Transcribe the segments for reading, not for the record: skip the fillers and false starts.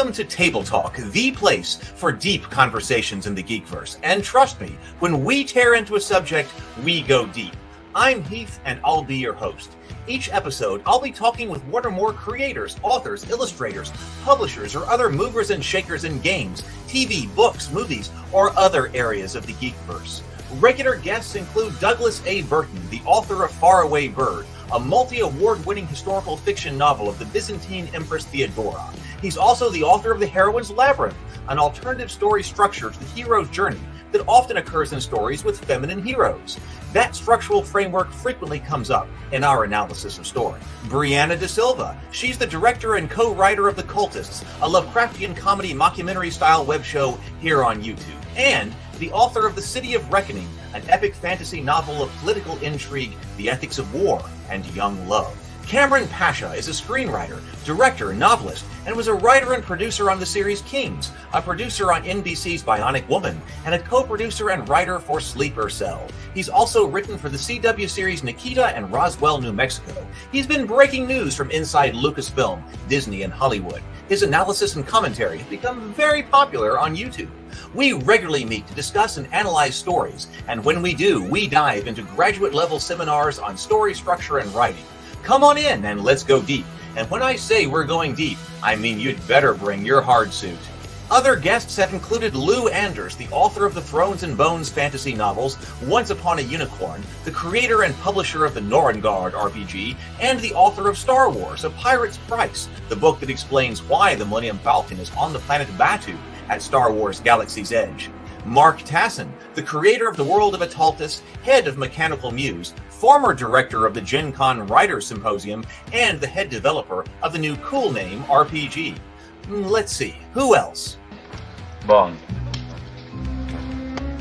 Welcome to Table Talk, the place for deep conversations in the Geekverse. And trust me, when we tear into a subject, we go deep. I'm Heath, and I'll be your host. Each episode, I'll be talking with one or more creators, authors, illustrators, publishers, or other movers and shakers in games, TV, books, movies, or other areas of the Geekverse. Regular guests include Douglas A. Burton, the author of Faraway Bird, a multi-award-winning historical fiction novel of the Byzantine Empress Theodora. He's also the author of The Heroine's Labyrinth, an alternative story structure to the hero's journey that often occurs in stories with feminine heroes. That structural framework frequently comes up in our analysis of story. Brianna da Silva, she's the director and co-writer of The Cultists, a Lovecraftian comedy mockumentary-style web show here on YouTube, and the author of The City of Reckoning, an epic fantasy novel of political intrigue, the ethics of war, and young love. Cameron Pasha is a screenwriter, director, novelist, and was a writer and producer on the series Kings, a producer on NBC's Bionic Woman, and a co-producer and writer for Sleeper Cell. He's also written for the CW series Nikita and Roswell, New Mexico. He's been breaking news from inside Lucasfilm, Disney, and Hollywood. His analysis and commentary have become very popular on YouTube. We regularly meet to discuss and analyze stories, and when we do, we dive into graduate-level seminars on story structure and writing. Come on in and let's go deep. And when I say we're going deep, I mean you'd better bring your hard suit. Other guests have included Lou Anders, the author of the Thrones and Bones fantasy novels Once Upon a Unicorn, the creator and publisher of the Norengard RPG, and the author of Star Wars: A Pirate's Price, the book that explains why the Millennium Falcon is on the planet Batu at Star Wars Galaxy's Edge. Mark Tassin, the creator of the World of Ataltis, head of Mechanical Muse, former director of the Gen Con Writers Symposium, and the head developer of the new Cool Name RPG. Let's see, who else? Bond.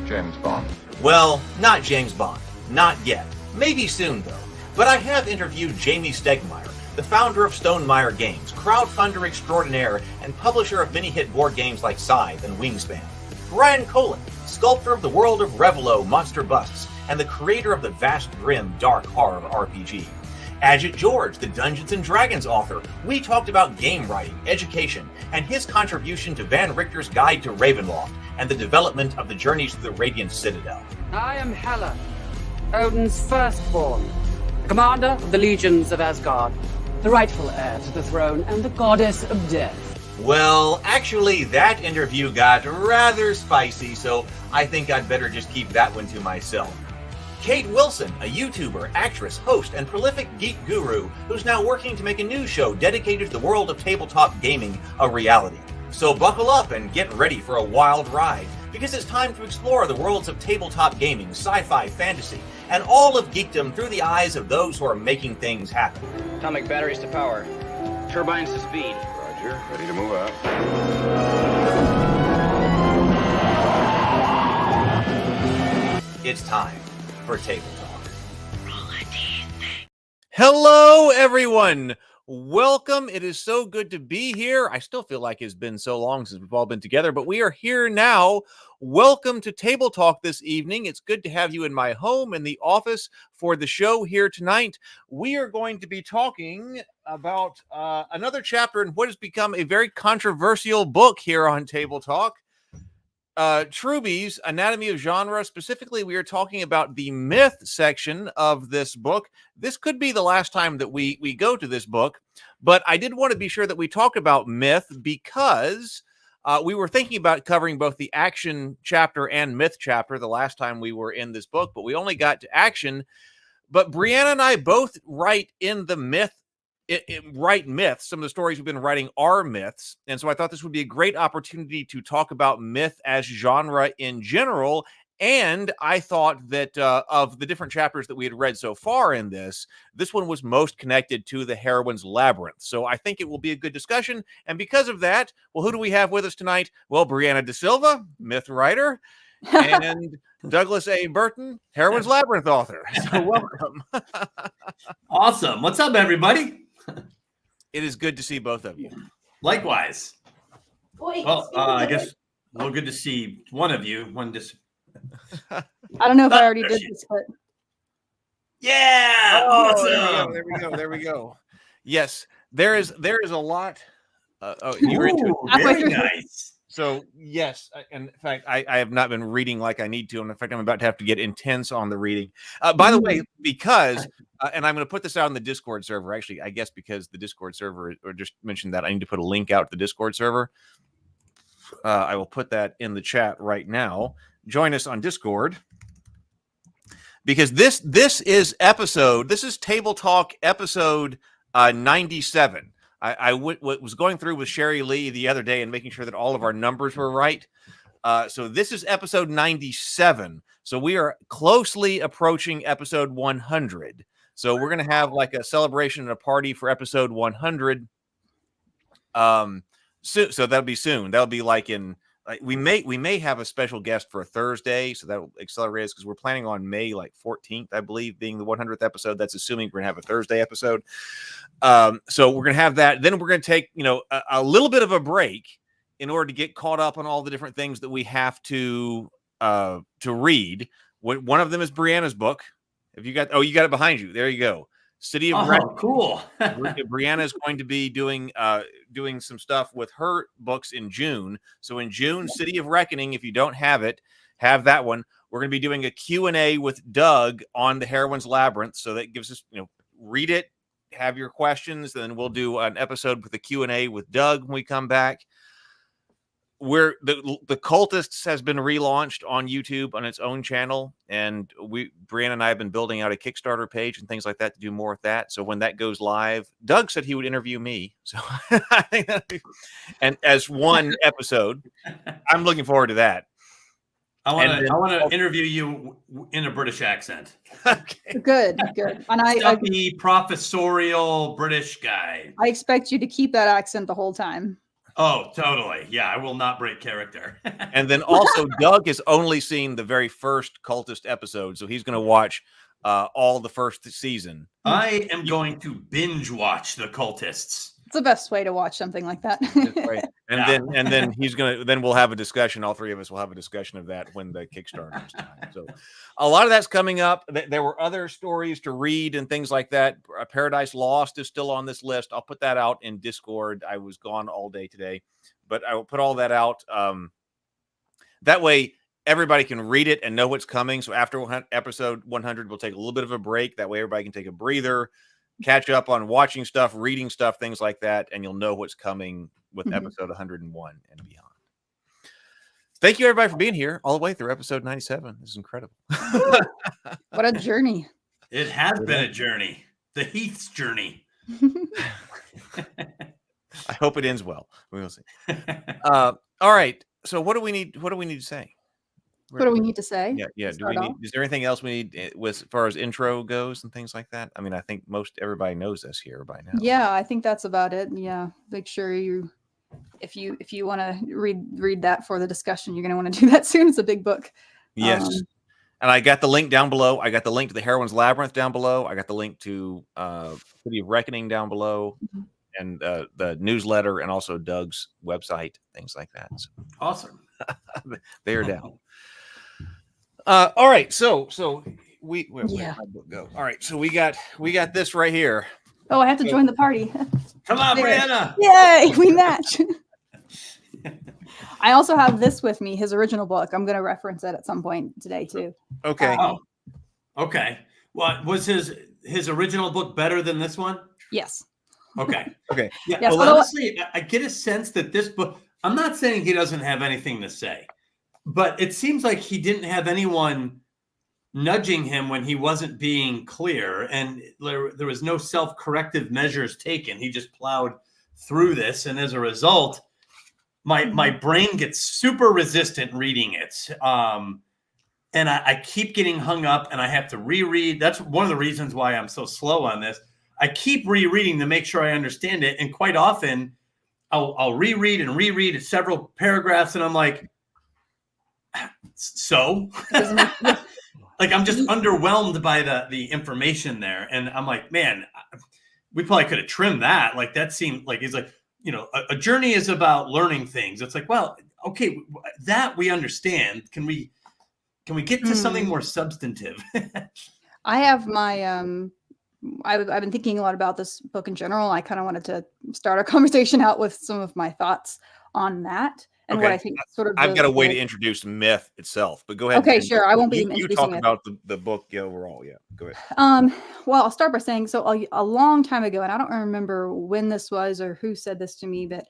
James Bond. Well, not James Bond. Not yet. Maybe soon, though. But I have interviewed Jamie Stegmaier, the founder of Stonemaier Games, crowdfunder extraordinaire, and publisher of many hit board games like Scythe and Wingspan. Brian Colin, sculptor of the world of Revelo Monster Busts, and the creator of the vast, grim, dark horror RPG. Ajit George, the Dungeons & Dragons author. We talked about game writing, education, and his contribution to Van Richter's Guide to Ravenloft and the development of the Journeys to the Radiant Citadel. I am Hela, Odin's firstborn, commander of the legions of Asgard, the rightful heir to the throne and the goddess of death. Well, actually, that interview got rather spicy, so I think I'd better just keep that one to myself. Kate Wilson, a YouTuber, actress, host, and prolific geek guru who's now working to make a new show dedicated to the world of tabletop gaming a reality. So buckle up and get ready for a wild ride, because it's time to explore the worlds of tabletop gaming, sci-fi, fantasy, and all of geekdom through the eyes of those who are making things happen. Atomic batteries to power. Turbines to speed. Roger, ready to move out. It's time for Table Talk. Hello, everyone. Welcome. It is so good to be here. I still feel like it's been so long since we've all been together, but we are here now. Welcome to Table Talk this evening. It's good to have you in my home, in the office, for the show here tonight. We are going to be talking about another chapter in what has become a very controversial book here on Table Talk. Truby's Anatomy of Genre. Specifically, we are talking about the myth section of this book. This could be the last time that we go to this book, but I did want to be sure that we talk about myth because we were thinking about covering both the action chapter and myth chapter the last time we were in this book, but we only got to action. But Brianna and I both write in the myth. Write myths. Some of the stories we've been writing are myths. And so I thought this would be a great opportunity to talk about myth as genre in general. And I thought that of the different chapters that we had read so far in this one was most connected to the Heroine's Labyrinth. So I think it will be a good discussion. And because of that, well, who do we have with us tonight? Well, Brianna da Silva, myth writer, and Douglas A. Burton, Heroine's Labyrinth author. So welcome. Awesome. What's up, everybody? It is good to see both of you. Likewise. Well, I guess good to see one of you. I don't know if I already did this, but yeah. Oh, awesome. there we go. Yes, there is a lot You're into it. Ooh, very nice. So yes, and in fact, I have not been reading like I need to, and in fact, I'm about to have to get intense on the reading. By the way, because and I'm going to put this out on the Discord server. Actually, I guess because the Discord server, or just mentioned that, I need to put a link out to the Discord server. I will put that in the chat right now. Join us on Discord, because this is Table Talk episode 97. I was going through with Sherry Lee the other day and making sure that all of our numbers were right. So this is episode 97. So we are closely approaching episode 100. So we're going to have like a celebration and a party for episode 100. So that'll be soon. That'll be like we may have a special guest for a Thursday. So that'll accelerate us, because we're planning on May like 14th, I believe, being the 100th episode. That's assuming we're going to have a Thursday episode. So we're going to have that. Then we're going to take, a little bit of a break in order to get caught up on all the different things that we have to read. One of them is Brianna's book. You got it behind you. There you go. City of Reckoning. Cool. Brianna is going to be doing some stuff with her books in June. So in June, City of Reckoning, if you don't have it, have that one. We're going to be doing a Q&A with Doug on the Heroine's Labyrinth. So that gives us, read it, have your questions, then we'll do an episode with a Q&A with Doug when we come back. The Cultists has been relaunched on YouTube on its own channel, and Brianna and I have been building out a Kickstarter page and things like that to do more with that. So when that goes live, Doug said he would interview me. So I think and as one episode, I'm looking forward to that. I want to interview you in a British accent. Okay. Good. And Stuffy, professorial British guy. I expect you to keep that accent the whole time. Oh, totally. Yeah, I will not break character. And then also, Doug has only seen the very first Cultist episode, so he's going to watch all the first season. I am going to binge watch the Cultists. It's the best way to watch something like that. Right. And then then we'll have a discussion. All three of us will have a discussion of that when the Kickstarter is time. So a lot of that's coming up. There were other stories to read and things like that. Paradise Lost is still on this list. I'll put that out in Discord. I was gone all day today, but I will put all that out. That way everybody can read it and know what's coming. So after episode 100, we'll take a little bit of a break. That way everybody can take a breather, catch up on watching stuff, reading stuff, things like that, and you'll know what's coming with episode 101 and beyond. Thank you, everybody, for being here all the way through episode 97. This is incredible. What a journey. It has been a journey. The Heath's journey. I hope it ends well. We will see. All right. So what do we need? What do we need to say? What do we need to say? Yeah. Is there anything else we need as far as intro goes and things like that? I mean, I think everybody knows this here by now. Yeah, I think that's about it. Yeah, make sure if you want to read that for the discussion, you're going to want to do that soon. It's a big book. Yes. And I got the link down below. I got the link to the Heroine's Labyrinth down below. I got the link to City of Reckoning down below, and the newsletter, and also Doug's website, things like that. So, awesome. They're down. All right, so where my book go? All right, so we got this right here. Oh, I have to join the party. Come on, Brianna! Yay, we match. I also have this with me, his original book. I'm going to reference it at some point today too. Okay. Okay. What was his original book better than this one? Yes. Okay. Yeah. Yes, well, honestly, I get a sense that this book. I'm not saying he doesn't have anything to say, but it seems like he didn't have anyone nudging him when he wasn't being clear, and there was no self-corrective measures taken. He just plowed through this, and as a result, my brain gets super resistant reading it. And I keep getting hung up, and I have to reread. That's one of the reasons why I'm so slow on this. I keep rereading to make sure I understand it, and quite often I'll reread several paragraphs, and I'm like, so like I'm just underwhelmed by the information there, and I'm like, man, we probably could have trimmed that. Like that seemed like he's like, a journey is about learning things. It's like, well, okay, that we understand. Can we get to something more substantive? I have my I've been thinking a lot about this book in general. I kind of wanted to start our conversation out with some of my thoughts on that and what I think sort of. I've got a way to introduce myth itself, but go ahead. Okay, sure. I won't be You introducing talk myth. about the book overall. Yeah, go ahead. Well, I'll start by saying, so a long time ago, and I don't remember when this was or who said this to me, but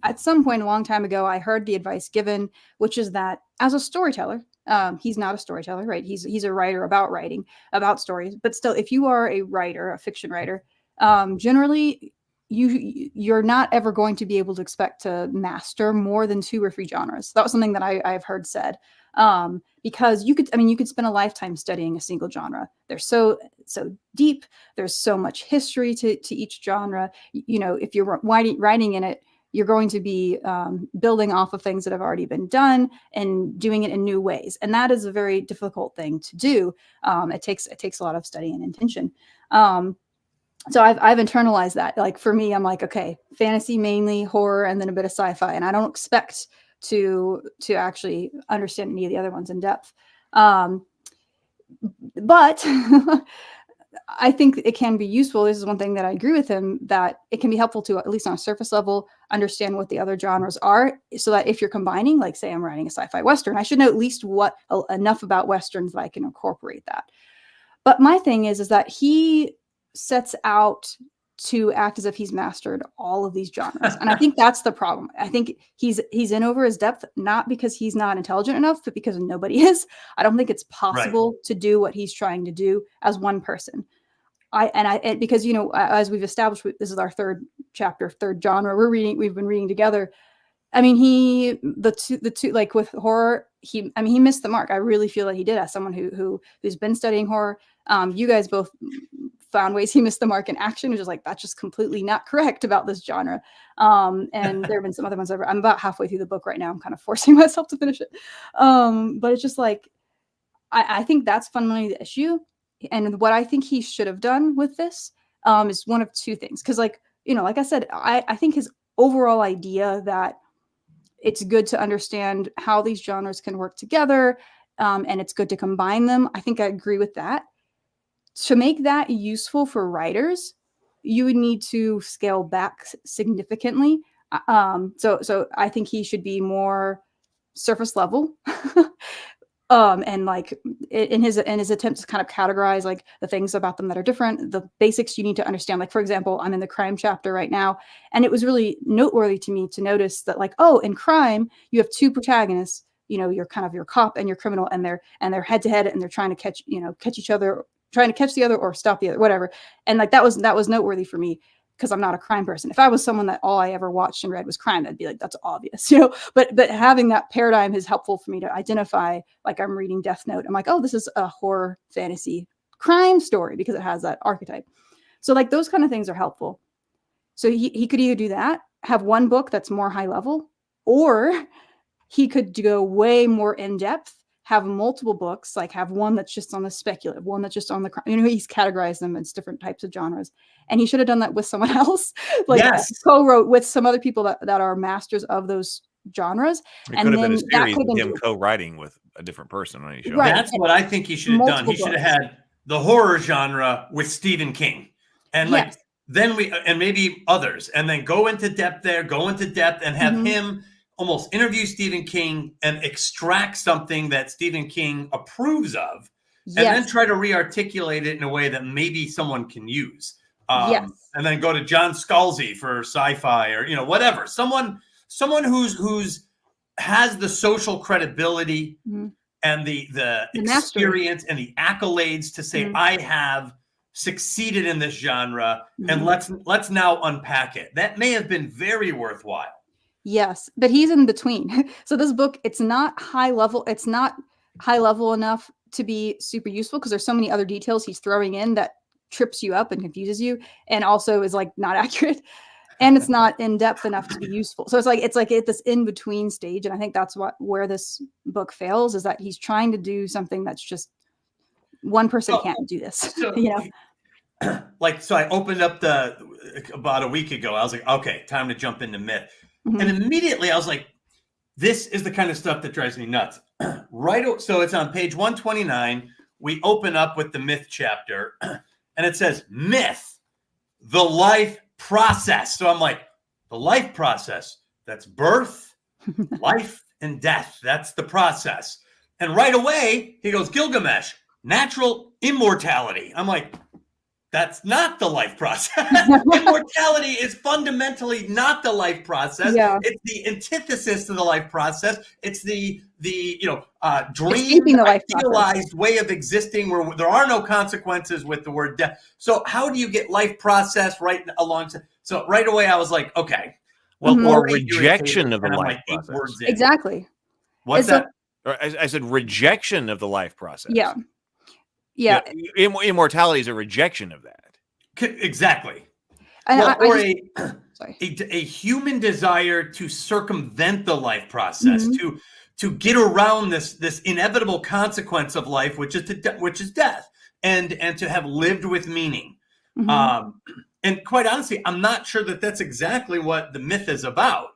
at some point a long time ago, I heard the advice given, which is that as a storyteller, he's not a storyteller, right? He's a writer about writing, about stories, but still, if you are a writer, a fiction writer, generally you're not ever going to be able to expect to master more than 2 or 3 genres. That was something that I've heard said, because you could spend a lifetime studying a single genre. They're so deep. There's so much history to each genre. If you're writing in it, you're going to be building off of things that have already been done and doing it in new ways. And that is a very difficult thing to do. It takes a lot of study and intention. So I've internalized that. Like for me, I'm like, okay, fantasy mainly, horror, and then a bit of sci-fi. And I don't expect to actually understand any of the other ones in depth. But I think it can be useful. This is one thing that I agree with him, that it can be helpful to, at least on a surface level, understand what the other genres are, so that if you're combining, like say I'm writing a sci-fi Western, I should know at least enough about Westerns that I can incorporate that. But my thing is that he sets out to act as if he's mastered all of these genres. And I think that's the problem. I think he's in over his depth, not because he's not intelligent enough, but because nobody is. I don't think it's possible to do what he's trying to do as one person. Because, as we've established, this is our 3rd chapter, 3rd genre we've been reading together. I mean, the two, like with horror, he missed the mark. I really feel like he did, as someone who's been studying horror. You guys both found ways he missed the mark in action, which is like, that's just completely not correct about this genre. And there have been some other ones I'm about halfway through the book right now. I'm kind of forcing myself to finish it. But it's just like, I think that's fundamentally the issue. And what I think he should have done with this is one of 2 things. Because like I said, I think his overall idea that it's good to understand how these genres can work together, and it's good to combine them, I think I agree with that. To make that useful for writers, you would need to scale back significantly. So I think he should be more surface level, and like in his attempts to kind of categorize like the things about them that are different, the basics you need to understand. Like for example, I'm in the crime chapter right now, and it was really noteworthy to me to notice that like, oh, in crime you have 2 protagonists. You're kind of your cop and your criminal, and they're head to head, and they're trying to catch each other. Trying to catch the other or stop the other, whatever. And like that was noteworthy for me, because I'm not a crime person. If I was someone that all I ever watched and read was crime, I'd be like, that's obvious, but having that paradigm is helpful for me to identify, like I'm reading Death Note. I'm like, oh, this is a horror fantasy crime story because it has that archetype. So like those kind of things are helpful. So he could either do that, have one book that's more high level, or he could go way more in depth, have multiple books, like have one that's just on the speculative, one that's just on the crime. He's categorized them as different types of genres, and he should have done that with someone else, like co-wrote with some other people that are masters of those genres. It could have been a series with him co-writing with a different person on each show. Right. That's what I think he should have done. He should have had the horror genre with Stephen King, and then maybe others, and then go into depth and have him almost interview Stephen King and extract something that Stephen King approves of, and then try to re-articulate it in a way that maybe someone can use. And then go to John Scalzi for sci-fi, or whatever. Someone who's has the social credibility and the experience and the accolades to say, I have succeeded in this genre, and let's now unpack it. That may have been very worthwhile. Yes, but he's in between. So this book, it's not high level. It's not high level enough to be super useful, because there's so many other details he's throwing in that trips you up and confuses you, and also is like not accurate, and it's not in depth enough to be useful. So it's like at this in between stage, and I think that's where this book fails, is that he's trying to do something that's just one person can't do this. So, So I opened up about a week ago. I was like, okay, time to jump into myth. And immediately I was like, this is the kind of stuff that drives me nuts. So it's on page 129. We open up with the myth chapter, and it says myth, the life process. So I'm like, the life process, that's birth, life, and death. That's the process. And right away, he goes, Gilgamesh, natural immortality. I'm like, that's not the life process. Immortality is fundamentally not the life process. Yeah. It's the antithesis to the life process. It's the dream, Escaping the life idealized way of existing where there are no consequences with the word death. So how do you get life process right alongside? So right away, I was like, okay. Well, Mhm. or rejection of the And I'm life like 8 process. words in. Exactly. What's And so- that? Or I said rejection of the life process. Yeah. Yeah. You know, immortality is a rejection of that. Exactly. And Well, or sorry. a human desire to circumvent the life process, Mhm. to get around this inevitable consequence of life, which is death, and to have lived with meaning. Mhm. And quite honestly, I'm not sure that that's exactly what the myth is about.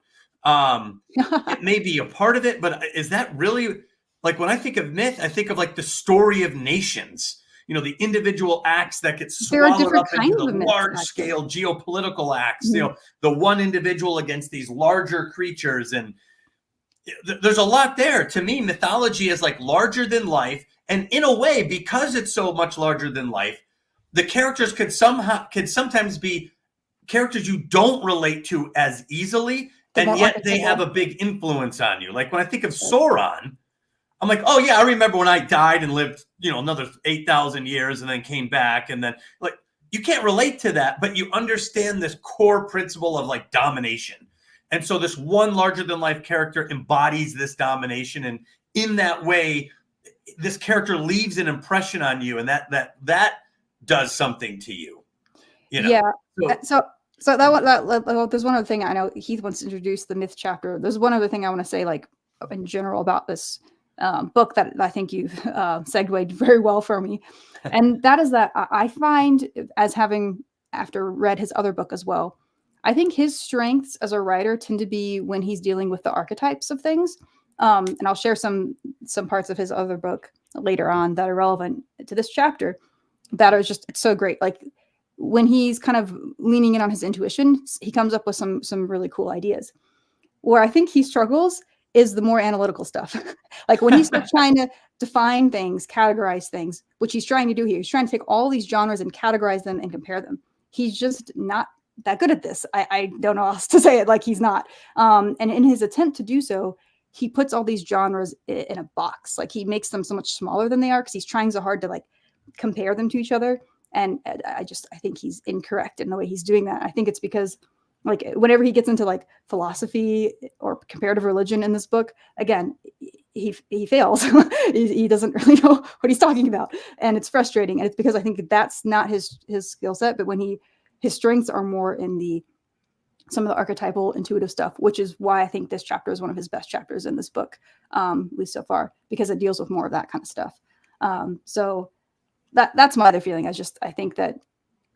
It may be a part of it, but is that really, like, when I think of myth, I think of like the story of nations, the individual acts that get There are swallowed different up into kinds the of myths, large actually. scale geopolitical acts, Mhm. the one individual against these larger creatures. And there's a lot there. To me, mythology is like larger than life. And in a way, because it's so much larger than life, the characters could sometimes be characters you don't relate to as easily, They're and more yet they archetypal. have a big influence on you. Like when I think of Sauron, I'm like, oh yeah, I remember when I died and lived, another 8,000 years and then came back. And then like, you can't relate to that, but you understand this core principle of like domination. And so this one larger than life character embodies this domination. And in that way, this character leaves an impression on you, and that does something to you. Yeah. So there's one other thing. I know Heath wants to introduce the myth chapter. There's one other thing I want to say, like in general, about this book that I think you've segued very well for me, and that is that I find, as having after read his other book as well, I think his strengths as a writer tend to be when he's dealing with the archetypes of things. And I'll share some parts of his other book later on that are relevant to this chapter. That are just so great. Like when he's kind of leaning in on his intuition, he comes up with some really cool ideas. Where I think he struggles is the more analytical stuff. Like when he starts trying to define things, categorize things, which he's trying to do here. He's trying to take all these genres and categorize them and compare them. He's just not that good at this. I don't know how else to say it. Like he's not. And in his attempt to do so, he puts all these genres in a box. Like he makes them so much smaller than they are because he's trying so hard to like compare them to each other. And I think he's incorrect in the way he's doing that. I think it's because like whenever he gets into like philosophy or comparative religion in this book, again, he fails. he doesn't really know what he's talking about. And it's frustrating. And it's because I think that's not his skill set, but when his strengths are more in some of the archetypal intuitive stuff, which is why I think this chapter is one of his best chapters in this book, at least so far, because it deals with more of that kind of stuff. So that's my other feeling. I think that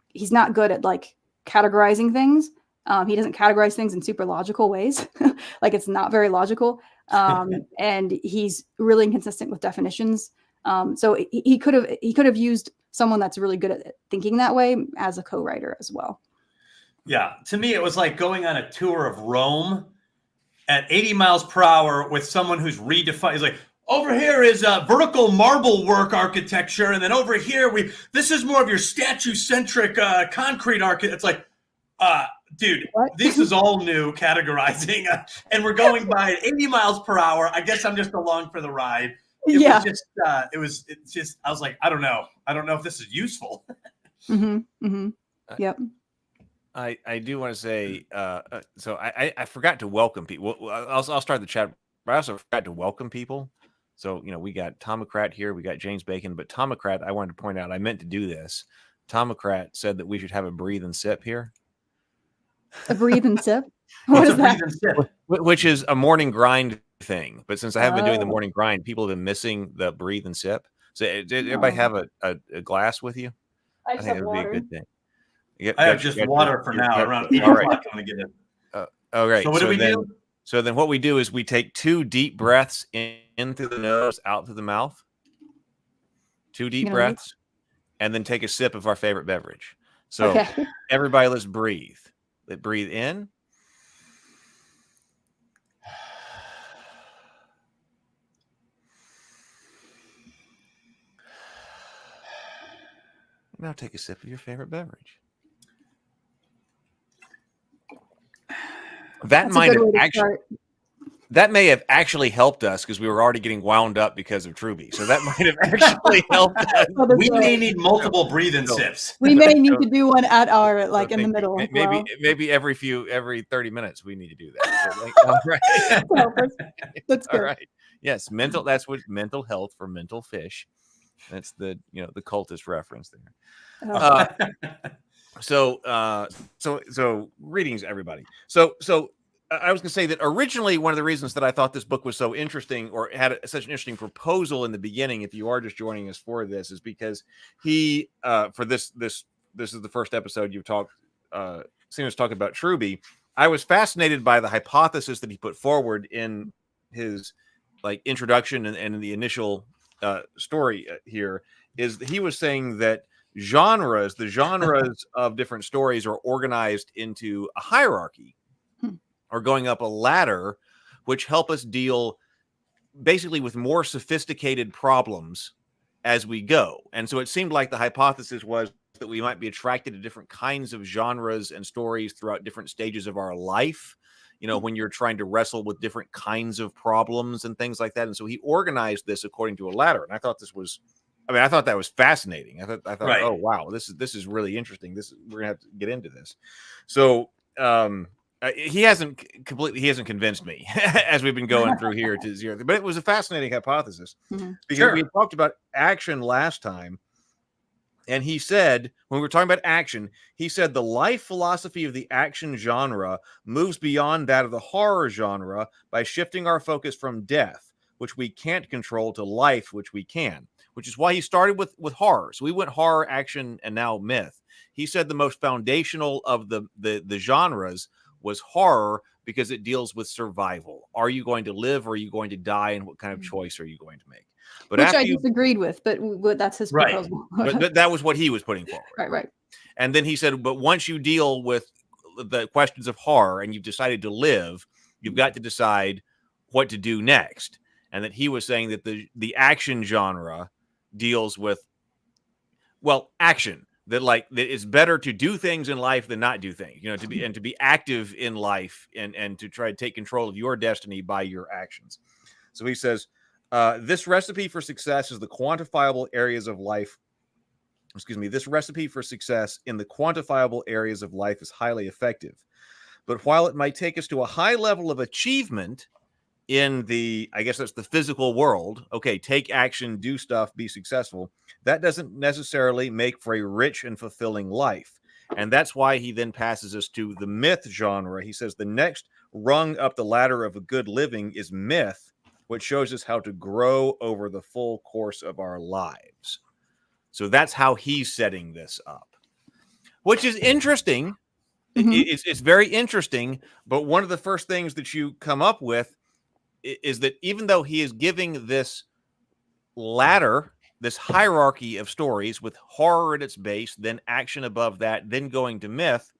he's not good at like categorizing things. He doesn't categorize things in super logical ways. Like it's not very logical. And he's really inconsistent with definitions. So he could have used someone that's really good at thinking that way as a co-writer as well. Yeah. To me, it was like going on a tour of Rome at 80 miles per hour with someone who's redefined. He's like, over here is vertical marble work architecture. And then over here, this is more of your statue-centric concrete architecture. It's like, dude, What? This is all new categorizing. And we're going by 80 miles per hour. I guess I'm just along for the ride. I was like, I don't know if this is useful. Yep. I do want to say, so I forgot to welcome people. I'll start the chat, but I also forgot to welcome people. So, we got Tomocrat here, we got James Bacon, but Tomocrat, I wanted to point out, I meant to do this. Tomocrat said that we should have a breathe and sip here. A breathe and sip? What is that? Which is a morning grind thing. But since I haven't been doing the morning grind, people have been missing the breathe and sip. So did everybody have a glass with you? I think it would be a good thing. I have just water for now. Around 8 all right. o'clock, I'm going to get it. All right. So what do we do? So then what we do is we take 2 deep breaths in through the nose, out through the mouth. 2 deep breaths. and then take a sip of our favorite beverage. So everybody, let's breathe. Breathe in. Now take a sip of your favorite beverage. That may have actually helped us because we were already getting wound up because of Truby. So that might have actually helped us. We may need multiple breathing sips. We may need to do one at our in the middle. Maybe every 30 minutes we need to do that. So, all right. That's good. All right. Yes, that's what mental health for mental fish. That's the cultist reference there. So greetings, everybody. So I was going to say that originally one of the reasons that I thought this book was so interesting, or had such an interesting proposal in the beginning, if you are just joining us for this, is because he for this is the first episode you've seen us talk about Truby. I was fascinated by the hypothesis that he put forward in his introduction and the initial story here. Is that he was saying that the genres of different stories are organized into a hierarchy or going up a ladder, which help us deal basically with more sophisticated problems as we go. And so it seemed like the hypothesis was that we might be attracted to different kinds of genres and stories throughout different stages of our life, when you're trying to wrestle with different kinds of problems and things like that. And so he organized this according to a ladder. And I thought that was fascinating. I thought, right. Oh wow, this is really interesting. We're gonna have to get into this. So he hasn't convinced me as we've been going through here to zero, but it was a fascinating hypothesis because we talked about action last time. And he said, when we were talking about action, he said the life philosophy of the action genre moves beyond that of the horror genre by shifting our focus from death, which we can't control, to life, which we can, which is why he started with horror. So we went horror, action, and now myth. He said the most foundational of the genres was horror because it deals with survival. Are you going to live or are you going to die? And what kind of choice are you going to make? But which I disagreed with, but that's his proposal. but that was what he was putting forward. Right. And then he said, but once you deal with the questions of horror and you've decided to live, you've got to decide what to do next. And that he was saying that the action genre deals with, action. That it's better to do things in life than not do things, to be active in life and to try to take control of your destiny by your actions. So he says, this recipe for success is the quantifiable areas of life. This recipe for success in the quantifiable areas of life is highly effective. But while it might take us to a high level of achievement in the physical world, okay, take action, do stuff, be successful, that doesn't necessarily make for a rich and fulfilling life. And that's why he then passes us to the myth genre. He says the next rung up the ladder of a good living is myth, which shows us how to grow over the full course of our lives. So that's how he's setting this up, which is interesting. It's very interesting. But one of the first things that you come up with is that even though he is giving this ladder, this hierarchy of stories with horror at its base, then action above that, then going to myth,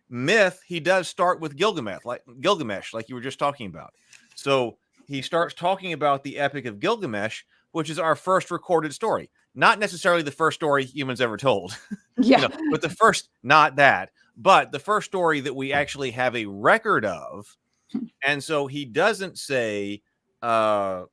myth, he does start with Gilgamesh, like you were just talking about. So he starts talking about the Epic of Gilgamesh, which is our first recorded story. Not necessarily the first story humans ever told. Yeah. But the first, not that, but the first story that we actually have a record of. And so he doesn't say, so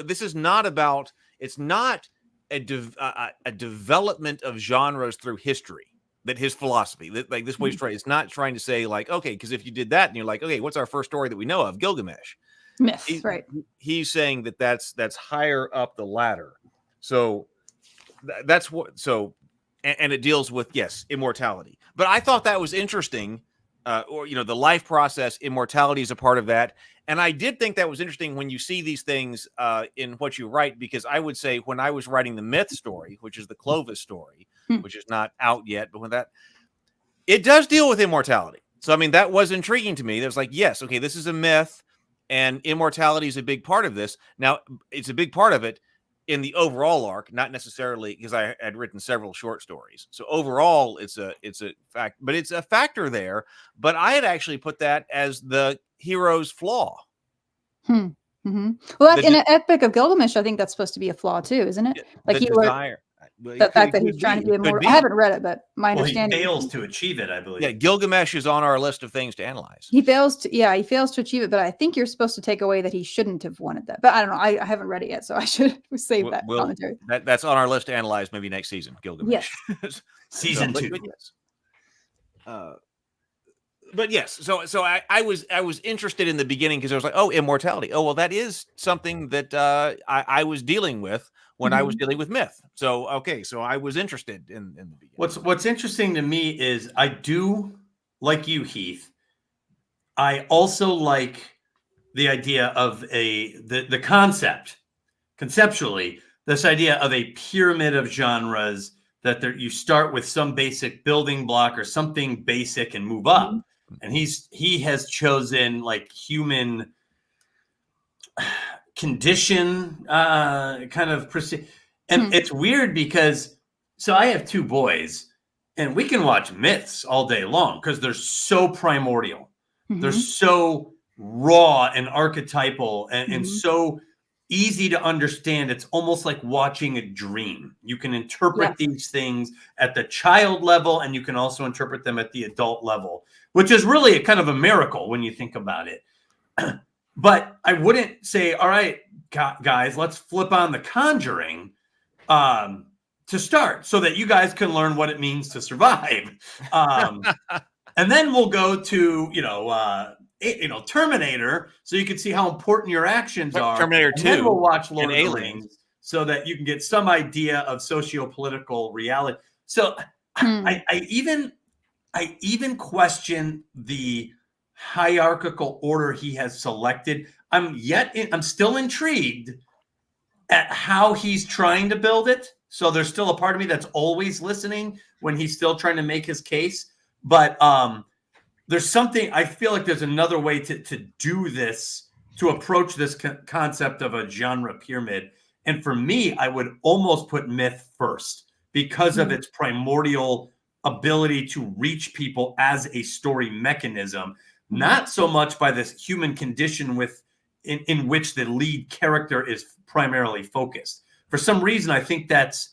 this is not about, it's not a development of genres through history. That his philosophy, this way he's trying, it's not trying to say okay, because if you did that and you're like, okay, what's our first story that we know of? Gilgamesh. Myth, right. He's saying that's higher up the ladder. So that's what, and it deals with, yes, immortality. But I thought that was interesting, the life process, immortality is a part of that. And I did think that was interesting when you see these things in what you write, because I would say when I was writing the myth story, which is the Clovis story, which is not out yet, but when it does deal with immortality. So, that was intriguing to me. That was like, yes, okay, this is a myth and immortality is a big part of this. Now, it's a big part of it. in the overall arc, not necessarily because I had written several short stories. So overall, it's a fact, but it's a factor there. But I had actually put that as the hero's flaw. Mm-hmm. Well, in an Epic of Gilgamesh, I think that's supposed to be a flaw too, isn't it? Like the desire. The fact that he's trying to be more. I haven't read it, but my understanding. He fails to achieve it, I believe. Yeah, Gilgamesh is on our list of things to analyze. He fails to achieve it, but I think you're supposed to take away that he shouldn't have wanted that. But I don't know. I haven't read it yet, so I should save that commentary. That's on our list to analyze maybe next season. Gilgamesh. Yes. Season 2. But yes, so I was interested in the beginning because I was like, oh, immortality. Oh, well, that is something that I was dealing with when I was dealing with myth. So okay, so I was interested in the beginning. What's interesting to me is I do like you, Heath. I also like the idea of the concept, conceptually, this idea of a pyramid of genres that you start with some basic building block or something basic and move up. And he has chosen like human condition kind of proceed. And it's weird because so I have 2 boys and we can watch myths all day long because they're so primordial. They're so raw and archetypal and so easy to understand. It's almost like watching a dream. You can interpret these things at the child level and you can also interpret them at the adult level, which is really a kind of a miracle when you think about it. But I wouldn't say, all right, guys, let's flip on The Conjuring to start so that you guys can learn what it means to survive. And then we'll go to, Terminator, so you can see how important your actions are. Terminator 2. Then we'll watch Lord of the Rings so that you can get some idea of socio-political reality. So I even question the hierarchical order he has selected. I'm still intrigued at how he's trying to build it. So there's still a part of me that's always listening when he's still trying to make his case. But there's something, I feel like there's another way to do this, to approach this concept of a genre pyramid. And for me, I would almost put myth first because of its primordial ability to reach people as a story mechanism, not so much by this human condition in which the lead character is primarily focused. For some reason, I think that's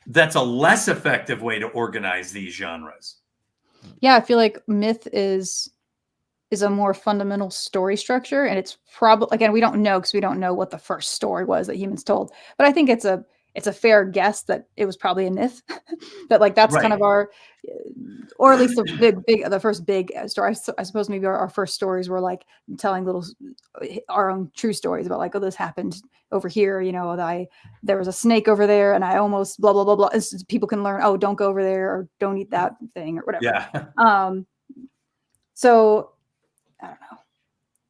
a less effective way to organize these genres. Yeah, I feel like myth is a more fundamental story structure, and it's probably, again, we don't know because we don't know what the first story was that humans told, but I think it's a fair guess that it was probably a myth. That like that's kind of our, or at least the first big story. I suppose maybe our first stories were like telling our own true stories about like, oh, this happened over here, there was a snake over there and I almost blah blah blah blah. People can learn, oh, don't go over there or don't eat that thing or whatever. Yeah. So I don't know.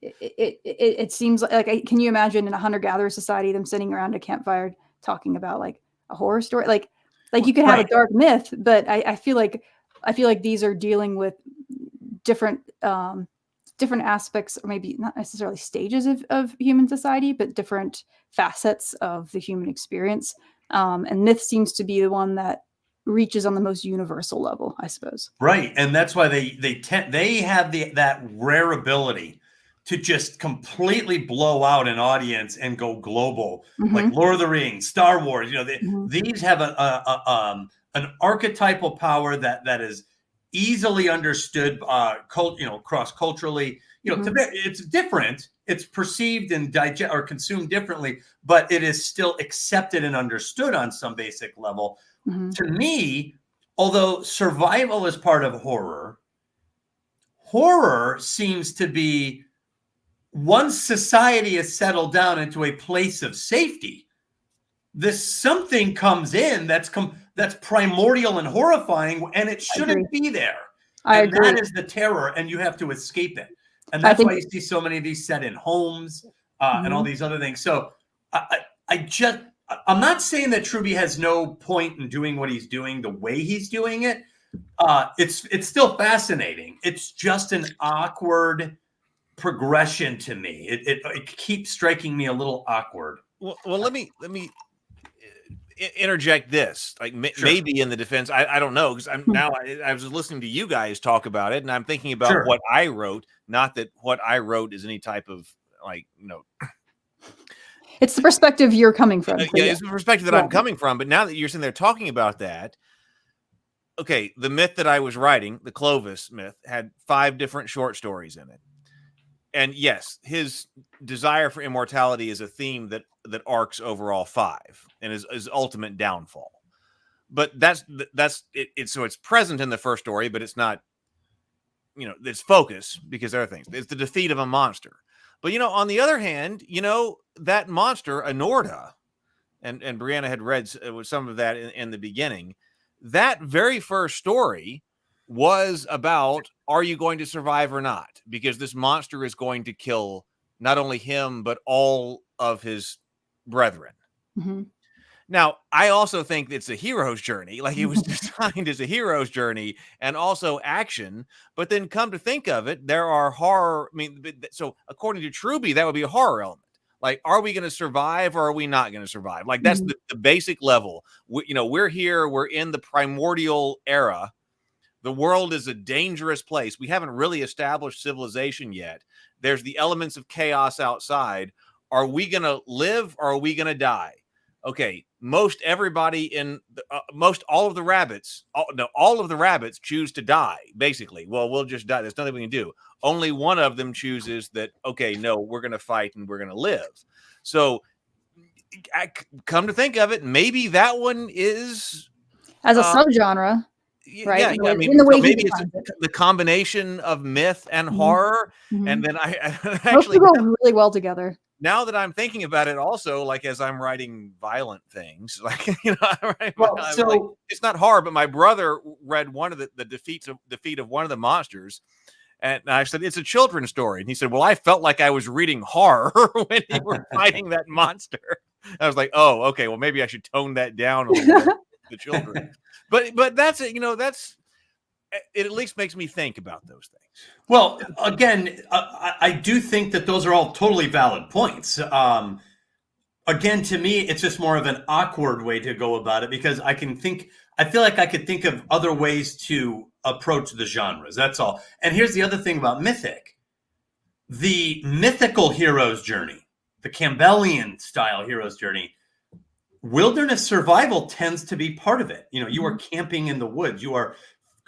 It seems like can you imagine in a hunter-gatherer society them sitting around a campfire talking about like a horror story? Like you could have a dark myth, but I feel like these are dealing with different aspects, or maybe not necessarily stages of human society, but different facets of the human experience. And myth seems to be the one that reaches on the most universal level, I suppose. Right, and that's why they have that rare ability to just completely blow out an audience and go global, like Lord of the Rings, Star Wars. These have an archetypal power that is easily understood, cross culturally. It's different. It's perceived and digest or consumed differently, but it is still accepted and understood on some basic level. To me, although survival is part of horror seems to be, once society is settled down into a place of safety, this something comes in that's primordial and horrifying, and it shouldn't be there. I agree. That is the terror, and you have to escape it. And that's why you see so many of these set in homes and all these other things. So I'm not saying that Truby has no point in doing what he's doing the way he's doing it. It's still fascinating. It's just an awkward progression to me. It keeps striking me a little awkward. Well, let me interject this, like maybe in the defense. I don't know, because I was listening to you guys talk about it, and I'm thinking about what I wrote. Not that what I wrote is any type of It's the perspective you're coming from. It's the perspective that I'm coming from. But now that you're sitting there talking about that, okay, the myth that I was writing, the Clovis myth, had 5 different short stories in it. And yes, his desire for immortality is a theme that arcs over all 5 and is ultimate downfall. But that's it. So it's present in the first story, but it's not, it's focus because there are things. It's the defeat of a monster. But, on the other hand, that monster, Anorta, and Brianna had read some of that in the beginning. That very first story was about, are you going to survive or not? Because this monster is going to kill not only him, but all of his brethren. Mm-hmm. Now, I also think it's a hero's journey. Like, it was designed as a hero's journey and also action. But then come to think of it, there are horror. I mean, so according to Truby, that would be a horror element. Like, are we going to survive or are we not going to survive? Like, that's the basic level. We're here. We're in the primordial era. The world is a dangerous place. We haven't really established civilization yet. There's the elements of chaos outside. Are we going to live or are we going to die? Okay, most everybody in all of the rabbits choose to die, basically. Well, we'll just die. There's nothing we can do. Only one of them chooses that, okay, no, we're going to fight and we're going to live. So come to think of it, maybe that one is as a subgenre. Right. Yeah, I mean, maybe it's the combination of myth and horror. And then I actually go really well together. Now that I'm thinking about it, also, like, as I'm writing violent things, like, it's not hard, but my brother read one of the defeat of one of the monsters. And I said, it's a children's story. And he said, well, I felt like I was reading horror when you were fighting that monster. I was like, oh, okay, well, maybe I should tone that down a little bit, the children. But that's it. It at least makes me think about those things. Well, again, I do think that those are all totally valid points. Again, to me, it's just more of an awkward way to go about it because I feel like I could think of other ways to approach the genres. That's all. And here's the other thing about Mythic. The mythical hero's journey, the Campbellian style hero's journey, wilderness survival tends to be part of it. You are camping in the woods. You are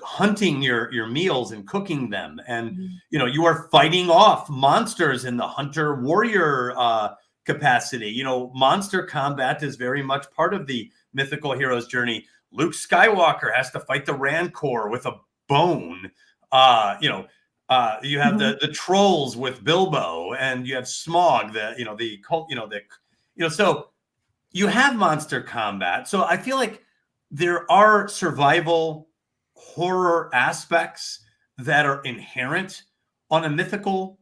hunting your meals and cooking them. And, you are fighting off monsters in the hunter warrior capacity. Monster combat is very much part of the mythical hero's journey. Luke Skywalker has to fight the Rancor with a bone. You have the trolls with Bilbo, and you have Smaug, the cult, so you have monster combat. So I feel like there are survival horror aspects that are inherent on a mythical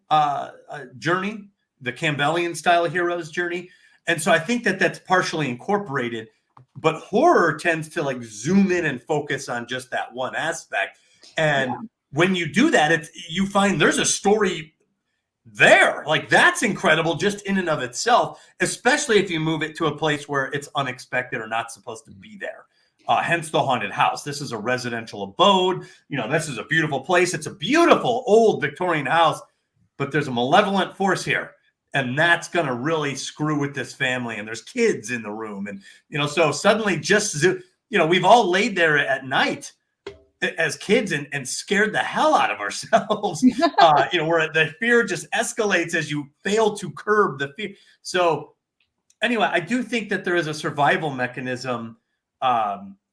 journey, the Campbellian style hero's journey. And so I think that that's partially incorporated, but horror tends to zoom in and focus on just that one aspect. And when you do that, you find there's a story there. That's incredible just in and of itself, especially if you move it to a place where it's unexpected or not supposed to be there. Hence the haunted house. This is a residential abode. This is a beautiful place. It's a beautiful old Victorian house, but there's a malevolent force here. And that's going to really screw with this family. And there's kids in the room. And, so suddenly we've all laid there at night as kids and scared the hell out of ourselves. Where the fear just escalates as you fail to curb the fear. So anyway, I do think that there is a survival mechanism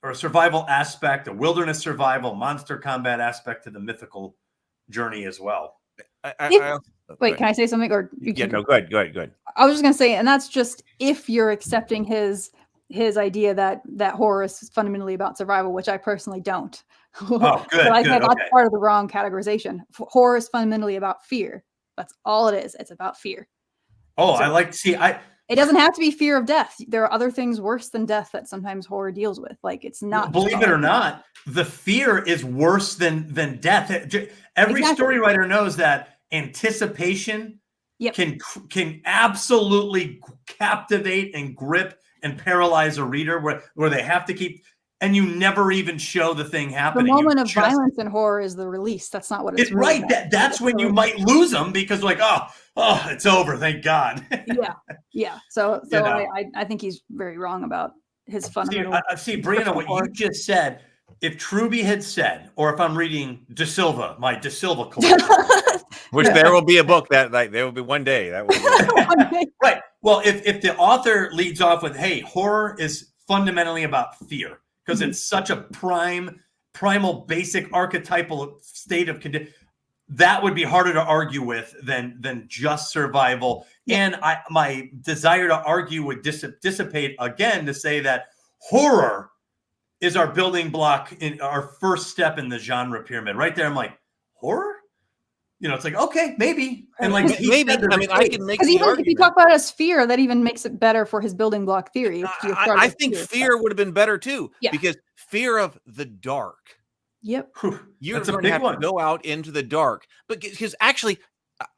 or a survival aspect, a wilderness survival, monster combat aspect to the mythical journey as well. Wait, can I say something? Or go ahead. I was just going to say, and that's just if you're accepting his idea that horror is fundamentally about survival, which I personally don't. Oh, good. That's part of the wrong categorization. Horror is fundamentally about fear. That's all it is. It's about fear. Oh, so, it doesn't have to be fear of death. There are other things worse than death that sometimes horror deals with. It's not. Believe it or not, the fear is worse than death. Every story writer knows that anticipation can absolutely captivate and grip and paralyze a reader where they have to keep, and you never even show the thing The happening. moment of violence and horror is the release. That's not what it's really right. That's when you might lose them because like, oh, it's over. Thank God. Yeah. So You know. I think he's very wrong about his fundamental. See, Brianna, what you just said, if Truby had said, or if I'm reading Da Silva, my Da Silva collection, Which there will be a book that like there will be one day that will be right. Well, if the author leads off with, hey, horror is fundamentally about fear because it's such a primal, basic, archetypal state of condition, that would be harder to argue with than just survival. And my desire to argue would dissipate again to say that horror is our building block in our first step in the genre pyramid. Right there, I'm like, horror? You know, it's like, okay, maybe. And like maybe. I mean, I can make the even argument. if you talk about it as fear, that even makes it better for his building block theory. I think fear would have been better too, because fear of the dark. Yep. You're going to have to go out into the dark, but because actually,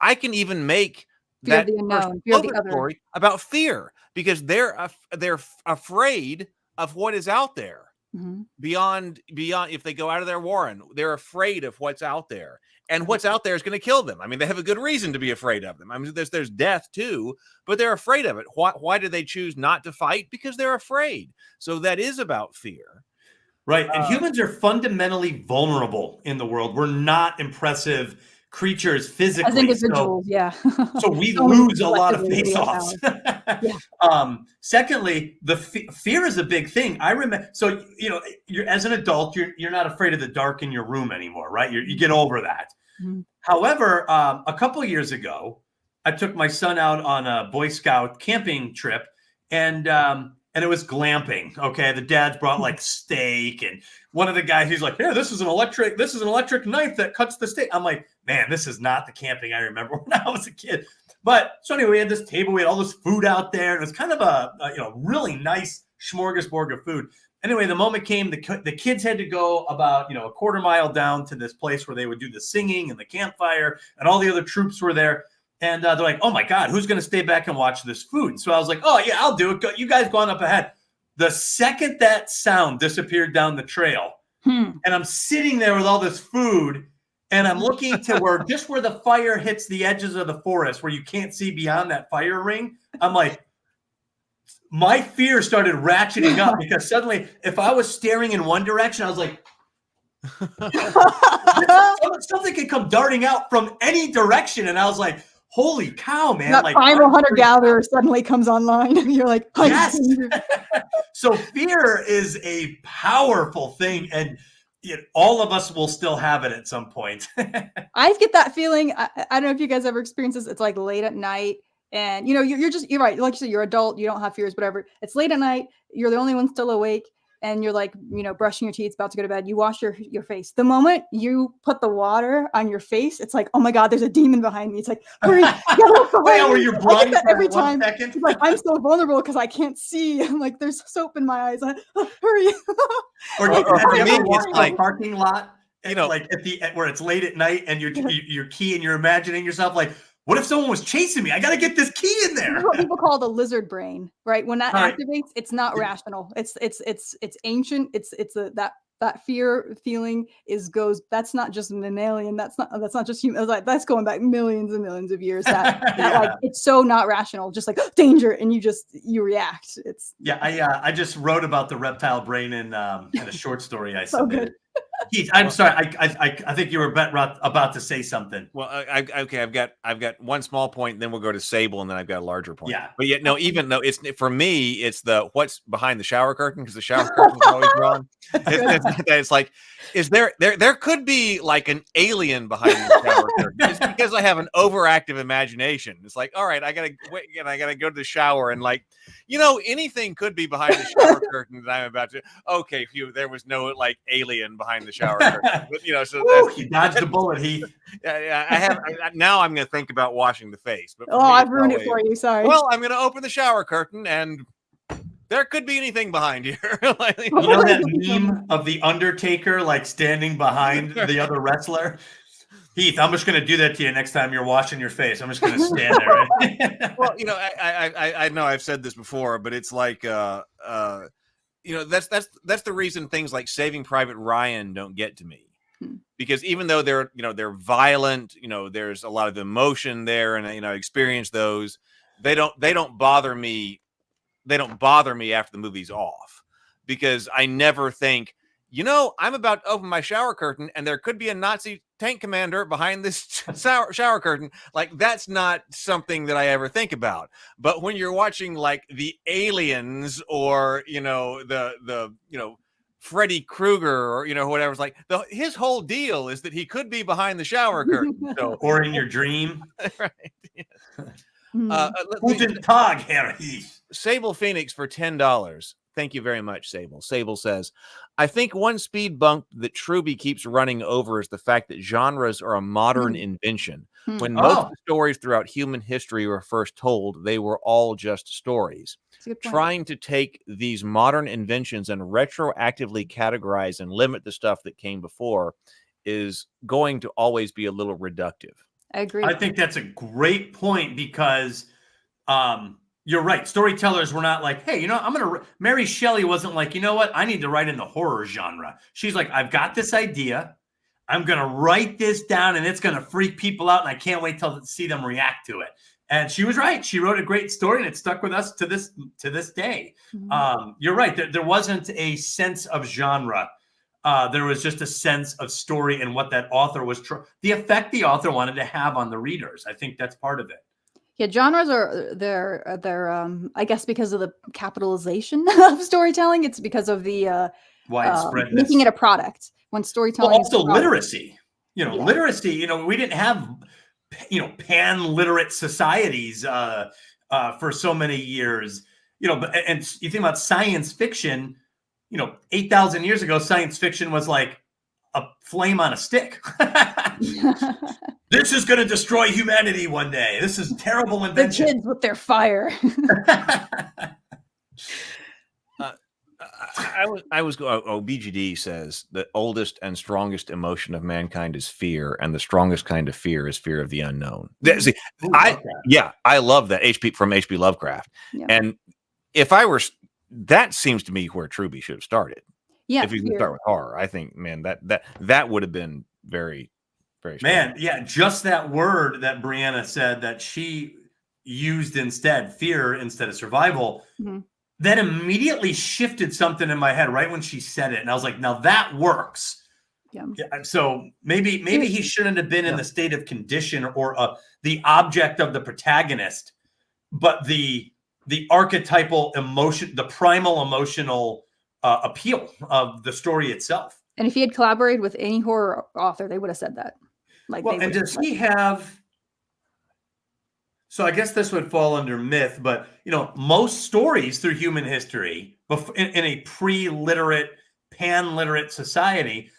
I can even make fear that of the unknown, fear of the other. story about fear because they're afraid of what is out there. Mm-hmm. Beyond if they go out of their warren, they're afraid of what's out there, and what's out there is going to kill them. I mean, they have a good reason to be afraid of them. I mean, there's death too, but they're afraid of it. Why do they choose not to fight? Because they're afraid. So that is about fear, right? And humans are fundamentally vulnerable in the world. We're not impressive creatures physically, as individuals. So we lose a lot of face-offs. Secondly, the fear is a big thing. I remember. So you're as an adult, you're not afraid of the dark in your room anymore, right? You get over that. Mm-hmm. However, a couple of years ago, I took my son out on a Boy Scout camping trip, and it was glamping. Okay, the dads brought like steak, and one of the guys, he's like, "Here, this is an electric knife that cuts the steak." I'm like, "Man, this is not the camping I remember when I was a kid." But so anyway, we had this table, we had all this food out there, and it was kind of a really nice smorgasbord of food. Anyway, the moment came, the kids had to go about a quarter mile down to this place where they would do the singing and the campfire, and all the other troops were there. And they're like, "Oh my God, who's going to stay back and watch this food?" So I was like, "Oh yeah, I'll do it. You guys go on up ahead." The second that sound disappeared down the trail, and I'm sitting there with all this food, and I'm looking to where the fire hits the edges of the forest, where you can't see beyond that fire ring. I'm like, my fear started ratcheting up because suddenly, if I was staring in one direction, I was like, something could come darting out from any direction, and I was like, holy cow, man. That like primal hunter-gatherer suddenly comes online and you're like, yes. So fear is a powerful thing, and all of us will still have it at some point. I get that feeling. I don't know if you guys ever experienced this. It's like late at night, and you're right. Like you said, you're adult, you don't have fears, whatever. It's late at night, you're the only one still awake, and you're like, brushing your teeth, about to go to bed. You wash your face. The moment you put the water on your face, it's like, oh my God, there's a demon behind me. It's like, hurry, get off behind me. Where you're blind every for time. 1 second. It's like, I'm so vulnerable because I can't see. I'm like, there's soap in my eyes. Hurry. Or for me, it's like like a parking lot, like where it's late at night, and you're key, and you're imagining yourself like, what if someone was chasing me? I got to get this key in there. This is what people call the lizard brain, right? When that activates, it's not rational. It's ancient. It's that fear feeling that's not just mammalian. That's not just human. That's going back millions and millions of years. Like it's so not rational. Just like danger, and you react. I just wrote about the reptile brain in a short story I so submitted. Good. Heath, I'm sorry. I think you were about to say something. Well, I've got one small point, and then we'll go to Sable, and then I've got a larger point. Yeah. But yet, no, even though for me, it's the what's behind the shower curtain, because the shower curtain is always drawn. It's like, is there could be like an alien behind the shower curtain. It's because I have an overactive imagination. It's like, all right, I gotta go to the shower, and like, anything could be behind the shower curtain that I'm about to. Okay, there was no like alien behind the shower curtain, but so you dodged the bullet, Heath. Yeah, now I'm going to think about washing the face. But I've ruined it for you. Sorry. Well, I'm going to open the shower curtain, and there could be anything behind here. You know that meme of the Undertaker like standing behind the other wrestler? Heath, I'm just going to do that to you next time you're washing your face. I'm just going to stand there. Right? Well, I know I've said this before, but it's like, that's the reason things like Saving Private Ryan don't get to me, because even though they're violent, there's a lot of emotion there, and I experience those. They don't bother me. They don't bother me after the movie's off, because I never think, I'm about to open my shower curtain and there could be a Nazi tank commander behind this shower curtain. Like, that's not something that I ever think about. But when you're watching like the Aliens or, the Freddy Krueger or, whatever, it's like his whole deal is that he could be behind the shower curtain. So, or in your dream. Right. Yeah. Guten Tag, Herr Heath. Sable Phoenix for $10. Thank you very much, Sable. Sable says, I think one speed bump that Truby keeps running over is the fact that genres are a modern invention. When most of the stories throughout human history were first told, they were all just stories. Trying to take these modern inventions and retroactively categorize and limit the stuff that came before is going to always be a little reductive. I agree. I think that's a great point, because you're right. Storytellers were not like, hey, Mary Shelley wasn't like, you know what? I need to write in the horror genre. She's like, I've got this idea. I'm going to write this down and it's going to freak people out. And I can't wait to see them react to it. And she was right. She wrote a great story and it stuck with us to this day. Mm-hmm. You're right. There wasn't a sense of genre. There was just a sense of story and what that author was, the effect the author wanted to have on the readers. I think that's part of it. Yeah, genres they're I guess because of the capitalization of storytelling, it's because of the widespread making it a product. When storytelling, also literacy, literacy. We didn't have, pan-literate societies for so many years. And you think about science fiction. 8,000 years ago, science fiction was like a flame on a stick. This is going to destroy humanity one day. This is terrible invention. The kids with their fire. BGD says the oldest and strongest emotion of mankind is fear, and the strongest kind of fear is fear of the unknown. See, I love that from H.P. Lovecraft. Yeah. And if I were, that seems to me where Truby should have started. Yeah, if you can start with horror, I think, man, that would have been very, very strong. Man, yeah, just that word that Brianna said that she used instead, fear instead of survival, that immediately shifted something in my head right when she said it, and I was like, now that works. Yeah. So maybe he shouldn't have been in the state of condition or the object of the protagonist, but the archetypal emotion, the primal emotional appeal of the story itself. And if he had collaborated with any horror author, they would have said that. And does he have? So I guess this would fall under myth, but most stories through human history, in a pre-literate, pan-literate society,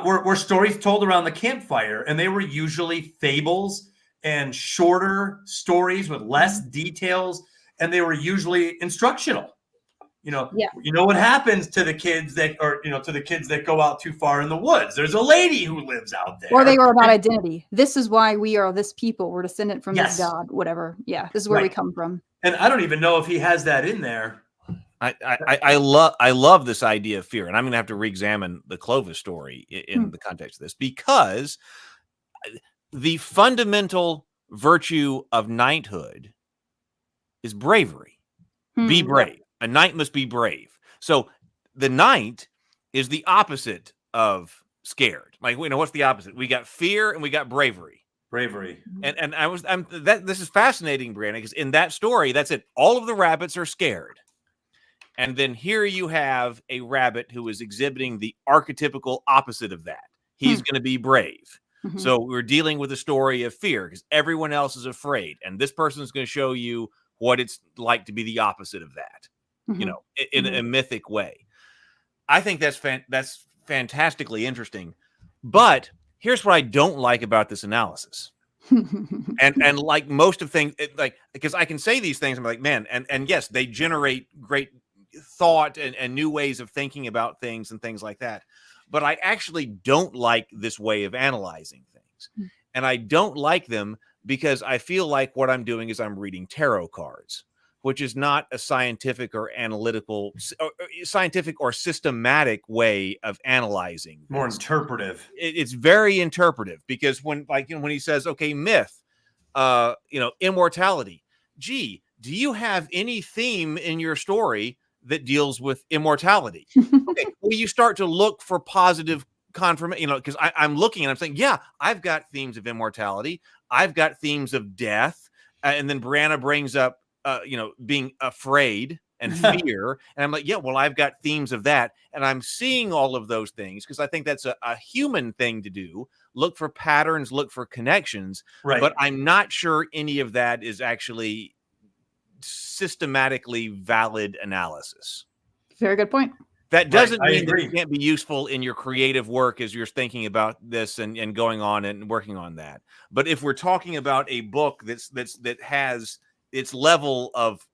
were stories told around the campfire, and they were usually fables and shorter stories with less details, and they were usually instructional. What happens to the kids that go out too far in the woods? There's a lady who lives out there. Or they were about identity. This is why we are this people. We're descendant from this God, whatever. Yeah, this is where we come from. And I don't even know if he has that in there. I love this idea of fear, and I'm going to have to re-examine the Clovis story in the context of this, because the fundamental virtue of knighthood is bravery. Be brave. A knight must be brave. So the knight is the opposite of scared. Like, what's the opposite? We got fear and we got bravery. Bravery. And this is fascinating, Brianna, because in that story, that's it. All of the rabbits are scared. And then here you have a rabbit who is exhibiting the archetypical opposite of that. He's going to be brave. Mm-hmm. So we're dealing with a story of fear because everyone else is afraid. And this person is going to show you what it's like to be the opposite of that. In a mythic way. I think that's fantastically interesting. But here's what I don't like about this analysis. and like most of things, because I can say these things, I'm like, man, and yes, they generate great thought and new ways of thinking about things and things like that. But I actually don't like this way of analyzing things. and I don't like them because I feel like what I'm doing is I'm reading tarot cards, which is not a scientific or analytical, scientific or systematic way of analyzing. More interpretive. It's very interpretive, because when he says, okay, myth, immortality. Gee, do you have any theme in your story that deals with immortality? Okay, well, you start to look for positive confirmation, because I'm looking and I'm saying, yeah, I've got themes of immortality. I've got themes of death. And then Brianna brings up, being afraid and fear. And I'm like, yeah, well, I've got themes of that. And I'm seeing all of those things because I think that's a human thing to do. Look for patterns, look for connections. Right. But I'm not sure any of that is actually systematically valid analysis. Very good point. That doesn't mean that it can't be useful in your creative work as you're thinking about this and going on and working on that. But if we're talking about a book that has its level of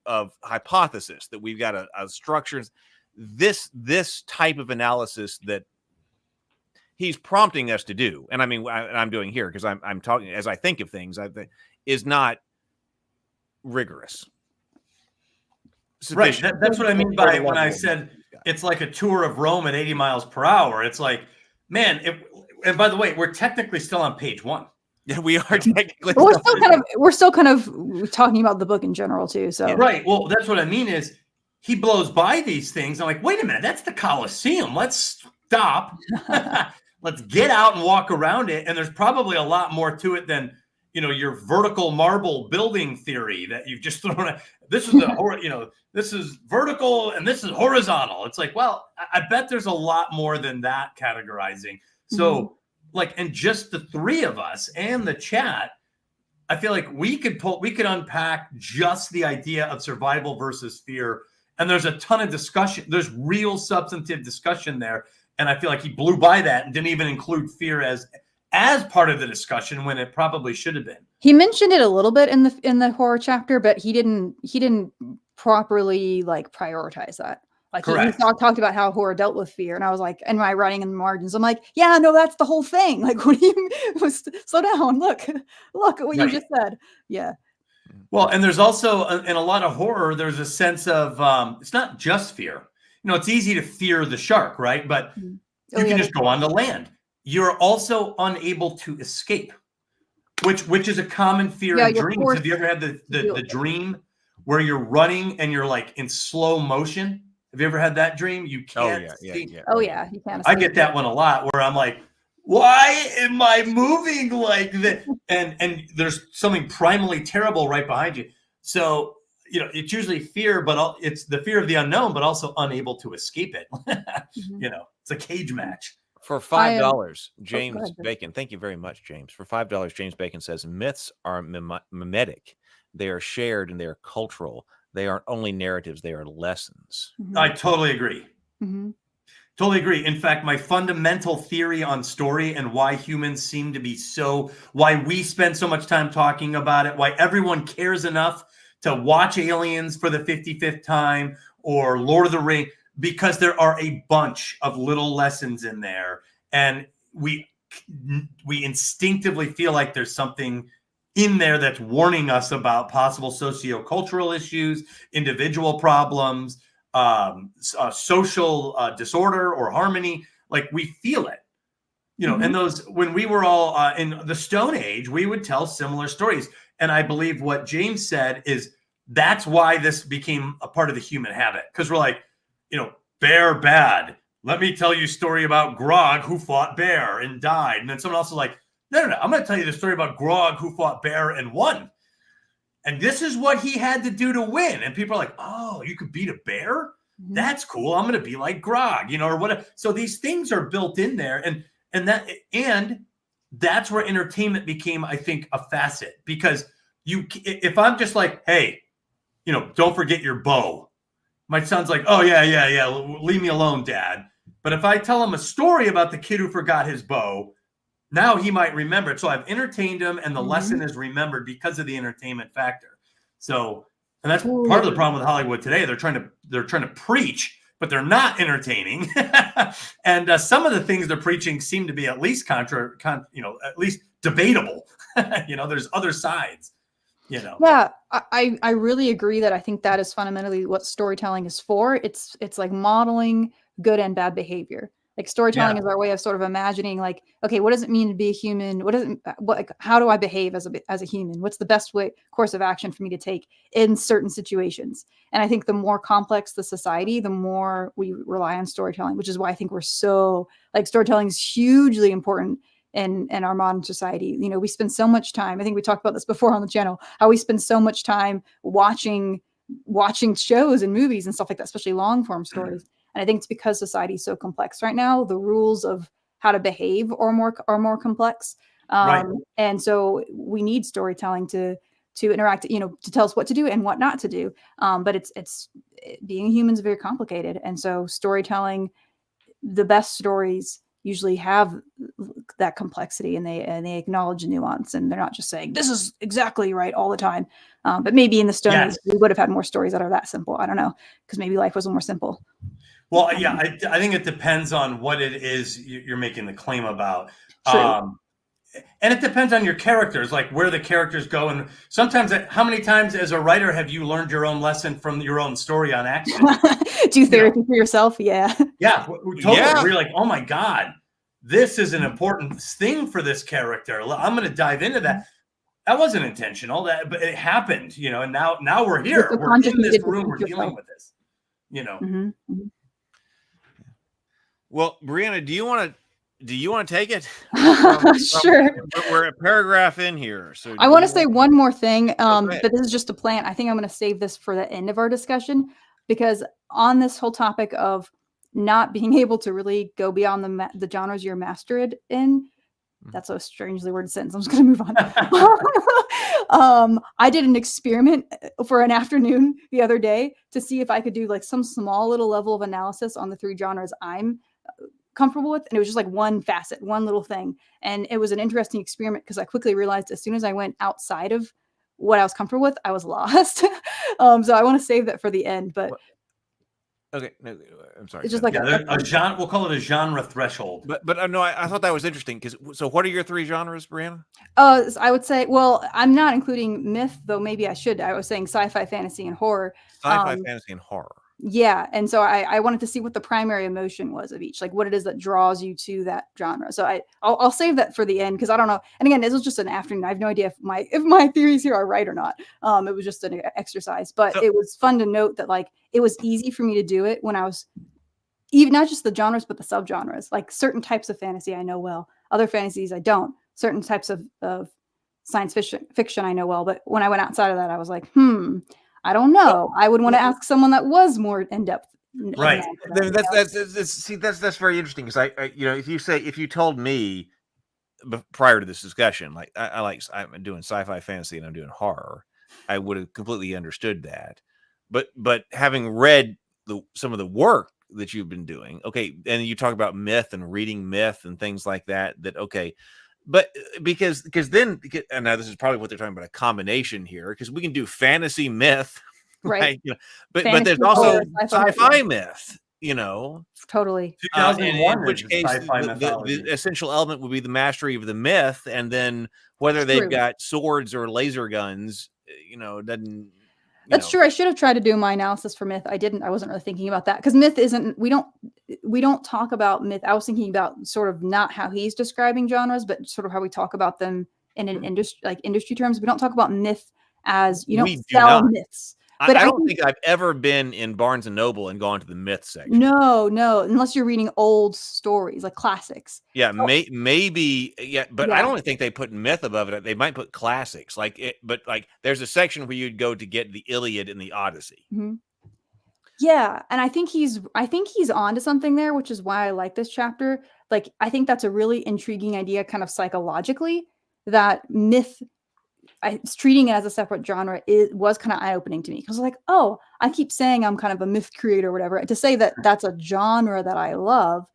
hypothesis, that we've got a structure, this type of analysis that he's prompting us to do, and I mean I'm doing here because I'm talking as I think of things, is not rigorous. Right. That's what I mean by when I said it's like a tour of Rome at 80 miles per hour. It's like, man, and by the way, we're technically still on page 1. Yeah, we are technically. We're still kind of talking about the book in general too. So right. Well, that's what I mean is he blows by these things. I'm like, wait a minute, that's the Colosseum. Let's stop. Let's get out and walk around it. And there's probably a lot more to it than your vertical marble building theory that you've just thrown at. This is this is vertical and this is horizontal. It's like, well, I bet there's a lot more than that categorizing. So and just the three of us and the chat, I feel like we could unpack just the idea of survival versus fear. And there's a ton of discussion. There's real substantive discussion there. And I feel like he blew by that and didn't even include fear as part of the discussion when it probably should have been. He mentioned it a little bit in the horror chapter, but he didn't properly prioritize that. He talked about how horror dealt with fear, and I was like, and my writing in the margins, I'm like, yeah, no, that's the whole thing. Like, what do you slow down? Look at what you just said. Yeah. Well, and there's also in a lot of horror, there's a sense of it's not just fear. It's easy to fear the shark, right? But you can just go on to land. You're also unable to escape, which is a common fear in dreams. Have you ever had the dream where you're running and you're like in slow motion? Have you ever had that dream? You can't escape. Yeah. Oh yeah, you can't I escape. get that one a lot where I'm like, why am I moving like this? And there's something primally terrible right behind you. So, it's usually fear, but it's the fear of the unknown, but also unable to escape it. It's a cage match. For $5, James Bacon. Thank you very much, James. For $5, James Bacon says myths are mimetic. They are shared and they are cultural. They aren't only narratives, they are lessons. I totally agree. Totally agree. In fact, my fundamental theory on story and why humans seem to be why we spend so much time talking about it, why everyone cares enough to watch Aliens for the 55th time or Lord of the Rings, because there are a bunch of little lessons in there. And we instinctively feel like there's something in there that's warning us about possible sociocultural issues, individual problems, social disorder or harmony. Like we feel it, and those, when we were all in the Stone Age, we would tell similar stories. And I believe what James said is that's why this became a part of the human habit. Because we're like, bear bad. Let me tell you a story about Grog who fought bear and died. And then someone else is like, no, I'm going to tell you the story about Grog who fought bear and won. And this is what he had to do to win. And people are like, oh, you could beat a bear? That's cool. I'm going to be like Grog, or whatever. So these things are built in there. And that's where entertainment became, I think, a facet. Because if I'm just like, hey, don't forget your bow. My son's like, oh, yeah. Leave me alone, Dad. But if I tell him a story about the kid who forgot his bow, now he might remember it. So I've entertained him, and the lesson is remembered because of the entertainment factor. So, and that's part of the problem with Hollywood today. They're trying to preach, but they're not entertaining. And some of the things they're preaching seem to be at least at least debatable. There's other sides. Yeah, I really agree that I think that is fundamentally what storytelling is for. It's like modeling good and bad behavior. Like storytelling is our way of sort of imagining, like, okay, what does it mean to be a human? How do I behave as a human? What's the best course of action for me to take in certain situations? And I think the more complex the society, the more we rely on storytelling, which is why I think we're so storytelling is hugely important in our modern society. We spend so much time, I think we talked about this before on the channel, how we spend so much time watching shows and movies and stuff like that, especially long form stories. And I think it's because society is so complex right now. The rules of how to behave are more complex. Right. And so we need storytelling to interact, to tell us what to do and what not to do. But it's being a human is very complicated. And so storytelling, the best stories usually have that complexity, and they acknowledge nuance, and they're not just saying this is exactly right all the time. But maybe in the Stone Age, we would have had more stories that are that simple. I don't know, because maybe life was more simple. Well, yeah, I think it depends on what it is you're making the claim about. True. And it depends on your characters, like where the characters go. And sometimes, how many times as a writer have you learned your own lesson from your own story on accident? Do therapy for yourself? Yeah. Yeah, totally. Yeah. We're like, oh my God, this is an important thing for this character. I'm going to dive into that. That wasn't intentional, but it happened, and now we're here. We're in this room. We're dealing with this, Mm-hmm. Mm-hmm. Well, Brianna, do you want to take it? Sure. We're a paragraph in here. So I want to say one more thing, but this is just a plant. I think I'm going to save this for the end of our discussion, because on this whole topic of not being able to really go beyond the genres you're mastered in, that's a strangely worded sentence. I'm just going to move on. I did an experiment for an afternoon the other day to see if I could do like some small little level of analysis on the 3 genres I'm comfortable with. And it was just like one facet, one little thing. And it was an interesting experiment because I quickly realized as soon as I went outside of what I was comfortable with, I was lost. So I want to save that for the end, but okay, no, I'm sorry. It's just like a genre. We'll call it a genre threshold. But no, I thought that was interesting so what are your 3 genres, Brianna? I would say, well, I'm not including myth, though maybe I should. I was saying sci-fi, fantasy, and horror. Sci-fi, fantasy, and horror. Yeah, and so I wanted to see what the primary emotion was of each, like what it is that draws you to that genre. So I'll save that for the end because I don't know. And again, this was just an afternoon. I have no idea if my theories here are right or not. It was just an exercise, but it was fun to note that like it was easy for me to do it when I was even not just the genres but the subgenres. Like certain types of fantasy I know well, other fantasies I don't. Certain types of science fiction I know well, but when I went outside of that, I was like, I don't know. I would want to ask someone that was more in depth. Right. That's very interesting because I if you told me prior to this discussion, like I'm doing sci-fi, fantasy, and I'm doing horror, I would have completely understood that. But having read some of the work that you've been doing, okay, and you talk about myth and reading myth and things like that. Okay. But because then, and now this is probably what they're talking about, a combination here, because we can do fantasy myth, right? But there's also sci-fi myth, Totally. 2001, in which case the essential element would be the mastery of the myth, and then whether they've got swords or laser guns, doesn't. That's true. I should have tried to do my analysis for myth. I didn't. I wasn't really thinking about that because myth isn't. We don't talk about myth. I was thinking about sort of not how he's describing genres, but sort of how we talk about them in an industry terms. We don't talk about myth as you don't sell myths. But I don't think I've ever been in Barnes and Noble and gone to the myth section. No, unless you're reading old stories like classics. Yeah, maybe. Yeah, but I don't think they put myth above it. They might put classics, but there's a section where you'd go to get the Iliad and the Odyssey. Mm-hmm. Yeah, and I think he's onto something there, which is why I like this chapter. Like, I think that's a really intriguing idea, kind of psychologically, that myth. Treating it as a separate genre was kind of eye-opening to me because like, oh, I keep saying I'm kind of a myth creator or whatever. To say that that's a genre that I love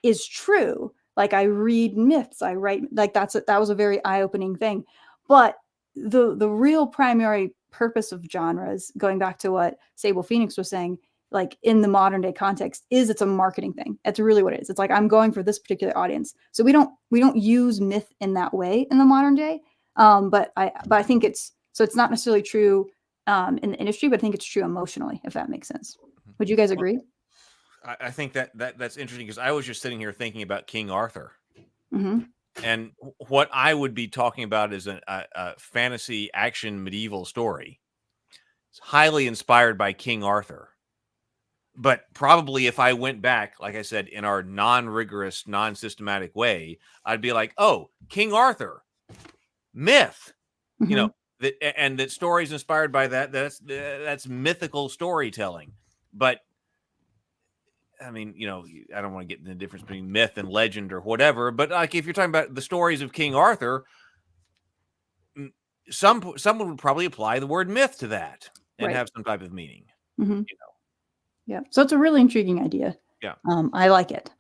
is true. Like I read myths, I write, like that was a very eye-opening thing. But the real primary purpose of genres, going back to what Sable Phoenix was saying, like in the modern day context is it's a marketing thing. That's really what it is. It's like, I'm going for this particular audience. So we don't use myth in that way in the modern day. But I think it's not necessarily true in the industry, but I think it's true emotionally, if that makes sense. Would you guys agree? I think that's interesting, because I was just sitting here thinking about King Arthur. And what I would be talking about is a fantasy action medieval story. It's highly inspired by King Arthur. But probably if I went back, like I said, in our non-rigorous, non-systematic way, I'd be like, oh, King Arthur, myth, you know, that stories inspired by that's mythical storytelling. But I mean, you know, I don't want to get into the difference between myth and legend or whatever, but like if you're talking about the stories of King Arthur, someone would probably apply the word myth to that and have some type of meaning. You know? Yeah. So it's a really intriguing idea. Yeah. I like it.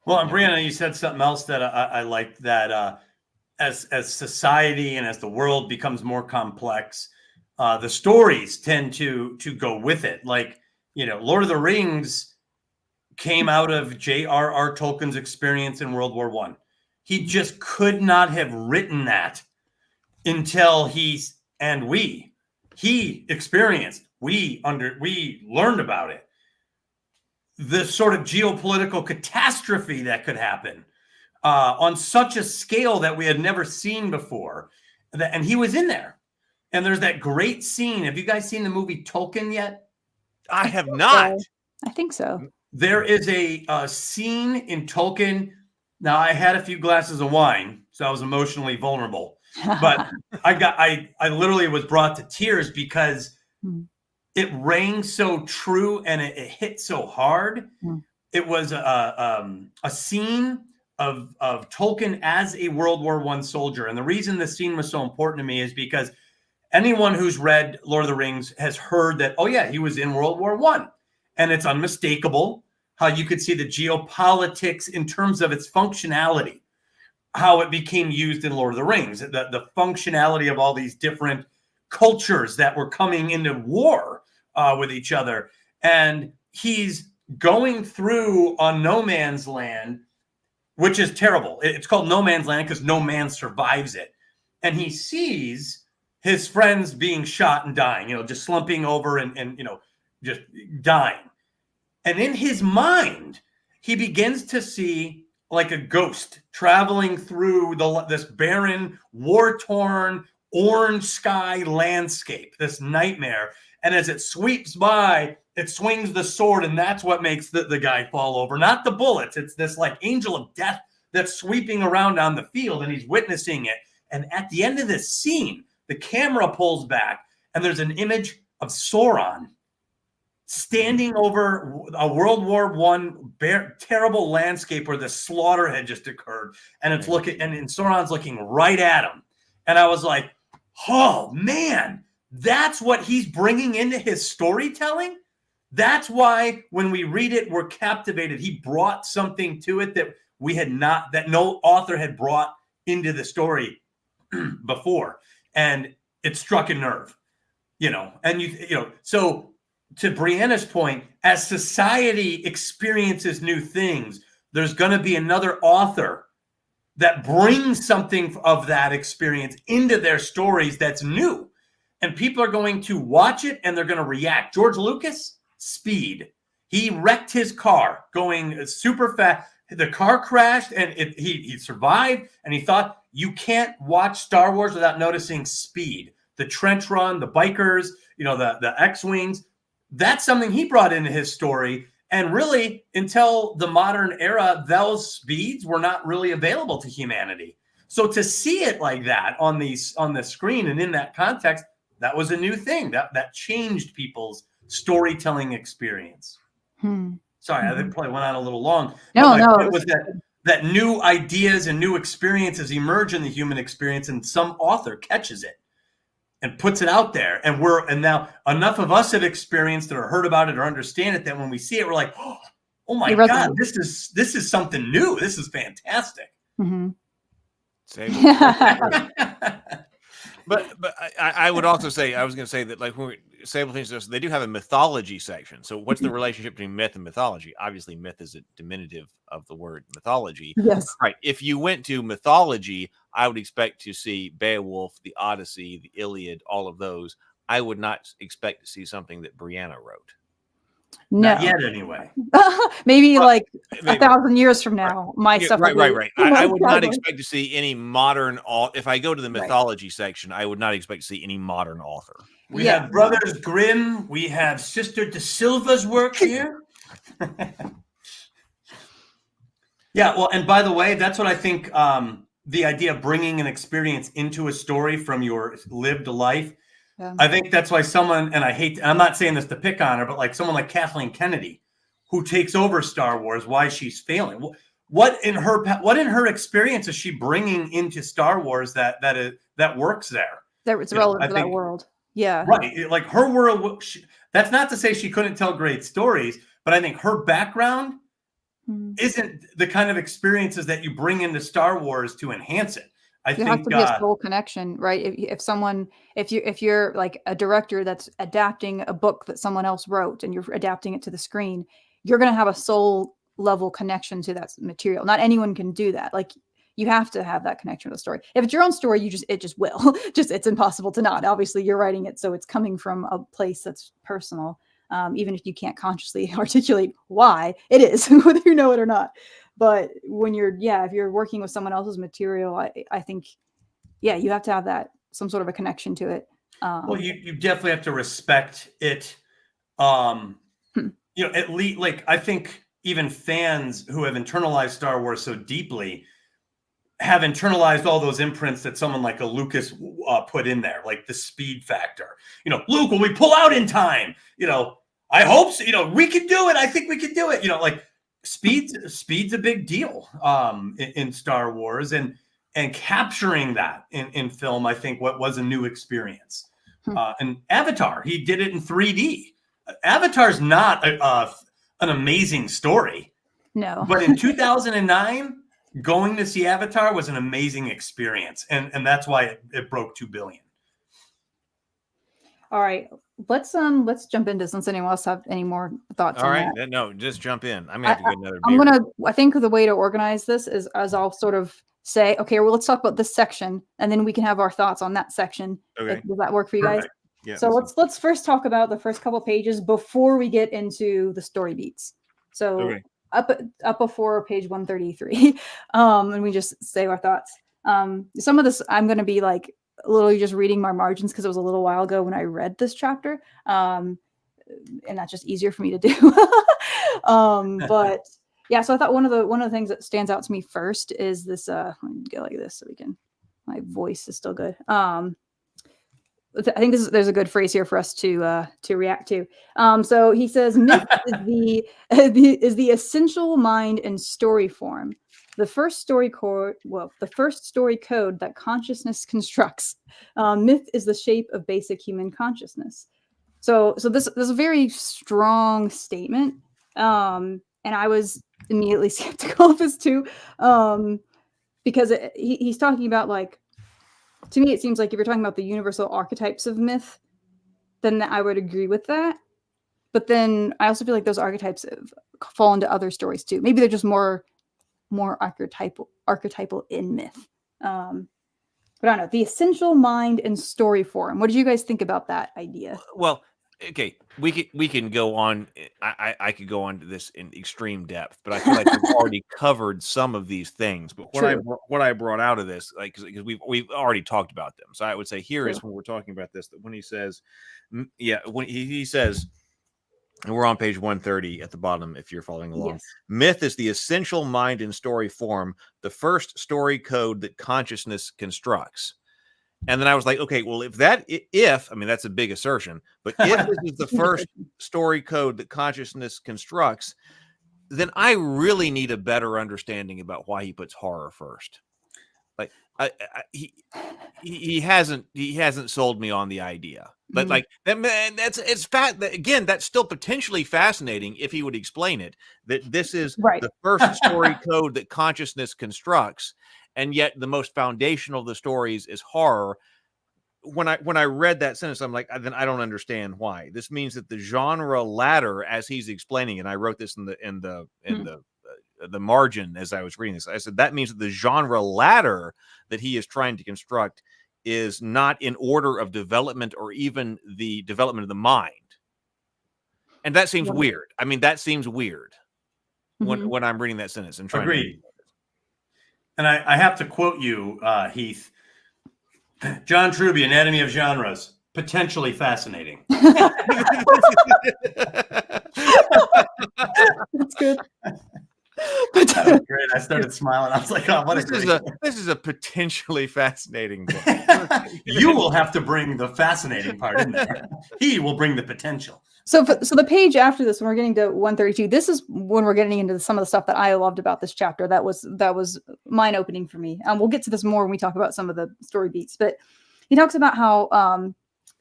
Well, and Brianna, you said something else that I liked, that as society and as the world becomes more complex, the stories tend to go with it. Like, you know, Lord of the Rings came out of J.R.R. Tolkien's experience in World War I. He just could not have written that until he experienced, we learned about it. The sort of geopolitical catastrophe that could happen on such a scale that we had never seen before. And he was in there. And there's that great scene. Have you guys seen the movie Tolkien yet? I have not. I think so. There is a scene in Tolkien. Now, I had a few glasses of wine, so I was emotionally vulnerable. But I literally was brought to tears because it rang so true and it hit so hard. It was a scene of Tolkien as a World War I soldier. And the reason this scene was so important to me is because anyone who's read Lord of the Rings has heard that, oh yeah, he was in World War I. And it's unmistakable how you could see the geopolitics in terms of its functionality, how it became used in Lord of the Rings, the functionality of all these different cultures that were coming into war with each other. And he's going through on no man's land, which is terrible. It's called no man's land because no man survives it. And he sees his friends being shot and dying, you know, just slumping over and you know, just dying. And in his mind, he begins to see like a ghost traveling through this barren, war-torn, orange sky landscape, this nightmare. And as it sweeps by, it swings the sword, and that's what makes the guy fall over. Not the bullets. It's this like angel of death that's sweeping around on the field, and he's witnessing it. And at the end of this scene, the camera pulls back, and there's an image of Sauron standing over a World War I terrible landscape where the slaughter had just occurred. And it's looking, and Sauron's looking right at him. And I was like, oh man, that's what he's bringing into his storytelling. That's why when we read it, we're captivated. He brought something to it that we had not, that no author had brought into the story before. And it struck a nerve, you know, and you know, so to Brianna's point, as society experiences new things, there's going to be another author that brings something of that experience into their stories that's new. And people are going to watch it and they're going to react. George Lucas, speed. He wrecked his car going super fast. The car crashed and he survived. And he thought, you can't watch Star Wars without noticing speed. The trench run, the bikers, you know, the X-Wings. That's something he brought into his story. And really, until the modern era, those speeds were not really available to humanity. So to see it like that on the screen and in that context, that was a new thing. That changed people's storytelling experience. Sorry, I probably went on a little long. No, it was that new ideas and new experiences emerge in the human experience, and some author catches it and puts it out there. And now enough of us have experienced it or heard about it or understand it that when we see it, we're like, oh my God, this is something new. This is fantastic. Same. But I would also say, I was going to say that, like, when Sable Things, they do have a mythology section. So what's the relationship between myth and mythology? Obviously, myth is a diminutive of the word mythology. Yes. Right. If you went to mythology, I would expect to see Beowulf, the Odyssey, the Iliad, all of those. I would not expect to see something that Brianna wrote. No. Not yet, anyway. Maybe Well, like maybe. 1,000 years from now, my stuff. Right. I would not Exactly. expect to see any modern. If I go to the mythology section, I would not expect to see any modern author. We have Brothers Grimm. We have Sister da Silva's work here. Yeah, well, and by the way, that's what I think, the idea of bringing an experience into a story from your lived life. Yeah. I think that's why someone, and I'm not saying this to pick on her, but like someone like Kathleen Kennedy, who takes over Star Wars, why she's failing. What in her experience is she bringing into Star Wars that works there? That it's relevant to that world. Yeah. Right. Like her world, that's not to say she couldn't tell great stories, but I think her background isn't the kind of experiences that you bring into Star Wars to enhance it. I think has to be a soul connection, right? If you're like a director that's adapting a book that someone else wrote and you're adapting it to the screen, you're going to have a soul level connection to that material. Not anyone can do that. Like, you have to have that connection with the story. If it's your own story, it just will. It's impossible to not. Obviously, you're writing it, so it's coming from a place that's personal. Even if you can't consciously articulate why it is, whether you know it or not. But when if you're working with someone else's material, I think, you have to have that, some sort of a connection to it. Well, you definitely have to respect it. At least, like, I think even fans who have internalized Star Wars so deeply have internalized all those imprints that someone like a Lucas put in there, like the speed factor. Luke, will we pull out in time? I hope so. We can do it. I think we can do it. Like, speed's a big deal in Star Wars, and capturing that in film, I think what was a new experience. And Avatar, he did it in 3D. Avatar's not an amazing story. No. But in 2009, going to see Avatar was an amazing experience. And that's why it broke 2 billion. All right. Let's jump into, since anyone else have any more thoughts. All on right. that. No, just jump in. I'm going to have to get another beer. I think the way to organize this is as I'll sort of say, okay, well, let's talk about this section, and then we can have our thoughts on that section. Okay. Does that work for you guys? Yeah. So let's first talk about the first couple pages before we get into the story beats. So up before page 133, and we just say our thoughts. Some of this I'm going to be like literally just reading my margins because it was a little while ago when I read this chapter, and that's just easier for me to do. But yeah, so I thought one of the things that stands out to me first is this. Let me go like this so we can. My voice is still good. I think there's a good phrase here for us to react to. So he says, myth is the essential mind and story form. The first story code that consciousness constructs. Myth is the shape of basic human consciousness. So this is a very strong statement. And I was immediately skeptical of this too. Because he's talking about, like, to me, it seems like if you're talking about the universal archetypes of myth, then I would agree with that. But then I also feel like those archetypes fall into other stories too. Maybe they're just more archetypal in myth. But I don't know. The essential mind and story form. What did you guys think about that idea? Well, okay, we can go on. I could go on to this in extreme depth, but I feel like we've already covered some of these things. But what I brought out of this, like, because we've already talked about them, so I would say here is when we're talking about this, that when he says, when he says, and we're on page 130 at the bottom, if you're following along. Yes. Myth is the essential mind and story form, the first story code that consciousness constructs. And then I was like, okay, well, if I mean, that's a big assertion, but if this is the first story code that consciousness constructs, then I really need a better understanding about why he puts horror first. Like, he hasn't sold me on the idea, but like that, man, again, that's still potentially fascinating if he would explain it, that this is the first story code that consciousness constructs. And yet the most foundational of the stories is horror. when I read that sentence, I'm like, then I don't understand why. This means that the genre ladder, as he's explaining, and I wrote this in the margin as I was reading this. I said that means that the genre ladder that he is trying to construct is not in order of development or even the development of the mind. And that seems weird. I mean, that seems weird when I'm reading that sentence and trying Agreed. And I have to quote you, Heath. John Truby, Anatomy of Genres, potentially fascinating. That's good. That was great. I started smiling. I was like, "Oh, what this is a potentially fascinating book." You will have to bring the fascinating part in there. He will bring the potential. So the page after this, when we're getting to 132, this is when we're getting into some of the stuff that I loved about this chapter. That was mind opening for me. We'll get to this more when we talk about some of the story beats. But he talks about how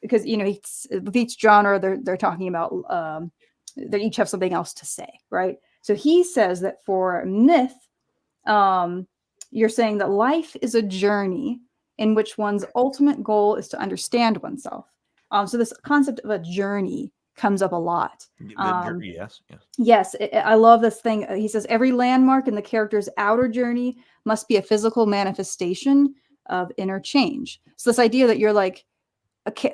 because with each genre they're talking about they each have something else to say, right? So he says that for myth, you're saying that life is a journey in which one's ultimate goal is to understand oneself. So this concept of a journey comes up a lot. Yes, I love this thing. He says every landmark in the character's outer journey must be a physical manifestation of inner change. So this idea that you're like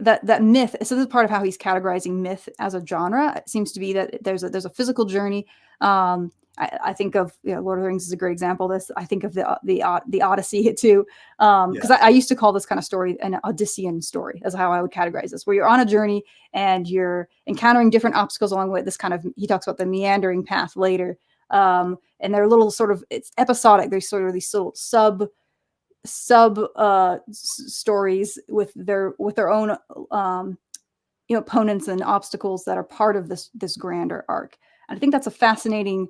that myth. So this is part of how he's categorizing myth as a genre. It seems to be that there's a physical journey. I think of Lord of the Rings is a great example of this. I think of the Odyssey too, because I used to call this kind of story an Odyssean story. That's how I would categorize this, where you're on a journey and you're encountering different obstacles along the way. This kind of, he talks about the meandering path later, and they're little sort of, it's episodic. There's sort of these little sub stories with their own opponents and obstacles that are part of this grander arc. And I think that's a fascinating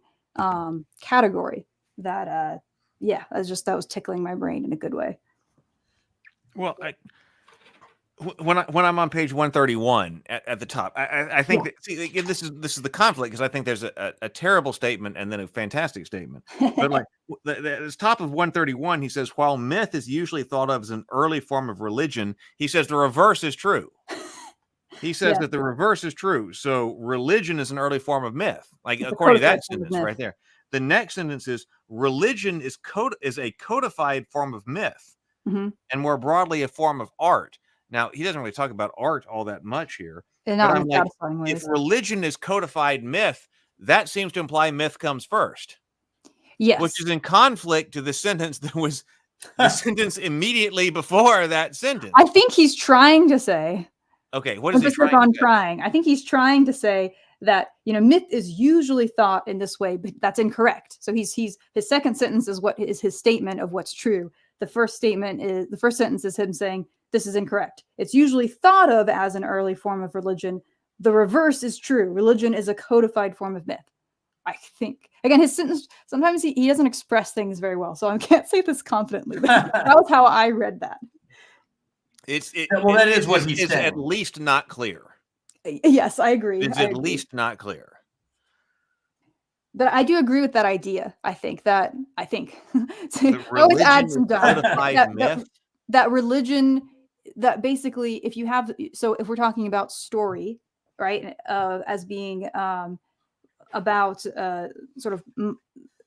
category that that was tickling my brain in a good way. Well, when I'm on page 131 at the top, I think that, see, this is the conflict, because I think there's a terrible statement and then a fantastic statement. But like at the top of 131, he says, while myth is usually thought of as an early form of religion, he says the reverse is true. He says that the reverse is true. So religion is an early form of myth, like according to that sentence right there. The next sentence is religion is a codified form of myth, and more broadly a form of art. Now, he doesn't really talk about art all that much here. But I'm like, if religion is codified myth, that seems to imply myth comes first. Yes. Which is in conflict to the sentence that was the sentence immediately before that sentence. I think he's trying to say. Okay, what is he trying to say? I think he's trying to say that, myth is usually thought in this way, but that's incorrect. So his second sentence is what is his statement of what's true. The first sentence is him saying, this is incorrect. It's usually thought of as an early form of religion. The reverse is true. Religion is a codified form of myth. I think. Again, his sentence, sometimes he doesn't express things very well, so I can't say this confidently. But that was how I read that. That is what he said. It's at least not clear. Yes, I agree. It's at least not clear. But I do agree with that idea. I think. I always add some that religion, that basically, if we're talking about story, right, as being about sort of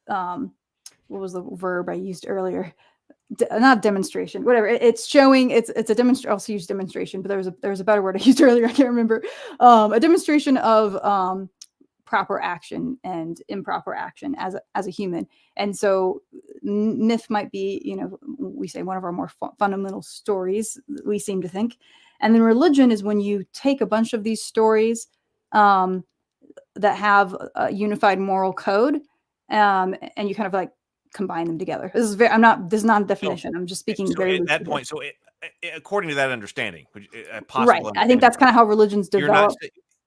what was the verb I used earlier? Not demonstration, whatever. It's showing. It's a demonstration. I also used demonstration, but there was a better word I used earlier. I can't remember. A demonstration of proper action and improper action as a human. And so myth might be, we say one of our more fundamental stories, we seem to think. And then religion is when you take a bunch of these stories that have a unified moral code, and you kind of like combine them together. This is not a definition. I'm just speaking very at that point. So according to that understanding, right. I think that's kind of how religions develop.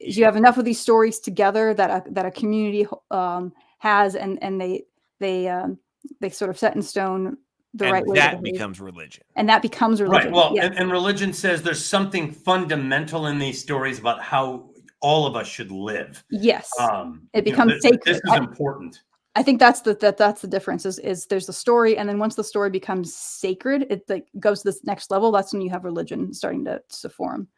You have enough of these stories together that a community has, and they sort of set in stone the right way. That becomes religion. And that becomes religion. Right. Well, and religion says there's something fundamental in these stories about how all of us should live. Yes. It becomes sacred. This is important. I think that's the difference is there's the story, and then once the story becomes sacred, it like goes to this next level. That's when you have religion starting to form.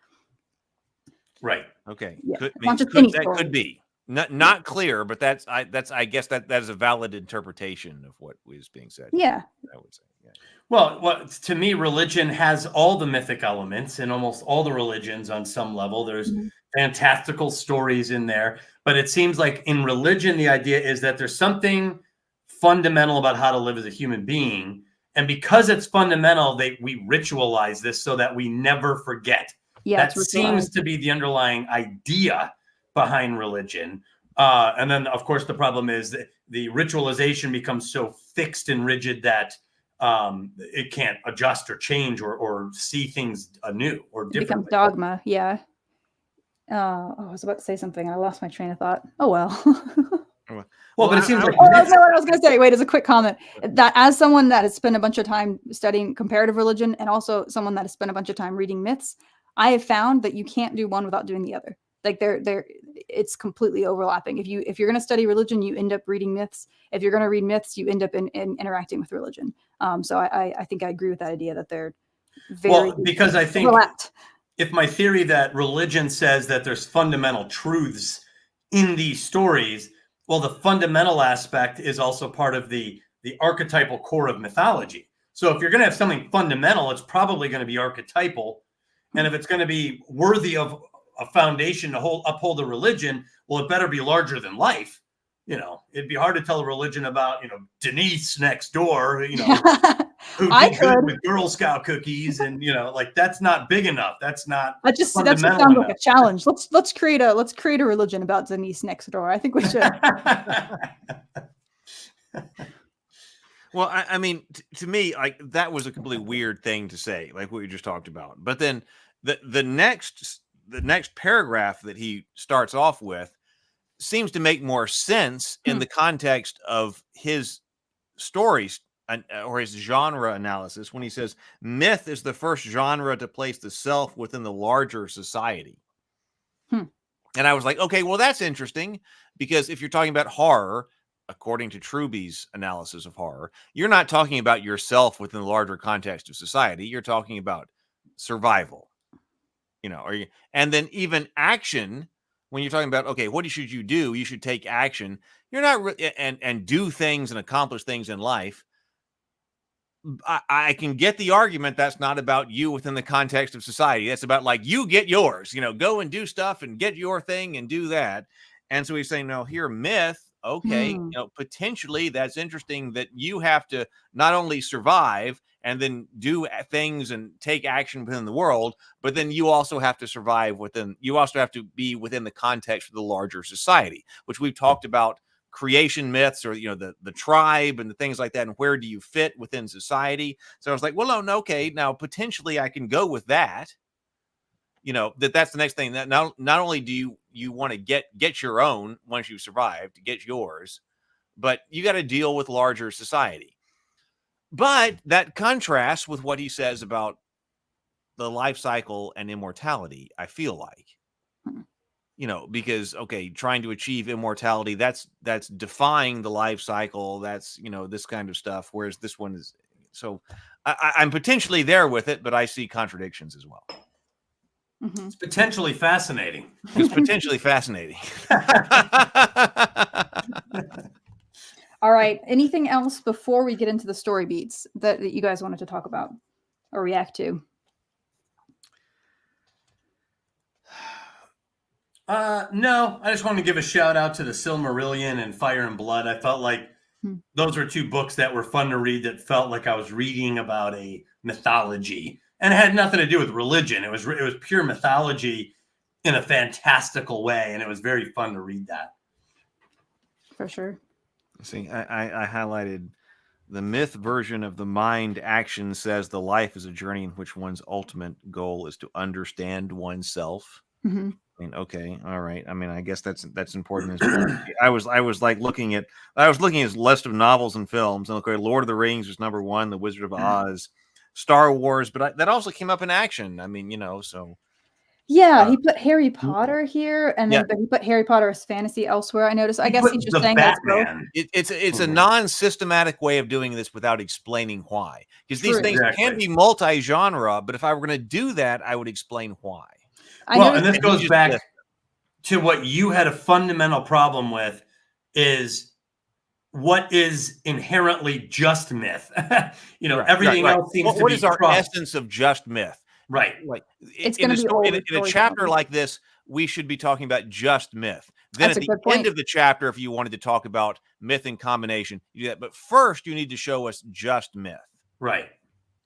Right. Okay. Yeah. Could, Not just could, any that story. could be not clear, but I guess that is a valid interpretation of what was being said. Yeah. I would say. Yeah. Well, to me, religion has all the mythic elements in almost all the religions on some level. There's fantastical stories in there, but it seems like in religion, the idea is that there's something fundamental about how to live as a human being. And because it's fundamental, we ritualize this so that we never forget. Yeah, That seems to be the underlying idea behind religion. And then, of course, the problem is that the ritualization becomes so fixed and rigid that it can't adjust or change or see things anew or It differently. becomes dogma. Yeah. I was about to say something. I lost my train of thought. Oh, well. Well, but it seems like Oh, that's not what I was going to say. Wait, as a quick comment, that as someone that has spent a bunch of time studying comparative religion and also someone that has spent a bunch of time reading myths, I have found that you can't do one without doing the other. Like it's completely overlapping. If you're going to study religion, you end up reading myths. If you're going to read myths, you end up in interacting with religion. So I think I agree with that idea that they're very because I think overlapped. If my theory that religion says that there's fundamental truths in these stories, well, the fundamental aspect is also part of the archetypal core of mythology. So if you're going to have something fundamental, it's probably going to be archetypal. And if it's going to be worthy of a foundation to uphold a religion, well, it better be larger than life. It'd be hard to tell a religion about, Denise next door, who did good with Girl Scout cookies, and like that's not big enough. That's not. That just sounds like a challenge. Let's create a religion about Denise next door. I think we should. Well, I mean, to me, like that was a completely weird thing to say, like what we just talked about. But then the next paragraph that he starts off with seems to make more sense in the context of his stories or his genre analysis when he says myth is the first genre to place the self within the larger society. And I was like, okay, well, that's interesting, because if you're talking about horror, according to Truby's analysis of horror, you're not talking about yourself within the larger context of society. You're talking about survival, and then even action. When you're talking about, okay, what should you do? You should take action. You're not and do things and accomplish things in life. I can get the argument that's not about you within the context of society. That's about like you get yours, go and do stuff and get your thing and do that. And so he's saying, no, here myth. Okay, potentially that's interesting that you have to not only survive and then do things and take action within the world, but then you also have to survive you also have to be within the context of the larger society, which we've talked about creation myths or, the tribe and the things like that. And where do you fit within society? So I was like, well, no, okay, now potentially I can go with that. That's the next thing, that not only do you want to get your own once you've survived, to get yours, but you got to deal with larger society. But that contrasts with what he says about the life cycle and immortality, I feel like, because, okay, trying to achieve immortality, that's defying the life cycle. That's, this kind of stuff. Whereas this one is, so I'm potentially there with it, but I see contradictions as well. It's potentially fascinating. It's potentially fascinating. All right. Anything else before we get into the story beats that you guys wanted to talk about or react to? No, I just want to give a shout out to the Silmarillion and Fire and Blood. I felt like those were two books that were fun to read, that felt like I was reading about a mythology. And it had nothing to do with religion. It was pure mythology in a fantastical way, and it was very fun to read that. For sure. See, I highlighted the myth version of the mind action says the life is a journey in which one's ultimate goal is to understand oneself. I mean, okay, all right. I mean, I guess that's important. I was looking at his list of novels and films, and okay, Lord of the Rings was number 1, The Wizard of Oz, Star Wars, but that also came up in action. I mean, so Yeah, he put Harry Potter here, and then but he put Harry Potter as fantasy elsewhere. I noticed. I guess he's just saying that's both. It's a non-systematic way of doing this without explaining why. Because these things can be multi-genre, but if I were going to do that, I would explain why. And this goes back to what you had a fundamental problem with is what is inherently just myth. Everything else seems to be. What is our essence of just myth? Right. Like it's going to be in a chapter like this, we should be talking about just myth. Then That's at the end of the chapter, if you wanted to talk about myth and combination, you do that. But first, you need to show us just myth. Right.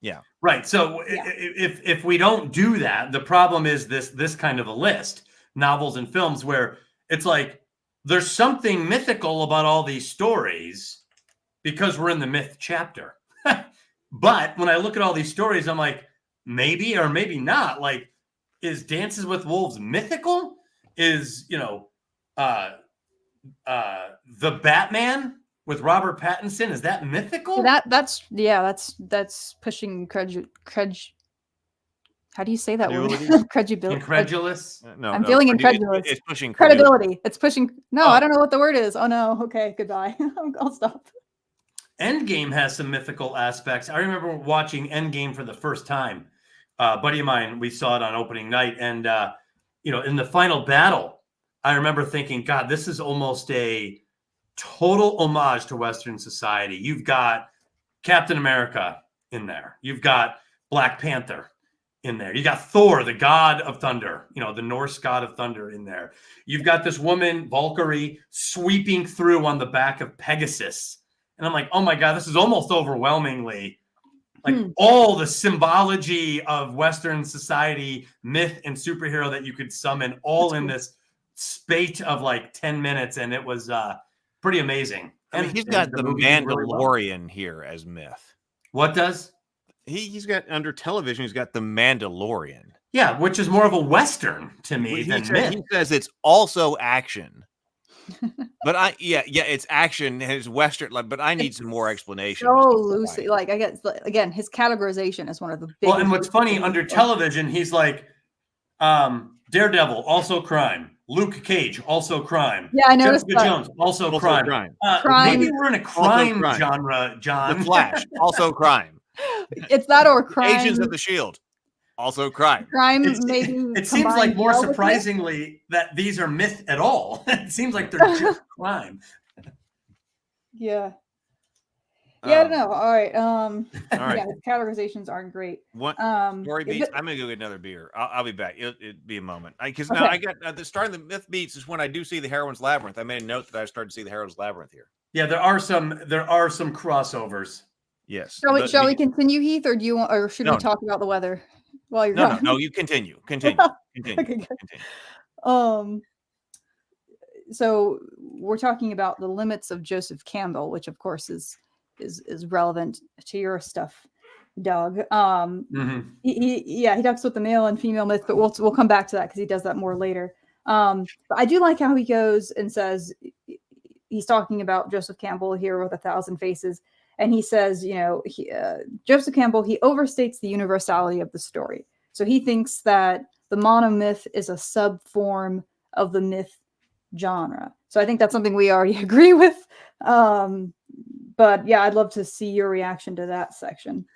Yeah. Right. So if we don't do that, the problem is this kind of a list, novels and films, where it's like there's something mythical about all these stories because we're in the myth chapter. But when I look at all these stories, I'm like, maybe or maybe not. Like, is Dances with Wolves mythical? Is the Batman with Robert Pattinson, is that mythical? That's pushing how do you say that word? Incredulous. No, I'm feeling incredulous. It's pushing credibility. It's pushing. No, I don't know what the word is. Oh no. Okay, goodbye. I'll stop. Endgame has some mythical aspects. I remember watching Endgame for the first time. Buddy of mine, we saw it on opening night, and in the final battle, I remember thinking, God, this is almost a total homage to Western society. You've got Captain America in there. You've got Black Panther in there. You got Thor, the god of thunder, the Norse god of thunder in there. You've got this woman, Valkyrie, sweeping through on the back of Pegasus. And I'm like, oh my God, this is almost overwhelmingly like all the symbology of Western society, myth and superhero that you could summon all in this spate of like 10 minutes. And it was pretty amazing. I mean, he's got the Mandalorian here as myth. What does? He's got under television, he's got the Mandalorian. Yeah, which is more of a Western to me than myth. He says it's also action. But it's action, his Western, but I need some more explanation. So loosely, like I guess again, his categorization is one of the big. Well, and what's funny, under television, he's like Daredevil, also crime. Luke Cage, also crime. Yeah, I noticed Jessica Jones, also crime. Crime. Maybe we're in a crime genre, John. The Flash, also crime. It's that or crime. Agents of the Shield, also crime. Crime, maybe. It seems like more surprisingly that these are myth at all. It seems like they're just crime. Yeah. Yeah, no. All right. Yeah, his categorizations aren't great. Story beats. I'm gonna go get another beer. I'll be back. It'll be a moment. Because now I got the start of the myth beats is when I do see the Heroine's Labyrinth. I made a note that I started to see the Heroine's Labyrinth here. Yeah, there are some crossovers. Yes. Shall we continue, Heath, or do you want, or should we talk about the weather while you're gone? No. You continue. Okay, good. So we're talking about the limits of Joseph Campbell, which of course is relevant to your stuff, Doug. He talks about the male and female myth, but we'll come back to that because he does that more later. But I do like how he goes and says he's talking about Joseph Campbell here with 1,000 faces. And he says, Joseph Campbell, he overstates the universality of the story. So he thinks that the monomyth is a subform of the myth genre. So I think that's something we already agree with. But yeah, I'd love to see your reaction to that section.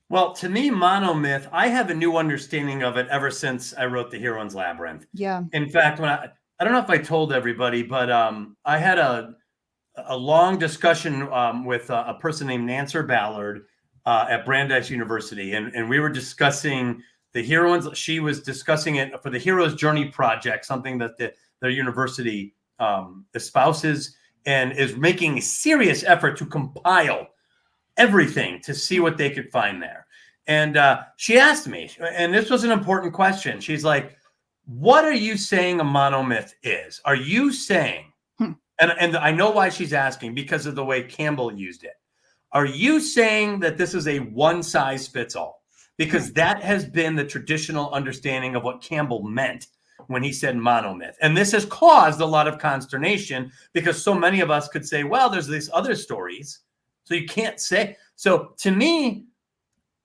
Well, to me, monomyth, I have a new understanding of it ever since I wrote The Heroine's Labyrinth. Yeah. In fact, when I don't know if I told everybody, but I had a long discussion with a person named Nancy Ballard at Brandeis University. And we were discussing the heroines. She was discussing it for the Hero's Journey Project, something that their university espouses and is making a serious effort to compile everything to see what they could find there. And she asked me, and this was an important question. She's like, what are you saying a monomyth is? Are you saying, and I know why she's asking, because of the way Campbell used it. Are you saying that this is a one size fits all? Because that has been the traditional understanding of what Campbell meant when he said monomyth. And this has caused a lot of consternation because so many of us could say, well, there's these other stories. So you can't say. So to me,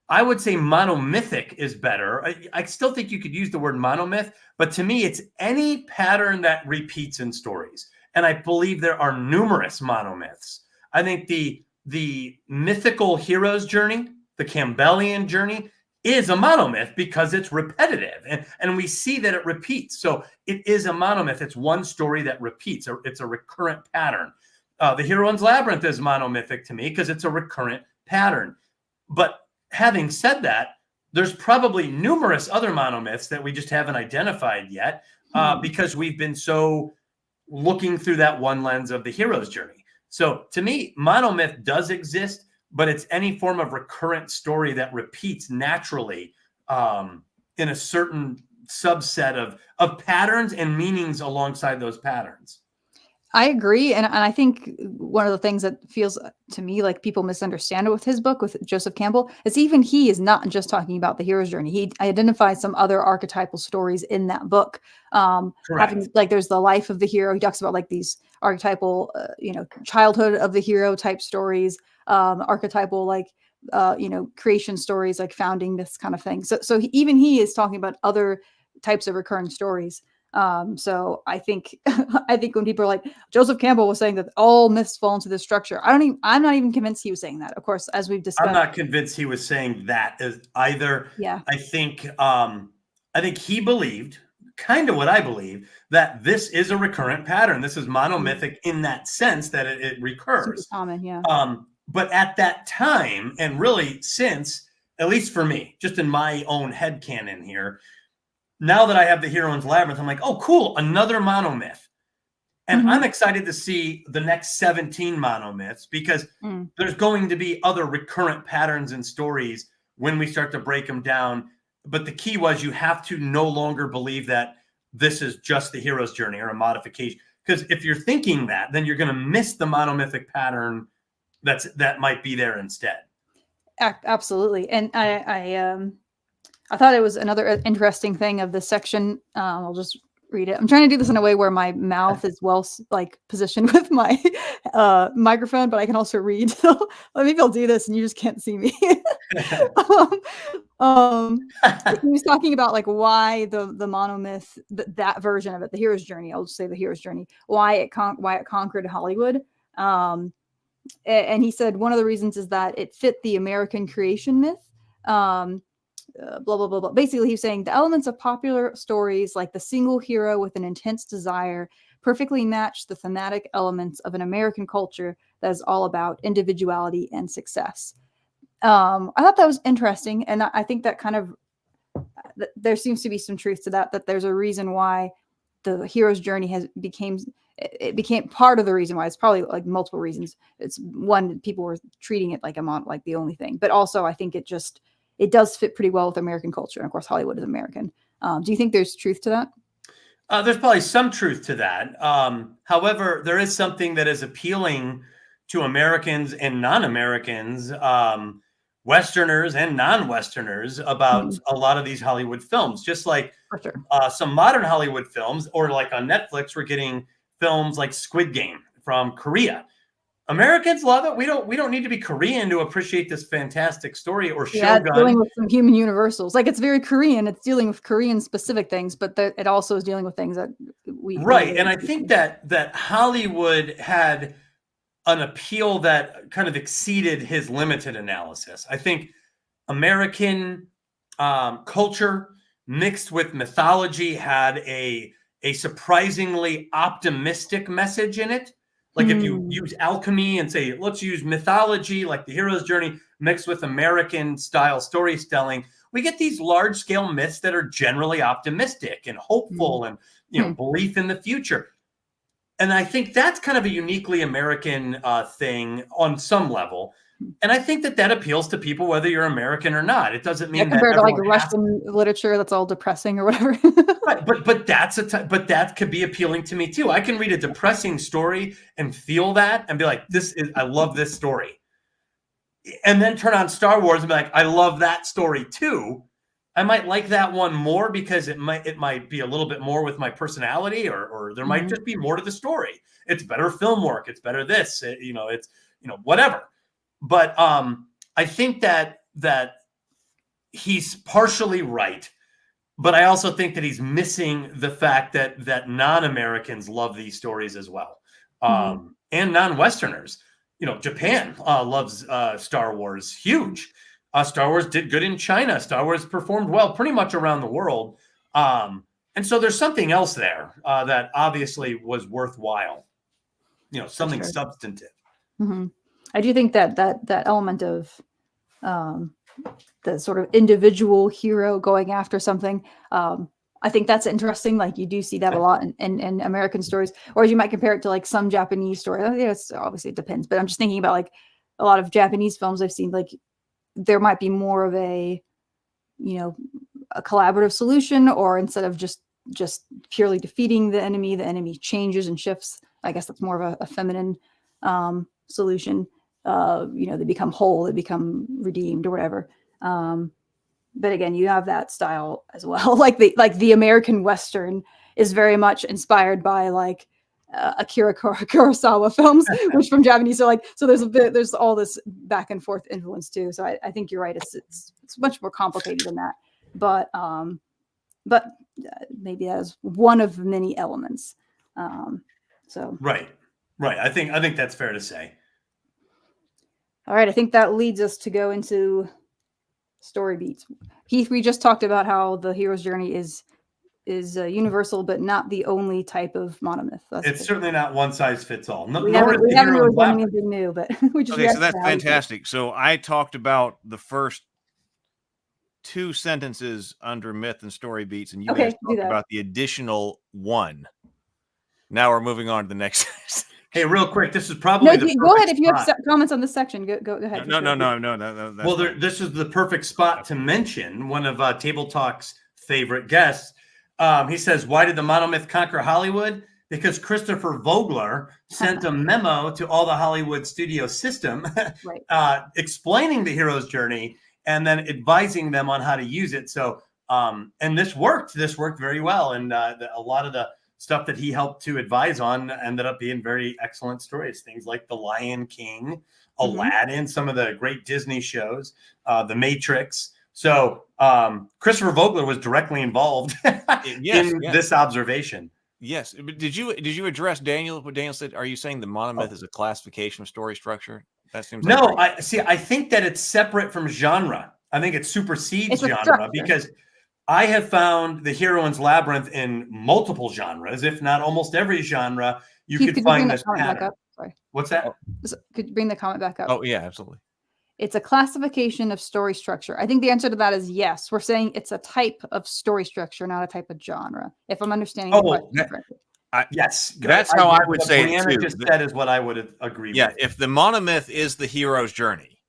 I would say monomythic is better. I still think you could use the word monomyth, but to me, it's any pattern that repeats in stories. And I believe there are numerous monomyths. I think the mythical hero's journey, the Campbellian journey, is a monomyth because it's repetitive. And we see that it repeats. So it is a monomyth. It's one story that repeats. It's a recurrent pattern. The Heroine's Labyrinth is monomythic to me because it's a recurrent pattern. But having said that, there's probably numerous other monomyths that we just haven't identified yet because we've been so looking through that one lens of the hero's journey. So to me, monomyth does exist, but it's any form of recurrent story that repeats naturally in a certain subset of patterns and meanings alongside those patterns. I agree. And I think one of the things that feels to me like people misunderstand it with his book, with Joseph Campbell, is even he is not just talking about the hero's journey. He identifies some other archetypal stories in that book. Having, like, there's the life of the hero. He talks about like these archetypal, childhood of the hero type stories, archetypal, like, creation stories, like founding myths kind of thing. So even he is talking about other types of recurring stories. So I think when people are like, Joseph Campbell was saying that all myths fall into this structure, I'm not even convinced he was saying that. Of course, as we've discussed, I'm not convinced he was saying that as either. Yeah. I think he believed kind of what I believe, that this is a recurrent pattern. This is monomythic in that sense that it recurs. Super common, yeah. But at that time, and really since, at least for me, just in my own headcanon here, now that I have the Heroine's Labyrinth, I'm like, oh, cool, another monomyth. And I'm excited to see the next 17 monomyths because there's going to be other recurrent patterns and stories when we start to break them down. But the key was you have to no longer believe that this is just the hero's journey or a modification. Because if you're thinking that, then you're going to miss the monomythic pattern that might be there instead. Absolutely. And I thought it was another interesting thing of this section. I'll just read it. I'm trying to do this in a way where my mouth is well positioned with my microphone, but I can also read. So maybe I'll do this and you just can't see me. He was talking about like why the monomyth, that version of it, the hero's journey. I'll just say the hero's journey. Why it conquered Hollywood. And he said one of the reasons is that it fit the American creation myth. Blah, blah, blah, blah. Basically, he's saying the elements of popular stories, like the single hero with an intense desire, perfectly match the thematic elements of an American culture that is all about individuality and success. I thought that was interesting. And I think that kind of, there seems to be some truth to that there's a reason why the hero's journey became part of the reason why. It's probably like multiple reasons. It's one, people were treating it like like the only thing, but also I think it does fit pretty well with American culture. And of course, Hollywood is American. Do you think there's truth to that? There's probably some truth to that. However, there is something that is appealing to Americans and non-Americans, Westerners and non-Westerners about a lot of these Hollywood films. Just like some modern Hollywood films, or like on Netflix, we're getting films like Squid Game from Korea. Americans love it. We don't need to be Korean to appreciate this fantastic story, or Shogun. It's dealing with some human universals. Like, it's very Korean. It's dealing with Korean specific things, but it also is dealing with things that we and I think that Hollywood had an appeal that kind of exceeded his limited analysis. I think American culture mixed with mythology had a surprisingly optimistic message in it. Like if you use alchemy and say, let's use mythology, like the hero's journey, mixed with American style storytelling, we get these large scale myths that are generally optimistic and hopeful and, belief in the future. And I think that's kind of a uniquely American thing on some level. And I think that appeals to people, whether you're American or not. It doesn't mean compared to like Russian literature that's all depressing or whatever. Right, but that could be appealing to me too. I can read a depressing story and feel that and be like, I love this story. And then turn on Star Wars and be like, I love that story too. I might like that one more because it might be a little bit more with my personality, or there might just be more to the story. It's better film work. It's better this. It's whatever. But I think that he's partially right, but I also think that he's missing the fact that non-Americans love these stories as well, and non-Westerners. Japan loves Star Wars, huge. Star Wars did good in China. Star Wars performed well pretty much around the world. And so there's something else there that obviously was worthwhile, something substantive. I do think that element of the sort of individual hero going after something, I think that's interesting. Like you do see that a lot in American stories, or you might compare it to like some Japanese story. It's obviously it depends, but I'm just thinking about like a lot of Japanese films I've seen, like there might be more of a collaborative solution, or instead of just purely defeating the enemy changes and shifts. I guess that's more of a feminine solution. They become whole, they become redeemed or whatever. But again, you have that style as well. like the American Western is very much inspired by like Akira Kurosawa films, which from Japanese. So there's all this back and forth influence too. So I think you're right. It's much more complicated than that. But maybe as one of many elements. Right. I think that's fair to say. All right. I think that leads us to go into story beats. Heath, we just talked about how the hero's journey is universal, but not the only type of monomyth. It's certainly not one size fits all. We haven't really done anything new, but we just so that's fantastic. So I talked about the first 2 sentences under myth and story beats, and you guys talked about the additional 1. Now we're moving on to the next. Hey, real quick, this is probably go ahead if you have comments on this section. Go ahead. No. Well, this is the perfect spot to mention one of Table Talk's favorite guests. He says, "Why did the monomyth conquer Hollywood? Because Christopher Vogler sent a memo to all the Hollywood studio system, explaining the hero's journey and then advising them on how to use it." So, and this worked. This worked very well, and a lot of the stuff that he helped to advise on ended up being very excellent stories. Things like The Lion King, Aladdin, some of the great Disney shows, The Matrix. So Christopher Vogler was directly involved in this observation. Yes. Did you address Daniel? What Daniel said? Are you saying the monomyth is a classification of story structure? That seems no. I think that it's separate from genre. I think it supersedes genre because I have found the heroine's labyrinth in multiple genres, if not almost every genre. You could find this pattern. Sorry. What's that? Could you bring the comment back up? Oh, yeah, absolutely. It's a classification of story structure. I think the answer to that is yes. We're saying it's a type of story structure, not a type of genre. If I'm understanding the question correctly. Yes. That's how I would say it too. Just said is what I would have agreed with. Yeah, if the monomyth is the hero's journey,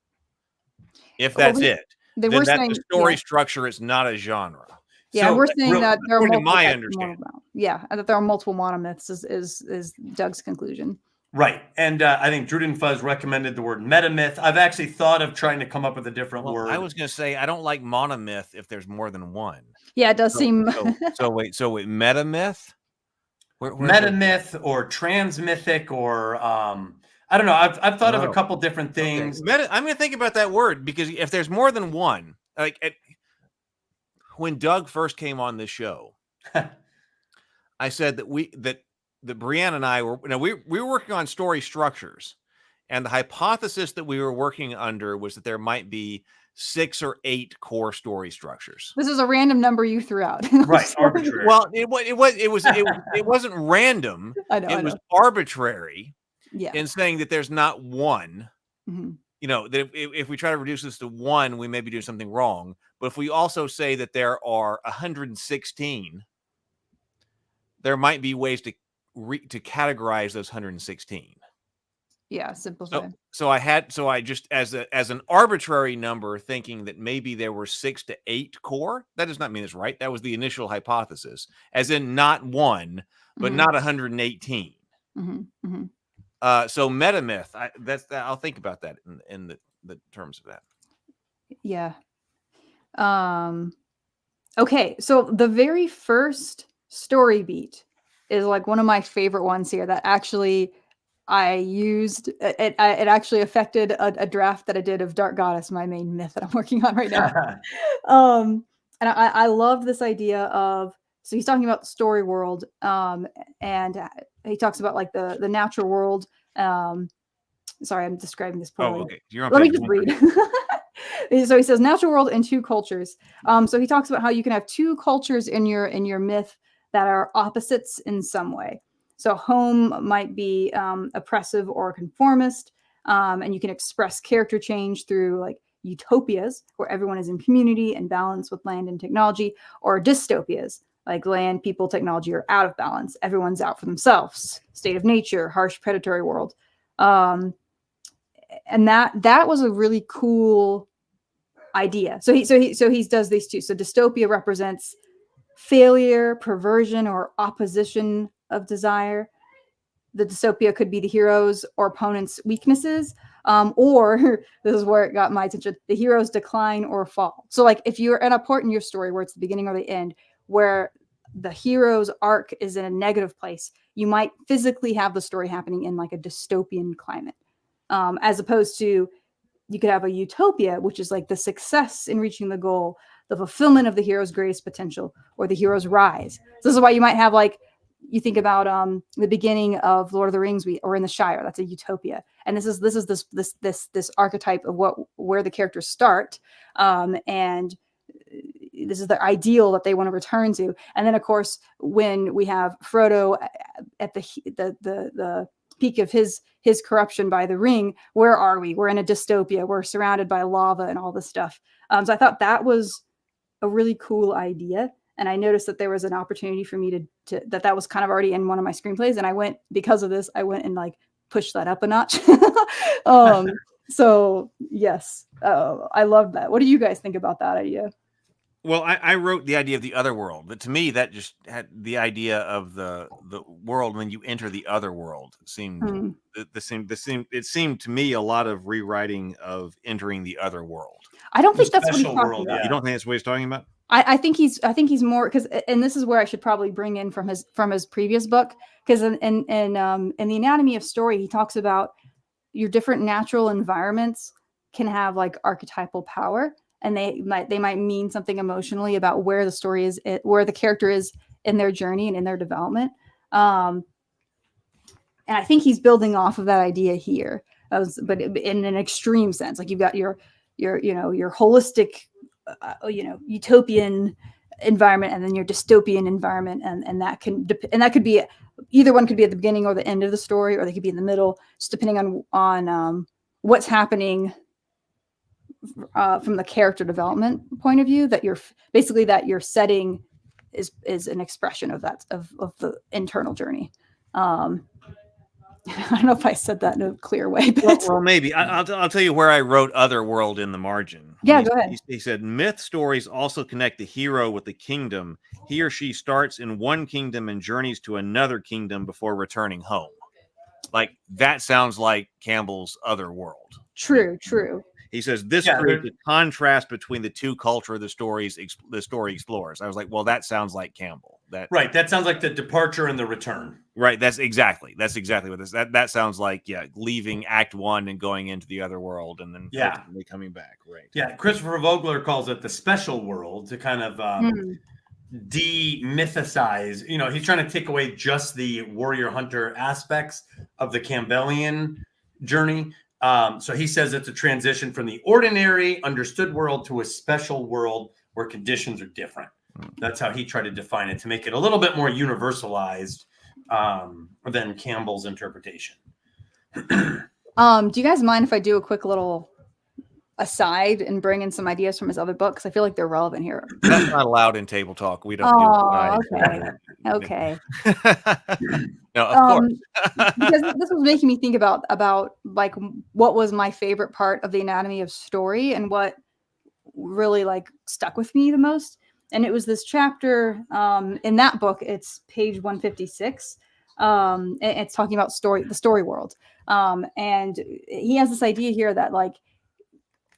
if that's it, then that's the story structure is not a genre. Yeah, so, we're saying that there are multiple my understanding. That there are multiple monomyths is Doug's conclusion. Right. And I think Druden Fuzz recommended the word metamyth. I've actually thought of trying to come up with a different word. I was going to say, I don't like monomyth if there's more than one. Yeah, it does seem. So wait, metamyth? Metamyth or transmythic or I don't know. I've thought of a couple different things. Okay. I'm going to think about that word because if there's more than one, when Doug first came on this show, I said that Brianna and I were we were working on story structures, and the hypothesis that we were working under was that there might be 6 or 8 core story structures. This is a random number you threw out, right? Arbitrary. Well, it wasn't random. It was arbitrary. Yeah. In saying that there's not one. Mm-hmm. That if we try to reduce this to 1, we may be doing something wrong. But if we also say that there are 116, there might be ways to categorize those 116. Yeah, simplify. So I just as an arbitrary number, thinking that maybe there were 6 to 8 core. That does not mean it's right. That was the initial hypothesis, as in not 1, but not 118. Mm-hmm. Mm-hmm. So metamyth, I'll think about that in the terms of that. Yeah. Okay. So the very first story beat is like one of my favorite ones here that actually I used it. It actually affected a draft that I did of Dark Goddess, my main myth that I'm working on right now. And I love this idea of, so he's talking about the story world, and he talks about like the natural world. Sorry, I'm describing this poorly. Oh, okay. You're on Let me page just read. So he says natural world and two cultures. So he talks about how you can have two cultures in your myth that are opposites in some way. So home might be oppressive or conformist, and you can express character change through like utopias where everyone is in community and balance with land and technology, or dystopias like land, people, technology are out of balance. Everyone's out for themselves. State of nature, harsh predatory world. And that was a really cool idea. So he does these two. So dystopia represents failure, perversion, or opposition of desire. The dystopia could be the heroes or opponents' weaknesses, or this is where it got my attention: the hero's decline or fall. So, like, if you're at a part in your story where it's the beginning or the end, where the hero's arc is in a negative place, you might physically have the story happening in like a dystopian climate, as opposed to you could have a utopia, which is like the success in reaching the goal, the fulfillment of the hero's greatest potential, or the hero's rise. So this is why you might have, like, you think about the beginning of Lord of the Rings, or in the Shire, that's a utopia. And this is this archetype of where the characters start, and this is the ideal that they want to return to. And then, of course, when we have Frodo at the peak of his corruption by the ring, where are we? We're in a dystopia. We're surrounded by lava and all this stuff. So I thought that was a really cool idea. And I noticed that there was an opportunity for me to that was kind of already in one of my screenplays. And because of this, I went and like pushed that up a notch. So yes, I love that. What do you guys think about that idea? Well, I wrote the idea of the other world, but to me, that just had the idea of the world when you enter the other world seemed it seemed to me a lot of rewriting of entering the other world. I don't think that's what he's talking about. You don't think that's what he's talking about? I think he's more, because, and this is where I should probably bring in from his previous book, because in the Anatomy of Story, he talks about your different natural environments can have like archetypal power, and they might mean something emotionally about where the story is, where the character is in their journey and in their development. And I think he's building off of that idea here, but in an extreme sense. Like, you've got your holistic, utopian environment, and then your dystopian environment, and that could be, either one could be at the beginning or the end of the story, or they could be in the middle, just depending on what's happening from the character development point of view. That your setting is an expression of that of the internal journey. I don't know if I said that in a clear way, but well maybe I'll tell you where I wrote Otherworld in the margin. Yeah, go ahead. He said myth stories also connect the hero with the kingdom. He or she starts in one kingdom and journeys to another kingdom before returning home. Like, that sounds like Campbell's Otherworld. True. He says this creates a contrast between the two culture the story explores. I was like, well, that sounds like Campbell. That sounds like the departure and the return. Right. That's exactly what this. That sounds like, leaving Act 1 and going into the other world, and then coming back. Right. Yeah. Christopher Vogler calls it the special world, to kind of demythicize. He's trying to take away just the warrior hunter aspects of the Campbellian journey. So he says it's a transition from the ordinary understood world to a special world where conditions are different. That's how he tried to define it, to make it a little bit more universalized than Campbell's interpretation. Do you guys mind if I do a quick little aside and bring in some ideas from his other books? I feel like they're relevant here. That's not allowed in table talk. We don't do okay. No, of course. Because this was making me think about like what was my favorite part of the Anatomy of Story, and what really like stuck with me the most. And it was this chapter in that book. It's page 156. It's talking about the story world. And he has this idea here that like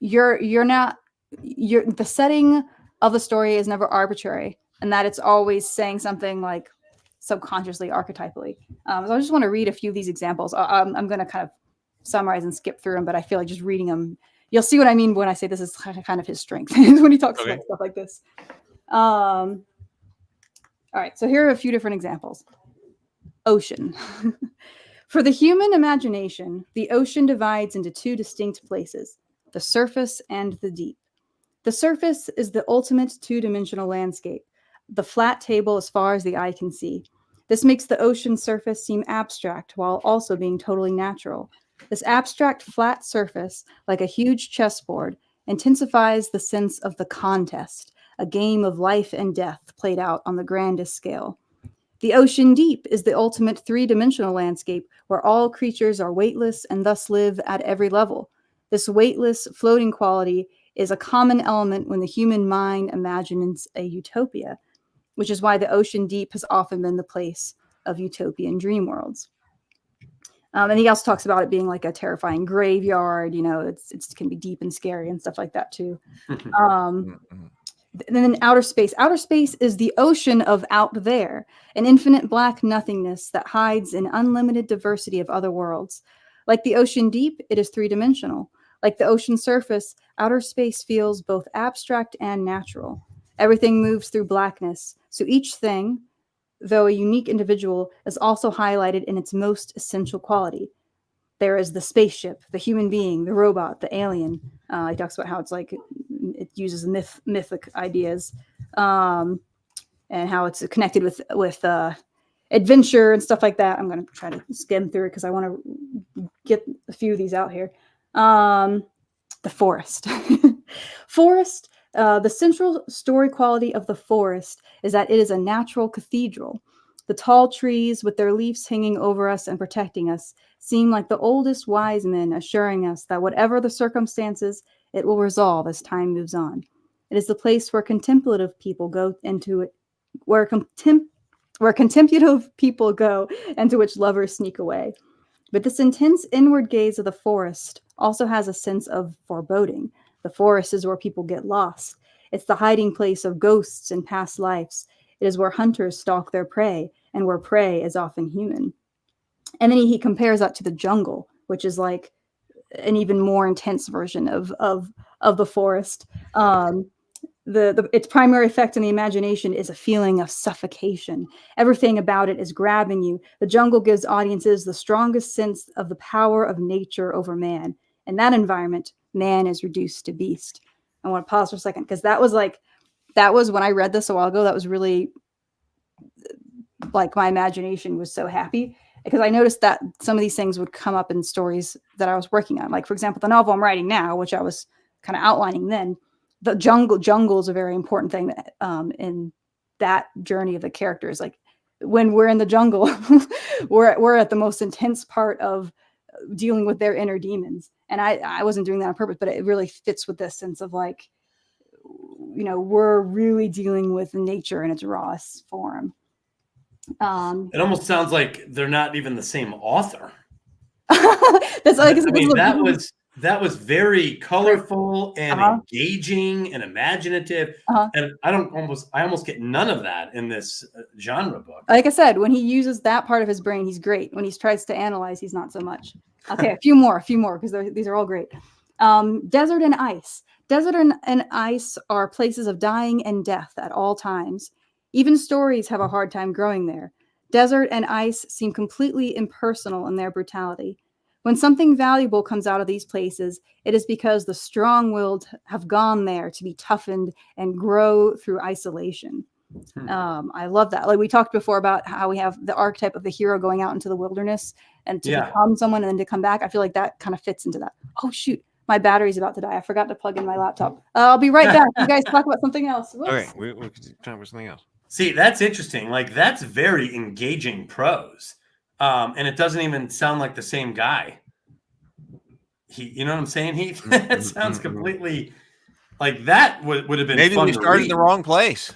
the setting of the story is never arbitrary, and that it's always saying something like subconsciously, archetypally. So I just want to read a few of these examples. I'm going to kind of summarize and skip through them, but I feel like just reading them, you'll see what I mean when I say this is kind of his strength when he talks about stuff like this. All right, so here are a few different examples. Ocean. For the human imagination, the ocean divides into two distinct places, the surface and the deep. The surface is the ultimate two-dimensional landscape, the flat table as far as the eye can see. This makes the ocean surface seem abstract while also being totally natural. This abstract flat surface, like a huge chessboard, intensifies the sense of the contest, a game of life and death played out on the grandest scale. The ocean deep is the ultimate three-dimensional landscape where all creatures are weightless and thus live at every level. This weightless, floating quality is a common element when the human mind imagines a utopia, which is why the ocean deep has often been the place of utopian dream worlds. And he also talks about it being like a terrifying graveyard, it can be deep and scary and stuff like that too. Then outer space. Outer space is the ocean of out there, an infinite black nothingness that hides an unlimited diversity of other worlds. Like the ocean deep, it is three-dimensional. Like the ocean surface, outer space feels both abstract and natural. Everything moves through blackness, so each thing, though a unique individual, is also highlighted in its most essential quality. There is the spaceship, the human being, the robot, the alien. He talks about how it's like it uses mythic ideas, and how it's connected with adventure and stuff like that. I'm going to try to skim through it because I want to get a few of these out here. The forest. Forest. The central story quality of the forest is that it is a natural cathedral. The tall trees, with their leaves hanging over us and protecting us, seem like the oldest wise men assuring us that whatever the circumstances, it will resolve as time moves on. It is the place where contemplative people go into it, where contemplative people go, and to which lovers sneak away. But this intense inward gaze of the forest also has a sense of foreboding. The forest is where people get lost. It's the hiding place of ghosts and past lives. It is where hunters stalk their prey, and where prey is often human. And then he compares that to the jungle, which is like an even more intense version of the forest. Its primary effect in the imagination is a feeling of suffocation. Everything about it is grabbing you. The jungle gives audiences the strongest sense of the power of nature over man. In that environment, man is reduced to beast. I want to pause for a second because that was when I read this a while ago. That was really like my imagination was so happy because I noticed that some of these things would come up in stories that I was working on. Like, for example, the novel I'm writing now, which I was kind of outlining then, the jungle is a very important thing that, in that journey of the characters. Like when we're in the jungle, we're at the most intense part of dealing with their inner demons. And I wasn't doing that on purpose, but it really fits with this sense of like, we're really dealing with nature in its rawest form. It almost sounds like they're not even the same author. That's like, that was very colorful and engaging and imaginative. And I almost get none of that in this genre book. Like I said, when he uses that part of his brain, he's great. When he tries to analyze, he's not so much. Okay, a few more, because these are all great. Desert and ice. Desert and ice are places of dying and death at all times. Even stories have a hard time growing there. Desert and ice seem completely impersonal in their brutality. When something valuable comes out of these places, it is because the strong-willed have gone there to be toughened and grow through isolation. I love that. Like we talked before about how we have the archetype of the hero going out into the wilderness and to become someone and then to come back. I feel like that kind of fits into that. Oh, shoot. My battery's about to die. I forgot to plug in my laptop. I'll be right back. You guys talk about something else. Whoops. Okay, we could talk about something else. See, that's interesting. Like, that's very engaging prose. And it doesn't even sound like the same guy. You know what I'm saying, Heath? It sounds completely like that would have been maybe fun we to started read. in the wrong place.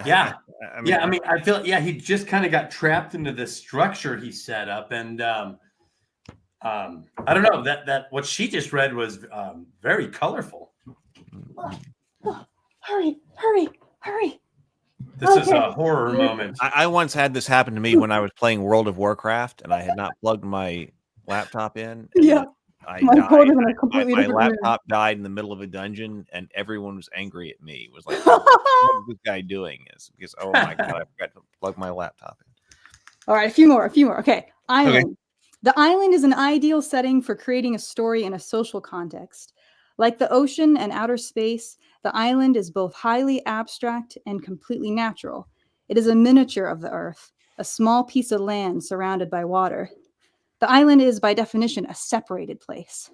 Yeah. I feel he just kind of got trapped into this structure he set up. And I don't know, that what she just read was very colorful. Hurry. This was a horror moment. I once had this happen to me when I was playing World of Warcraft, and I had not plugged my laptop in. And Yeah. I My died. phone is in a completely My different room. laptop died in the middle of a dungeon, and everyone was angry at me. It was like, what is this guy doing? Is because, oh my God, I forgot to plug my laptop in. All right, a few more. Okay. Island. Okay. The island is an ideal setting for creating a story in a social context. Like the ocean and outer space, the island is both highly abstract and completely natural. It is a miniature of the earth, a small piece of land surrounded by water. The island is, by definition, a separated place.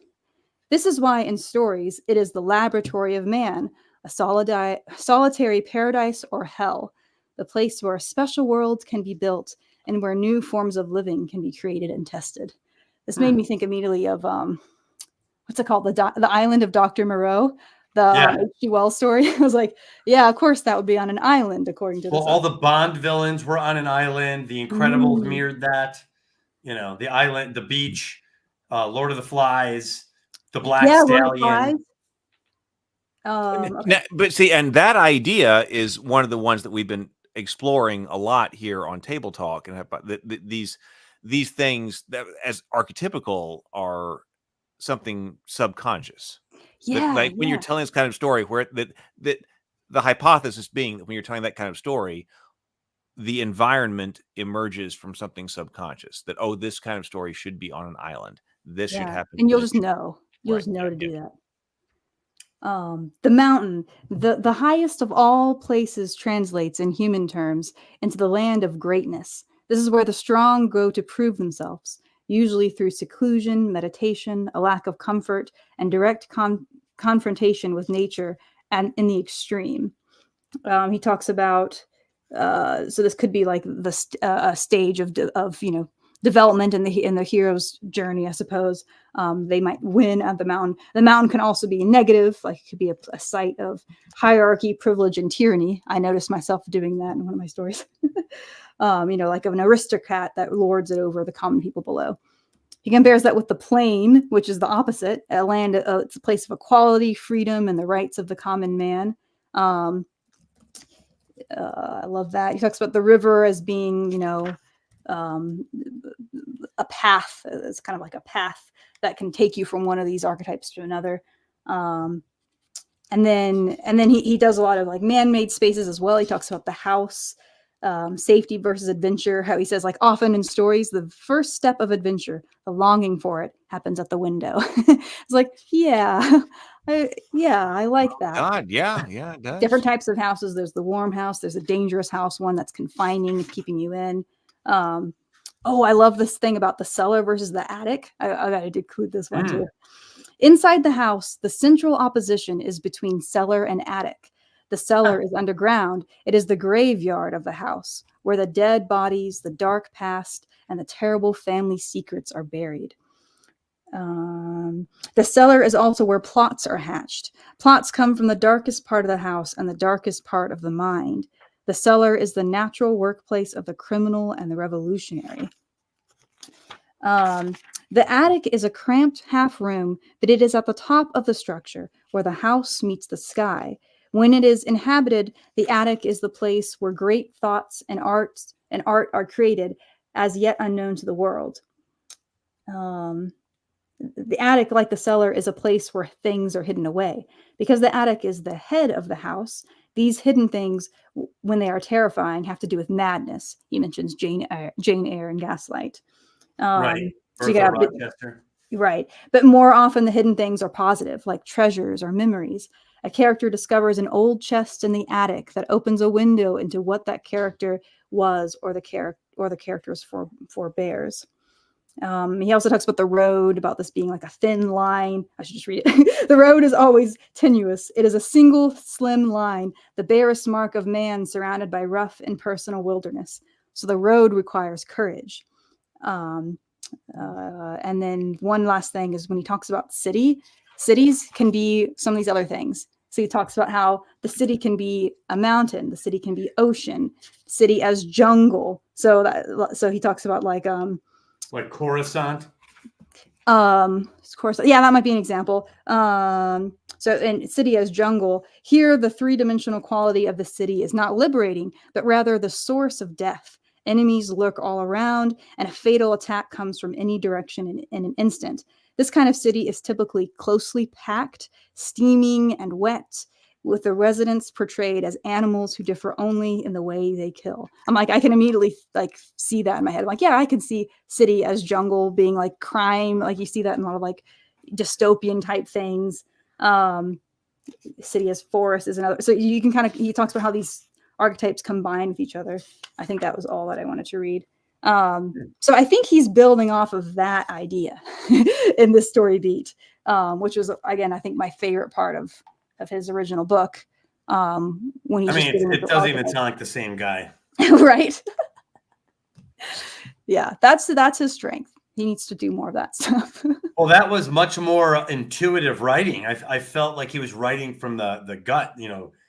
This is why, in stories, it is the laboratory of man, a solitary paradise or hell, the place where a special world can be built and where new forms of living can be created and tested. This made me think immediately of, what's it called? The Island of Dr. Moreau, the H.G. Wells story. I was like, yeah, of course that would be on an island, according to this. Well, all the Bond villains were on an island. The Incredibles mirrored that. You know, the island, the beach, Lord of the Flies, the Black Stallion. Okay. But see, and that idea is one of the ones that we've been exploring a lot here on Table Talk, and these things that as archetypical are something subconscious. Yeah, like when you're telling this kind of story, where that the hypothesis being that when you're telling that kind of story, the environment emerges from something subconscious. That this kind of story should be on an island. This should happen, and you'll just know. You'll just know to do that. The mountain, the highest of all places, translates in human terms into the land of greatness. This is where the strong go to prove themselves, usually through seclusion, meditation, a lack of comfort, and direct confrontation with nature, and in the extreme. He talks about, so this could be like the stage of development in the hero's journey, I suppose. They might win at the mountain. The mountain can also be negative, like it could be a site of hierarchy, privilege, and tyranny. I noticed myself doing that in one of my stories. Like of an aristocrat that lords it over the common people below. He compares that with the plain, which is the opposite. A land, it's a place of equality, freedom, and the rights of the common man. I love that. He talks about the river as being, a path. It's kind of like a path that can take you from one of these archetypes to another. And then he does a lot of like man-made spaces as well. He talks about the house, safety versus adventure. How he says, like, often in stories, the first step of adventure, the longing for it, happens at the window. It's like, I like that. God, yeah, it does. Different types of houses. There's the warm house. There's a dangerous house, one that's confining, keeping you in. I love this thing about the cellar versus the attic. I got to include this one too. Inside the house, the central opposition is between cellar and attic. The cellar is underground. It is the graveyard of the house, where the dead bodies, the dark past, and the terrible family secrets are buried. The cellar is also where plots are hatched. Plots come from the darkest part of the house and the darkest part of the mind. The cellar is the natural workplace of the criminal and the revolutionary. The attic is a cramped half room, but it is at the top of the structure where the house meets the sky. When it is inhabited, the attic is the place where great thoughts and art are created, as yet unknown to the world. The attic, like the cellar, is a place where things are hidden away. Because the attic is the head of the house, these hidden things, when they are terrifying, have to do with madness. He mentions Jane Eyre and Gaslight. Right. So you got Rochester. Right. But more often the hidden things are positive, like treasures or memories. A character discovers an old chest in the attic that opens a window into what that character was or the character's forebears. He also talks about the road, about this being like a thin line. I should just read it. The road is always tenuous. It is a single slim line, the barest mark of man surrounded by rough impersonal wilderness. So the road requires courage. And then one last thing is when he talks about cities can be some of these other things. So he talks about how the city can be a mountain, the city can be ocean, city as jungle. So he talks about like Coruscant. Yeah, that might be an example. So in city as jungle, here the three-dimensional quality of the city is not liberating, but rather the source of death. Enemies lurk all around, and a fatal attack comes from any direction in an instant. This kind of city is typically closely packed, steaming, and wet, with the residents portrayed as animals who differ only in the way they kill. I'm like, I can immediately like see that in my head. I'm like, yeah, I can see city as jungle being like crime. Like you see that in a lot of like dystopian type things. City as forest is another. So you can kind of, he talks about how these archetypes combine with each other. I think that was all that I wanted to read. So I think he's building off of that idea in this story beat, which was, again, I think my favorite part of his original book. When he's it doesn't even sound like the same guy. Right. Yeah, that's his strength. He needs to do more of that stuff. Well, that was much more intuitive writing. I felt like he was writing from the gut,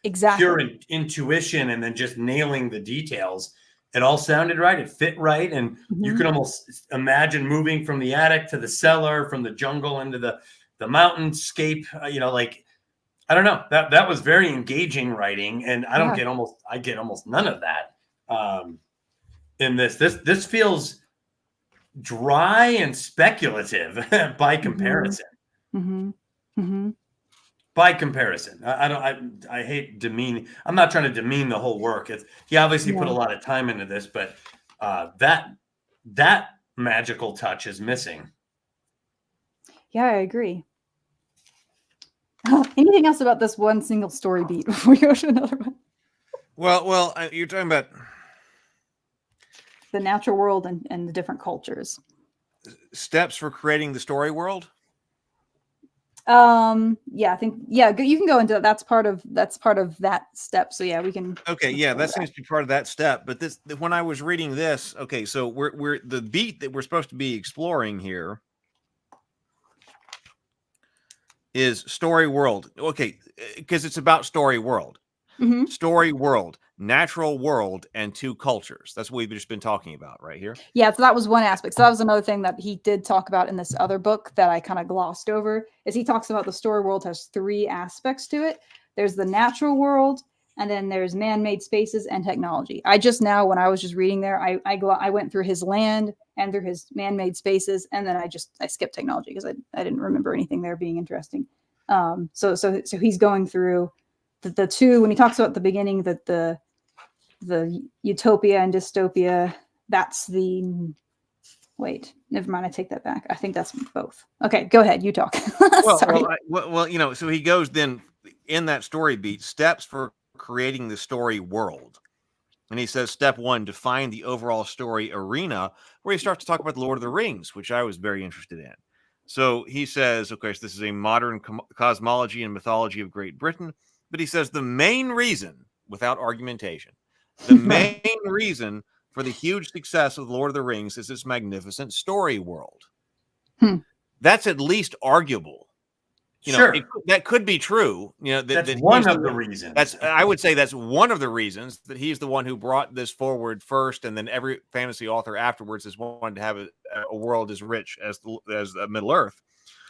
Exactly. Pure intuition, and then just nailing the details. It all sounded right. It fit right. And you could almost imagine moving from the attic to the cellar, from the jungle into the mountainscape, I don't know. That was very engaging writing. And I get almost none of that in this. This feels dry and speculative by comparison. By comparison, I hate demeaning. I'm not trying to demean the whole work. He obviously put a lot of time into this, but that magical touch is missing. Yeah, I agree. Anything else about this one single story beat before we go to another one? Well, you're talking about the natural world and the different cultures. Steps for creating the story world. I think you can go into that. That's part of that step. So yeah, we can. Okay, yeah, that seems to be part of that step. But when I was reading this, okay, so we're the beat that we're supposed to be exploring here is story world. Okay, because it's about story world. Story world, natural world, and two cultures. That's what we've just been talking about right here. Yeah, so that was one aspect. So that was another thing that he did talk about in this other book that I kind of glossed over, is he talks about the story world has three aspects to it. There's the natural world, and then there's man-made spaces and technology. I just now, when I was just reading there, I went through his land and through his man-made spaces, and then I skipped technology because I didn't remember anything there being interesting. So he's going through the two, when he talks about the beginning, that the utopia and dystopia, that's wait, never mind, I take that back. I think that's both. Okay, go ahead, you talk. Sorry. So he goes then in that story beat, steps for creating the story world. And he says, step one, define the overall story arena, where he starts to talk about the Lord of the Rings, which I was very interested in. So he says, okay, so this is a modern cosmology and mythology of Great Britain. But he says the main reason, without argumentation, the main reason for the huge success of the Lord of the Rings is this magnificent story world. That's at least arguable. Sure. That could be true. That's one of the reasons. I would say that's one of the reasons that he's the one who brought this forward first, and then every fantasy author afterwards has wanted to have a world as rich as Middle Earth.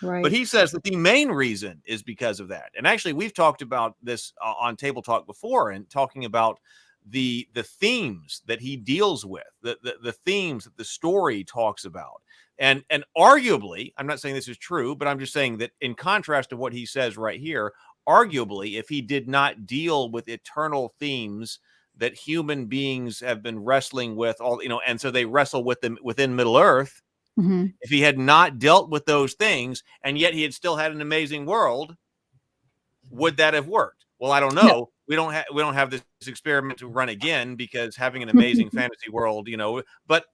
Right. But he says that the main reason is because of that. And actually, we've talked about this on Table Talk before, and talking about the themes that he deals with, the themes that the story talks about. And arguably, I'm not saying this is true, but I'm just saying that in contrast to what he says right here, arguably, if he did not deal with eternal themes that human beings have been wrestling with, and so they wrestle with them within Middle Earth, if he had not dealt with those things, and yet he had still had an amazing world, would that have worked? Well, I don't know. No. We don't have this experiment to run again, because having an amazing fantasy world, but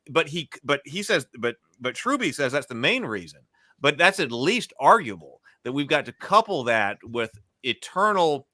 Truby says that's the main reason. But that's at least arguable, that we've got to couple that with eternal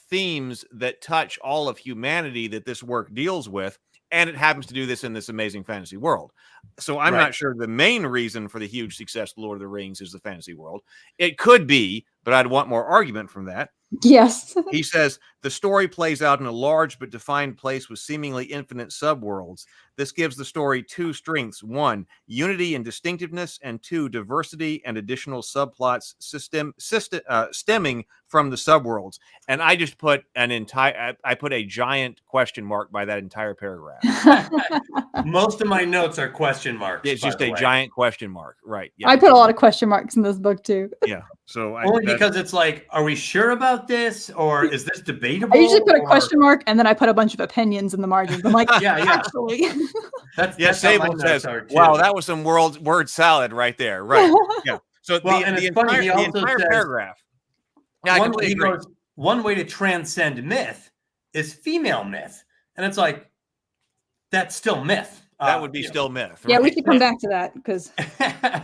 themes that touch all of humanity that this work deals with. And it happens to do this in this amazing fantasy world. So I'm not sure the main reason for the huge success of Lord of the Rings is the fantasy world. It could be, but I'd want more argument from that. Yes. He says the story plays out in a large but defined place with seemingly infinite subworlds. This gives the story two strengths: one, unity and distinctiveness, and two, diversity and additional subplots stemming from the subworlds. And I just put I put a giant question mark by that entire paragraph. Most of my notes are question marks. It's just a giant question mark, right? Yeah. I put a lot of question marks in this book too. Yeah. So only because it's like, are we sure about this, or is this debatable? I usually put a question mark and then I put a bunch of opinions in the margins. I'm like, yeah. Actually. That's Sable says, wow, that was some word salad right there. Right. Yeah. So the entire paragraph. Yeah, one way to transcend myth is female myth. And it's like, that's still myth. That would be still myth. Right? Yeah, we should come back to that because.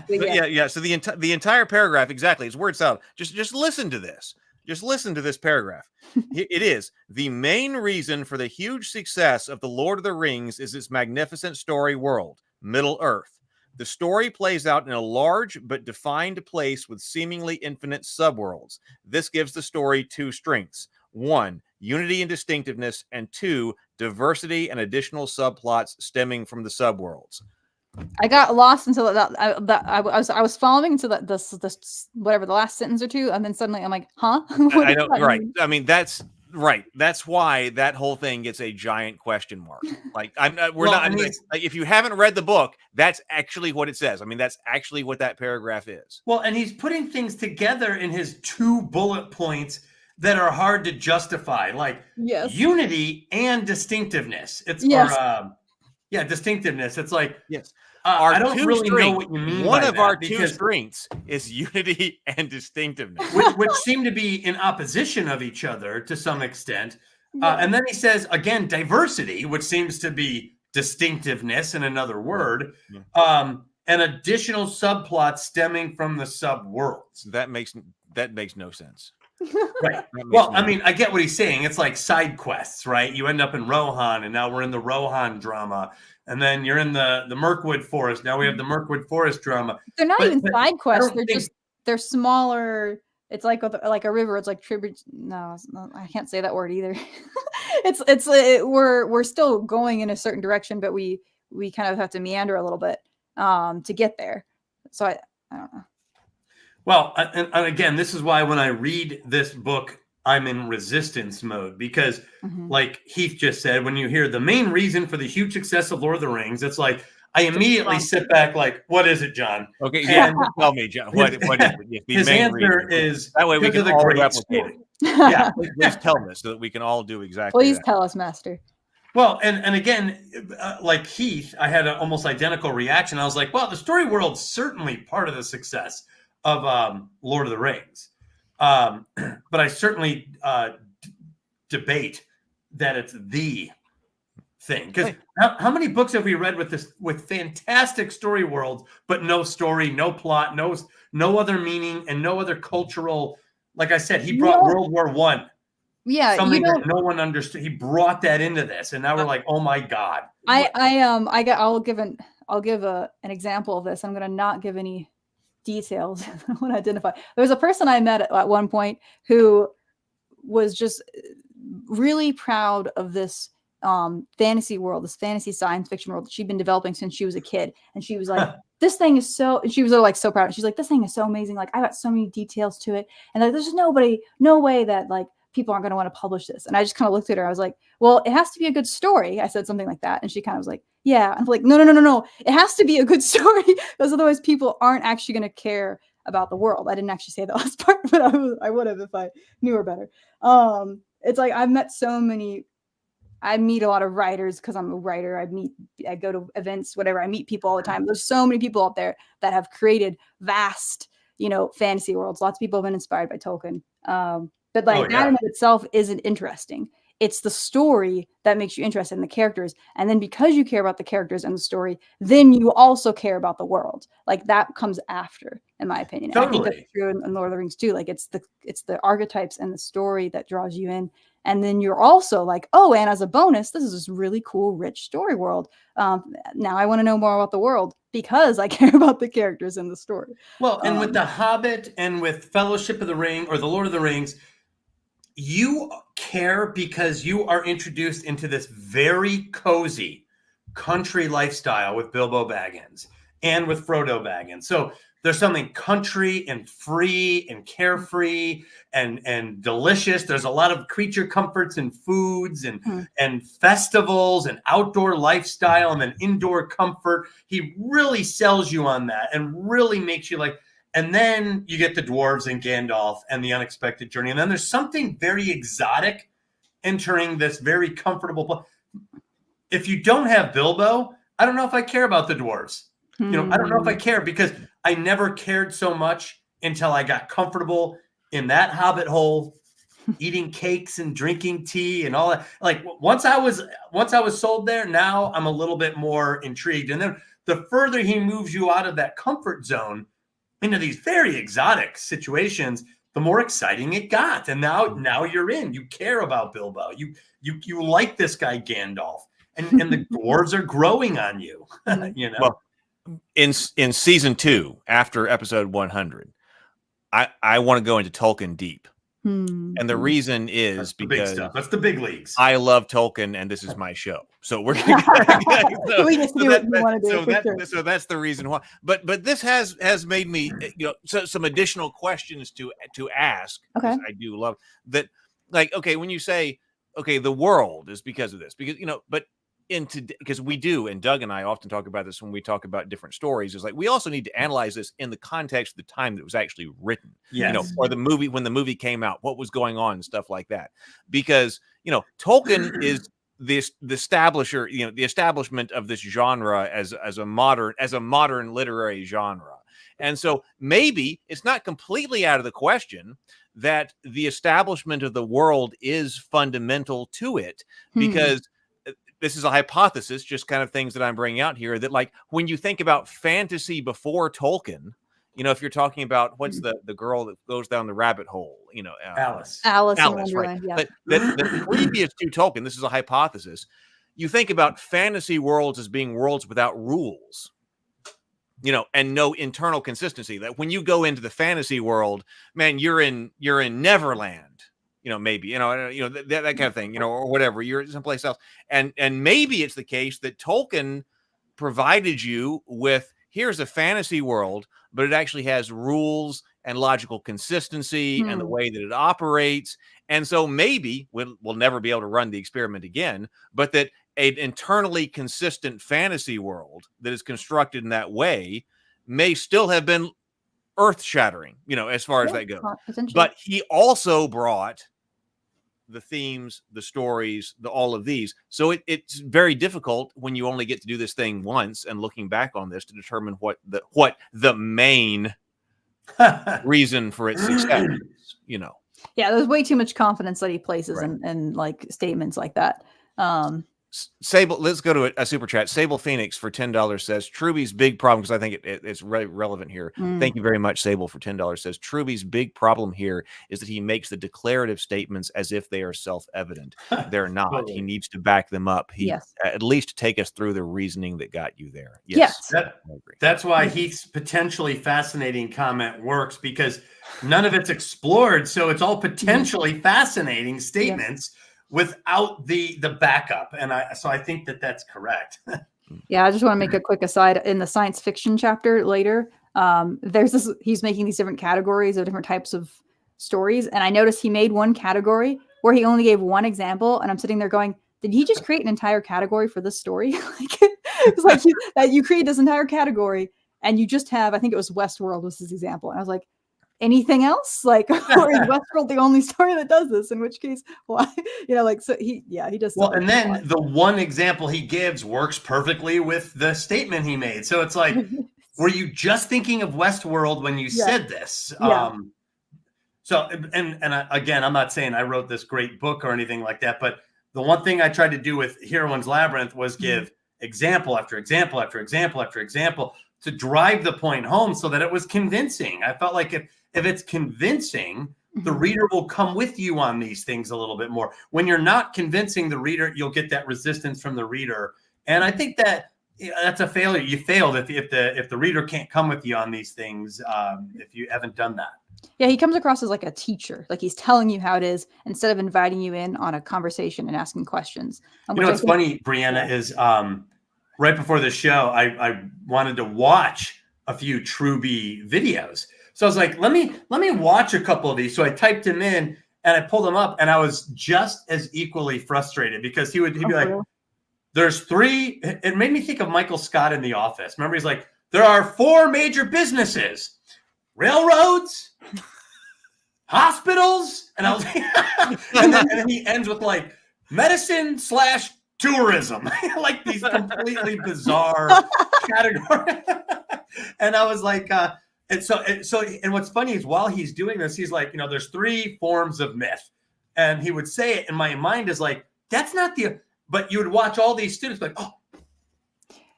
Yeah. So the entire paragraph, exactly, it's word salad. Just listen to this. Just listen to this paragraph. It is the main reason for the huge success of The Lord of the Rings is its magnificent story world, Middle Earth. The story plays out in a large but defined place with seemingly infinite subworlds. This gives the story two strengths: one, unity and distinctiveness, and two, diversity and additional subplots stemming from the subworlds. I got lost until I was following until this whatever the last sentence or two, and then suddenly I'm like, huh? I know, right? I mean, that's right. That's why that whole thing gets a giant question mark. Like, if you haven't read the book, that's actually what it says. I mean, that's actually what that paragraph is. Well, and he's putting things together in his 2 bullet points that are hard to justify, like unity and distinctiveness. It's distinctiveness. It's like I don't really know what you mean. One of our two strengths is unity and distinctiveness, which seem to be in opposition of each other to some extent. And then he says again diversity, which seems to be distinctiveness in another word, and additional subplots stemming from the subworlds. That makes no sense. Right. Well, I mean, I get what he's saying. It's like side quests, right? You end up in Rohan, and now we're in the Rohan drama. And then you're in the Mirkwood Forest. Now we have the Mirkwood Forest drama. They're not even side quests. They're smaller. It's like a river. It's like tribute. No, I can't say that word either. We're still going in a certain direction, but we kind of have to meander a little bit to get there. So I don't know. Well, and again, this is why when I read this book, I'm in resistance mode because, like Heath just said, when you hear the main reason for the huge success of Lord of the Rings, it's like I immediately sit back, like, "What is it, John?" Okay, tell me, John. What is it? His answer is that way we can all replicate it. Yeah, please tell us so that we can all do exactly. Please tell us, Master. Well, and again, like Heath, I had an almost identical reaction. I was like, "Well, the story world's certainly part of the success of Lord of the Rings." But I certainly debate that it's the thing. Because how many books have we read with fantastic story worlds, but no story, no plot, no other meaning, and no other cultural? Like I said, he brought World War I. Yeah, something that no one understood. He brought that into this, and now we're like, oh my god. I'll give an example of this. I'm going to not give any details. I want to identify. There was a person I met at one point who was just really proud of this fantasy world, this fantasy science fiction world that she'd been developing since she was a kid. And she was like, this thing is so, she was like so proud. She's like, this thing is so amazing. Like, I got so many details to it. And like, there's just no way that like people aren't going to want to publish this. And I just kind of looked at her. I was like, well, it has to be a good story. I said something like that. And she kind of was like, yeah. I'm like, no. It has to be a good story because otherwise people aren't actually going to care about the world. I didn't actually say the last part, but I would have if I knew her better. It's like I meet a lot of writers because I'm a writer. I go to events, whatever. I meet people all the time. There's so many people out there that have created vast, fantasy worlds. Lots of people have been inspired by Tolkien. But that in of itself isn't interesting. It's the story that makes you interested in the characters. And then because you care about the characters and the story, then you also care about the world. Like that comes after, in my opinion. Totally. And I think that's true in Lord of the Rings too. Like it's the archetypes and the story that draws you in. And then you're also like, oh, and as a bonus, this is this really cool, rich story world. Now I want to know more about the world because I care about the characters in the story. Well, and with The Hobbit and with Fellowship of the Ring or The Lord of the Rings, you care because you are introduced into this very cozy country lifestyle with Bilbo Baggins and with Frodo Baggins. So there's something country and free and carefree and delicious. There's a lot of creature comforts and foods and festivals and outdoor lifestyle and then indoor comfort. He really sells you on that and really makes you like, and then you get the dwarves and Gandalf and the unexpected journey. And then there's something very exotic entering this very comfortable. If you don't have Bilbo, I don't know if I care about the dwarves. I don't know if I care because I never cared so much until I got comfortable in that hobbit hole, eating cakes and drinking tea and all that. Like once I was sold there, now I'm a little bit more intrigued. And then the further he moves you out of that comfort zone into these very exotic situations, the more exciting it got. And now you're in. You care about Bilbo. You like this guy Gandalf, and the dwarves are growing on you. Well, in season 2, after episode 100, I want to go into Tolkien deep. And the reason is because that's the big leagues. I love Tolkien, and this is my show. So we're gonna so that's the reason why. But this has made me some additional questions to ask. Okay. I do love that. Like, okay, when you say the world is because of this, because but because we do, and Doug and I often talk about this when we talk about different stories, is like we also need to analyze this in the context of the time that it was actually written. Yes. Or the movie, when the movie came out, what was going on and stuff like that. Because Tolkien is the establisher, the establishment of this genre as a modern literary genre. And so maybe it's not completely out of the question that the establishment of the world is fundamental to it, because this is a hypothesis, just kind of things that I'm bringing out here, that like when you think about fantasy before Tolkien, if you're talking about what's the girl that goes down the rabbit hole, Alice, right? Yeah. But the previous to Tolkien, this is a hypothesis. You think about fantasy worlds as being worlds without rules, and no internal consistency. That when you go into the fantasy world, man, you're in Neverland. Maybe, that kind of thing, or whatever, you're someplace else. And maybe it's the case that Tolkien provided you with, here's a fantasy world, but it actually has rules and logical consistency and the way that it operates. And so maybe we'll never be able to run the experiment again, but that an internally consistent fantasy world that is constructed in that way may still have been earth-shattering, as far as that goes. But he also brought the themes, the stories, all of these. So it's very difficult when you only get to do this thing once and looking back on this to determine what the main reason for its success is, Yeah, there's way too much confidence that he places in like statements like that. Sable, let's go to a super chat. Sable Phoenix for $10 says Truby's big problem, because I think it's really relevant here. Thank you very much, Sable, for $10. Says Truby's big problem here is that he makes the declarative statements as if they are self-evident. They're not. He needs to back them up. At least take us through the reasoning that got you there. Yes. That's why Heath's potentially fascinating comment works, because none of it's explored. So it's all potentially fascinating statements without the backup. And I think that's correct. Yeah, I just want to make a quick aside. In the science fiction chapter later, he's making these different categories of different types of stories. And I noticed he made one category where he only gave one example. And I'm sitting there going, did he just create an entire category for this story? It's like you create this entire category and you just have, I think it was Westworld was his example. And I was like, anything else? Like, or is Westworld the only story that does this? In which case, why? So he does. Well, and then the one example he gives works perfectly with the statement he made. So it's like, were you just thinking of Westworld when you said this? Yeah. Again, I'm not saying I wrote this great book or anything like that, but the one thing I tried to do with Heroine's Labyrinth was give example after example after example after example to drive the point home so that it was convincing. I felt like if it's convincing, the reader will come with you on these things a little bit more. When you're not convincing the reader, you'll get that resistance from the reader. And I think that's a failure. You failed if the reader can't come with you on these things, if you haven't done that. Yeah, he comes across as like a teacher, like he's telling you how it is instead of inviting you in on a conversation and asking questions. You know what's funny, Brianna, is right before the show, I wanted to watch a few Truby videos. So I was like, let me watch a couple of these. So I typed him in and I pulled them up, and I was just as equally frustrated because he'd be like, there's 3. It made me think of Michael Scott in The Office. Remember, he's like, there are 4 major businesses: railroads, hospitals, and I was and then he ends with like medicine/tourism, like these completely bizarre categories. And I was like, and what's funny is while he's doing this, he's like, there's 3 forms of myth, and he would say it, and my mind is like, that's not but you would watch all these students like, oh.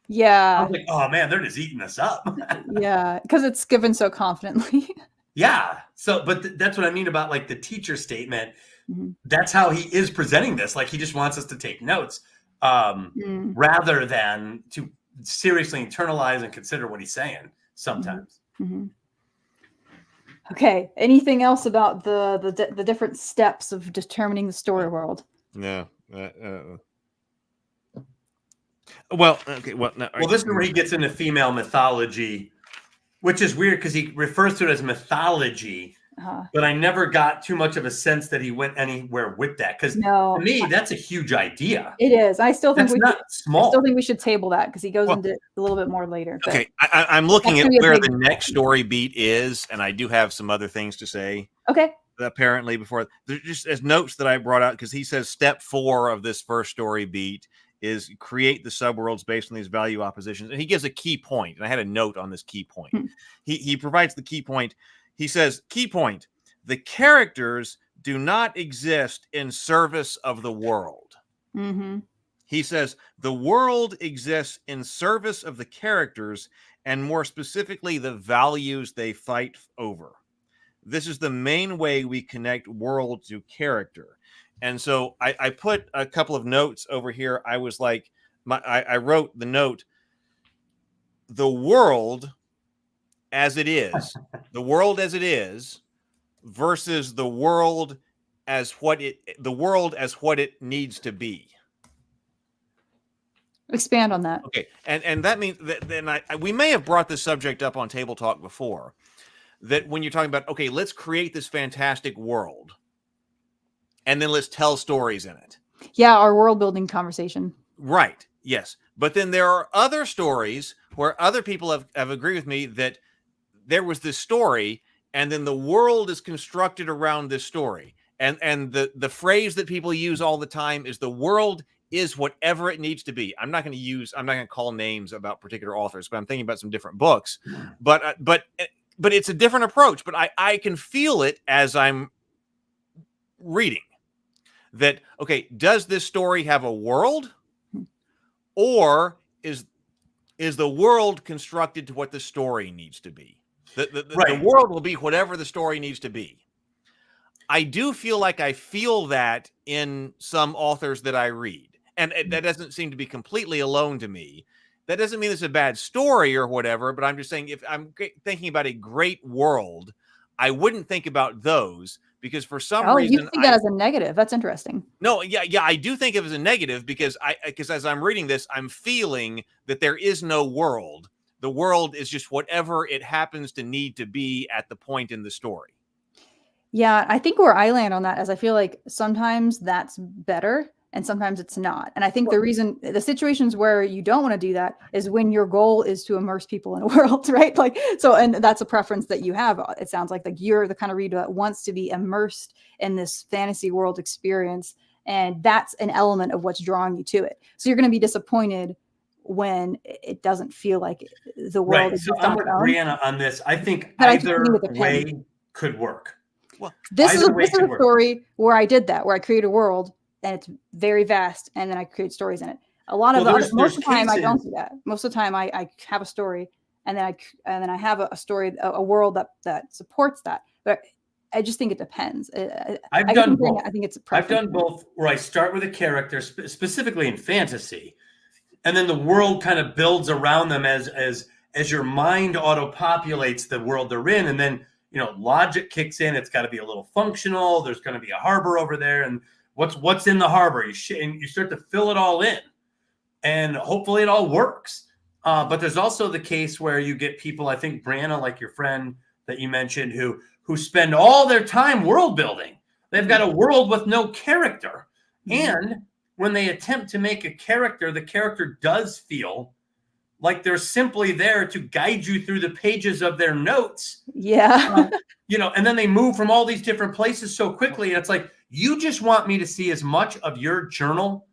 Yeah. I was like, oh man, they're just eating this up. Yeah, because it's given so confidently. Yeah. So, but that's what I mean about like the teacher statement. Mm-hmm. That's how he is presenting this. Like he just wants us to take notes rather than to seriously internalize and consider what he's saying sometimes. Mm-hmm. Okay. Anything else about the different steps of determining the story world? No. Well, okay. Well, no, well, this is where he gets into female mythology, which is weird because he refers to it as mythology, but I never got too much of a sense that he went anywhere with that. Because to me, that's a huge idea. It is. I still think small. I still think we should table that because he goes into a little bit more later. But okay, I'm looking at where the next story beat is, and I do have some other things to say. Okay. Apparently, before there's just as notes that I brought out because he says step 4 of this first story beat is create the subworlds based on these value oppositions, and he gives a key point. And I had a note on this key point. He provides the key point. He says, key point: the characters do not exist in service of the world. Mm-hmm. He says the world exists in service of the characters, and more specifically, the values they fight over. This is the main way we connect world to character. And so I put a couple of notes over here. I was like, I wrote the note, the world as it is, versus the world as what it needs to be. Expand on that. Okay. And that means that then we may have brought this subject up on Table Talk before, that when you're talking about, okay, let's create this fantastic world, and then let's tell stories in it. Yeah, our world building conversation. Right. Yes. But then there are other stories where other people have agreed with me that there was this story, and then the world is constructed around this story. And the phrase that people use all the time is the world is whatever it needs to be. I'm not going to call names about particular authors, but I'm thinking about some different books. But it's a different approach. But I can feel it as I'm reading. That, okay, does this story have a world, or is the world constructed to what the story needs to be? The world will be whatever the story needs to be. I do feel like I feel that in some authors that I read, and that doesn't seem to be completely alone to me. That doesn't mean it's a bad story or whatever, but I'm just saying if I'm thinking about a great world, I wouldn't think about those. Because for some reason, you think that as a negative. That's interesting. No, yeah, I do think of it as a negative because as I'm reading this, I'm feeling that there is no world. The world is just whatever it happens to need to be at the point in the story. Yeah, I think where I land on that is I feel like sometimes that's better and sometimes it's not. And I think the situations where you don't want to do that is when your goal is to immerse people in a world, right? Like, so, and that's a preference that you have. It sounds like you're the kind of reader that wants to be immersed in this fantasy world experience. And that's an element of what's drawing you to it. So you're going to be disappointed when it doesn't feel like the world is so I'm with Brianna on this. I think either way could work. Well, this is a story where I did that, where I create a world and it's very vast, and then I create stories in it. A lot of most of the time I don't do that. Most of the time I have a story, and then I have a story, a world that supports that. But I just think it depends. I've done both. I think it's I've done both, where I start with a character, specifically in fantasy, and then the world kind of builds around them as your mind auto-populates the world they're in, and then logic kicks in. It's got to be a little functional. There's going to be a harbor over there, and what's in the harbor? And you start to fill it all in, and hopefully it all works. But there's also the case where you get people, I think Brianna, like your friend that you mentioned, who spend all their time world building. They've got a world with no character. And when they attempt to make a character, the character does feel like they're simply there to guide you through the pages of their notes. Yeah. And then they move from all these different places so quickly. And it's like, you just want me to see as much of your journal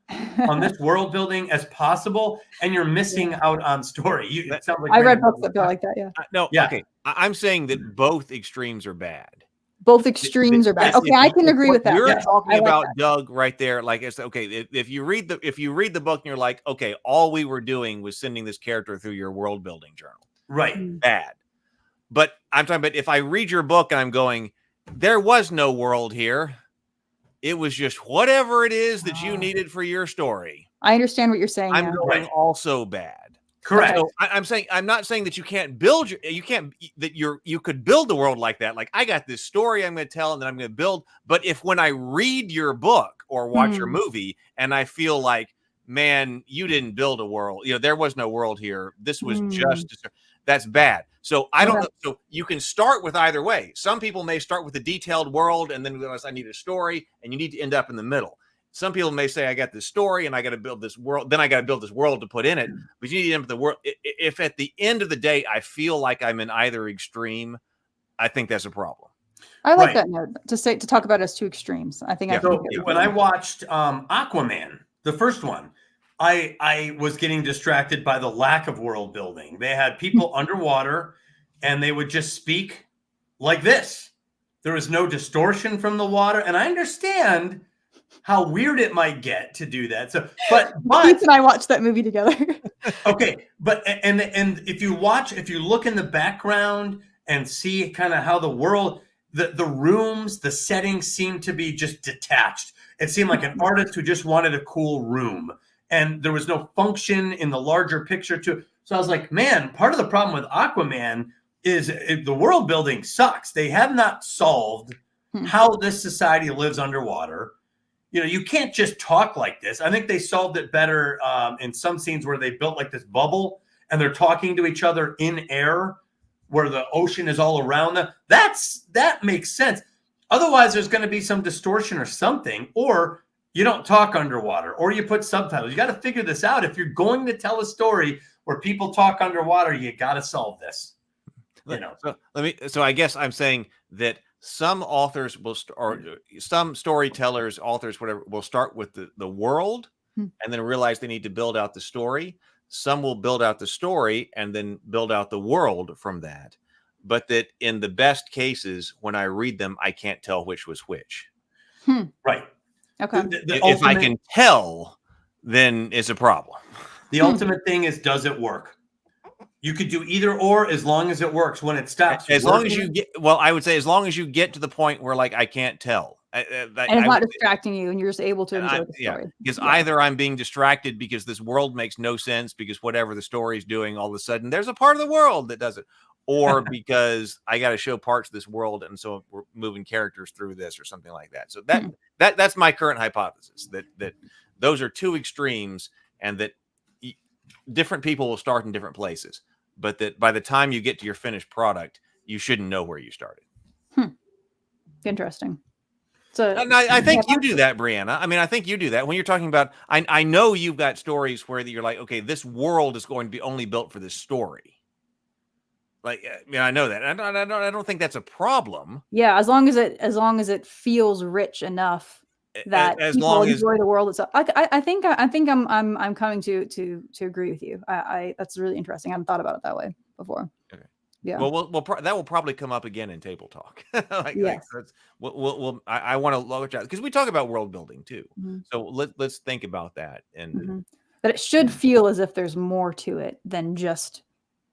on this world building as possible, and you're missing out on story. It sounds like I read books that feel like that. Yeah. No. Yeah. Okay. I'm saying that both extremes are bad. Both extremes are bad. Okay, I can agree with that. You're talking about Doug right there. Like, it's okay. If you read the book and you're like, okay, all we were doing was sending this character through your world building journal. Right. Bad. But I'm talking about if I read your book and I'm going, there was no world here. It was just whatever it is that you needed for your story. I understand what you're saying. I'm going also bad. Correct. So I'm not saying that you can't build you could build the world like that. Like, I got this story I'm going to tell and then I'm going to build. But when I read your book or watch your movie and I feel like, man, you didn't build a world, there was no world here. This was that's bad. So I don't know. So you can start with either way. Some people may start with a detailed world and then realize I need a story, and you need to end up in the middle. Some people may say, I got this story and I got to build this world. Then I got to build this world to put in it. But you need to end up the world. If at the end of the day, I feel like I'm in either extreme, I think that's a problem. I like that note to talk about it as two extremes. I think when I watched Aquaman, the first one, I was getting distracted by the lack of world building. They had people underwater and they would just speak like this. There was no distortion from the water. And I understand how weird it might get to do that. So, but Heath and I watched that movie together. Okay, but and if you look in the background and see kind of how the world, the rooms, the settings seem to be just detached. It seemed like an artist who just wanted a cool room, and there was no function in the larger picture too. So I was like, man, part of the problem with Aquaman is the world building sucks. They have not solved how this society lives underwater. You can't just talk like this. I think they solved it better in some scenes where they built like this bubble and they're talking to each other in air where the ocean is all around them. That makes sense. Otherwise, there's going to be some distortion or something, or you don't talk underwater, or you put subtitles. You got to figure this out. If you're going to tell a story where people talk underwater, you got to solve this. So I guess I'm saying that some authors or some storytellers, authors, whatever, will start with the world and then realize they need to build out the story. Some will build out the story and then build out the world from that. But that in the best cases, when I read them, I can't tell which was which. Right. Okay. If I can tell, then it's a problem. The ultimate thing is, does it work? You could do either or as long as it works. When it stops, as long as you get, I would say as long as you get to the point where like I can't tell, and it's not distracting you, and you're just able to enjoy the story. Because either I'm being distracted because this world makes no sense because whatever the story is doing, all of a sudden there's a part of the world that does it, or because I got to show parts of this world, and so we're moving characters through this or something like that. So that's my current hypothesis, that those are two extremes, and that different people will start in different places, but that by the time you get to your finished product, you shouldn't know where you started. Interesting. So I think you do that, Brianna. I mean, I think you do that when you're talking about, I know you've got stories where you're like, okay, this world is going to be only built for this story. Like, I mean, I know that. I don't think that's a problem. Yeah. As long as it feels rich enough that as people long enjoy the world itself. I think I'm coming to agree with you. That's really interesting. I haven't thought about it that way before. Okay. Yeah. Well, that will probably come up again in table talk. Yes. I want to look at, because we talk about world building too. So let's think about that, and that it should feel as if there's more to it than just.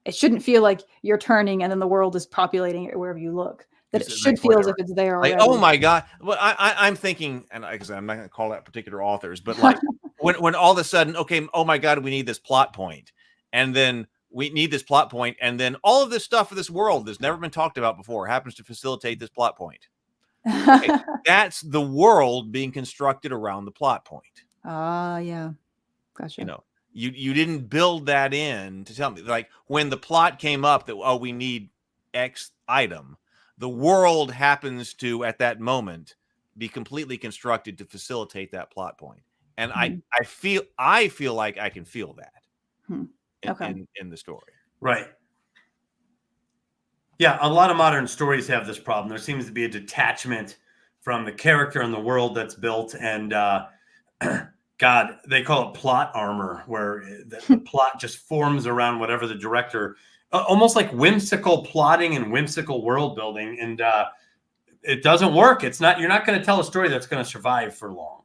It shouldn't feel like you're turning and then the world is populating it wherever you look. That it should feel as if it's there already. Like, oh my God. Well, I'm thinking, and because I'm not going to call out particular authors, but like when all of a sudden, okay, oh my God, we need this plot point. And then we need this plot point, and then all of this stuff for this world that's never been talked about before happens to facilitate this plot point. Okay, that's the world being constructed around the plot point. Yeah. Gotcha. You know, you didn't build that in to tell me, like, when the plot came up that, oh, we need X item, the world happens to, at that moment, be completely constructed to facilitate that plot point. And I feel like I can feel that in the story. Right. Yeah, a lot of modern stories have this problem. There seems to be a detachment from the character and the world that's built, and God, they call it plot armor, where the plot just forms around whatever the director, almost like whimsical plotting and whimsical world building, and it doesn't work. It's not. You're not going to tell a story that's going to survive for long.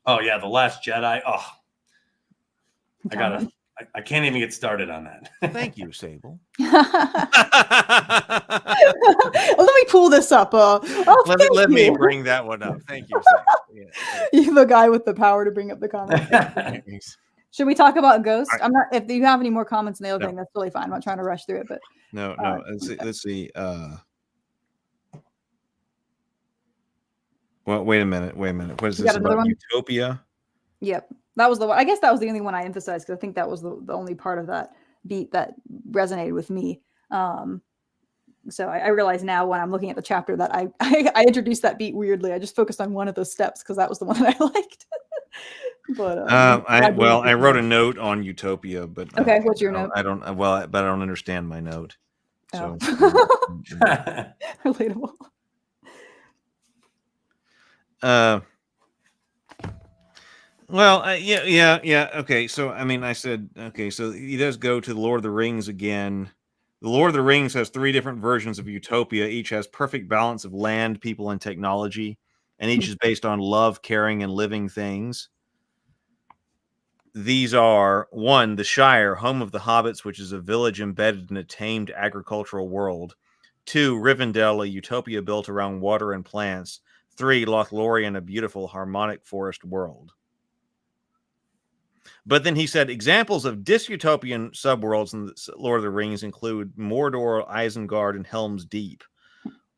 Oh yeah, The Last Jedi. Oh, I can't even get started on that. Thank you, Sable. Let me pull this up. Let me bring that one up. Thank you, Sable. Yeah. You're the guy with the power to bring up the comments. Should we talk about Ghost? I'm not. If you have any more comments on the other thing, that's totally fine. I'm not trying to rush through it, but no. Let's see. Well, wait a minute. What is this about? Utopia? Yep. That was the one. I guess that was the only one I emphasized, because I think that was the only part of that beat that resonated with me. So I realize now when I'm looking at the chapter that I introduced that beat weirdly. I just focused on one of those steps because that was the one that I liked. But I wrote a note on Utopia, but okay, what's your note? I don't understand my note. So relatable. Yeah. Okay. So, I mean, I said, okay, so he does go to the Lord of the Rings again. The Lord of the Rings has 3 different versions of Utopia. Each has perfect balance of land, people, and technology. And each is based on love, caring, and living things. These are 1, the Shire, home of the hobbits, which is a village embedded in a tamed agricultural world. 2, Rivendell, a utopia built around water and plants. 3, Lothlorien, a beautiful harmonic forest world. But then he said examples of dystopian subworlds in the Lord of the Rings include Mordor, Isengard, and Helm's Deep,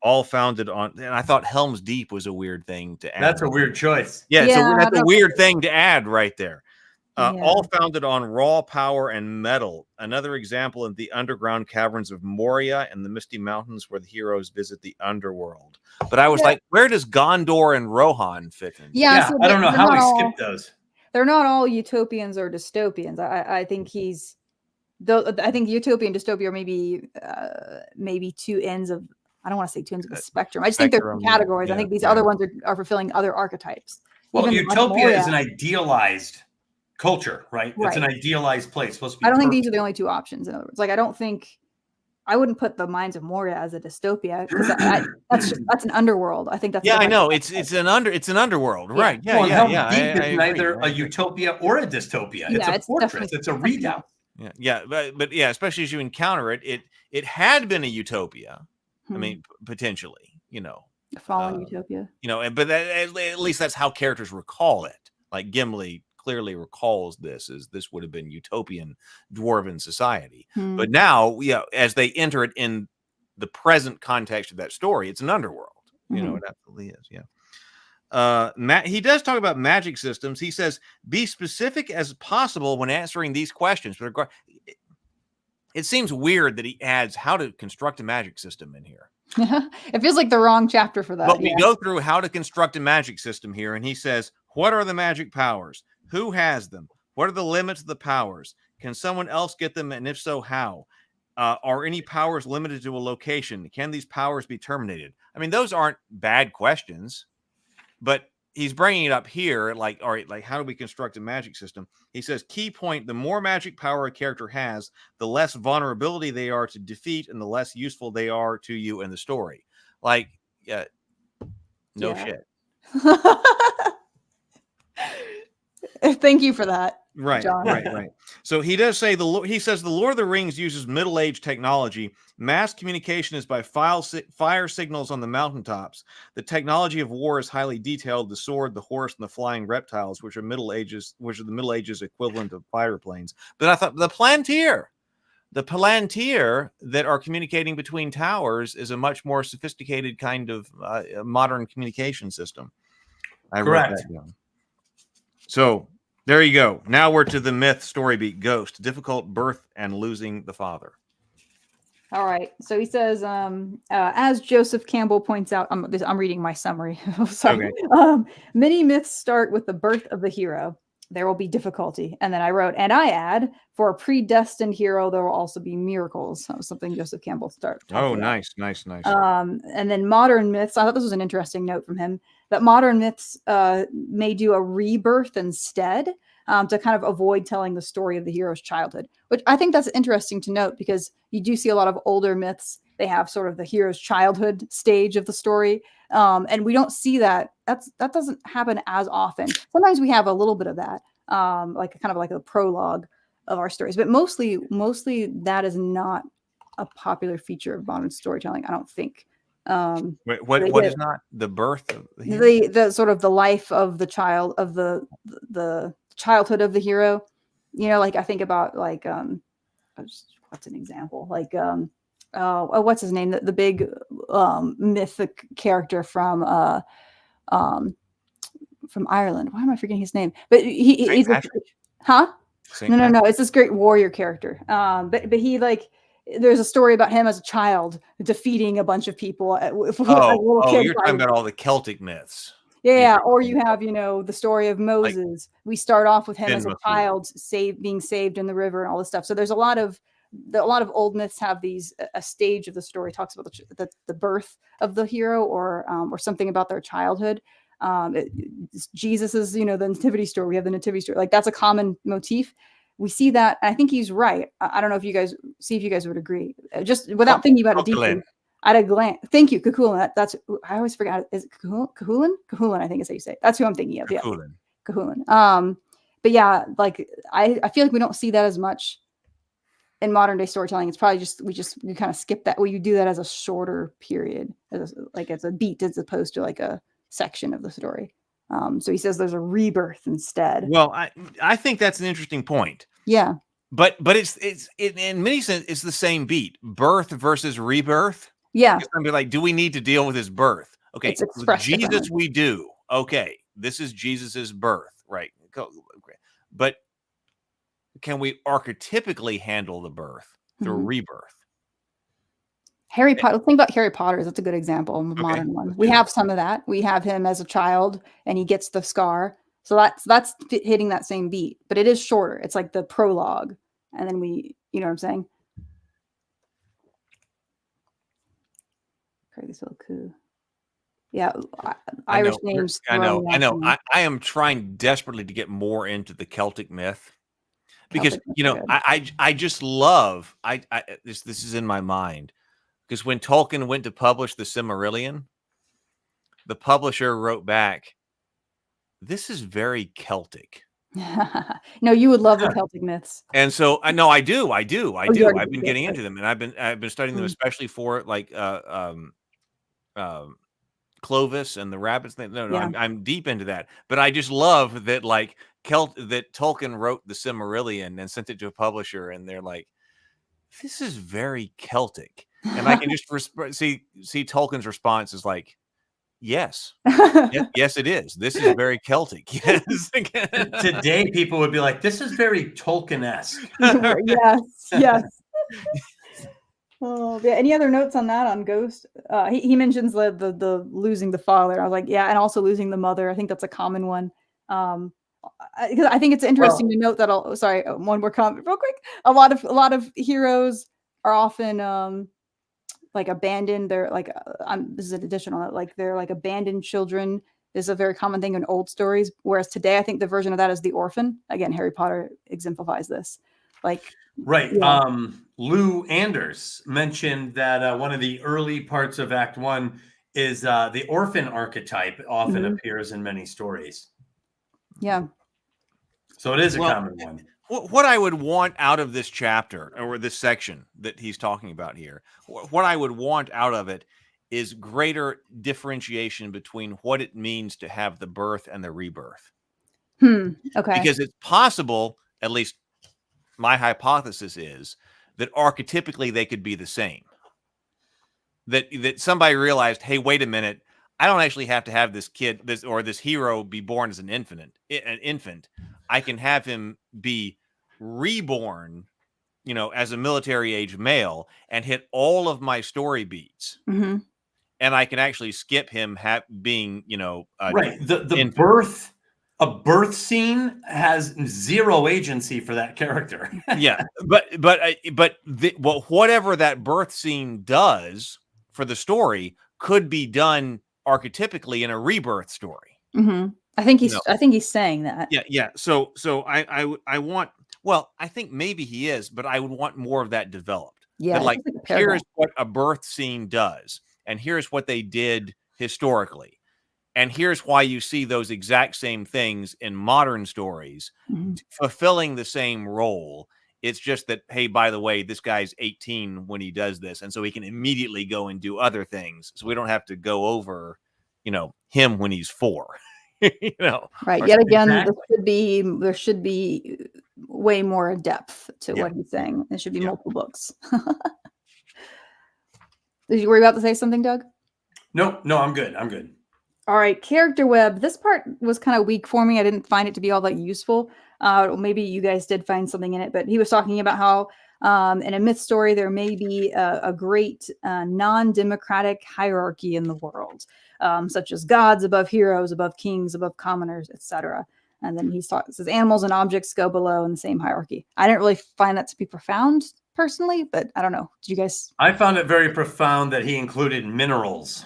all founded on. And I thought Helm's Deep was a weird thing to add. That's a weird choice. Yeah, that's a weird thing to add right there. All founded on raw power and metal. Another example in the underground caverns of Moria and the Misty Mountains, where the heroes visit the underworld. But I was like, where does Gondor and Rohan fit in? Yeah, so I don't know how we skipped those. They're not all utopians or dystopians. I think I think utopia and dystopia are maybe 2 ends of. I don't want to say 2 ends of the spectrum. I just think they're categories. I think these other ones are fulfilling other archetypes. Well, utopia is an idealized culture, right? It's an idealized place. Supposed to be. I don't think these are the only 2 options. In other words, like I wouldn't put the Mines of Moria as a dystopia, because that's an underworld. I think that's I know it's an underworld, right? Yeah. It's neither a utopia or a dystopia. It's a fortress. It's a redoubt. But especially as you encounter it, it had been a utopia. I mean, potentially, a fallen utopia. But at least that's how characters recall it. Like Gimli clearly recalls this would have been utopian dwarven society. But now, as they enter it in the present context of that story, it's an underworld. It absolutely is. He does talk about magic systems. He says, be specific as possible when answering these questions. It seems weird that he adds how to construct a magic system in here. It feels like the wrong chapter for that. But we go through how to construct a magic system here, and he says, what are the magic powers? Who has them? What are the limits of the powers? Can someone else get them? And if so, how? Are any powers limited to a location? Can these powers be terminated? I mean, those aren't bad questions, but he's bringing it up here. Like, all right, like, how do we construct a magic system? He says, key point, the more magic power a character has, the less vulnerability they are to defeat and the less useful they are to you in the story. Like, shit. Thank you for that. Right, John. right. So he does say he says the Lord of the Rings uses Middle Age technology. Mass communication is by fire signals on the mountaintops. The technology of war is highly detailed. The sword, the horse, and the flying reptiles, which are the Middle Ages equivalent of fire planes. But I thought the Palantir. the Palantir that are communicating between towers is a much more sophisticated kind of modern communication system. I wrote Correct. that down. So there you go. Now we're to the myth story beat. Ghost, difficult birth and losing the father. All right. So he says, as Joseph Campbell points out, I'm reading my summary. Sorry. Okay. Many myths start with the birth of the hero. There will be difficulty. And then I wrote, and I add, for a predestined hero, there will also be miracles. That was something Joseph Campbell started. Oh, nice. And then modern myths, I thought this was an interesting note from him, that modern myths may do a rebirth instead to kind of avoid telling the story of the hero's childhood, which I think that's interesting to note because you do see a lot of older myths. They have sort of the hero's childhood stage of the story. And we don't see that. That doesn't happen as often. Sometimes we have a little bit of that, like kind of like a prologue of our stories, but mostly that is not a popular feature of modern storytelling, I don't think. Wait, what is not the birth of the hero? The sort of the life of the child of the childhood of the hero, like I think about like what's an example, like what's his name, the big mythic character from Ireland. Why am I forgetting his name? But he's no, it's this great warrior character, but he like, there's a story about him as a child defeating a bunch of people. You're talking about all the Celtic myths. Yeah, or you have, the story of Moses. Like, we start off with him as a child being saved in the river and all this stuff. So there's a lot of old myths have a stage of the story talks about the birth of the hero or something about their childhood. Jesus is, the nativity story. We have the nativity story. Like that's a common motif. We see that. I think he's right. I don't know if you guys would agree. Just without thinking about it deeply. At a glance, thank you, Cahulin. That's I always forgot. Is it Cahulin? Cahulin, I think is how you say it. That's who I'm thinking of. Yeah, Cahulin. But yeah, like I feel like we don't see that as much in modern day storytelling. It's probably we kind of skip that. Well, you do that as a shorter period, as a beat, as opposed to like a section of the story. So he says there's a rebirth instead. Well, I think that's an interesting point. Yeah. But it's in many sense it's the same beat. Birth versus rebirth. Yeah. It's gonna be like, do we need to deal with his birth? Okay, with Jesus, we do. Okay, this is Jesus's birth, right? But can we archetypically handle the birth through rebirth? Harry Potter. Think about Harry Potter. That's a good example, a modern one. We have some of that. We have him as a child, and he gets the scar. So that's hitting that same beat, but it is shorter. It's like the prologue, and then you know what I'm saying? Crazy so cool. Yeah, Irish names. I know. I am trying desperately to get more into the Celtic myth because I just love this is in my mind because when Tolkien went to publish the Silmarillion, the publisher wrote back, "This is very Celtic." No, you would love the Celtic myths. And so I know I do. I've been getting into them, and I've been studying them especially for like Clovis and the rabbits. I'm deep into that. But I just love that like that Tolkien wrote the Silmarillion and sent it to a publisher, and they're like, "This is very Celtic," and I can just see Tolkien's response is like, yes. Yes, it is. This is very Celtic. Yes. Today, people would be like, this is very Tolkien-esque. Yes. Oh, yeah. Any other notes on that on Ghost? He mentions the losing the father. I was like, yeah, and also losing the mother. I think that's a common one. Because I think it's interesting to note that. One more comment, real quick. A lot of heroes are often like abandoned. They're like this is an additional, like they're like abandoned children is a very common thing in old stories. Whereas today, I think the version of that is the orphan. Again, Harry Potter exemplifies this. Like right. Yeah. Lou Anders mentioned that one of the early parts of Act 1 is the orphan archetype often appears in many stories. Yeah. So it is a common one. What I would want out of this chapter or this section that he's talking about here, what I would want out of it is greater differentiation between what it means to have the birth and the rebirth. Okay. Because it's possible, at least my hypothesis is, that archetypically they could be the same. That somebody realized, hey, wait a minute, I don't actually have to have this hero be born as an infant. I can have him be reborn, as a military age male and hit all of my story beats. Mm-hmm. And I can actually skip him being, right. A birth scene has zero agency for that character. Yeah, but whatever that birth scene does for the story could be done archetypically in a rebirth story. Mm-hmm. I think he's saying that. Yeah. So I want. Well, I think maybe he is, but I would want more of that developed. Yeah, that, like here's what a birth scene does, and here's what they did historically, and here's why you see those exact same things in modern stories, fulfilling the same role. It's just that, hey, by the way, this guy's 18 when he does this, and so he can immediately go and do other things. So we don't have to go over, him when he's 4. Right. Yet again, there should be way more depth to what he's saying. There should be multiple books. Did you worry about to say something, Doug? No, I'm good. All right, character web. This part was kind of weak for me. I didn't find it to be all that useful. Maybe you guys did find something in it, but he was talking about how in a myth story there may be a great non-democratic hierarchy in the world, such as gods above heroes, above kings, above commoners, etc. And then he says animals and objects go below in the same hierarchy. I didn't really find that to be profound personally, but I don't know. Did you guys? I found it very profound that he included minerals.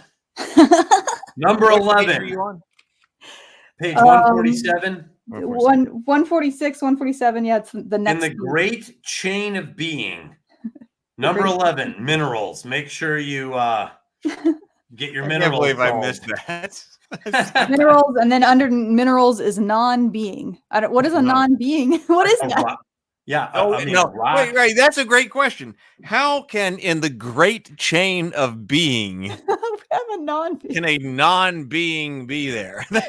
Number 11. Page 147. 146, 147. Yeah, it's the next. In the great chain of being. Number 11, minerals. Make sure you get your minerals. I can't believe I missed that. Minerals, and then under minerals is non-being. What is a non-being? What is that? Yeah. Right. That's a great question. How can, in the great chain of being, we have a non-being. Can a non-being be there? I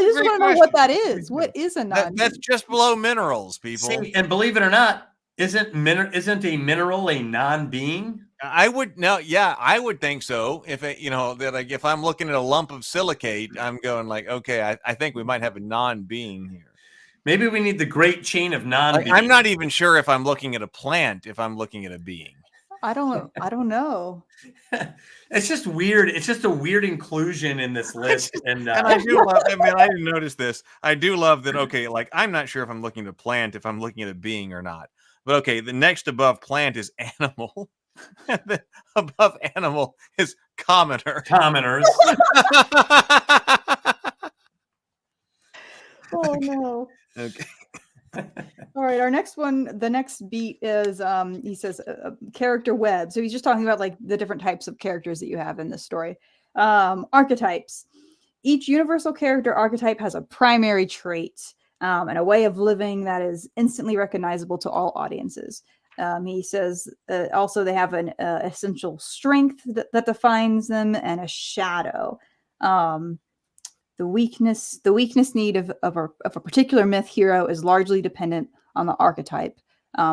just want to know what that is. What is a non-being? That's just below minerals, people. See, and believe it or not, isn't a mineral a non-being? I would think so. If if I'm looking at a lump of silicate, I'm going like, okay, I think we might have a non-being here. Maybe we need the great chain of non-being. I'm not even sure if I'm looking at a plant, if I'm looking at a being. I don't know. It's just weird. It's just a weird inclusion in this list. And I do love, I didn't notice this. I do love that. Okay. Like, I'm not sure if I'm looking at a plant, if I'm looking at a being or not, but okay. The next above plant is animal. And then above animal is commoners. Oh no. Okay. All right, our next one, the next beat is he says character web. So he's just talking about like the different types of characters that you have in this story. Archetypes. Each universal character archetype has a primary trait and a way of living that is instantly recognizable to all audiences. He says also they have an essential strength that defines them and a shadow. The weakness need of a particular myth hero is largely dependent on the archetype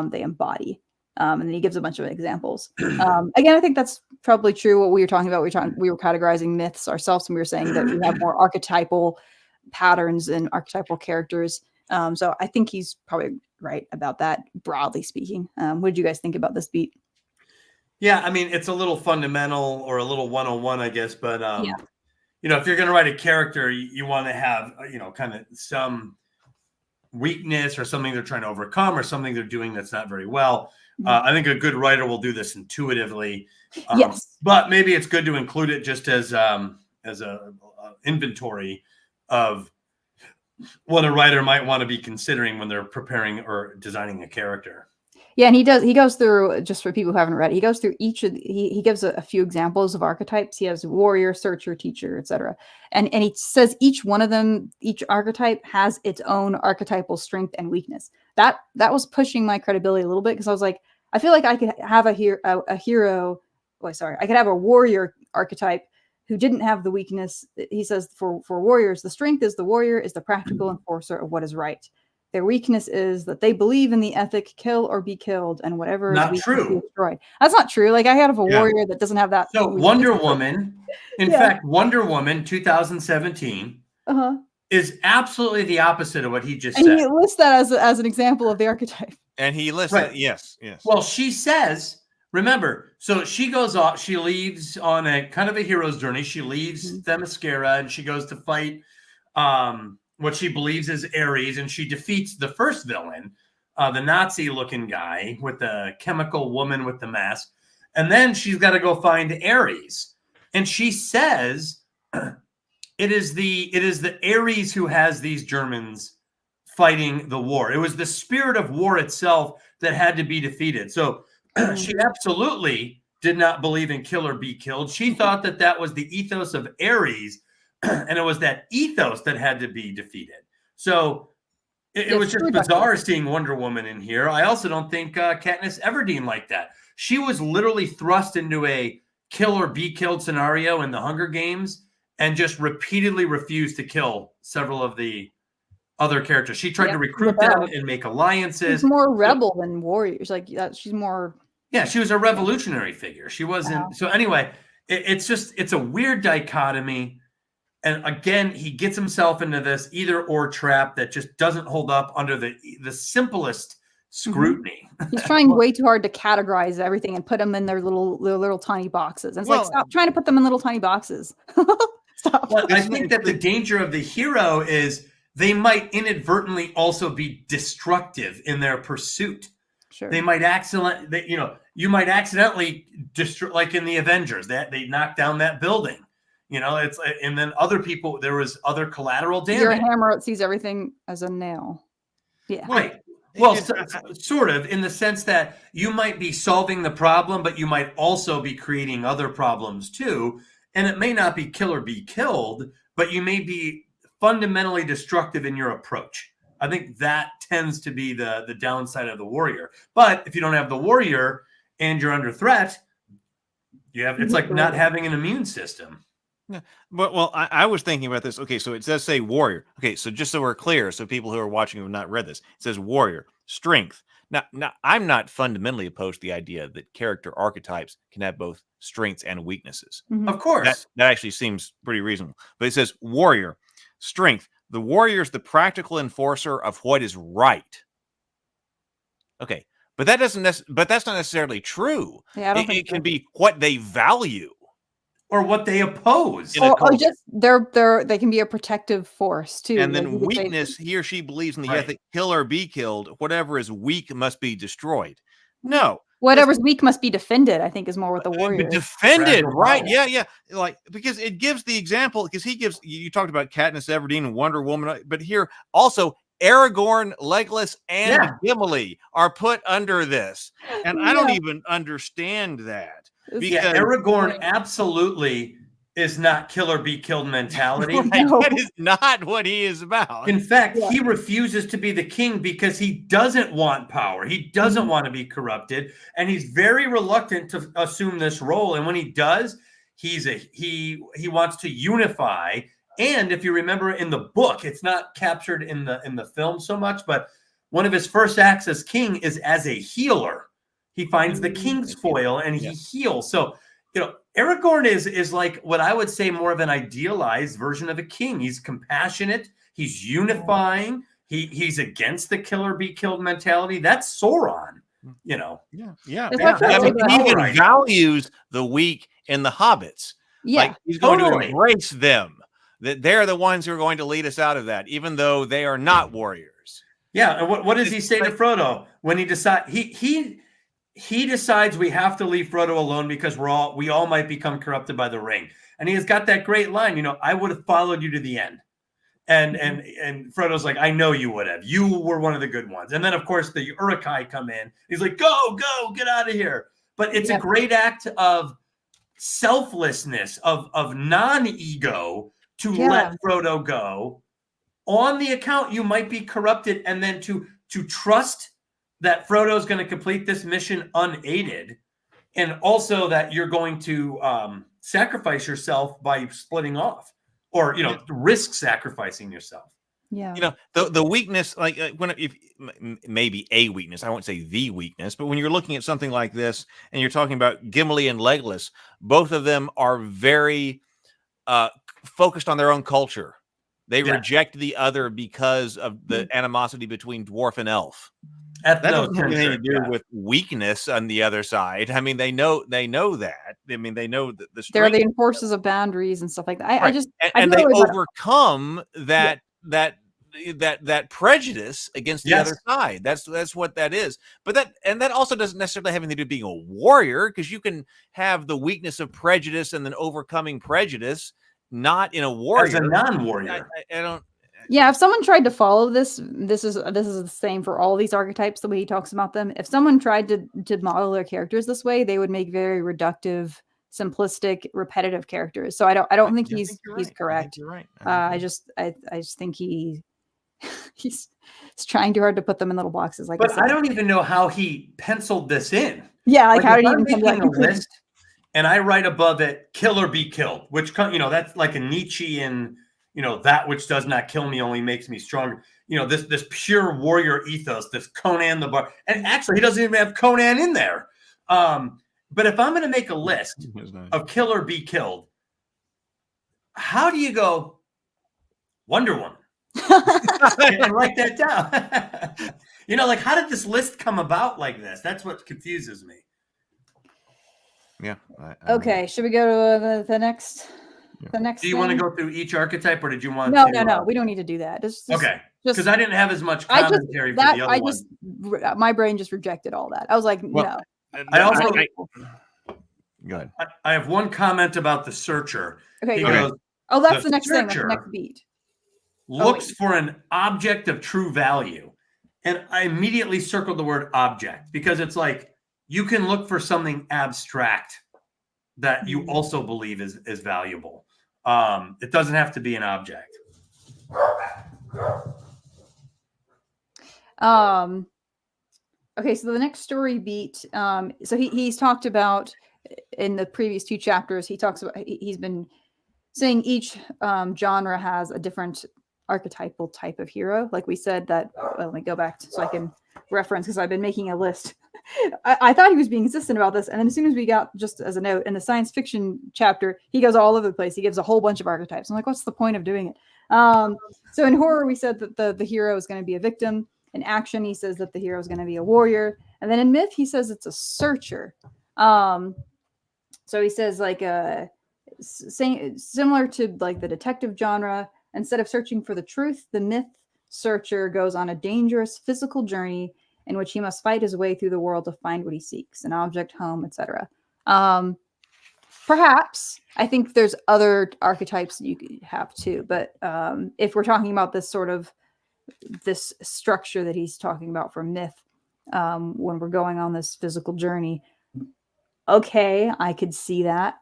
they embody. And then he gives a bunch of examples. Again, I think that's probably true. What we were talking about, we were categorizing myths ourselves, and we were saying that we have more archetypal patterns and archetypal characters. So I think he's probably right about that, broadly speaking. What did you guys think about this beat? Yeah, I mean, it's a little fundamental or a little 101, I guess, but if you're going to write a character, you want to have, kind of some weakness or something they're trying to overcome or something they're doing that's not very well. I think a good writer will do this intuitively. Yes. But maybe it's good to include it just as a inventory of what a writer might want to be considering when they're preparing or designing a character. Yeah, and he goes through, just for people who haven't read it, he goes through he gives a few examples of archetypes. He has warrior, searcher, teacher, etc. And he says each one of them, each archetype has its own archetypal strength and weakness. That was pushing my credibility a little bit, because I was like, I feel like I could have I could have a warrior archetype who didn't have the weakness. He says for warriors, the strength is the warrior is the practical enforcer of what is right. Their weakness is that they believe in the ethic kill or be killed, and whatever is Not weak true. must be destroyed. That's not true. Like, I have a warrior that doesn't have that. So weakness. Wonder Woman, in Yeah. fact, Wonder Woman 2017 Uh-huh. is absolutely the opposite of what he just And said. he lists that as an example of the archetype. And he lists Right. it. Yes. Well, she says, remember, so she goes off, she leaves on a kind of a hero's journey. She leaves Themyscira and she goes to fight what she believes is Ares, and she defeats the first villain, the Nazi-looking guy with the chemical woman with the mask. And then she's got to go find Ares. And she says it is the Ares who has these Germans fighting the war. It was the spirit of war itself that had to be defeated. So she absolutely did not believe in kill or be killed. She thought that that was the ethos of Ares, and it was that ethos that had to be defeated. So it was just bizarre seeing Wonder Woman in here. I also don't think Katniss Everdeen liked that. She was literally thrust into a kill or be killed scenario in the Hunger Games and just repeatedly refused to kill several of the other characters. She tried to recruit them and make alliances. She's more rebel than warriors. Like, she's more. Yeah, she was a revolutionary figure. She wasn't. So anyway, it's a weird dichotomy. And again, he gets himself into this either or trap that just doesn't hold up under the simplest scrutiny. He's trying way too hard to categorize everything and put them in their little tiny boxes. And it's like, stop trying to put them in little tiny boxes. Stop. Well, I think that the danger of the hero is they might inadvertently also be destructive in their pursuit. Sure. They might you might accidentally destroy, like in the Avengers, that they knocked down that building. It's, and then other people, there was other collateral damage. You're a hammer that sees everything as a nail. Yeah. Right. Well, sort of, in the sense that you might be solving the problem, but you might also be creating other problems too. And it may not be kill or be killed, but you may be fundamentally destructive in your approach. I think that tends to be the downside of the warrior. But if you don't have the warrior and you're under threat, it's like not having an immune system. Yeah. Well, I was thinking about this. Okay, so it does say warrior. Okay, so just so we're clear, so people who are watching who have not read this, it says warrior, strength. Now, I'm not fundamentally opposed to the idea that character archetypes can have both strengths and weaknesses. Of course. That actually seems pretty reasonable. But it says warrior, strength. The warrior is the practical enforcer of what is right. Okay, but that's not necessarily true. Yeah, it can be what they value. Or what they oppose. Or just they can be a protective force too. And then weakness, he or she believes in the ethic, kill or be killed. Whatever is weak must be destroyed. No. Whatever's weak must be defended, I think, is more what the warrior is. Defended, right? Yeah. Like, because it gives the example, because you talked about Katniss Everdeen and Wonder Woman, but here also Aragorn, Legolas, and Gimli are put under this. And I don't even understand that. Because Aragorn absolutely is not kill or be killed mentality. Right? That is not what he is about. In fact, he refuses to be the king because he doesn't want power. He doesn't want to be corrupted. And he's very reluctant to assume this role. And when he does, he wants to unify. And if you remember in the book, it's not captured in the film so much, but one of his first acts as king is as a healer. He finds the king's foil and he heals. So, Aragorn is like what I would say more of an idealized version of a king. He's compassionate. He's unifying. He's against the kill or be killed mentality. That's Sauron, Yeah. He even values the weak and the hobbits. Yeah. Like, he's going to embrace them. That they're the ones who are going to lead us out of that, even though they are not warriors. Yeah. And what does he say to Frodo when he decides he decides we have to leave Frodo alone because we all might become corrupted by the ring. And he has got that great line, I would have followed you to the end. And Frodo's like, I know you would have. You were one of the good ones. And then, of course, the Uruk-hai come in. He's like, go, get out of here. But it's a great act of selflessness, of non-ego to let Frodo go. On the account, you might be corrupted, and then to trust that Frodo is going to complete this mission unaided, and also that you're going to sacrifice yourself by splitting off, or risk sacrificing yourself. Yeah. You know, the weakness, like maybe a weakness, I won't say the weakness, but when you're looking at something like this and you're talking about Gimli and Legolas, both of them are very focused on their own culture. They reject the other because of the animosity between dwarf and elf. That doesn't have anything to do with weakness on the other side. I mean, they know that. I mean, they know that they're the enforcers of boundaries and stuff like that. I just and they overcome that prejudice against the other side. That's what that is. But that also doesn't necessarily have anything to do with being a warrior, because you can have the weakness of prejudice and then overcoming prejudice, not in a warrior. As a non-warrior. I don't. Yeah, if someone tried to follow this is the same for all these archetypes, the way he talks about them. If someone tried to model their characters this way, they would make very reductive, simplistic, repetitive characters. So I don't think he's correct. You're right. I just think he's trying too hard to put them in little boxes. Like, but I don't even know how he penciled this in. Yeah, like how did he I'm even come to that making a conclusion? list and I write above it, "Kill or be killed," which, that's like a Nietzschean, that which does not kill me only makes me stronger. This pure warrior ethos, this Conan the Bar, and actually he doesn't even have Conan in there. But if I'm going to make a list of kill or be killed, how do you go Wonder Woman and write that down? Like, how did this list come about like this? That's what confuses me. Yeah. Okay, should we go to the next? The next. Do you want to go through each archetype, or did you want? No. We don't need to do that. Okay. Because I didn't have as much commentary for the other one. My brain just rejected all that. I was like, no. I also. Go ahead. I have one comment about the searcher. Okay. He goes, oh, that's the next thing. That's the next beat. Looks for an object of true value. And I immediately circled the word object, because it's like, you can look for something abstract that you also believe is valuable. It doesn't have to be an object. Okay, so the next story beat. So he's talked about in the previous 2 chapters. He talks about he's been saying each genre has a different archetypal type of hero. Like we said that. Let me go back so I can reference, because I've been making a list. I thought he was being consistent about this, and then as soon as we got, just as a note, in the science fiction chapter, he goes all over the place. He gives a whole bunch of archetypes. I'm like, what's the point of doing it? So in horror, we said that the hero is going to be a victim. In action, he says that the hero is going to be a warrior, and then in myth, he says it's a searcher. So he says, like, similar to like the detective genre, instead of searching for the truth, the myth searcher goes on a dangerous physical journey in which he must fight his way through the world to find what he seeks, an object, home, etc. Perhaps, I think there's other archetypes that you could have too, but if we're talking about this sort of this structure that he's talking about for myth, when we're going on this physical journey, okay, I could see that,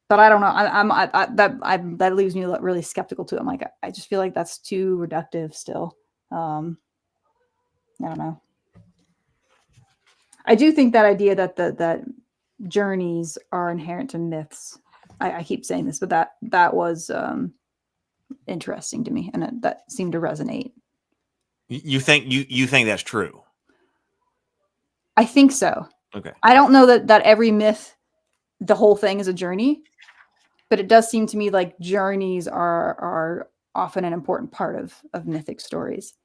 but I don't know. That leaves me really skeptical too. I'm like, I just feel like that's too reductive still. I don't know. I do think that idea that that journeys are inherent to myths. I keep saying this, but that was interesting to me, and that seemed to resonate. You think that's true? I think so. Okay. I don't know that every myth, the whole thing is a journey, but it does seem to me like journeys are often an important part of mythic stories.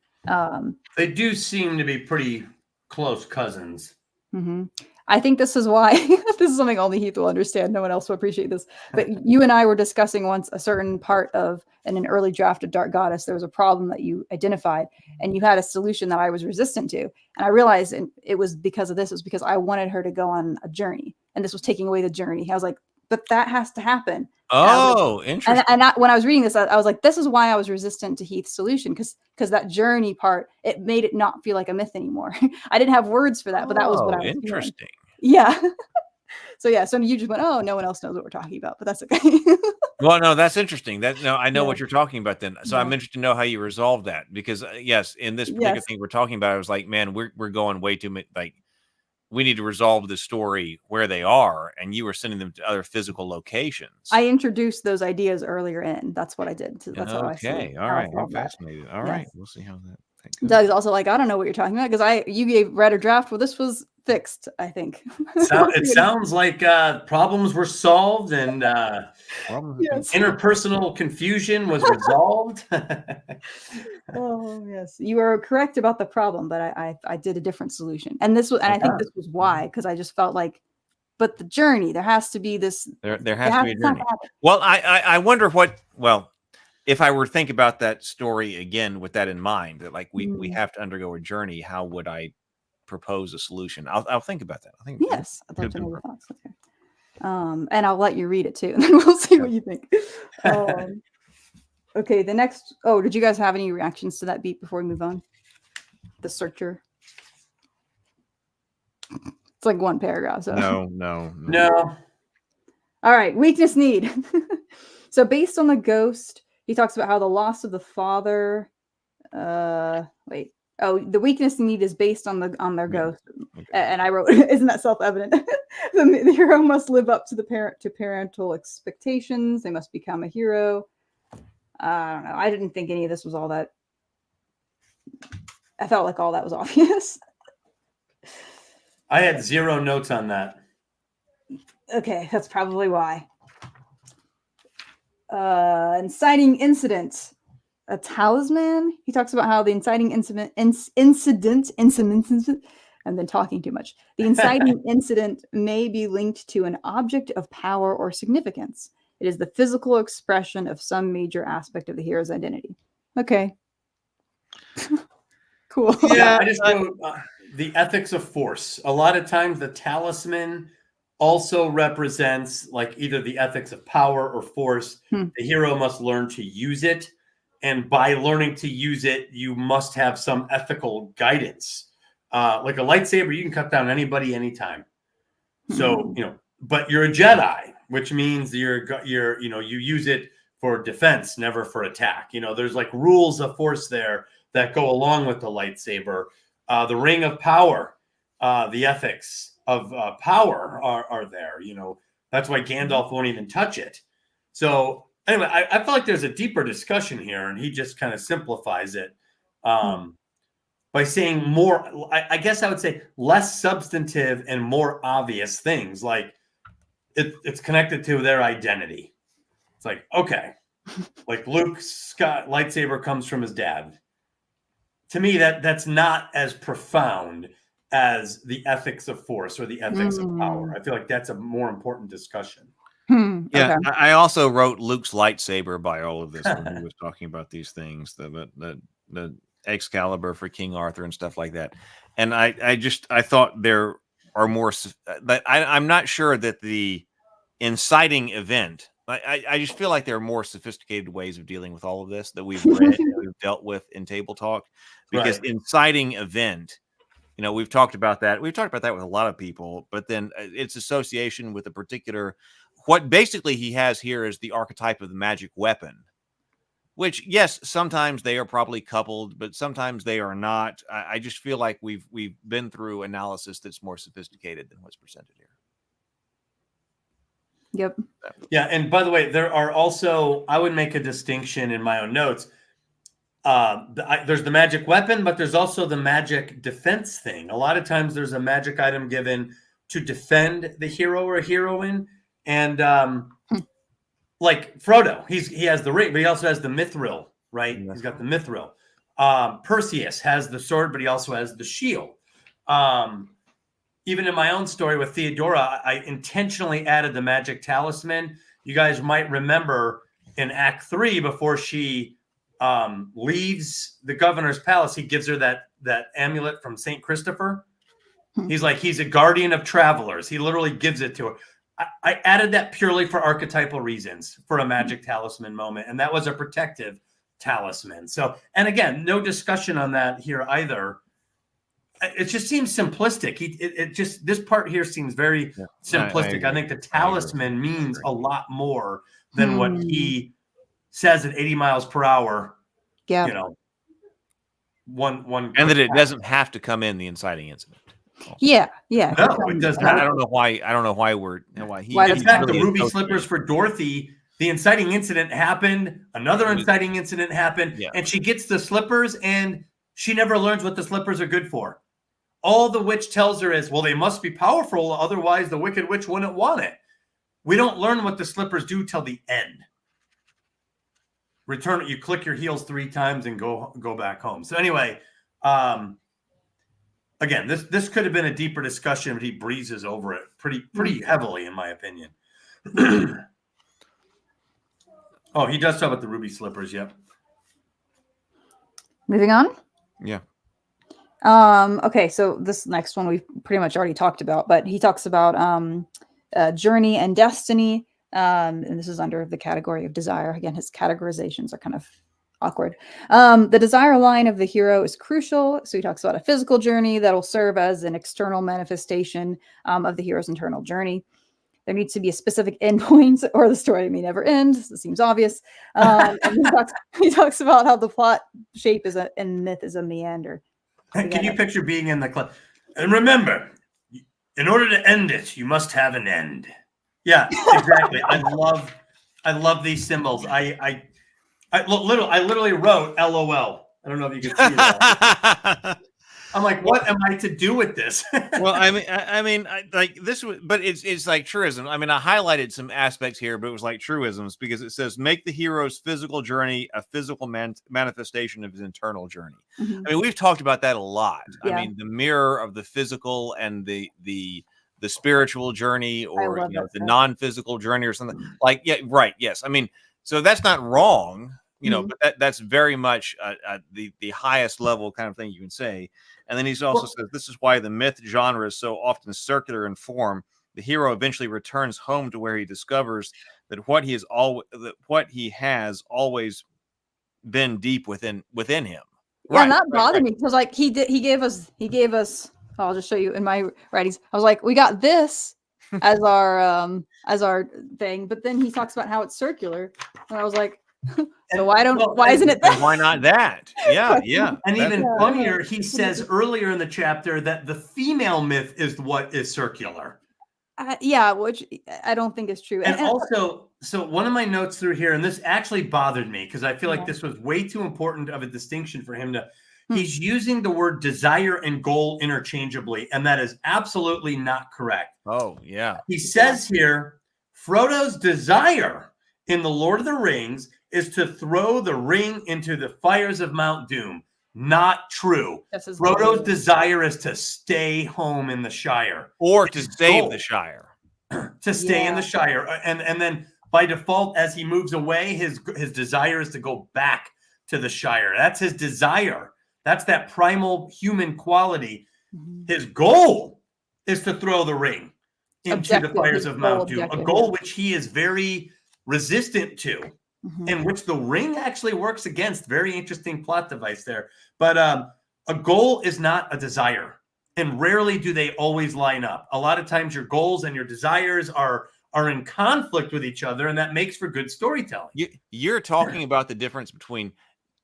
They do seem to be pretty close cousins. Mm-hmm. I think this is why this is something only Heath will understand. No one else will appreciate this. But you and I were discussing once a certain part of in an early draft of Dark Goddess. There was a problem that you identified, and you had a solution that I was resistant to. And I realized it was because of this. It was because I wanted her to go on a journey, and this was taking away the journey. I was like, but that has to happen. Oh, interesting. And when I was reading this, I was like, this is why I was resistant to Heath's solution, because that journey part, it made it not feel like a myth anymore. I didn't have words for that, but that was what I was interesting. Feeling. Yeah. So you just went, oh, no one else knows what we're talking about, but that's okay. Well, no, that's interesting. I know what you're talking about then. So I'm interested to know how you resolve that, because yes, in this particular thing we're talking about, I was like, man, we're going way too much. Like, we need to resolve the story where they are, and you were sending them to other physical locations. I introduced those ideas earlier in. That's what I did. That's how I see. Okay, all right, I'm that. fascinated. All Yes. right, we'll see how that goes. Doug's also like, I don't know what you're talking about because you read a draft. Well, this was fixed, I think. It sounds like problems were solved and Yes. interpersonal confusion was resolved. Oh yes, you are correct about the problem, but I did a different solution, and I think this was why, because I just felt like, but the journey, there has to be this. There has to be a journey. Well, I wonder if I were to think about that story again with that in mind, that like we have to undergo a journey, how would I propose a solution? I'll think about that. I think yes, I'd love to know your thoughts. Okay. And I'll let you read it too, and then we'll see what you think. Okay, the next. Oh, did you guys have any reactions to that beat before we move on? The searcher. It's like one paragraph. So No. All right, weakness need. So based on the ghost, he talks about how the loss of the father. The weakness need is based on their ghost. Okay. And I wrote, isn't that self-evident? The hero must live up to parental expectations. They must become a hero. I don't know. I didn't think any of this was all that. I felt like all that was obvious. I had 0 notes on that. Okay, that's probably why. Inciting incident. A talisman. He talks about how the inciting incident, I've been talking too much. The inciting incident may be linked to an object of power or significance. It is the physical expression of some major aspect of the hero's identity. Okay. Cool. Yeah, I just wrote the ethics of force. A lot of times the talisman also represents like either the ethics of power or force. The hero must learn to use it. And by learning to use it, you must have some ethical guidance. Like a lightsaber, you can cut down anybody anytime. So, but you're a Jedi, which means you use it for defense, never for attack. There's like rules of force there that go along with the lightsaber. The ring of power, the ethics of power are there. That's why Gandalf won't even touch it. So anyway, I feel like there's a deeper discussion here, and he just kind of simplifies it by saying more. I guess I would say less substantive and more obvious things, like it's connected to their identity. It's like, okay, like Luke's lightsaber comes from his dad. To me, that's not as profound as the ethics of force or the ethics of power. I feel like that's a more important discussion. Yeah, okay. I also wrote Luke's lightsaber by all of this when he was talking about these things, the Excalibur for King Arthur and stuff like that. And I thought there are more, but I'm not sure that the inciting event. I just feel like there are more sophisticated ways of dealing with all of this that we've read and we've dealt with in Table Talk, because inciting event, we've talked about that. We've talked about that with a lot of people, but then its association with a particular, what basically he has here is the archetype of the magic weapon, which, yes, sometimes they are probably coupled, but sometimes they are not. I just feel like we've been through analysis that's more sophisticated than what's presented here. Yep. Yeah, and by the way, there are also, I would make a distinction in my own notes. There's the magic weapon, but there's also the magic defense thing. A lot of times there's a magic item given to defend the hero or heroine. And like Frodo, he has the ring, but he also has the mithril, right? He's got the mithril. Perseus has the sword, but he also has the shield. Even in my own story with Theodora, I intentionally added the magic talisman. You guys might remember in Act 3, before she leaves the governor's palace, he gives her that amulet from St. Christopher. He's like, he's a guardian of travelers. He literally gives it to her. I added that purely for archetypal reasons, for a magic talisman moment. And that was a protective talisman. So, and again, no discussion on that here either. It just seems simplistic. This part here seems very simplistic. I think the talisman means a lot more than what he says at 80 miles per hour. Yeah. One. And that it doesn't have to come in the inciting incident. Yeah. No, it does I not. don't know why. I don't know why why he. Why In that's fact, the really ruby associated- slippers for Dorothy, the inciting incident happened. Another inciting incident happened, Yeah. and she gets the slippers, and she never learns what the slippers are good for. All the witch tells her is, well, they must be powerful, otherwise the wicked witch wouldn't want it. We don't learn what the slippers do till the end. Return it. You click your heels 3 times and go back home. So anyway, again, this could have been a deeper discussion, but he breezes over it pretty heavily, in my opinion. Oh, he does talk about the ruby slippers. Yep. Moving on. Yeah. Okay, so this next one we've pretty much already talked about, but he talks about journey and destiny. And this is under the category of desire. Again, his categorizations are kind of awkward. The desire line of the hero is crucial. So he talks about a physical journey that will serve as an external manifestation of the hero's internal journey. There needs to be a specific endpoint, or the story may never end. This seems obvious. And he talks about how the plot shape is and myth is a meander. Can you picture being in the club? And remember, in order to end it, you must have an end. Yeah, exactly. I love these symbols. I literally wrote LOL. I don't know if you can see that. I'm like, what am I to do with this? Well, I mean, like this was, but it's like truism. I mean, I highlighted some aspects here, but it was like truisms because it says make the hero's physical journey a physical manifestation of his internal journey. Mhm. I mean, we've talked about that a lot. Yeah. I mean, the mirror of the physical and the spiritual journey, or love that the stuff. non-physical journey, or something like. Yeah, right. Yes, I mean, so that's not wrong, but that's very much the highest level kind of thing you can say. And then he also says, this is why the myth genre is so often circular in form. The hero eventually returns home to where he discovers that what he has always been deep within him. Yeah, and that bothered me because like he gave us. I'll just show you in my writings. I was like, we got this as our thing, but then he talks about how it's circular, and I was like, so why isn't it that? Why not that? Yeah. And even funnier, he says earlier in the chapter that the female myth is what is circular. Yeah, which I don't think is true. And also, so one of my notes through here, and this actually bothered me because I feel like this was way too important of a distinction for him to. He's using the word desire and goal interchangeably, and that is absolutely not correct. Oh, yeah. He says here, Frodo's desire in The Lord of the Rings is to throw the ring into the fires of Mount Doom. Not true. Frodo's desire is to stay home in the Shire. Or to save the Shire. To stay in the Shire. And then by default, as he moves away, his desire is to go back to the Shire. That's his desire. That's that primal human quality. His goal is to throw the ring into the fires of Mount Doom, a goal which he is very resistant to, and which the ring actually works against. Very interesting plot device there. But a goal is not a desire, and rarely do they always line up. A lot of times your goals and your desires are in conflict with each other, and that makes for good storytelling. You're talking about the difference between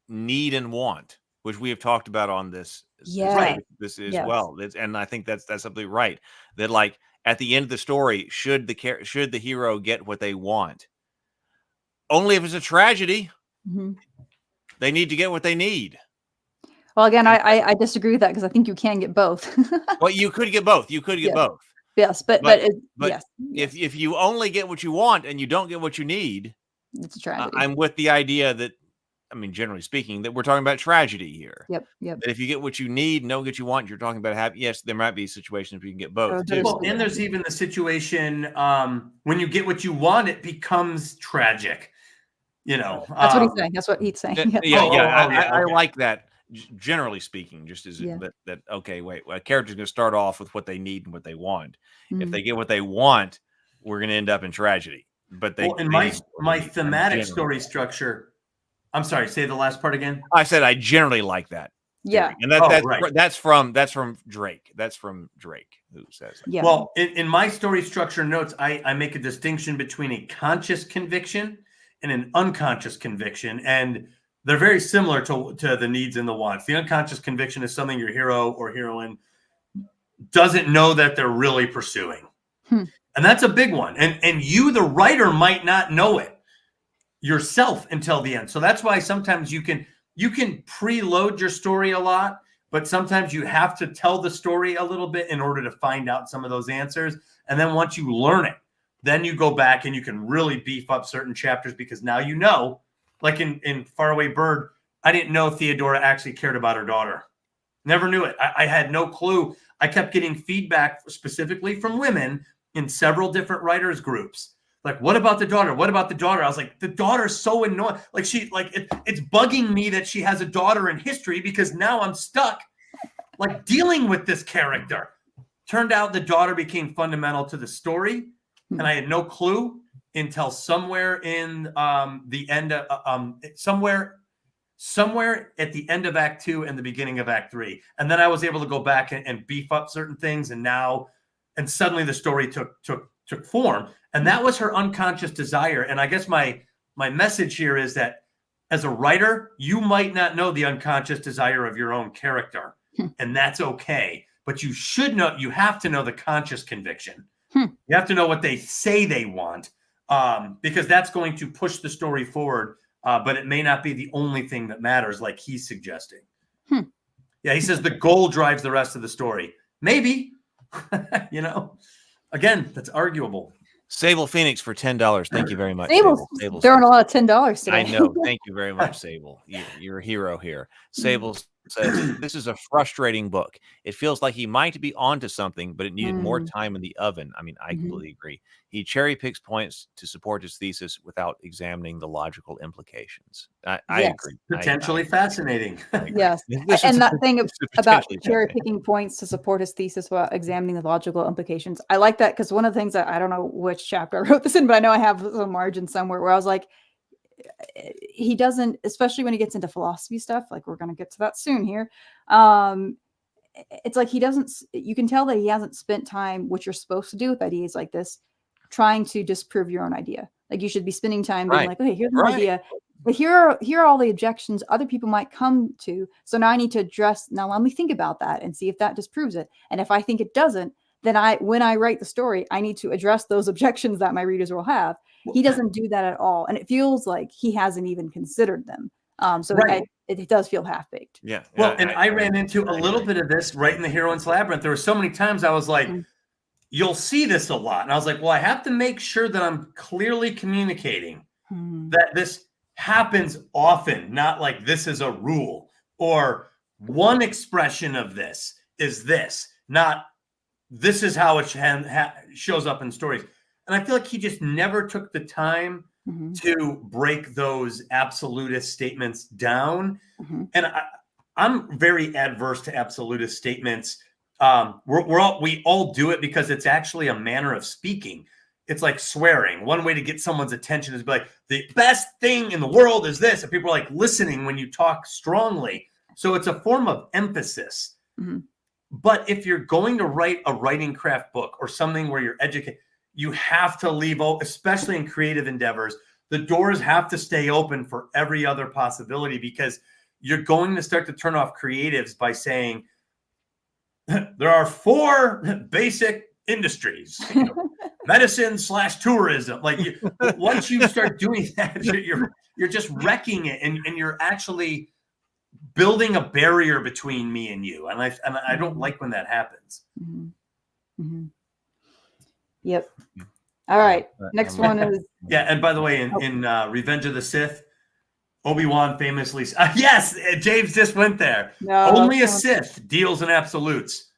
need and want, which we have talked about on this well. And I think that's absolutely right. That like at the end of the story, should the hero get what they want? Only if it's a tragedy. They need to get what they need. Well, again, I disagree with that because I think you can get both. Well, you could get both. You could get both. Yes, but yes. If you only get what you want and you don't get what you need, it's a tragedy. I'm with the idea that, I mean, generally speaking, that we're talking about tragedy here. Yep. That if you get what you need and don't get what you want, you're talking about happy. Yes, there might be situations where you can get both. Well, and there's even the situation when you get what you want, it becomes tragic. That's what he's saying. That's what he's saying. I like that. Generally speaking, just as that. Okay, wait. A character's going to start off with what they need and what they want. If they get what they want, we're going to end up in tragedy. But in my thematic story structure. I'm sorry, say the last part again. I said I generally like that. Yeah. And that's from Drake. That's from Drake who says that. Yeah. Well, in my story structure notes, I make a distinction between a conscious conviction and an unconscious conviction. And they're very similar to the needs and the wants. The unconscious conviction is something your hero or heroine doesn't know that they're really pursuing. And that's a big one. And you, the writer, might not know it yourself until the end. So that's why sometimes you can preload your story a lot, but sometimes you have to tell the story a little bit in order to find out some of those answers. And then once you learn it, then you go back and you can really beef up certain chapters, because now you know, like in Faraway Bird, I didn't know Theodora actually cared about her daughter. Never knew it. I had no clue. I kept getting feedback specifically from women in several different writers groups. Like, what about the daughter? What about the daughter? I was like, the daughter's so annoying. Like, it's bugging me that she has a daughter in history, because now I'm stuck like dealing with this character. Turned out the daughter became fundamental to the story, and I had no clue until somewhere in the end of somewhere at the end of Act 2 and the beginning of Act 3. And then I was able to go back and beef up certain things, and suddenly the story took form. And that was her unconscious desire. And I guess my message here is that as a writer, you might not know the unconscious desire of your own character, and that's okay. But you should know, you have to know the conscious conviction. You have to know what they say they want, because that's going to push the story forward. But it may not be the only thing that matters, like he's suggesting. Yeah, he says the goal drives the rest of the story. Maybe, again, that's arguable. Sable Phoenix for $10. Thank you very much. Sable's throwing a lot of $10 today. I know. Thank you very much, Sable. You're a hero here. Sable says, this is a frustrating book. It feels like he might be onto something, but it needed more time in the oven. I mean, I completely agree. He cherry picks points to support his thesis without examining the logical implications. I agree. Potentially fascinating. Yes. And that thing about cherry picking points to support his thesis without examining the logical implications. I like that, because one of the things that I don't know which chapter I wrote this in, but I know I have a margin somewhere where I was like, he doesn't, especially when he gets into philosophy stuff, like we're going to get to that soon here. It's like he doesn't, you can tell that he hasn't spent time, which you're supposed to do with ideas like this, trying to disprove your own idea. Like you should be spending time being like, okay, here's an idea, but here are all the objections other people might come to. So now I need to address, now let me think about that and see if that disproves it. And if I think it doesn't, then when I write the story, I need to address those objections that my readers will have. He doesn't do that at all. And it feels like he hasn't even considered them. So it does feel half-baked. Yeah. Well, and I ran into a little bit of this right in the Heroine's Labyrinth. There were so many times I was like, you'll see this a lot. And I was like, well, I have to make sure that I'm clearly communicating that this happens often, not like this is a rule, or one expression of this is this, not this is how it shows up in stories. And I feel like he just never took the time to break those absolutist statements down. And I'm very adverse to absolutist statements. We all do it because it's actually a manner of speaking. It's like swearing. One way to get someone's attention is to be like, the best thing in the world is this. And people are like listening when you talk strongly. So it's a form of emphasis. But if you're going to write a writing craft book or something where you're educated, you have to leave, especially in creative endeavors, the doors have to stay open for every other possibility, because you're going to start to turn off creatives by saying there are 4 basic industries, medicine / tourism. Like once you start doing that, you're just wrecking it, and you're actually building a barrier between me and you. And I don't like when that happens. Yep. All right. Next one is. Yeah. And by the way, in Revenge of the Sith, Obi-Wan famously, yes, James just went there. No, only a Sith deals in absolutes.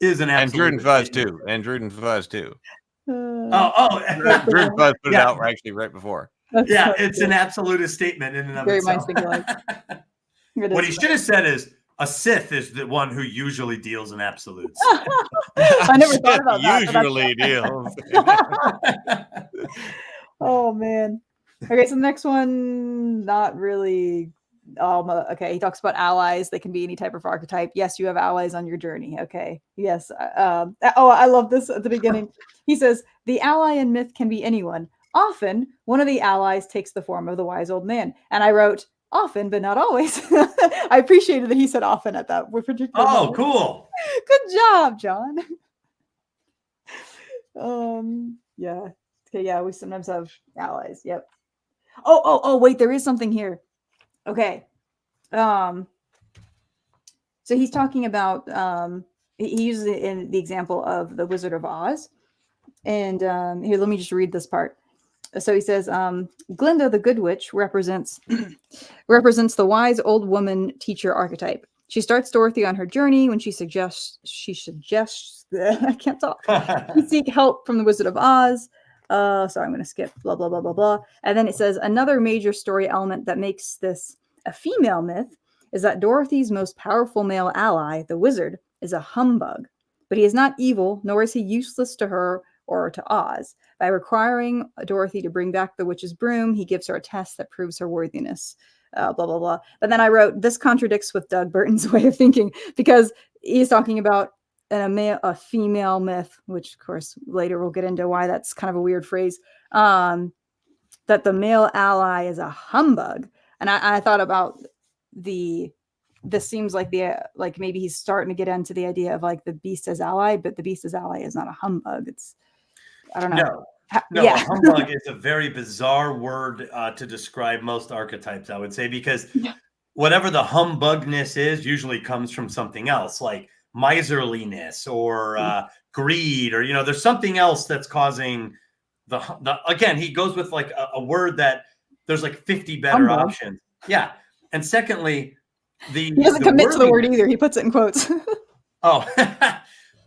Is an absolute. And Druden Fuzz too. And Druden Fuzz too. Druden Fuzz put it out actually right before. Yeah, it's an absolutist statement in and of itself. What he should have said is, a Sith is the one who usually deals in absolutes. I never thought about that. Usually deals. Oh man. Okay, so the next one, not really. Okay, he talks about allies. They can be any type of archetype. Yes, you have allies on your journey. Okay. Yes. I love this at the beginning. He says the ally in myth can be anyone. Often, one of the allies takes the form of the wise old man. And I wrote, often, but not always. I appreciated that he said often at that particular moment. Cool. Good job, John. Yeah. Okay, yeah, we sometimes have allies. Yep. Oh, wait, there is something here. Okay. So he's talking about he uses it in the example of the Wizard of Oz. And here, let me just read this part. So he says, Glinda the Good Witch represents the wise old woman teacher archetype. She starts Dorothy on her journey when she suggests I can't talk. We seek help from the Wizard of Oz. Sorry, I'm going to skip blah, blah, blah, blah, blah. And then it says another major story element that makes this a female myth is that Dorothy's most powerful male ally, the wizard, is a humbug. But he is not evil, nor is he useless to her or to Oz. By requiring Dorothy to bring back the witch's broom, he gives her a test that proves her worthiness. Blah, blah, blah. But then I wrote, this contradicts with Doug Burton's way of thinking, because he's talking about a female myth, which of course later we'll get into why that's kind of a weird phrase, that the male ally is a humbug. And I thought about this seems like maybe he's starting to get into the idea of like the beast as ally, but the beast as ally is not a humbug. It's, I don't know. No, yeah. humbug is a very bizarre word to describe most archetypes, I would say, because whatever the humbugness is usually comes from something else, like miserliness or greed, or, there's something else that's causing the again, he goes with like a word that there's like 50 better options. Yeah. And secondly, he doesn't commit to the word either. He puts it in quotes.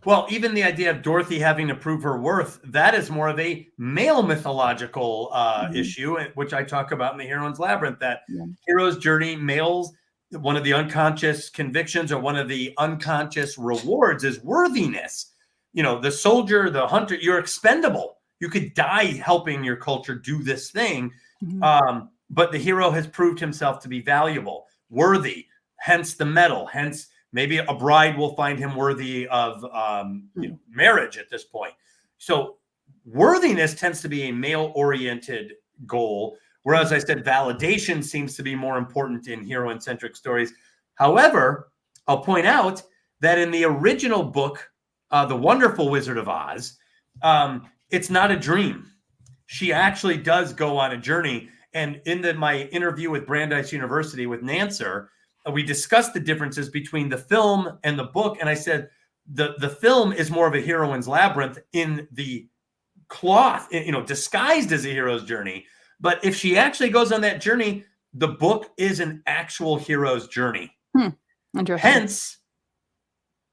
Well, even the idea of Dorothy having to prove her worth, that is more of a male mythological issue, which I talk about in the Heroine's Labyrinth, that hero's journey, males, one of the unconscious convictions or one of the unconscious rewards is worthiness. The soldier, the hunter, you're expendable. You could die helping your culture do this thing. But the hero has proved himself to be valuable, worthy, hence the medal, hence maybe a bride will find him worthy of marriage at this point. So worthiness tends to be a male-oriented goal, whereas I said validation seems to be more important in hero-centric stories. However, I'll point out that in the original book, The Wonderful Wizard of Oz, it's not a dream. She actually does go on a journey. And in my interview with Brandeis University with Nancer, we discussed the differences between the film and the book. And I said, the film is more of a heroine's labyrinth in the cloth, disguised as a hero's journey. But if she actually goes on that journey, the book is an actual hero's journey. Interesting. Hence,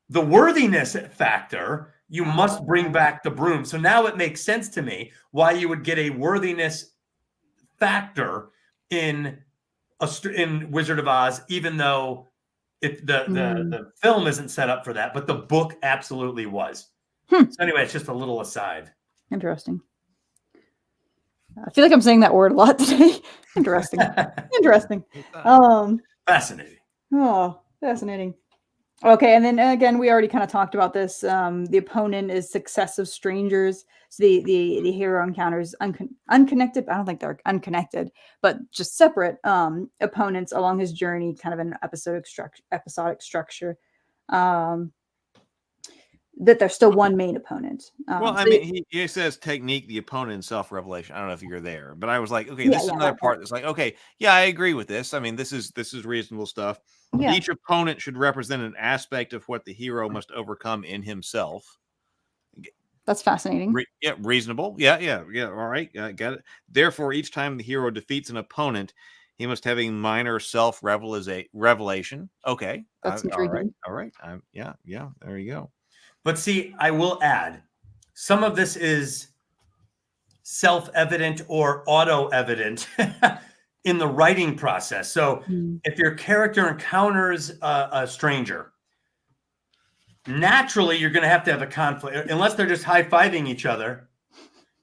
the worthiness factor, you must bring back the broom. So now it makes sense to me why you would get a worthiness factor in Wizard of Oz, even though the film isn't set up for that, but the book absolutely was. So anyway, it's just a little aside. Interesting. I feel like I'm saying that word a lot today. Interesting. Interesting. Fascinating. Oh, fascinating. Okay, and then again, we already kind of talked about this. The opponent is successive strangers. So the hero encounters unconnected. I don't think they're unconnected, but just separate opponents along his journey, kind of an episodic structure. That there's still one main opponent. He says technique, the opponent, and self-revelation. I don't know if you're there, but I was like, okay, this is another part that's like, okay, yeah, I agree with this. I mean, this is reasonable stuff. Yeah. Each opponent should represent an aspect of what the hero must overcome in himself. That's fascinating. Reasonable. Yeah. All right, got it. Therefore, each time the hero defeats an opponent, he must have a minor self-revelation. Okay, that's intriguing. All right. Yeah. There you go. But see, I will add, some of this is self-evident or auto-evident in the writing process. So if your character encounters a stranger, naturally you're going to have a conflict, unless they're just high-fiving each other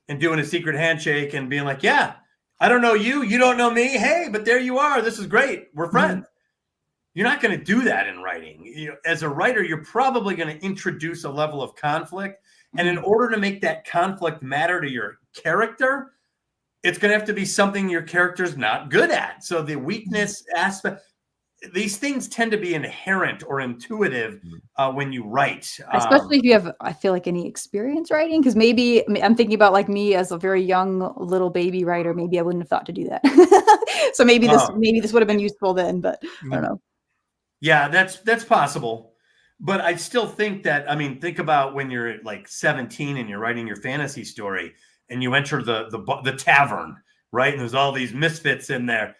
and doing a secret handshake and being like, yeah, I don't know you, you don't know me. Hey, but there you are. This is great. We're friends. You're not going to do that in writing. As a writer, you're probably going to introduce a level of conflict. And in order to make that conflict matter to your character, it's going to have to be something your character's not good at. So the weakness aspect, these things tend to be inherent or intuitive when you write. Especially if you have, I feel like, any experience writing, because maybe I'm thinking about like me as a very young little baby writer. Maybe I wouldn't have thought to do that. So maybe this would have been useful then, but I don't know. Yeah, that's possible. But I still think that, I mean, think about when you're like 17 and you're writing your fantasy story and you enter the tavern, right? And there's all these misfits in there.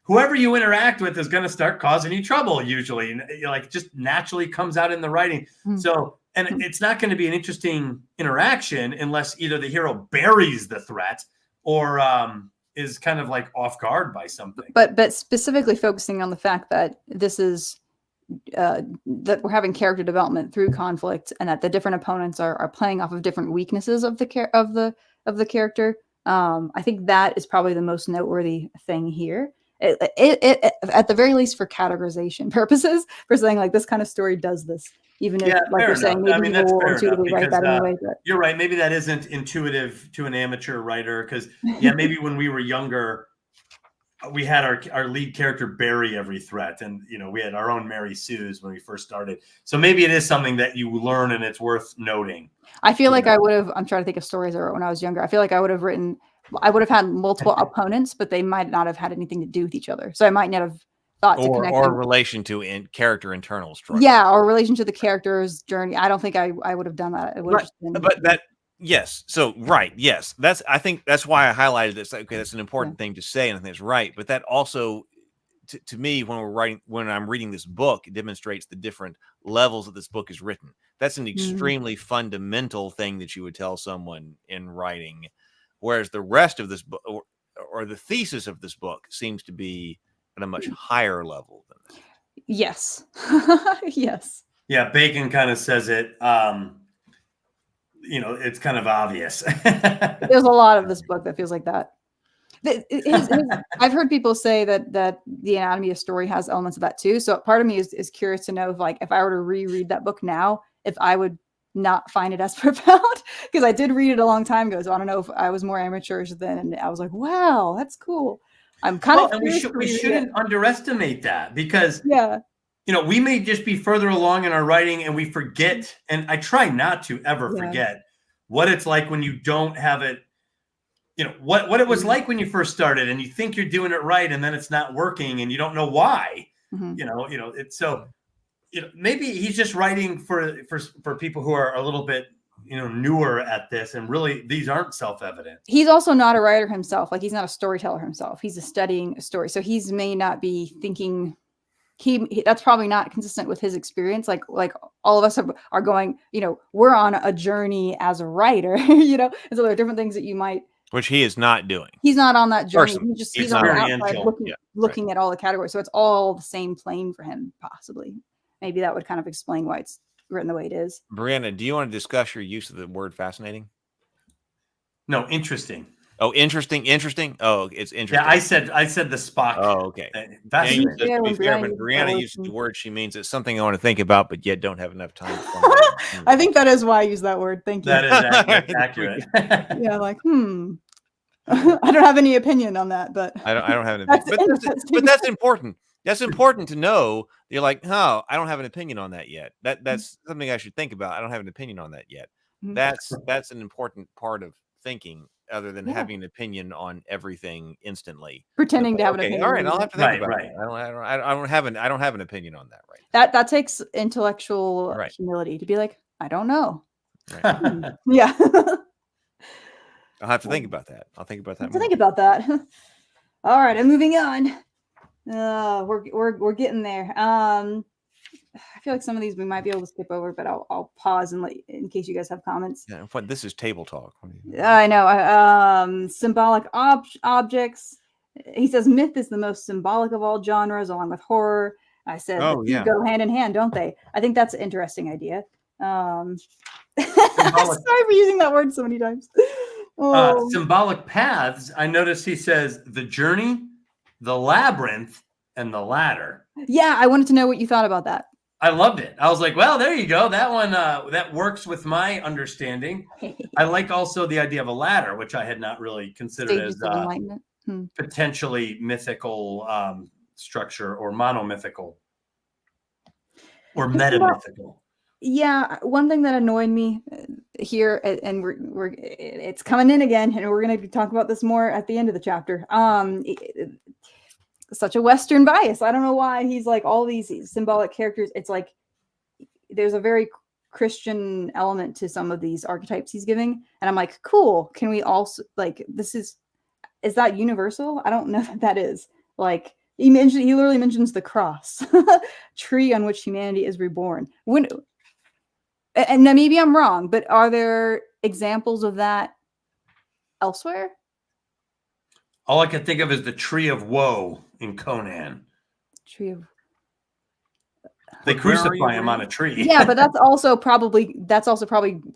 Whoever you interact with is going to start causing you trouble usually. And like just naturally comes out in the writing. So, and it's not going to be an interesting interaction unless either the hero buries the threat or is kind of like off guard by something. But specifically focusing on the fact that this is that we're having character development through conflict, and that the different opponents are playing off of different weaknesses of the character. I think that is probably the most noteworthy thing here. It at the very least for categorization purposes, for saying like this kind of story does this, even if like you're saying maybe people will intuitively write that anyway. But you're right, maybe that isn't intuitive to an amateur writer, because maybe when we were younger, we had our lead character bury every threat, and we had our own Mary Sue's when we first started. So maybe it is something that you learn and it's worth noting. I feel like I would have. I'm trying to think of stories when I was younger. I feel like I would have had multiple opponents, but they might not have had anything to do with each other. So I might not have thought to connect or relation to character internal struggle. Yeah, or relation to the character's journey. I don't think I would have done that. It would have just been, but that. Yes. So, right. Yes. I think that's why I highlighted this. Okay. That's an important thing to say. And I think it's right. But that also, to me, when I'm reading this book, it demonstrates the different levels that this book is written. That's an extremely fundamental thing that you would tell someone in writing. Whereas the rest of this book or the thesis of this book seems to be at a much higher level than that. Yes. Yes. Yeah. Bacon kind of says it, it's kind of obvious. There's a lot of this book that feels like that. I've heard people say that the Anatomy of Story has elements of that too. So part of me is curious to know if I were to reread that book now, if I would not find it as profound, because I did read it a long time ago. So I don't know if I was more amateurish then, and I was like, wow, that's cool. I'm kind of. And we shouldn't underestimate that, because we may just be further along in our writing and we forget, and I try not to ever forget what it's like when you don't have it, what it was like when you first started and you think you're doing it right and then it's not working and you don't know why. It's so, maybe he's just writing for people who are a little bit, newer at this, and really these aren't self-evident. He's also not a writer himself. Like, he's not a storyteller himself. He's studying a story. So he may not be thinking that's probably not consistent with his experience. Like all of us are going, we're on a journey as a writer, and so there are different things that you might, which he is not doing. He's not on that journey. He's on the outside looking at all the categories. So it's all the same plane for him, possibly. Maybe that would kind of explain why it's written the way it is. Brianna, do you want to discuss your use of the word fascinating? No, interesting. Oh, interesting. Oh, it's interesting. Yeah, I said the Spock. Oh, okay. Fascinating. To be fair, when Brianna uses the word, she means it's something I want to think about, but yet don't have enough time. I think that is why I use that word. Thank you. That is accurate. Yeah, like, I don't have any opinion on that, but I don't have an opinion. But that's important. That's important to know. You're like, I don't have an opinion on that yet. That's something I should think about. I don't have an opinion on that yet. That's an important part of thinking, other than having an opinion on everything instantly. Pretending to have an opinion. All right, I'll have to think about it. I don't have an opinion on that. Right. That takes intellectual humility to be like, I don't know. Right. Yeah. I'll have to think about that. I'll think about that. Think about that. All right, I'm moving on. We're getting there. I feel like some of these we might be able to skip over, but I'll pause and in case you guys have comments. Yeah, this is table talk. I know. Symbolic objects. He says myth is the most symbolic of all genres, along with horror. I said go hand in hand, don't they? I think that's an interesting idea. Sorry for using that word so many times. Symbolic paths. I noticed he says the journey, the labyrinth, and the ladder. Yeah, I wanted to know what you thought about that. I loved it. I was like, well, there you go. That one that works with my understanding. I like also the idea of a ladder, which I had not really considered Stages as of enlightenment. potentially mythical structure or monomythical or metamythical. Yeah, one thing that annoyed me here, and we're it's coming in again, and we're going to be talking about this more at the end of the chapter. Such a Western bias. I don't know why he's like all these symbolic characters. It's like there's a very Christian element to some of these archetypes he's giving, and I'm like, cool. Can we also like is that universal? I don't know if that is. Like he literally mentions the cross, tree on which humanity is reborn. And now maybe I'm wrong, but are there examples of that elsewhere? All I can think of is the tree of woe in Conan. Tree of They crucify him on a tree. Yeah, but that's also probably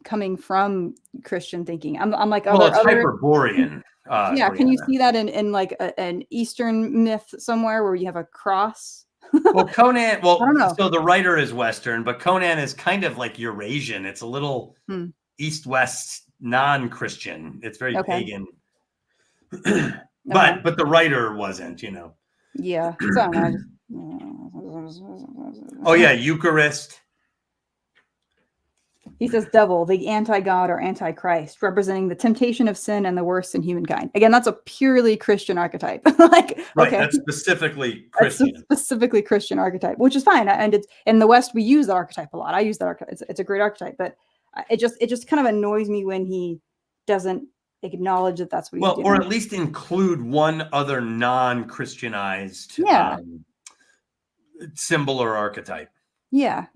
coming from Christian thinking. I'm like, well, it's Hyperborean. Yeah, can you see that in like an Eastern myth somewhere where you have a cross? Well, Conan. Well, I don't know. So the writer is Western, but Conan is kind of like Eurasian. It's a little East-West non-Christian. It's very pagan. But the writer wasn't, you know. Yeah. So, oh yeah, Eucharist. He says devil, the anti-God or anti-Christ, representing the temptation of sin and the worst in humankind. Again, that's a purely Christian archetype. Like, right, okay. That's specifically Christian. That's a specifically Christian archetype, which is fine. And it's in the West, we use that archetype a lot. I use that archetype. It's a great archetype, but it just kind of annoys me when he doesn't acknowledge that that's what he's doing. Or at least include one other non-Christianized symbol or archetype. Yeah.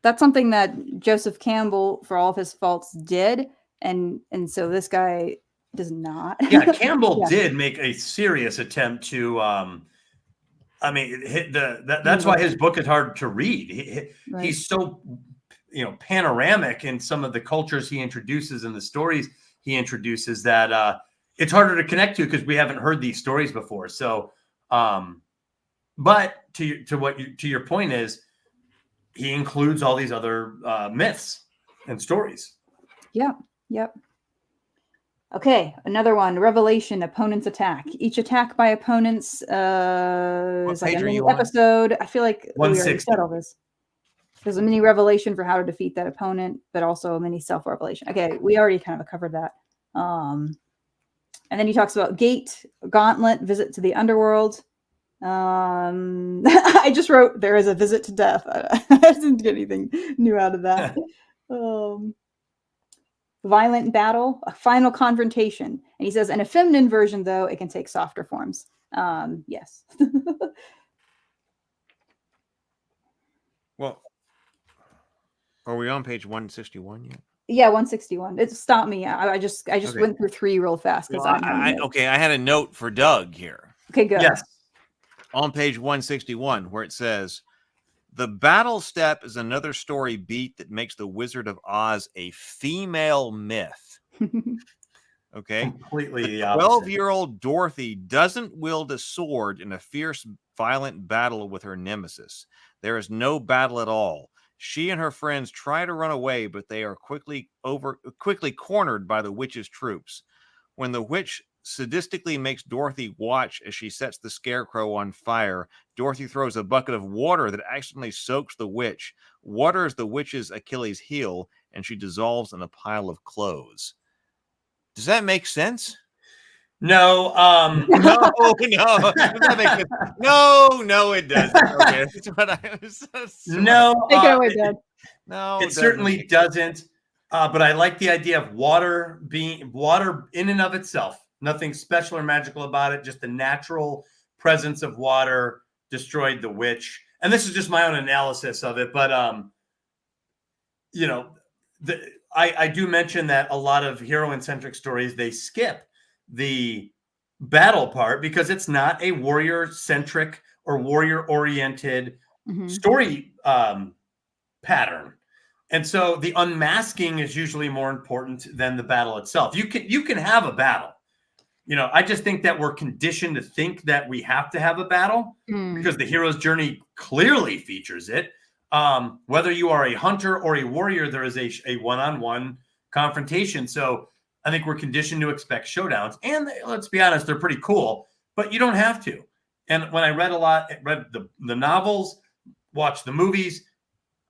That's something that Joseph Campbell, for all of his faults, did, and so this guy does not. Yeah, Campbell did make a serious attempt to. That's why his book is hard to read. He's so, panoramic in some of the cultures he introduces and the stories he introduces that it's harder to connect to because we haven't heard these stories before. So, but to your point is. He includes all these other myths and stories. Yep. Okay, another one. Revelation, opponent's attack. Each attack by opponents is like a mini episode. I feel like we already said all this. There's a mini revelation for how to defeat that opponent, but also a mini self-revelation. Okay, we already kind of covered that. And then he talks about gate, gauntlet, visit to the underworld. I just wrote there is a visit to death. I didn't get anything new out of that. Violent battle, a final confrontation, and he says in a feminine version though it can take softer forms. Yes. Well, are we on page 161 yet? Yeah, 161. It stopped me. I just okay. Went through 3 real fast because I had a note for Doug here. Okay, good. Yes. On page 161, where it says, the battle step is another story beat that makes the Wizard of Oz a female myth. Okay. Completely the 12-year-old Dorothy doesn't wield a sword in a fierce, violent battle with her nemesis. There is no battle at all. She and her friends try to run away, but they are quickly cornered by the witch's troops. When the witch sadistically makes Dorothy watch as she sets the scarecrow on fire, Dorothy throws a bucket of water that accidentally soaks the witch. Water is the witch's Achilles heel, and she dissolves in a pile of clothes. Does that make sense? No. No. That makes sense. No, it doesn't. Okay, that's what I was. No. Take it away, Dad. No, it certainly doesn't. But I like the idea of water being water in and of itself. Nothing special or magical about it. Just the natural presence of water destroyed the witch. And this is just my own analysis of it. But, I do mention that a lot of hero-centric stories, they skip the battle part because it's not a warrior-centric or warrior-oriented story pattern. And so the unmasking is usually more important than the battle itself. You can have a battle. I just think that we're conditioned to think that we have to have a battle because the hero's journey clearly features it. Whether you are a hunter or a warrior, there is a one-on-one confrontation. So I think we're conditioned to expect showdowns. And let's be honest, they're pretty cool, but you don't have to. And when I read the novels, watched the movies,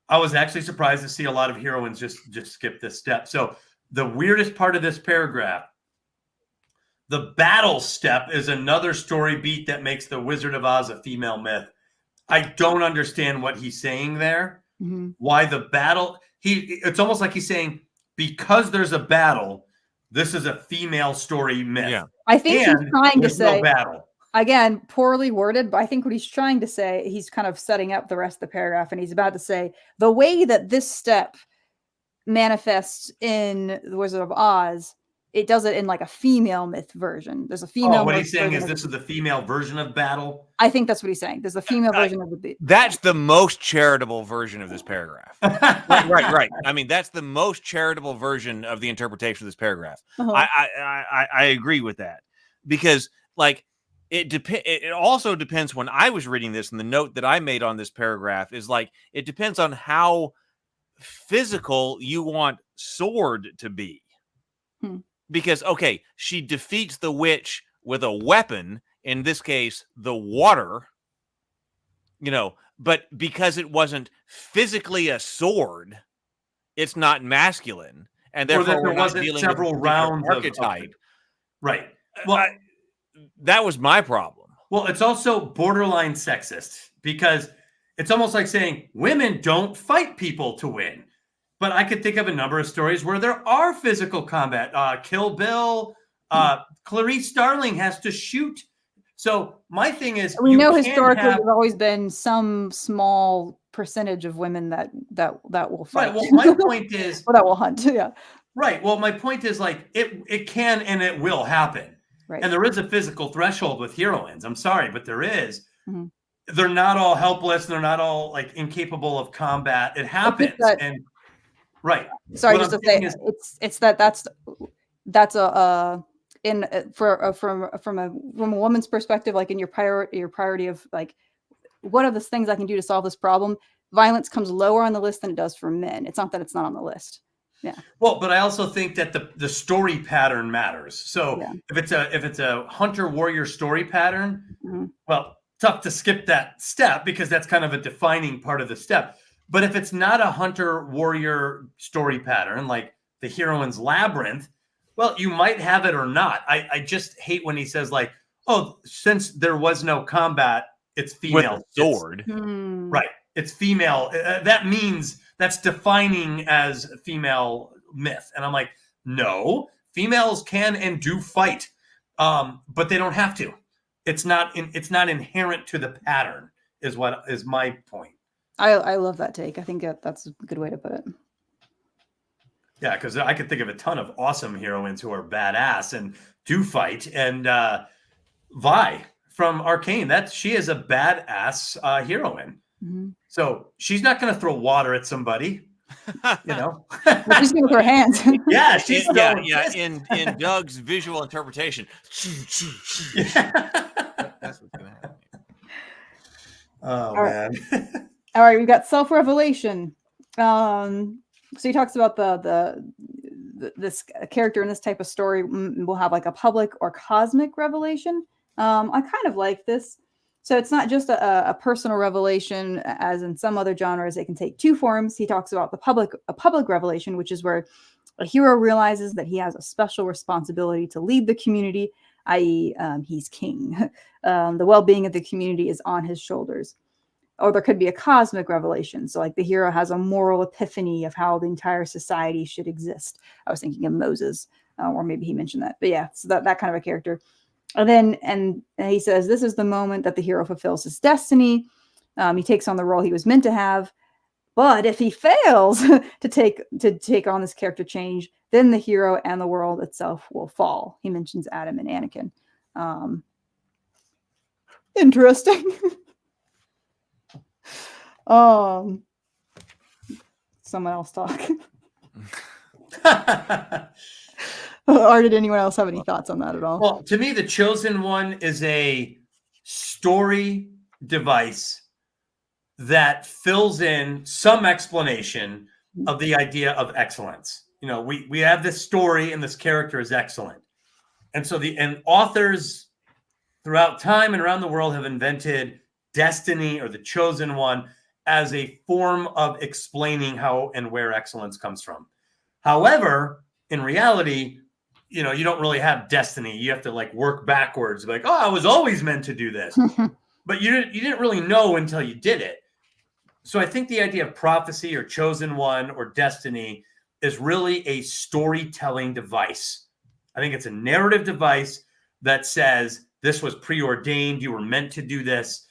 I was actually surprised to see a lot of heroines just skip this step. So the weirdest part of this paragraph, the battle step, is another story beat that makes the Wizard of Oz a female myth. I don't understand what he's saying there. Mm-hmm. Why the battle? It's almost like he's saying, because there's a battle, this is a female story myth. Yeah. I think he's trying to say, no battle. Again, poorly worded, but I think what he's trying to say, he's kind of setting up the rest of the paragraph, and he's about to say the way that this step manifests in the Wizard of Oz, it does it in like a female myth version. There's a female. What he's saying is this is the female version of battle. I think that's what he's saying. There's a female version of the. That's the most charitable version of this paragraph. Right. I mean, that's the most charitable version of the interpretation of this paragraph. Uh-huh. I agree with that, because like it also depends. When I was reading this, and the note that I made on this paragraph is like, it depends on how physical you want sword to be. Because, okay, she defeats the witch with a weapon, in this case, the water, but because it wasn't physically a sword, it's not masculine. And therefore, we're not dealing several with rounds archetype. Right. Well, that was my problem. Well, it's also borderline sexist, because it's almost like saying women don't fight people to win. But I could think of a number of stories where there are physical combat. Kill Bill, Clarice Starling has to shoot. So my thing is, we know historically there's always been some small percentage of women that will fight. Right. Well, my point is, or that will hunt. Yeah. Right. Well, my point is, like, it can and it will happen. Right. And there is a physical threshold with heroines. I'm sorry, but there is. Mm-hmm. They're not all helpless. They're not all like incapable of combat. It happens. Right. Sorry, just to say, from a woman's perspective, like in your priority of like, what are the things I can do to solve this problem? Violence comes lower on the list than it does for men. It's not that it's not on the list. Yeah. Well, but I also think that the story pattern matters. So if it's a hunter warrior story pattern, well, tough to skip that step because that's kind of a defining part of the step. But if it's not a hunter warrior story pattern, like the heroine's labyrinth, well, you might have it or not. I just hate when he says like, oh, since there was no combat, it's female. With a sword. Right. It's female. That means that's defining as female myth. And I'm like, no, females can and do fight, but they don't have to. It's not inherent to the pattern is my point. I love that take. I think that's a good way to put it. Yeah, because I could think of a ton of awesome heroines who are badass and do fight. And Vi from Arcane, she is a badass heroine. Mm-hmm. So she's not going to throw water at somebody, you know. She's with her hands. Yeah, she's in Doug's visual interpretation. That's what's going to happen. Oh, all man. Right. All right, we've got self-revelation. So he talks about this character in this type of story will have like a public or cosmic revelation. I kind of like this. So it's not just a personal revelation, as in some other genres. It can take two forms. He talks about a public revelation, which is where a hero realizes that he has a special responsibility to lead the community, i.e., he's king. The well-being of the community is on his shoulders. Or there could be a cosmic revelation. So like the hero has a moral epiphany of how the entire society should exist. I was thinking of Moses, or maybe he mentioned that. But yeah, so that kind of a character. And he says, this is the moment that the hero fulfills his destiny. He takes on the role he was meant to have. But if he fails to take on this character change, then the hero and the world itself will fall. He mentions Adam and Anakin. Interesting. Someone else talk. Or did anyone else have any thoughts on that at all? Well, to me, the Chosen One is a story device that fills in some explanation of the idea of excellence. You know, we have this story and this character is excellent. And so authors throughout time and around the world have invented destiny or the chosen one as a form of explaining how and where excellence comes from. However, in reality, you know, you don't really have destiny. You have to like work backwards, like, oh, I was always meant to do this. But you didn't really know until you did it. So I think the idea of prophecy or chosen one or destiny is really a storytelling device. I think it's a narrative device that says this was preordained. You were meant to do this.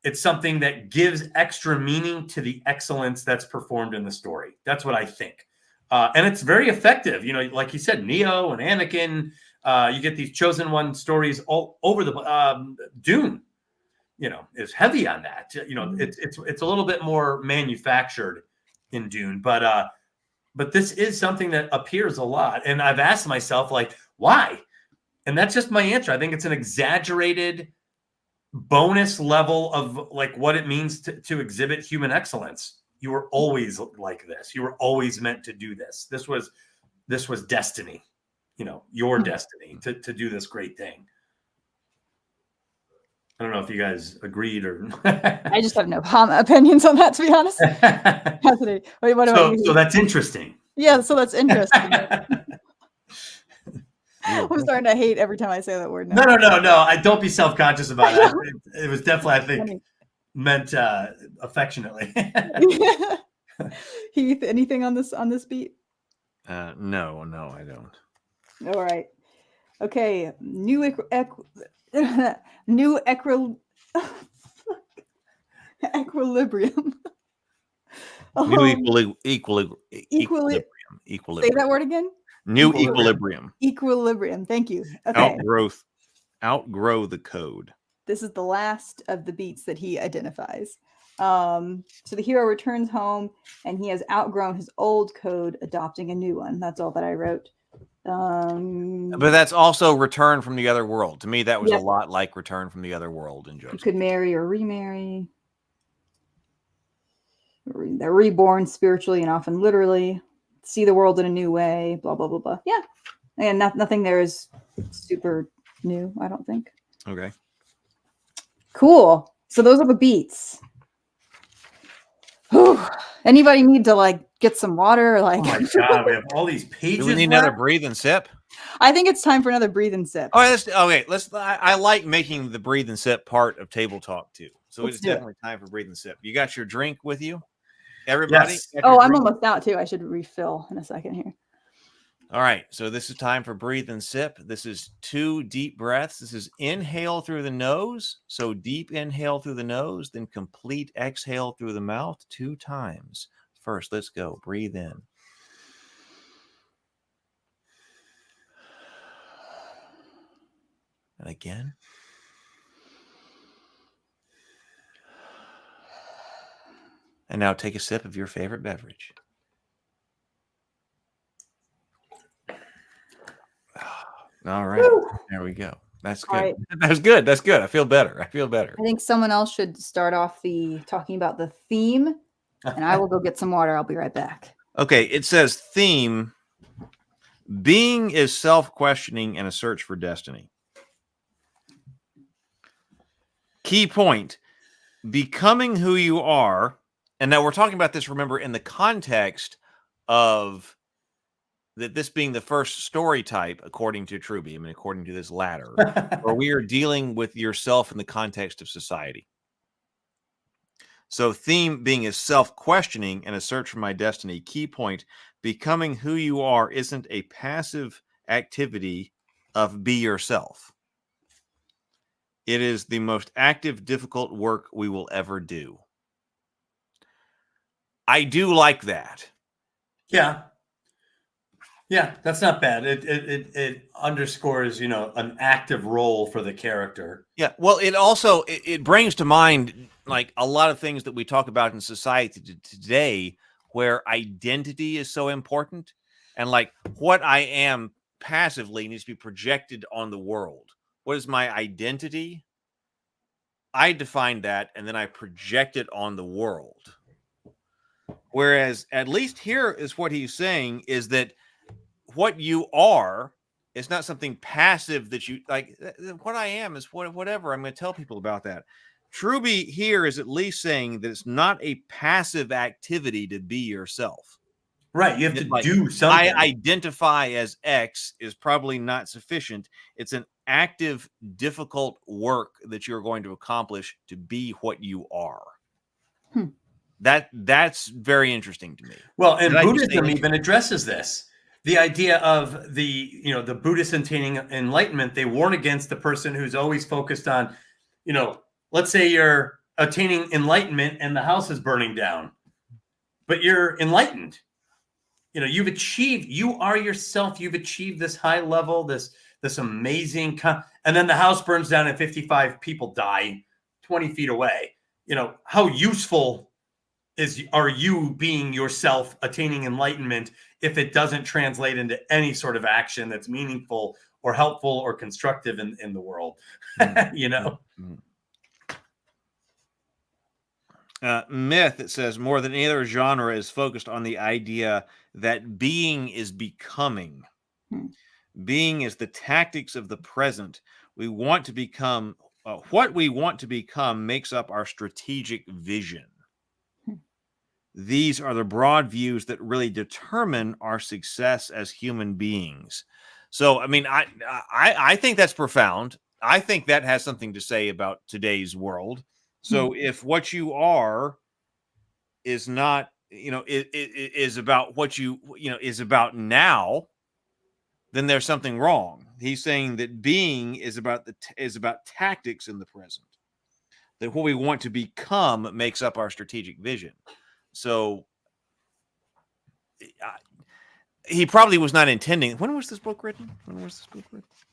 It's something that gives extra meaning to the excellence that's performed in the story. That's what I think. And it's very effective. You know, like you said, Neo and Anakin, you get these chosen one stories all over the Dune, you know, is heavy on that. You know, it's a little bit more manufactured in Dune, but this is something that appears a lot. And I've asked myself, like, why? And that's just my answer. I think it's an exaggerated bonus level of like what it means to exhibit human excellence. You were always like this. You were always meant to do this. This was destiny, you know, your destiny to do this great thing. I don't know if you guys agreed or. I just have no opinions on that, to be honest. Wait, what about you? So that's interesting. Yeah, so that's interesting. I'm starting to hate every time I say that word now. No. I don't be self-conscious about it. It was definitely, I think, meant affectionately. Heath, anything on this beat? No, I don't. All right. Okay. New equilibrium. New equilibrium. Say that word again. New equilibrium. Equilibrium. Thank you. Okay. Outgrow the code. This is the last of the beats that he identifies. So the hero returns home and he has outgrown his old code, adopting a new one. That's all that I wrote. But that's also Return from the Other World. To me, that was a lot like Return from the Other World in Joseph. You could marry or remarry. They're reborn spiritually and often literally. See the world in a new way. Blah blah blah blah. Yeah, and nothing there is super new, I don't think. Okay. Cool. So those are the beats. Whew. Anybody need to like get some water? Like, oh my God, we have all these pages. Do we need another breathe and sip? I think it's time for another breathe and sip. I like making the breathe and sip part of table talk too. So it's definitely time for breathe and sip. You got your drink with you, everybody? Yes. Oh, I'm almost out too. I should refill in a second here. All right, so this is time for breathe and sip. This is 2 deep breaths. This is inhale through the nose. So deep inhale through the nose, then complete exhale through the mouth 2 times. First, let's go. Breathe in. And again. And now take a sip of your favorite beverage. All right. Woo! There we go. That's good. Right. That's good. That's good. I feel better. I think someone else should start off talking about the theme, and I will go get some water. I'll be right back. Okay. It says theme. Being is self-questioning and a search for destiny. Key point. Becoming who you are. And now we're talking about this, remember, in the context of that this being the first story type, according to Truby, according to this ladder, where we are dealing with yourself in the context of society. So theme being is self-questioning and a search for my destiny. Key point, becoming who you are isn't a passive activity of be yourself. It is the most active, difficult work we will ever do. I do like that. Yeah. Yeah, that's not bad. It underscores, an active role for the character. Yeah. Well, it also it brings to mind like a lot of things that we talk about in society today where identity is so important, and like what I am passively needs to be projected on the world. What is my identity? I define that and then I project it on the world. Whereas at least here is what he's saying is that what you are is not something passive that you like. What I am is whatever. I'm going to tell people about that. Truby here is at least saying that it's not a passive activity to be yourself. Right. You have to do something. I identify as X is probably not sufficient. It's an active, difficult work that you're going to accomplish to be what you are. That's very interesting to me. Well, and Buddhism even addresses this. The idea of the Buddhists attaining enlightenment, they warn against the person who's always focused on, let's say you're attaining enlightenment and the house is burning down, but you're enlightened. You are yourself. You've achieved this high level, this amazing, and then the house burns down and 55 people die 20 feet away. How useful are you being yourself, attaining enlightenment, if it doesn't translate into any sort of action that's meaningful or helpful or constructive in the world? Myth, it says, more than any other genre is focused on the idea that being is becoming. Being is the tactics of the present. We want to become what we want to become makes up our strategic vision. These are the broad views that really determine our success as human beings. So, I mean, I think that's profound. I think that has something to say about today's world. So if what you are is not, it is about what is about now, then there's something wrong. He's saying that being is about tactics in the present. That what we want to become makes up our strategic vision. So he probably was not intending. When was this book written?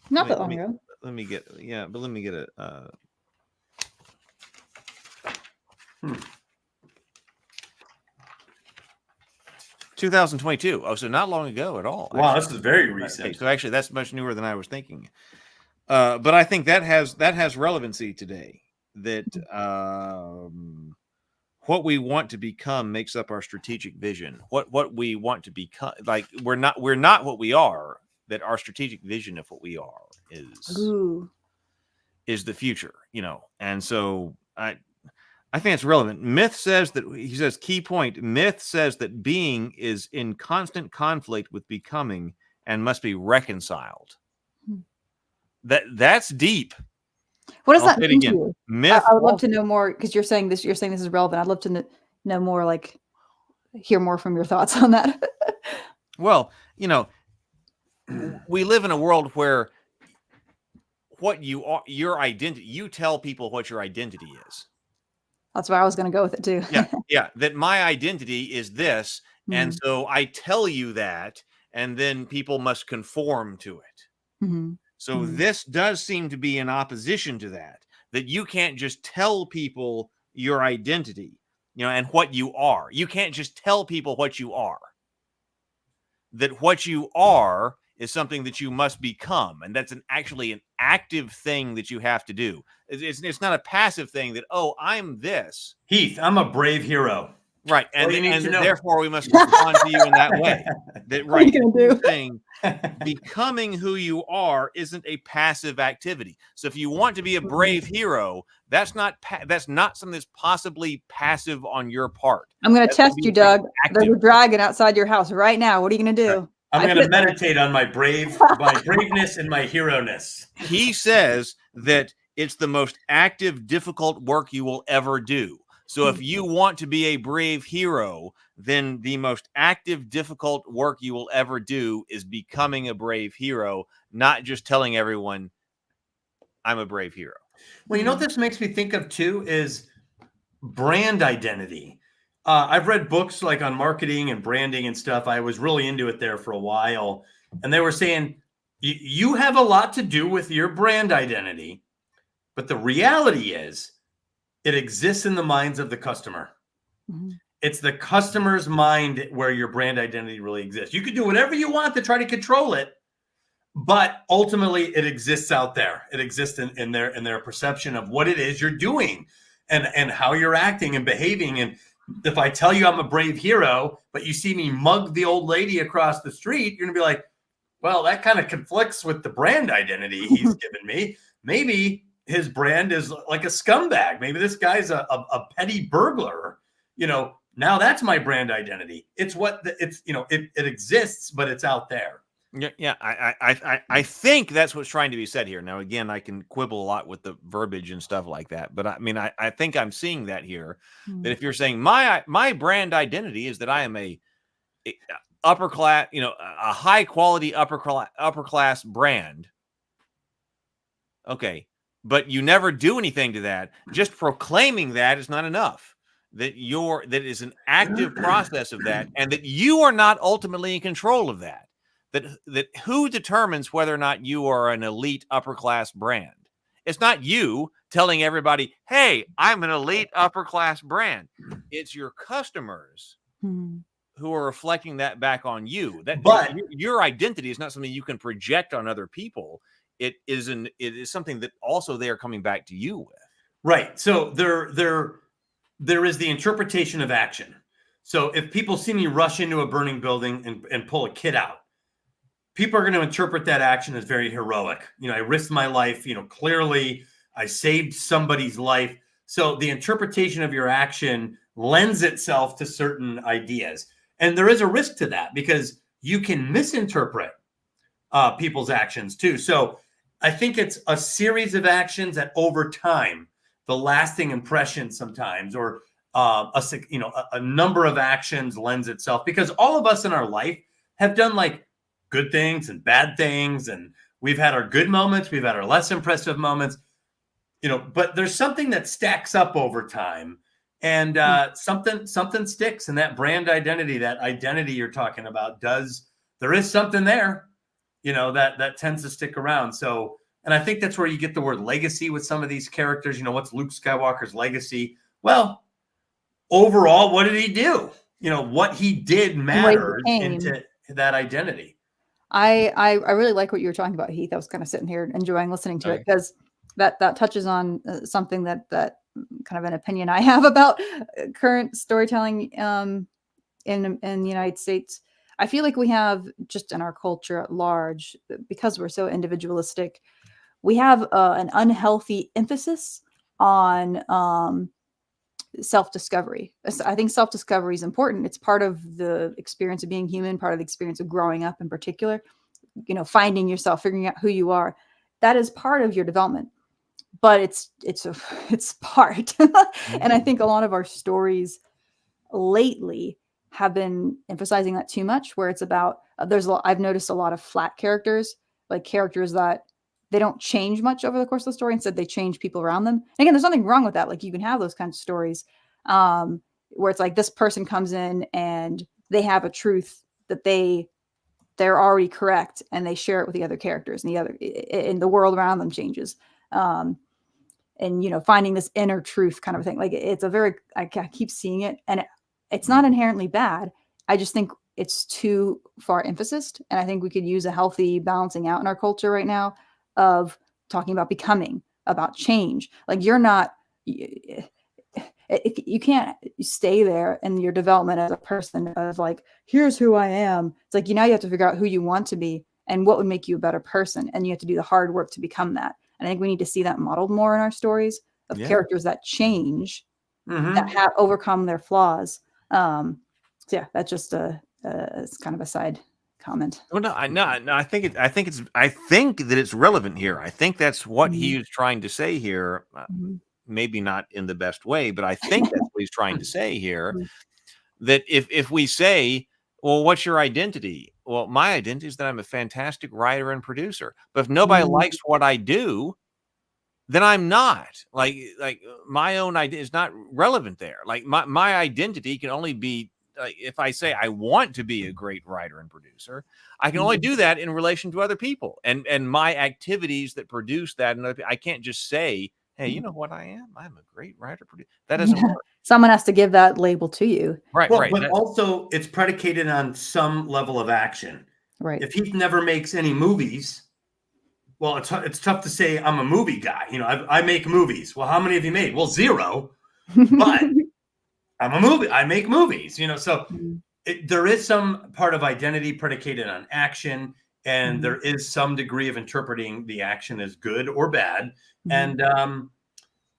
Not that long ago. Let me get it. 2022. Oh, so not long ago at all. Wow, actually. this is very recent. Okay, so actually, that's much newer than I was thinking. But I think that has relevancy today. That what we want to become makes up our strategic vision. What we want to become, like we're not what we are. That our strategic vision of what we are is the future, And so I think it's relevant. Myth says that, he says, key point, myth says that being is in constant conflict with becoming and must be reconciled. That's deep. What does that mean to you? Myth. I would love to know more, because you're saying this is relevant. I'd love to know more, like hear more from your thoughts on that. Well, we live in a world where what you are, your identity, you tell people what your identity is. That's where I was going to go with it too. Yeah. That my identity is this. And so I tell you that, and then people must conform to it. So this does seem to be in opposition to that you can't just tell people your identity, and what you are. You can't just tell people what you are. That what you are is something that you must become. And that's actually an active thing that you have to do. It's not a passive thing that, I'm this. Heath, I'm a brave hero. Right. And therefore we must respond to you in that way. That, right. What are you going to do? Saying, becoming who you are isn't a passive activity. So if you want to be a brave hero, that's not something that's possibly passive on your part. I'm going to test you, Doug. There's a dragon outside your house right now. What are you going to do? Right. I'm going to meditate on my braveness and my hero-ness. He says that it's the most active, difficult work you will ever do. So if you want to be a brave hero, then the most active, difficult work you will ever do is becoming a brave hero, not just telling everyone, I'm a brave hero. Well, what this makes me think of too is brand identity. I've read books like on marketing and branding and stuff. I was really into it there for a while. And they were saying, you have a lot to do with your brand identity. But the reality is, it exists in the minds of the customer. It's the customer's mind where your brand identity really exists. You can do whatever you want to try to control it, but ultimately it exists out there. It exists in their perception of what it is you're doing and how you're acting and behaving. And if I tell you I'm a brave hero, but you see me mug the old lady across the street, you're gonna be like, well, that kind of conflicts with the brand identity he's given me. Maybe his brand is like a scumbag. Maybe this guy's a petty burglar. Now that's my brand identity. It's it exists, but it's out there. Yeah. I think that's what's trying to be said here. Now, again, I can quibble a lot with the verbiage and stuff like that, but I think I'm seeing that here. That if you're saying my brand identity is that I am a upper class, a high quality upper class brand. Okay, but you never do anything to that. Just proclaiming that is not enough. That is an active process of that, and that you are not ultimately in control of that. That who determines whether or not you are an elite upper class brand? It's not you telling everybody, "Hey, I'm an elite upper class brand." It's your customers who are reflecting that back on you. But your identity is not something you can project on other people. It is something that also they are coming back to you with. Right. So there is the interpretation of action. So if people see me rush into a burning building and pull a kid out, people are going to interpret that action as very heroic. I risked my life, clearly I saved somebody's life. So the interpretation of your action lends itself to certain ideas. And there is a risk to that because you can misinterpret people's actions too. So I think it's a series of actions that over time, the lasting impression sometimes, or a number of actions lends itself, because all of us in our life have done like good things and bad things. And we've had our good moments. We've had our less impressive moments, but there's something that stacks up over time, and something sticks. And that brand identity, that identity you're talking about there is something there, that tends to stick around. So, and I think that's where you get the word legacy with some of these characters. What's Luke Skywalker's legacy? Well, overall, what did he do? What he did matters into that identity. I really like what you were talking about, Heath. I was kind of sitting here enjoying listening to it, because that touches on something that kind of an opinion I have about current storytelling in the United States. I feel like we have, just in our culture at large, because we're so individualistic, we have an unhealthy emphasis on self-discovery. I think self-discovery is important. It's part of the experience of being human, part of the experience of growing up in particular, finding yourself, figuring out who you are. That is part of your development, but it's part. And I think a lot of our stories lately have been emphasizing that too much, where it's about, I've noticed a lot of flat characters, like characters that they don't change much over the course of the story. Instead, they change people around them. And again, there's nothing wrong with that. Like, you can have those kinds of stories where it's like this person comes in and they have a truth that they're already correct, and they share it with the other characters, and the world around them changes. And finding this inner truth kind of thing. Like, it's I keep seeing it, and it's not inherently bad. I just think it's too far emphasized, and I think we could use a healthy balancing out in our culture right now of talking about becoming, about change. Like, you can't stay there in your development as a person of like, here's who I am. It's like, now you have to figure out who you want to be and what would make you a better person. And you have to do the hard work to become that. And I think we need to see that modeled more in our stories of characters that change, that have overcome their flaws. So yeah, that's just it's kind of a side comment. Well, no. I think that it's relevant here. I think that's what he was trying to say here. Maybe not in the best way, but I think that's what he's trying to say here. That if we say, well, what's your identity? Well, my identity is that I'm a fantastic writer and producer. But if nobody likes what I do, then I'm not. Like my own idea is not relevant there. Like my identity can only be, like, if I say I want to be a great writer and producer, I can only do that in relation to other people and my activities that produce that. And I can't just say, hey, you know what I am? I'm a great writer, producer. That doesn't work. Someone has to give that label to you. Right. Well, but also it's predicated on some level of action. Right. If Heath never makes any movies, well, it's tough to say I'm a movie guy. You know, I make movies. Well, how many have you made? Well, 0. But I'm a movie. I make movies. You know, so there is some part of identity predicated on action, and there is some degree of interpreting the action as good or bad. And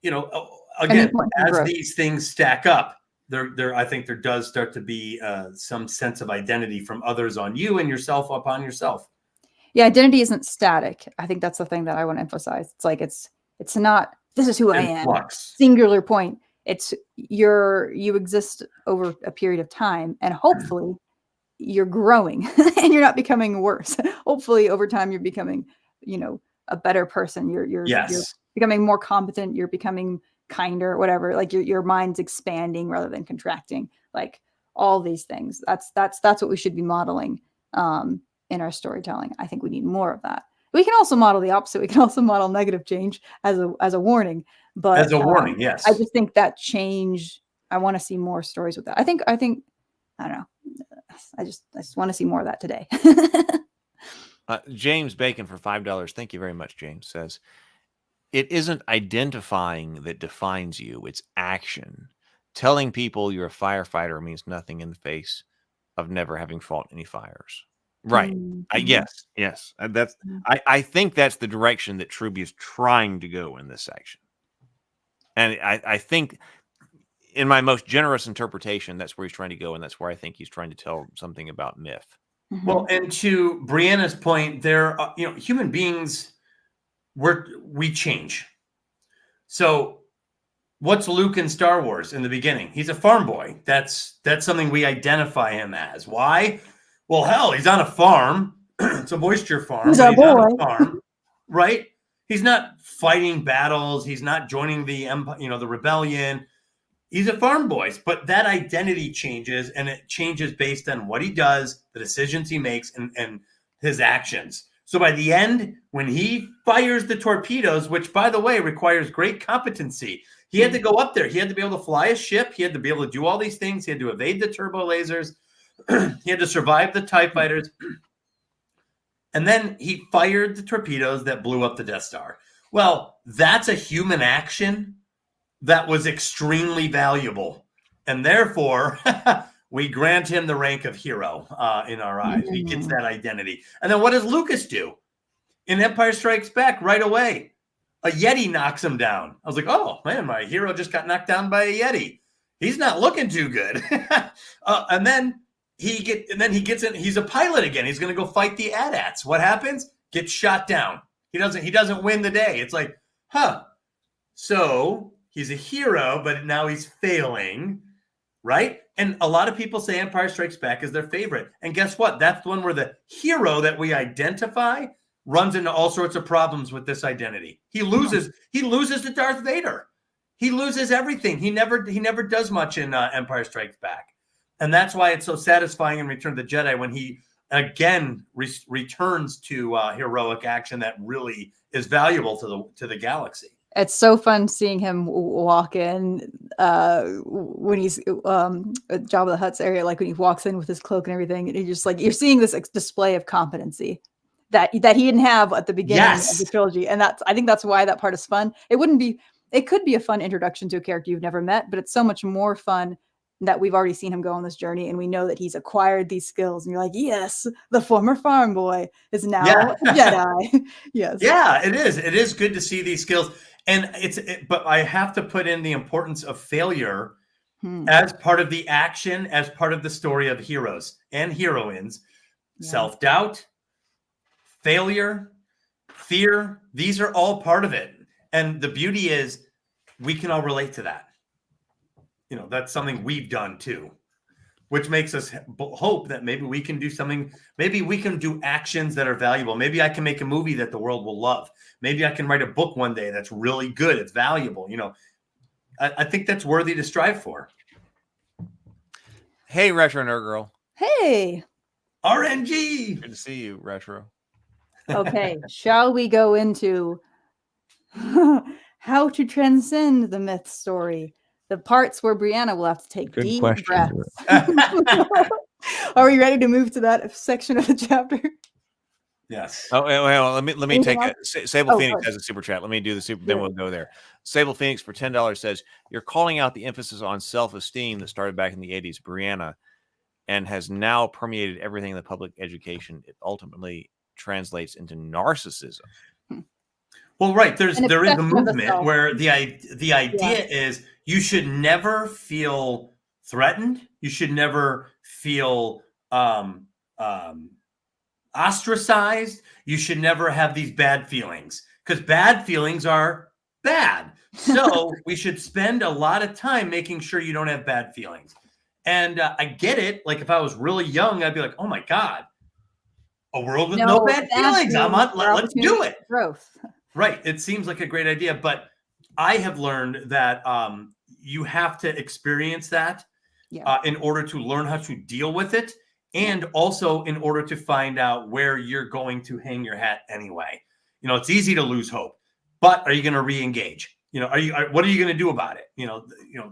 you know, again, as these things stack up, I think there does start to be some sense of identity from others on you and yourself upon yourself. Yeah, identity isn't static. I think that's the thing that I want to emphasize. It's like it's not this is who I am. Singular point. It's you exist over a period of time, and hopefully you're growing and you're not becoming worse. Hopefully over time you're becoming, you know, a better person. You're becoming more competent, you're becoming kinder, whatever. Like your mind's expanding rather than contracting. Like all these things. That's what we should be modeling in our storytelling. I think we need more of that. We can also model the opposite. We can also model negative change as a warning. But as a warning, yes. I just think that change. I want to see more stories with that. I think I don't know. I just want to see more of that today. James Bacon for $5. Thank you very much, James. Says, it isn't identifying that defines you. It's action. Telling people you're a firefighter means nothing in the face of never having fought any fires. Right. Yes. I think that's the direction that Truby is trying to go in this section. And I think in my most generous interpretation, that's where he's trying to go. And that's where I think he's trying to tell something about myth. Well, and to Brianna's point, there are, human beings, we change. So what's Luke in Star Wars in the beginning? He's a farm boy. That's something we identify him as. Why? Well, hell, he's on a farm. It's a moisture farm. He's a boy. On a farm, right? He's not fighting battles. He's not joining the empire, the rebellion. He's a farm boy, but that identity changes, and it changes based on what he does, the decisions he makes, and his actions. So by the end, when he fires the torpedoes, which, by the way, requires great competency, he had to go up there. He had to be able to fly a ship. He had to be able to do all these things. He had to evade the turbo lasers. He had to survive the TIE fighters. And then he fired the torpedoes that blew up the Death Star. Well, that's a human action that was extremely valuable. And therefore, we grant him the rank of hero in our eyes. He gets that identity. And then what does Lucas do? In Empire Strikes Back, right away, a Yeti knocks him down. I was like, oh, man, my hero just got knocked down by a Yeti. He's not looking too good. And then he gets in. He's a pilot again. He's going to go fight the AT-ATs. What happens? Gets shot down. He doesn't win the day. It's like, so he's a hero, but now he's failing, right? And a lot of people say Empire Strikes Back is their favorite. And guess what? That's the one where the hero that we identify runs into all sorts of problems with this identity. He loses to Darth Vader. He loses everything. He never does much in Empire Strikes Back. And that's why it's so satisfying in Return of the Jedi when he again returns to heroic action that really is valuable to the galaxy. It's so fun seeing him walk in when he's Jabba the Hutt's area, like when he walks in with his cloak and everything, and he just like you're seeing this display of competency that he didn't have at the beginning of the trilogy, and I think that's why that part is fun. It could be a fun introduction to a character you've never met, but it's so much more fun that we've already seen him go on this journey, and we know that he's acquired these skills, and you're like, yes, the former farm boy is now a Jedi. Yes. Yeah, it is. It is good to see these skills. And but I have to put in the importance of failure as part of the action, as part of the story of heroes and heroines. Yeah. Self-doubt, failure, fear, these are all part of it. And the beauty is we can all relate to that. That's something we've done too, which makes us hope that maybe we can do something. Maybe we can do actions that are valuable. Maybe I can make a movie that the world will love. Maybe I can write a book one day that's really good. It's valuable. I think that's worthy to strive for. Hey, Retro Nerd Girl. Hey. RNG. Good to see you, Retro. Okay. Shall we go into how to transcend the myth story? The parts where Brianna will have to take deep breaths. Are we ready to move to that section of the chapter? Yes. Oh, well, let me Anything take else? it. Sable Oh, Phoenix sorry. has a super chat. Let me do the super, then Yeah. we'll go there. Sable Phoenix for $10 says, "You're calling out the emphasis on self-esteem that started back in the 80s, Brianna, and has now permeated everything in the public education. It ultimately translates into narcissism." Well, right. There is a obsession of the movement self. where the idea is you should never feel threatened. You should never feel ostracized. You should never have these bad feelings because bad feelings are bad. So we should spend a lot of time making sure you don't have bad feelings. And I get it. Like if I was really young, I'd be like, oh my God, a world with no bad feelings. Let's do it. Growth. Right. It seems like a great idea, but I have learned that you have to experience that in order to learn how to deal with it. And also in order to find out where you're going to hang your hat anyway. You know, it's easy to lose hope, but are you going to re-engage? You know, what are you going to do about it? You know,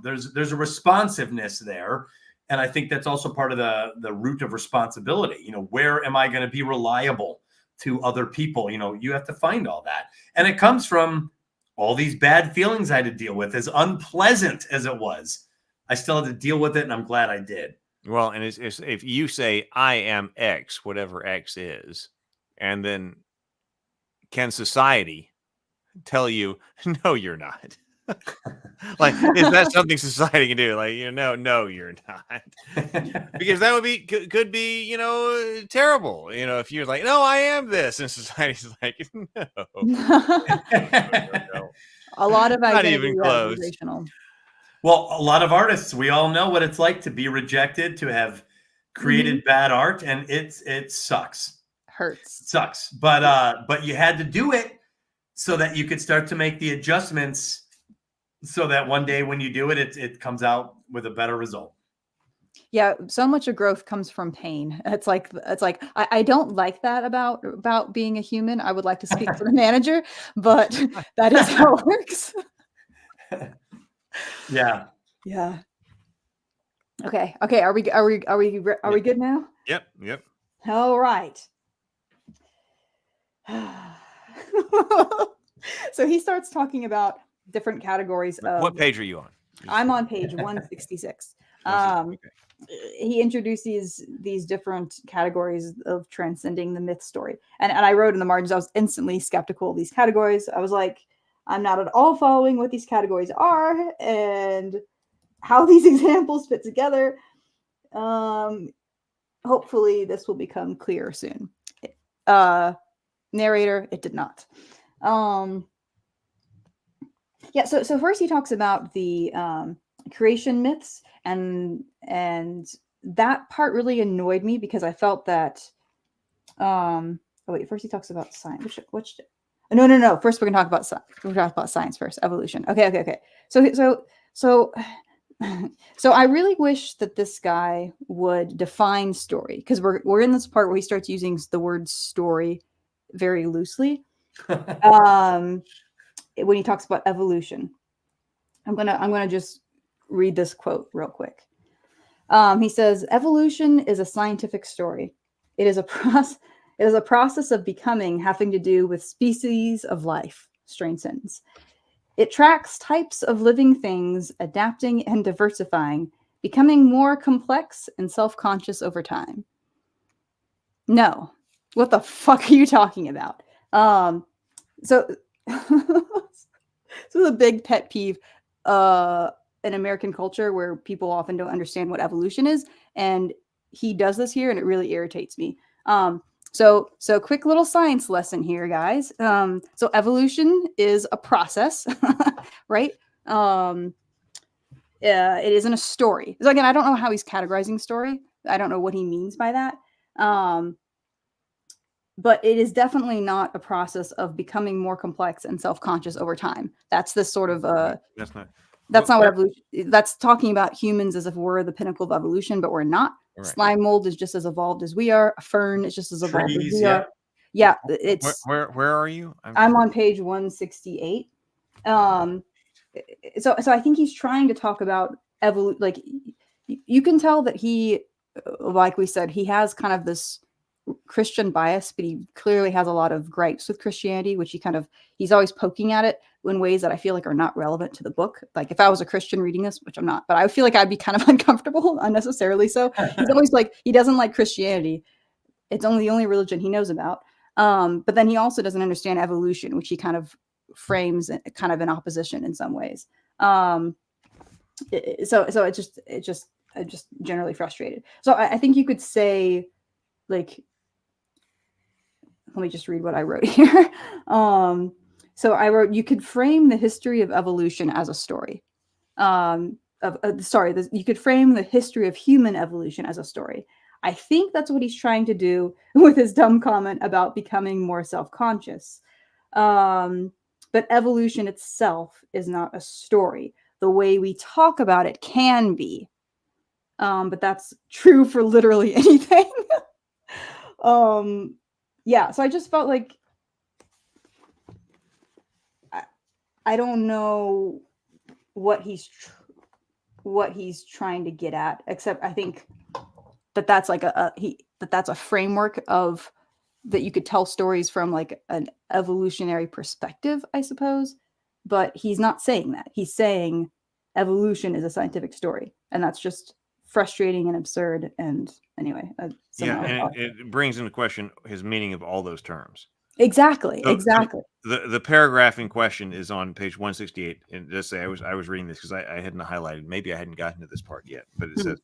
there's a responsiveness there. And I think that's also part of the root of responsibility. You know, where am I going to be reliable to other people? You know, you have to find all that. And it comes from all these bad feelings I had to deal with, as unpleasant as it was. I still had to deal with it, and I'm glad I did. Well, and it's if you say I am X, whatever X is, and then can society tell you no, you're not? Like, is that something society can do? Like, no, you're not, because that would be could be terrible. You know, if you're like, no, I am this, and society's like, no. A lot of not identity even close. relational. Well, a lot of artists, we all know what it's like to be rejected, to have created bad art, and it sucks. Hurts. It sucks. But you had to do it so that you could start to make the adjustments so that one day when you do it, it comes out with a better result. Yeah, so much of growth comes from pain. It's like I don't like that about being a human. I would like to speak for the manager, but that is how it works. Yeah. Yeah. Okay. Are we good now? Yep. All right. So he starts talking about different categories of. What page are you on? I'm on page 166. Okay. He introduces these different categories of transcending the myth story. And I wrote in the margins, I was instantly skeptical of these categories. I was like, I'm not at all following what these categories are and how these examples fit together. Hopefully this will become clear soon. Narrator, it did not. Yeah, so first he talks about the creation myths, and that part really annoyed me because I felt that first he talks about science. No. First we're gonna talk about science. We're gonna talk about science first, evolution. Okay. So I really wish that this guy would define story, because we're in this part where he starts using the word story very loosely. When he talks about evolution, I'm gonna just read this quote real quick. He says, "Evolution is a scientific story. It is a process of becoming, having to do with species of life." Strange sentence. "It tracks types of living things, adapting and diversifying, becoming more complex and self-conscious over time." No, what the fuck are you talking about? So the big pet peeve in American culture, where people often don't understand what evolution is, and he does this here, and it really irritates me. So quick little science lesson here, guys. So evolution is a process, right? It isn't a story. So again, I don't know how he's categorizing story. I don't know what he means by that. But it is definitely not a process of becoming more complex and self-conscious over time. That's this sort of that's not what evolution. That's talking about humans as if we're the pinnacle of evolution, but we're not. Right. Slime mold is just as evolved as we are. A fern is just as evolved as we are. Yeah, it's where are you? I'm on page 168. So I think he's trying to talk about like you can tell that he like we said, he has kind of this Christian bias, but he clearly has a lot of gripes with Christianity, which he's always poking at it in ways that I feel like are not relevant to the book. Like if I was a Christian reading this, which I'm not, but I feel like I'd be kind of uncomfortable unnecessarily. So he's always like, he doesn't like Christianity. It's the only religion he knows about. But then he also doesn't understand evolution, which he kind of frames kind of in opposition in some ways. So it just generally frustrated. So I think you could say, like, let me just read what I wrote here. So I wrote, you could frame the history of evolution as a story. You could frame the history of human evolution as a story. I think that's what he's trying to do with his dumb comment about becoming more self-conscious. But evolution itself is not a story. The way we talk about it can be. But that's true for literally anything. Yeah, so I just felt like I don't know what he's trying to get at, except I think that's like that's a framework of that you could tell stories from, like an evolutionary perspective, I suppose. But he's not saying that. He's saying evolution is a scientific story, and that's just frustrating and absurd. And anyway, it brings into question his meaning of all those terms. Exactly. The paragraph in question is on page 168, and just say I was reading this because I hadn't highlighted. Maybe I hadn't gotten to this part yet, but it says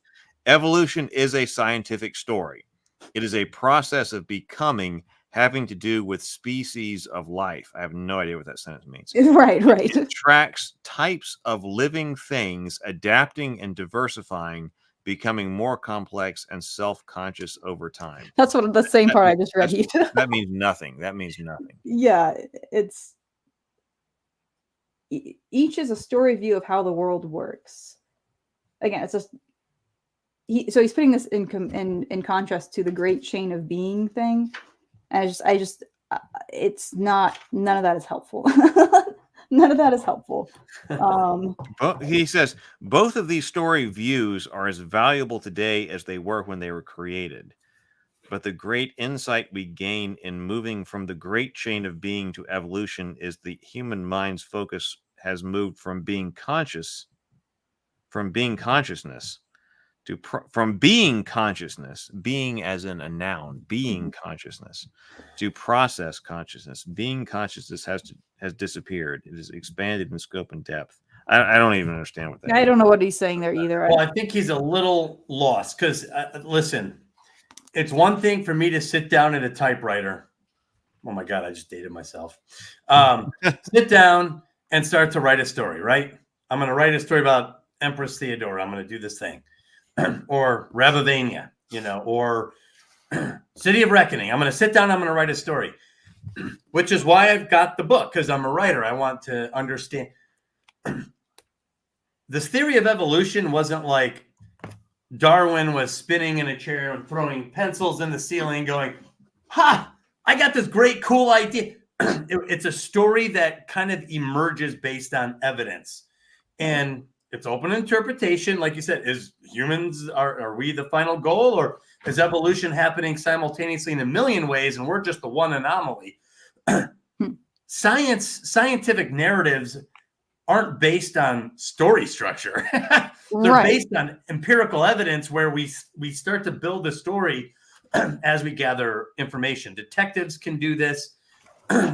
evolution is a scientific story. It is a process of becoming, having to do with species of life. I have no idea what that sentence means. Right. It tracks types of living things adapting and diversifying, becoming more complex and self-conscious over time. That's what the same part I just read. That means nothing. That means nothing. Yeah, it's each is a story view of how the world works. Again, it's just so he's putting this in contrast to the great chain of being thing. And it's not, none of that is helpful. None of that is helpful. He says both of these story views are as valuable today as they were when they were created. But the great insight we gain in moving from the great chain of being to evolution is the human mind's focus has moved from being consciousness being as in a noun, being consciousness, to process consciousness. Being consciousness has disappeared. It is expanded in scope and depth. I don't even understand what that I don't know what he's saying there either. Well, I think he's a little lost because, listen, it's one thing for me to sit down at a typewriter. Oh my God, I just dated myself. Sit down and start to write a story, right? I'm going to write a story about Empress Theodora. I'm going to do this thing. Or Ravavania, or City of Reckoning. I'm going to sit down. I'm going to write a story, which is why I've got the book, because I'm a writer. I want to understand. This theory of evolution wasn't like Darwin was spinning in a chair and throwing pencils in the ceiling going, ha, I got this great, cool idea. It's a story that kind of emerges based on evidence. And it's open interpretation. Like you said, are we the final goal, or is evolution happening simultaneously in a million ways and we're just the one anomaly? Scientific narratives aren't based on story structure. They're based on empirical evidence where we start to build a story as we gather information. Detectives can do this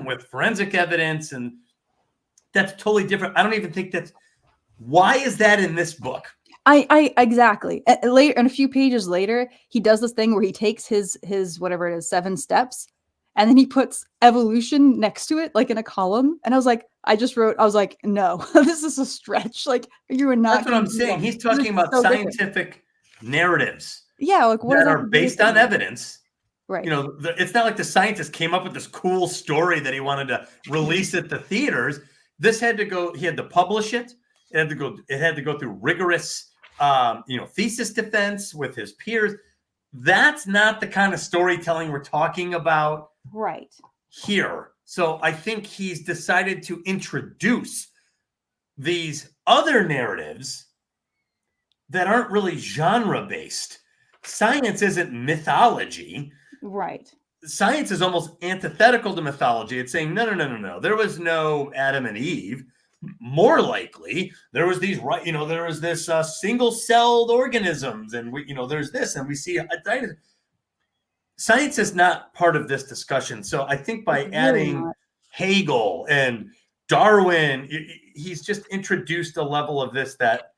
with forensic evidence, and that's totally different. I don't even think that's. Why is that in this book? I exactly. Later, and a few pages later, he does this thing where he takes his whatever it is, 7 steps, and then he puts evolution next to it, like in a column. And I was like, no, this is a stretch. Like, you are not. That's what I'm saying. He's talking about scientific narratives. Yeah, like what that are based on evidence. Right. It's not like the scientist came up with this cool story that he wanted to release at the theaters. This had to go. He had to publish it. It had to go through rigorous, thesis defense with his peers. That's not the kind of storytelling we're talking about here. So I think he's decided to introduce these other narratives that aren't really genre-based. science isn't mythology. Right. Science is almost antithetical to mythology. It's saying, no. There was no Adam and Eve. More likely, there was there was this single-celled organisms, and there's this, and we see a dinosaur. Science is not part of this discussion. So I think by adding Hegel and Darwin, he's just introduced a level of this that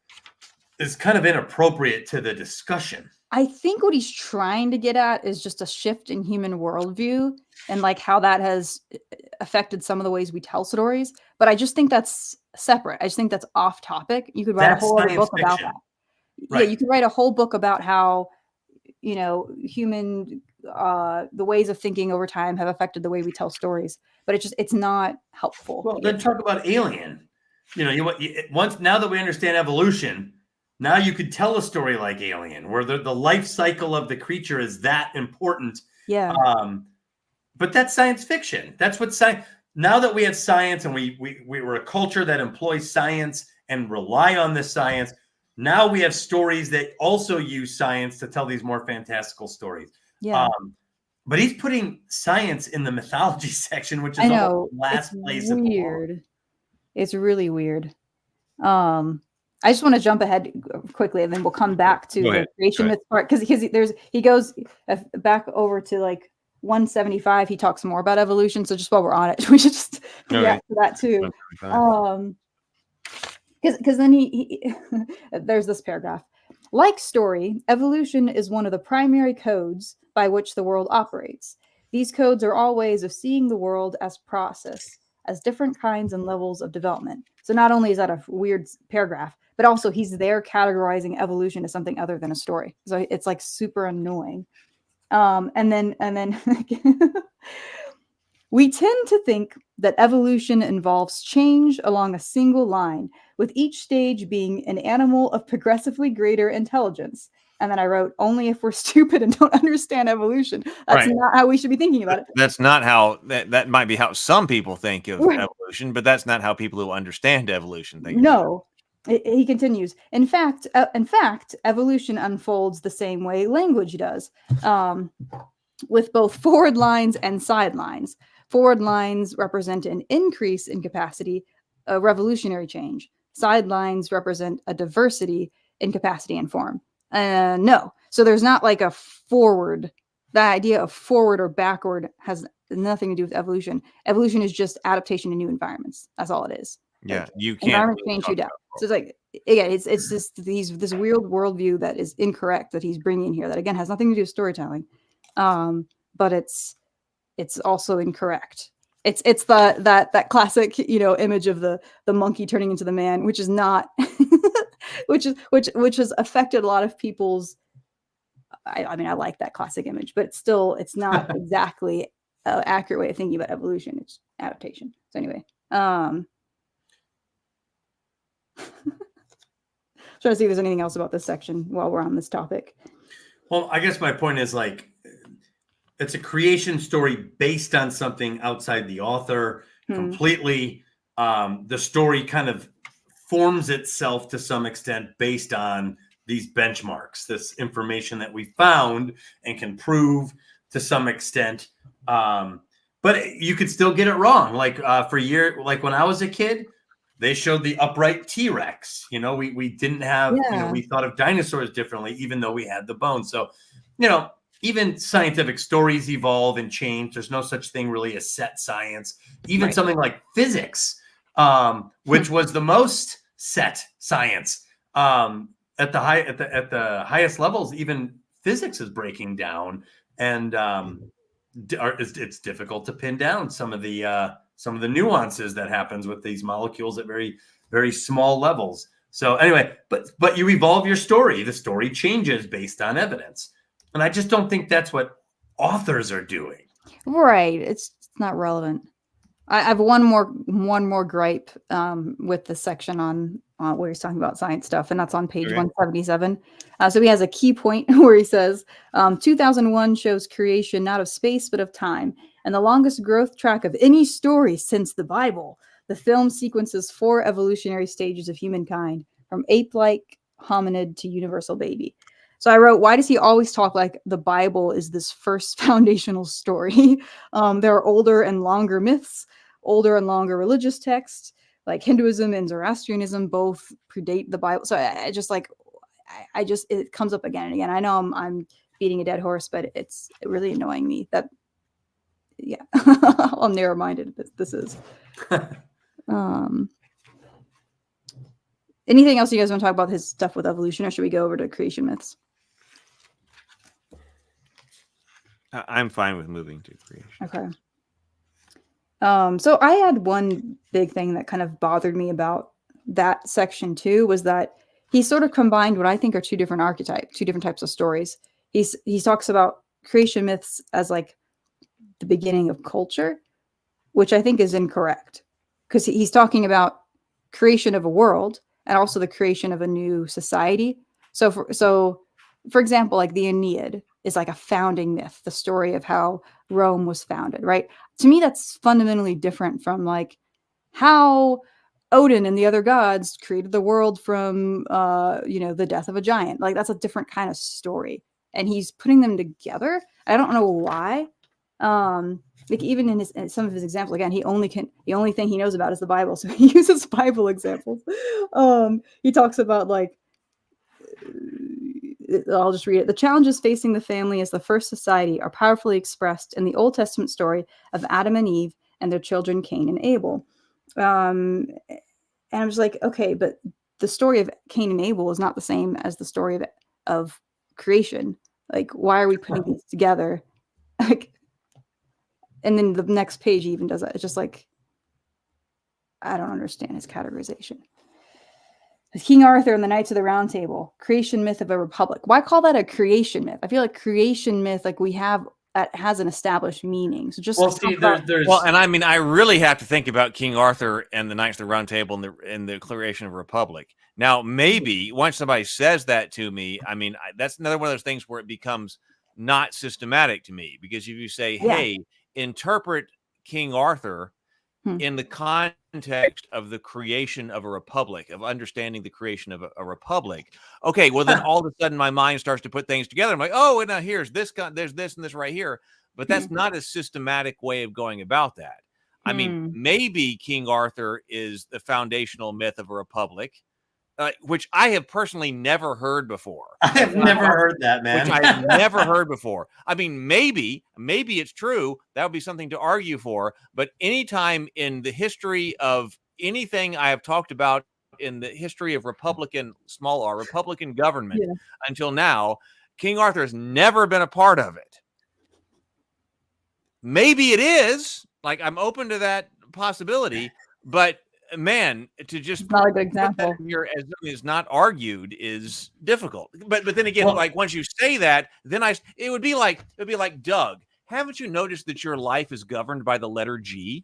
is kind of inappropriate to the discussion. I think what he's trying to get at is just a shift in human worldview and like how that has affected some of the ways we tell stories. But I just think that's separate. I just think that's off topic. You could write a whole other book about that. Right. Yeah, you could write a whole book about how, human, the ways of thinking over time have affected the way we tell stories. But it's not helpful. Well, then talk about Alien. Now that we understand evolution, now you could tell a story like Alien, where the life cycle of the creature is that important. Yeah. But that's science fiction. That's what science. Now that we have science and we're a culture that employs science and rely on this science, now we have stories that also use science to tell these more fantastical stories. Yeah. But he's putting science in the mythology section, which is the last place. Weird. It's really weird. I just want to jump ahead quickly, and then we'll come back to the creation myth part because he goes back over to like 175. He talks more about evolution. So just while we're on it, we should just react to that too. Because then he there's this paragraph. Like story, evolution is one of the primary codes by which the world operates. These codes are all ways of seeing the world as process, as different kinds and levels of development. So not only is that a weird paragraph, but also he's there categorizing evolution as something other than a story. So it's like super annoying. And then we tend to think that evolution involves change along a single line, with each stage being an animal of progressively greater intelligence. And then I wrote, only if we're stupid and don't understand evolution. That's not how we should be thinking about it. That's not how, that might be how some people think of evolution, but that's not how people who understand evolution think. No. He continues. In fact, evolution unfolds the same way language does, with both forward lines and side lines. Forward lines represent an increase in capacity, a revolutionary change. Side lines represent a diversity in capacity and form. No. So there's not like a forward. The idea of forward or backward has nothing to do with evolution. Evolution is just adaptation to new environments. That's all it is. Yeah, you can't. Environment change you down. So it's like, again, it's just this weird worldview that is incorrect that he's bringing here. That again has nothing to do with storytelling, but it's also incorrect. It's that classic image of the monkey turning into the man, which is not, which has affected a lot of people's. I mean, I like that classic image, but it's not exactly an accurate way of thinking about evolution. It's adaptation. So anyway. Trying to see if there's anything else about this section while we're on this topic. Well, I guess my point is like it's a creation story based on something outside the author completely. The story kind of forms itself to some extent based on these benchmarks, this information that we found and can prove to some extent. But you could still get it wrong. Like like when I was a kid, they showed the upright T-Rex. We didn't have, we thought of dinosaurs differently, even though we had the bones. So, even scientific stories evolve and change. There's no such thing really as set science. Even something like physics, which was the most set science at the highest levels. Even physics is breaking down, and it's difficult to pin down some of the nuances that happens with these molecules at very, very small levels. So anyway, but you evolve your story. The story changes based on evidence. And I just don't think that's what authors are doing. Right. It's not relevant. I have one more gripe with the section on where he's talking about science stuff, and that's on page 177. So he has a key point where he says, 2001 shows creation not of space but of time, and the longest growth track of any story since the Bible. The film sequences 4 evolutionary stages of humankind, from ape-like hominid to universal baby. So I wrote, why does he always talk like the Bible is this first foundational story? There are older and longer myths, older and longer religious texts, like Hinduism and Zoroastrianism both predate the Bible. So I just like, I just, it comes up again and again. I know I'm beating a dead horse, but it's really annoying me that, yeah, I'm narrow-minded this is. Anything else you guys want to talk about his stuff with evolution, or should we go over to creation myths? I'm fine with moving to creation. Okay. So I had one big thing that kind of bothered me about that section too, was that he sort of combined what I think are two different types of stories. He talks about creation myths as like the beginning of culture, which I think is incorrect, because he's talking about creation of a world and also the creation of a new society. So for example, like the Aeneid is like a founding myth, the story of how Rome was founded, right? To me, that's fundamentally different from like how Odin and the other gods created the world from, the death of a giant. Like that's a different kind of story. And he's putting them together. I don't know why. Like even in some of his examples, again, the only thing he knows about is the Bible. So he uses Bible examples. He talks about like, I'll just read it. The challenges facing the family as the first society are powerfully expressed in the Old Testament story of Adam and Eve and their children, Cain and Abel. And I'm just like, okay, but the story of Cain and Abel is not the same as the story of creation. Like, why are we putting these together? Like, and then the next page even does that. It's just like, I don't understand his categorization. King Arthur and the Knights of the Round Table, creation myth of a republic. Why call that a creation myth? I feel like creation myth, like we have, that has an established meaning. So just there's and I mean, I really have to think about King Arthur and the Knights of the Round Table and the creation of a republic. Now, maybe once somebody says that to me, I mean, that's another one of those things where it becomes not systematic to me, because if you say, hey, interpret King Arthur in the context of the creation of a republic, of understanding the creation of a republic. Okay, well then all of a sudden my mind starts to put things together. I'm like, oh, and now here's this, there's this and this right here. But that's not a systematic way of going about that. I mean, maybe King Arthur is the foundational myth of a republic, which I have personally never heard before. I have never heard that, man. Which I have never heard before. I mean, maybe it's true. That would be something to argue for. But anytime in the history of anything I have talked about in the history of Republican government until now, King Arthur has never been a part of it. Maybe it is. Like, I'm open to that possibility, but man, to just not a good example here as is not argued is difficult. But then again, like once you say that, then it would be like Doug. Haven't you noticed that your life is governed by the letter G?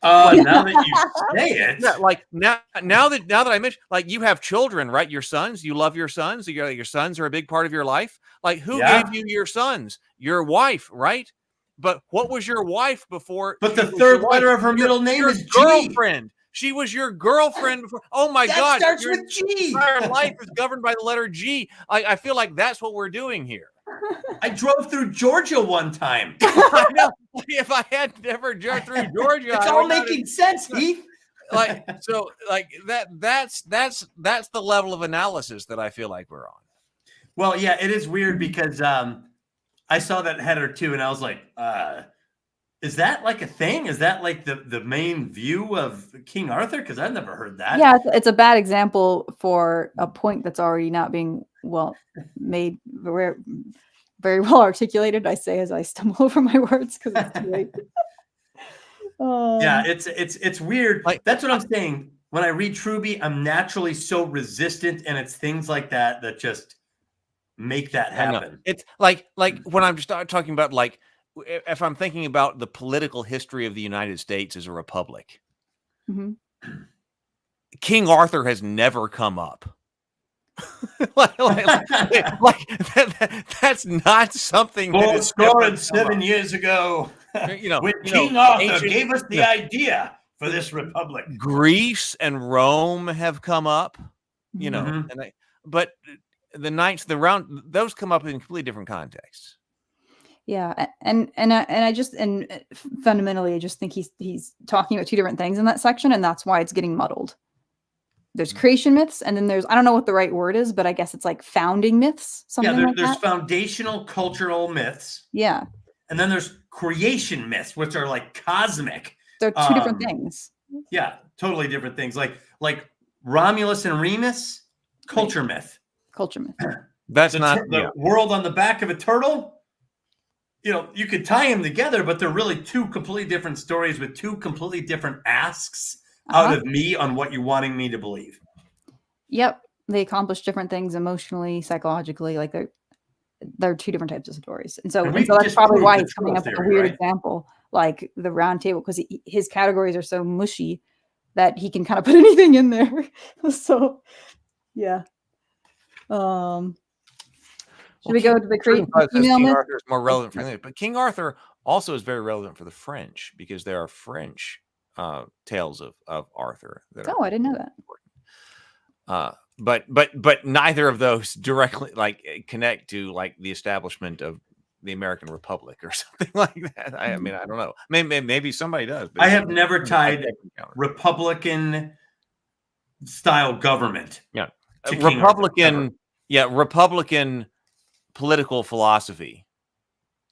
Now that you say it, like now that I mentioned, like you have children, right? Your sons, you love your sons. Your sons are a big part of your life. Like who gave you your sons? Your wife, right? But what was your wife before? But the third letter of her middle name is girlfriend. G. She was your girlfriend before. Oh my God! That starts with G. Entire life is governed by the letter G. I feel like that's what we're doing here. I drove through Georgia one time. I know. If I had never drove through Georgia, it's all making sense, Heath. That's the level of analysis that I feel like we're on. Well, yeah, it is weird because I saw that header too, and I was like, is that like a thing? Is that like the main view of King Arthur? Because I've never heard that. Yeah, it's a bad example for a point that's already not being made, very well articulated. I say as I stumble over my words because it's too late. Yeah, it's weird. Like, that's what I'm saying. When I read Truby, I'm naturally so resistant, and it's things like that just make that happen. It's like when I'm just talking about, like, if I'm thinking about the political history of the United States as a republic, King Arthur has never come up. That's not something. Well, scored 7 years ago. When King Arthur gave us the idea for this republic. Greece and Rome have come up, but the knights, the round, those come up in completely different contexts. Yeah, and I just fundamentally I just think he's talking about two different things in that section, and that's why it's getting muddled. There's creation myths, and then there's, I don't know what the right word is, but I guess it's like founding myths. Something like there's that. foundational cultural myths. Yeah. And then there's creation myths, which are like cosmic. They're two different things. Yeah, totally different things. Like Romulus and Remus, culture myth. Culture myth. That's not the world on the back of a turtle. You know, you could tie them together, but they're really two completely different stories with two completely different asks out of me on what you're wanting me to believe. Yep. They accomplish different things emotionally, psychologically. Like they're two different types of stories. And so that's probably why he's coming up with a weird example, like the round table, because his categories are so mushy that he can kind of put anything in there. So, yeah. Should we go to the female King myth? Arthur is more relevant for English, but King Arthur also is very relevant for the French because there are French tales of Arthur. I didn't know that. But neither of those directly like connect to like the establishment of the American Republic or something like that. I mean, I don't know. Maybe somebody does. But I have never tied Republican style government. Yeah, to Republican. Yeah, Republican political philosophy.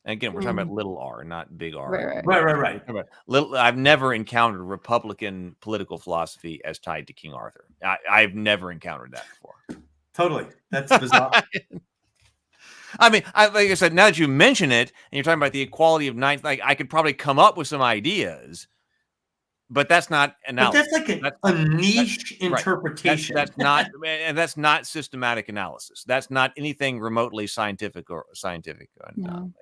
And again, we're talking about little r, not big R. Right. I've never encountered Republican political philosophy as tied to King Arthur. I've never encountered that before. Totally. That's bizarre. I mean, like I said, now that you mention it, and you're talking about the equality of knights, like I could probably come up with some ideas, but that's not analysis. But that's like a niche interpretation. That's not, and that's not systematic analysis. That's not anything remotely scientific or scientific. No.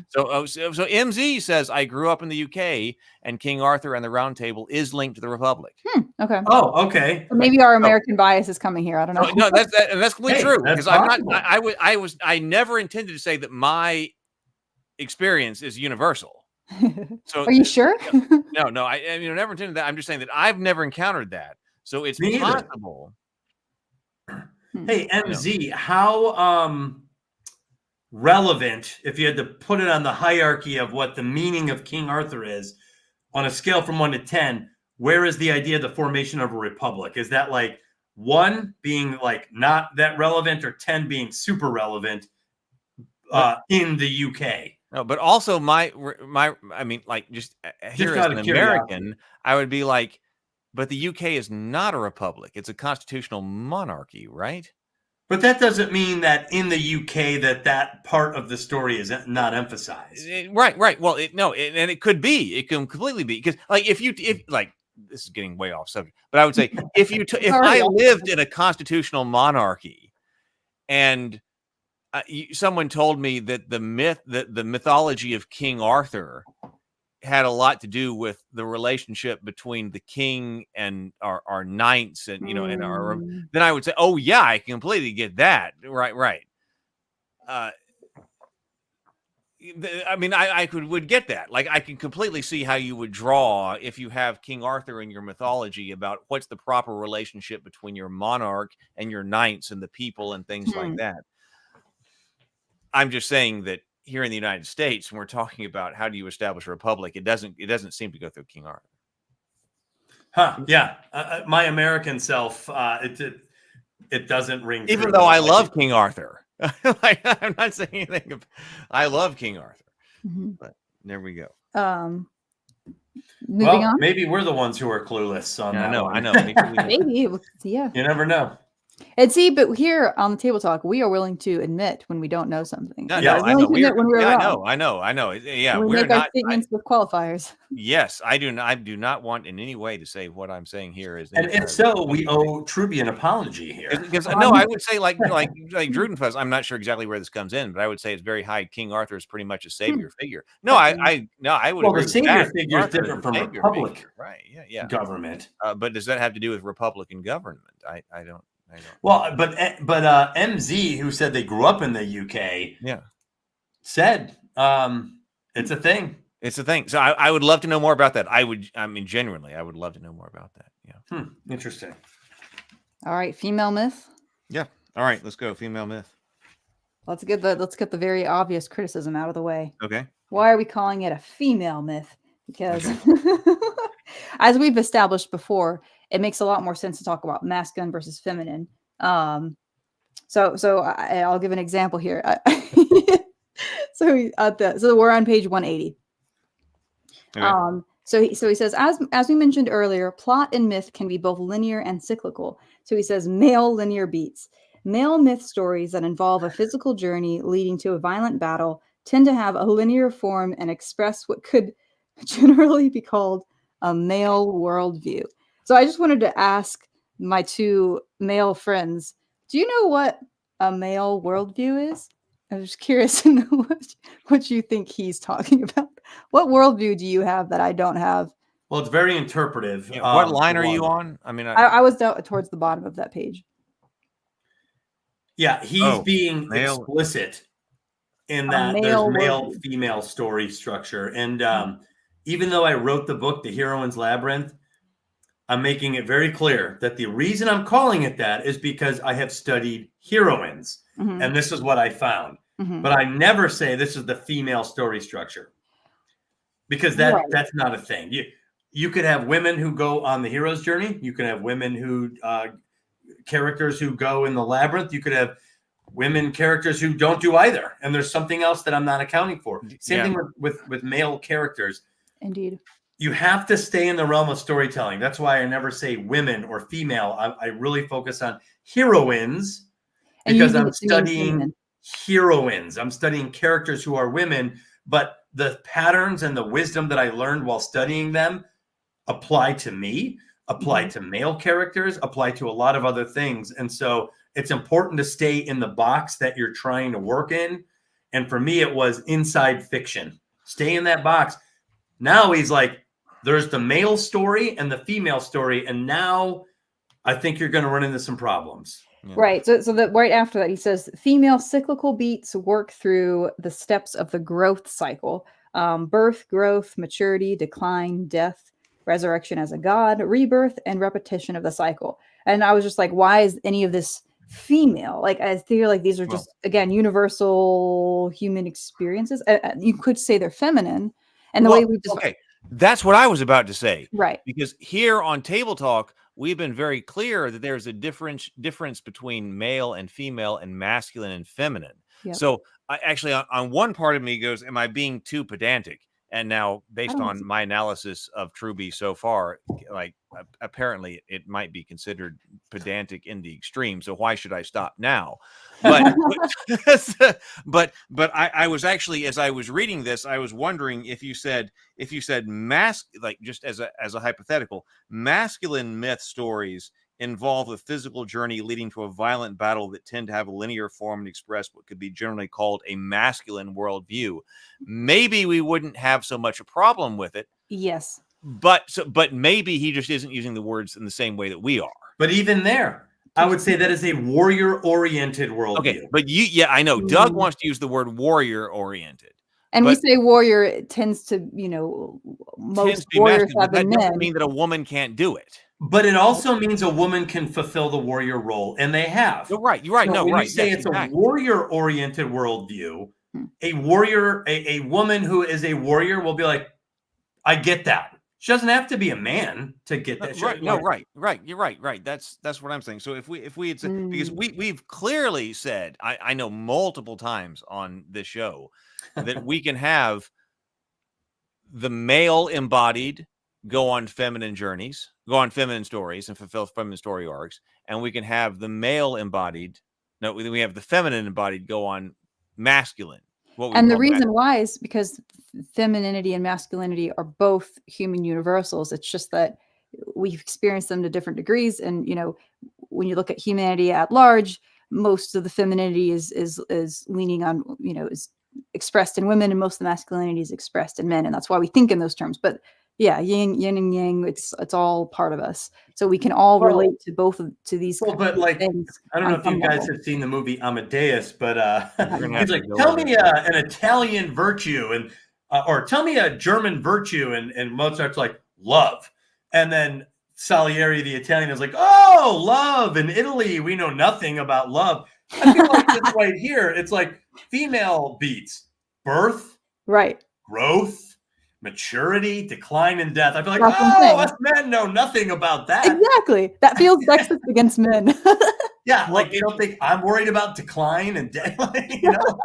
So MZ says, I grew up in the UK, and King Arthur and the Round Table is linked to the Republic. Okay. Oh, okay. So maybe our American bias is coming here. I don't know. No, that's completely true. Because I never intended to say that my experience is universal. So are you sure? No, I never intended that. I'm just saying that I've never encountered that. So it's possible. Hey, MZ, how relevant, if you had to put it on the hierarchy of what the meaning of King Arthur is, on a scale from 1 to 10, where is the idea of the formation of a republic? Is that like 1 being like not that relevant, or 10 being super relevant in the UK? No, but also my I mean, like just here as an American, I would be like, but the UK is not a republic; it's a constitutional monarchy, right? But that doesn't mean that in the UK that part of the story is not emphasized. Right. Well, and it could be. It can completely be, because like if like, this is getting way off subject, but I would say if I lived in a constitutional monarchy and someone told me that the mythology of King Arthur had a lot to do with the relationship between the king and our knights, and and our, then I would say, oh yeah, I completely get that. Right. I mean, I would get that. Like, I can completely see how you would draw, if you have King Arthur in your mythology, about what's the proper relationship between your monarch and your knights and the people and things like that. I'm just saying that here in the United States, when we're talking about how do you establish a republic, it doesn't seem to go through King Arthur. Yeah. My American self, it doesn't ring. Even though I love King Arthur. Like, I'm not saying anything. I love King Arthur. But there we go. Moving on. Maybe we're the ones who are clueless on that. I know. Maybe. Yeah. You never know. And see, but here on the Table Talk, we are willing to admit when we don't know something. I know. I know. Yeah, we're make our statements with qualifiers. Yes, I do not want in any way to say what I'm saying here is. And if so, we owe Truby an apology here. Because I would say like Drudenfuss. I'm not sure exactly where this comes in, but I would say it's very high. King Arthur is pretty much a savior figure. I would. Well, the savior figure is different from republic, figure. Right? Yeah. Government. But does that have to do with Republican government? I don't. Well, but MZ, who said they grew up in the UK, said it's a thing. It's a thing. So I would love to know more about that. Genuinely, I would love to know more about that. Yeah. Interesting. All right, female myth. Yeah. All right, let's go. Female myth. Let's get the very obvious criticism out of the way. Okay. Why are we calling it a female myth? Because as we've established before, it makes a lot more sense to talk about masculine versus feminine. So I'll give an example here. So we're on page 180. Okay. So he says, as we mentioned earlier, plot and myth can be both linear and cyclical. So he says male linear beats. Male myth stories that involve a physical journey leading to a violent battle tend to have a linear form and express what could generally be called a male worldview. So I just wanted to ask my two male friends, do you know what a male worldview is? I was curious to know what you think he's talking about. What worldview do you have that I don't have? Well, it's very interpretive. Yeah, what line are you on? I mean, I was down towards the bottom of that page. Yeah, he's being male. explicit in that there's male-female story structure. And even though I wrote the book, The Heroine's Labyrinth, I'm making it very clear that the reason I'm calling it that is because I have studied heroines. Mm-hmm. And this is what I found. Mm-hmm. But I never say this is the female story structure. Because that's not a thing. You could have women who go on the hero's journey. You could have women who characters who go in the labyrinth. You could have women characters who don't do either. And there's something else that I'm not accounting for. Same thing with male characters. Indeed. You have to stay in the realm of storytelling. That's why I never say women or female. I really focus on heroines because I'm studying heroines. I'm studying characters who are women, but the patterns and the wisdom that I learned while studying them apply to me, apply to male characters, apply to a lot of other things. And so it's important to stay in the box that you're trying to work in. And for me, it was inside fiction. Stay in that box. Now he's like, there's the male story and the female story. And now I think you're going to run into some problems. Yeah. Right. So that right after that, he says female cyclical beats work through the steps of the growth cycle: birth, growth, maturity, decline, death, resurrection as a god, rebirth, and repetition of the cycle. And I was just like, why is any of this female? Like, I feel like these are just, again, universal human experiences. You could say they're feminine. And the way we just... Okay, that's what I was about to say. Right. Because here on Table Talk, we've been very clear that there's a difference between male and female and masculine and feminine. Yep. So I actually, on one part of me goes, am I being too pedantic? And now, based on my analysis of Truby so far, like apparently it might be considered pedantic in the extreme. So why should I stop now? But but I was actually, as I was reading this, I was wondering if you said like just as a hypothetical, masculine myth stories involve a physical journey leading to a violent battle that tend to have a linear form and express what could be generally called a masculine worldview. Maybe we wouldn't have so much a problem with it. Yes. But maybe he just isn't using the words in the same way that we are. But even there, I would say that is a warrior-oriented worldview. Okay, but I know Doug wants to use the word warrior-oriented. And we say warrior, it tends to, most warriors have been men. That doesn't mean that a woman can't do it. But it also means a woman can fulfill the warrior role, and they have. You're right. You're right. So no, when right. you say yes, it's exactly. a warrior-oriented worldview, a warrior, a woman who is a warrior will be like, I get that. She doesn't have to be a man to get that. Right. No, right. You're right. That's what I'm saying. So if we had said, because we've clearly said, I know multiple times on this show that we can have the male embodied go on feminine journeys, go on feminine stories and fulfill feminine story arcs. And we can have the male embodied. No, we have the feminine embodied go on masculine. And the reason why is because femininity and masculinity are both human universals. It's just that we've experienced them to different degrees. And, when you look at humanity at large, most of the femininity is leaning on, is expressed in women, and most of the masculinity is expressed in men. And that's why we think in those terms. But yeah, yin and yang, it's all part of us. So we can all relate to both to these. Well, but like, things I don't know if you guys have seen the movie Amadeus, but he's like, tell me an Italian virtue or tell me a German virtue. And Mozart's like, love. And then Salieri, the Italian, is like, oh, love in Italy. We know nothing about love. I feel like this right here, it's like female beats birth, Right. growth, maturity, decline, and death. I feel like, That's what I'm saying. us men know nothing about that. Exactly. That feels sexist against men. Yeah, like you don't think I'm worried about decline and death, you know?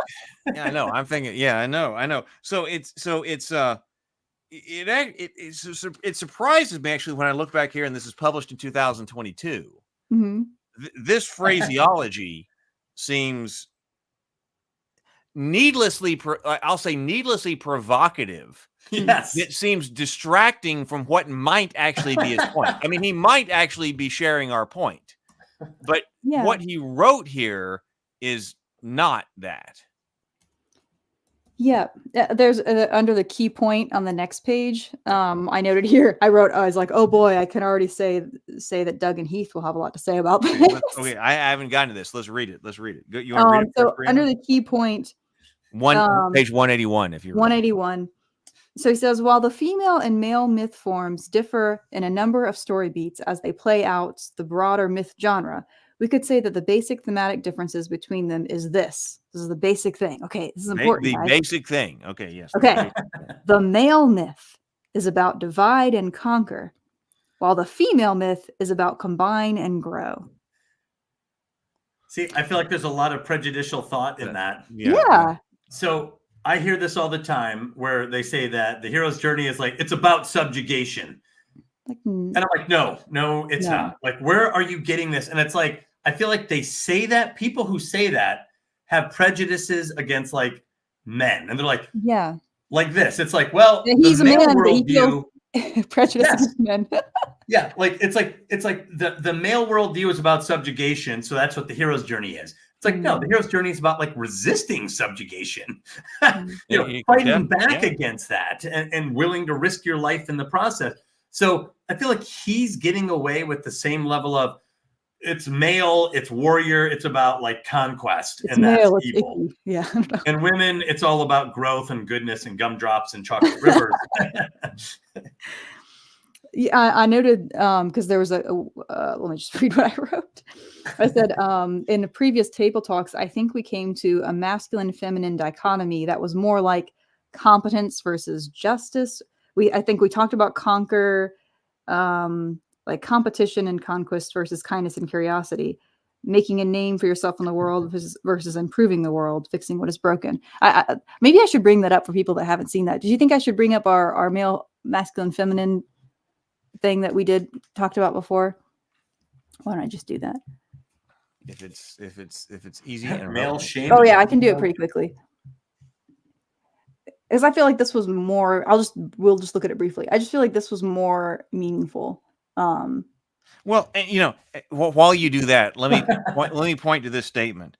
Yeah, I know. I'm thinking. Yeah, I know. So it surprises me actually when I look back here, and this is published in 2022. hmm This phraseology seems needlessly provocative. Yes. It seems distracting from what might actually be his point. I mean, he might actually be sharing our point, but what he wrote here is not that. Yeah, there's under the key point on the next page. I noted here. I was like, oh boy, I can already say that Doug and Heath will have a lot to say about this. Okay, I haven't gotten to this. Let's read it. You want to read it? So under the key point, page 181, if you're 181. So he says, while the female and male myth forms differ in a number of story beats as they play out the broader myth genre, we could say that the basic thematic differences between them is this. This is the basic thing. Okay, this is important. The basic thing. Okay, yes. Okay. The male myth is about divide and conquer, while the female myth is about combine and grow. See, I feel like there's a lot of prejudicial thought in that. Yeah. So I hear this all the time where they say that the hero's journey is like, it's about subjugation. And I'm like, no, it's not. Like, where are you getting this? And it's like, I feel like they say that people who say that have prejudices against like men. And they're like, like this. It's like, well, he's a man, but he worldview, feels prejudice against men. yeah. Like, it's like the male worldview is about subjugation. So that's what the hero's journey is. It's like, no, the hero's journey is about like resisting subjugation, fighting back against that and willing to risk your life in the process. So I feel like he's getting away with the same level of it's male, it's warrior, it's about like conquest, and that's evil. Yeah. And women, it's all about growth and goodness and gumdrops and chocolate rivers. Yeah, I noted because there was let me just read what I wrote. I said in the previous table talks, I think we came to a masculine feminine dichotomy that was more like competence versus justice. I think we talked about conquer, like competition and conquest versus kindness and curiosity, making a name for yourself in the world versus improving the world, fixing what is broken. Maybe I should bring that up for people that haven't seen that. Do you think I should bring up our male, masculine, feminine thing that we talked about before? Why don't I just do that? If it's easy and male shame. Oh yeah, I can do it pretty quickly. Because I feel like this was more. We'll just look at it briefly. I just feel like this was more meaningful. Well, and, while you do that, let me point to this statement.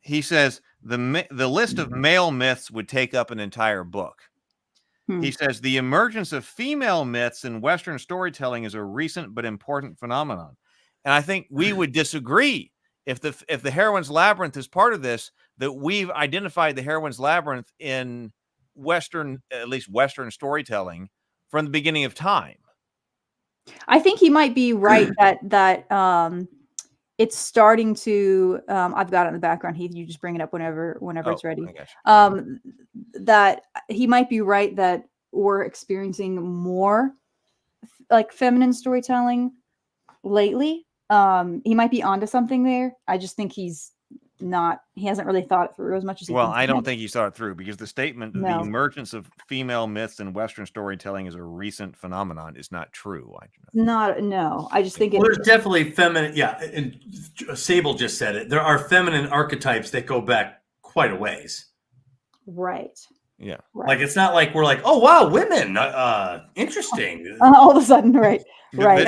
He says the list of male myths would take up an entire book. He says the emergence of female myths in Western storytelling is a recent but important phenomenon, and I think we would disagree if the Heroine's Labyrinth is part of this. That we've identified the Heroine's Labyrinth in at least Western storytelling from the beginning of time. I think he might be right that it's starting to. I've got it in the background, Heath. You just bring it up whenever it's ready. That he might be right that we're experiencing more like feminine storytelling lately. He might be onto something there. I just think he hasn't really thought it through as much as he Well, I don't think he thought it through because the statement that the emergence of female myths in Western storytelling is a recent phenomenon is not true. I just think there's definitely feminine. Yeah. And Sable just said it. There are feminine archetypes that go back quite a ways. Right. Yeah. Right. Like, it's not like we're like, oh, wow, women. Interesting. All of a sudden. Right. Right.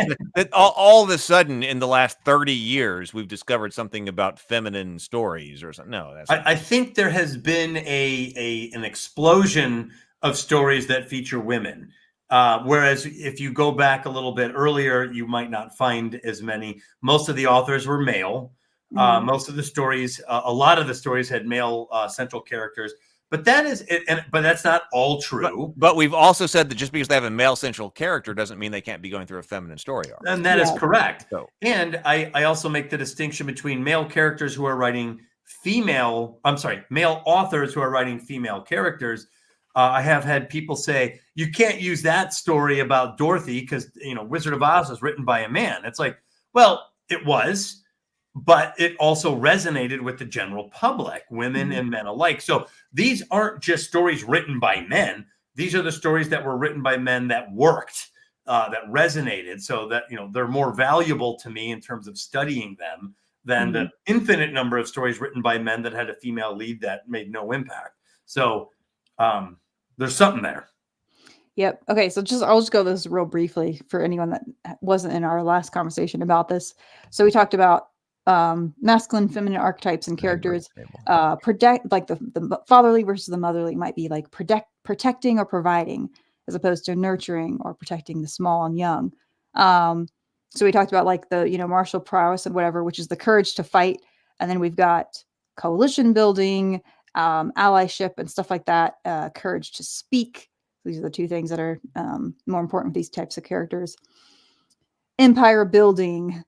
All of a sudden, in the last 30 years, we've discovered something about feminine stories or something. No, I think there has been an explosion of stories that feature women. Whereas if you go back a little bit earlier, you might not find as many. Most of the authors were male. Most of the stories, a lot of the stories had male central characters. But that is it, but that's not all true. But we've also said that just because they have a male central character doesn't mean they can't be going through a feminine story arc. And that is correct. So. And I also make the distinction between male characters who are writing male authors who are writing female characters. I have had people say, you can't use that story about Dorothy because, Wizard of Oz was written by a man. It's like, well, it was, but it also resonated with the general public, women and men alike. So these aren't just stories written by men. These are the stories that were written by men that worked, that resonated, so that, they're more valuable to me in terms of studying them than the infinite number of stories written by men that had a female lead that made no impact. So there's something there. Yep. Okay. So I'll just go this real briefly for anyone that wasn't in our last conversation about this. So we talked about masculine, feminine archetypes and characters. Protect, like the fatherly versus the motherly might be like protecting or providing, as opposed to nurturing or protecting the small and young. So we talked about like the, martial prowess and whatever, which is the courage to fight. And then we've got coalition building, allyship and stuff like that, courage to speak. These are the two things that are more important with these types of characters. Empire building,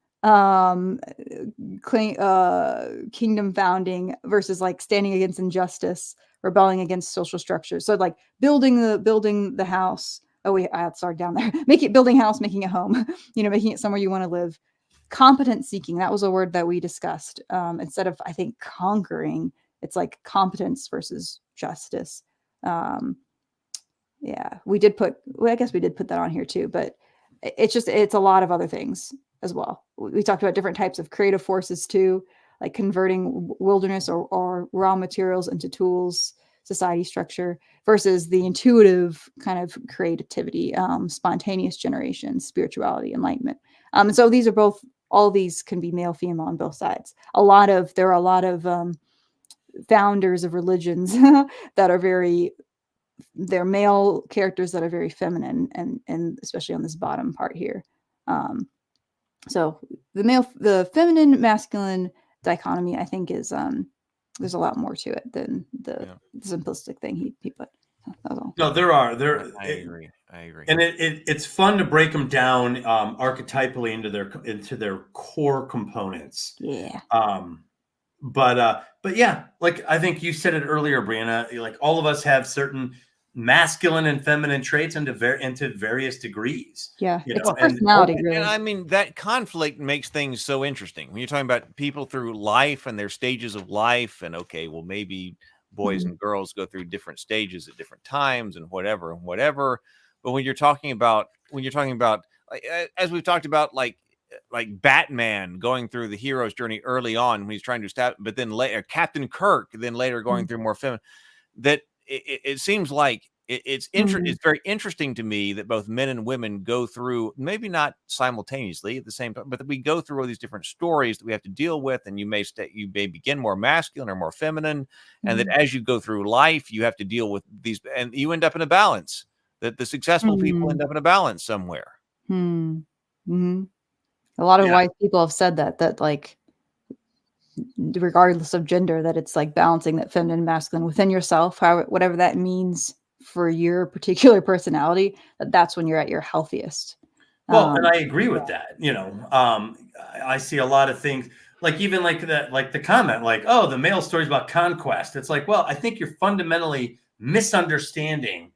kingdom founding versus like standing against injustice, rebelling against social structures. So like building the house. Oh wait, I started down there. Building a house, making a home, making it somewhere you want to live. Competence seeking. That was a word that we discussed. Instead of, I think, conquering, it's like competence versus justice. Yeah, I guess we did put that on here too, but it's a lot of other things as well. We talked about different types of creative forces too, like converting wilderness or raw materials into tools, society structure, versus the intuitive kind of creativity, spontaneous generation, spirituality, enlightenment. And so these are all these can be male, female on both sides. There are a lot of founders of religions that are they're male characters that are very feminine, and especially on this bottom part here. So the feminine masculine dichotomy, I think, is there's a lot more to it than the simplistic thing he put. That's all. No, there are. I agree. And it's fun to break them down archetypally into their core components. Yeah. But yeah, like I think you said it earlier, Brianna, like all of us have certain masculine and feminine traits into various degrees. Yeah, it's a personality, really. And I mean, that conflict makes things so interesting when you're talking about people through life and their stages of life. And okay, well, maybe boys and girls go through different stages at different times and whatever. But when you're talking about, like, as we've talked about, like Batman going through the hero's journey early on when he's trying to establish, but then later Captain Kirk, then later going through more feminine, that it seems like it's very interesting to me that both men and women go through, maybe not simultaneously at the same time, but that we go through all these different stories that we have to deal with. And you may begin more masculine or more feminine. And that as you go through life, you have to deal with these, and you end up in a balance, that the successful people end up in a balance somewhere. A lot of wise people have said that like, regardless of gender, that it's like balancing that feminine and masculine within yourself, whatever that means for your particular personality, that's when you're at your healthiest. Well, and I agree with that. I see a lot of things, like even like that, like the comment, like, oh, the male story is about conquest. It's like, well, I think you're fundamentally misunderstanding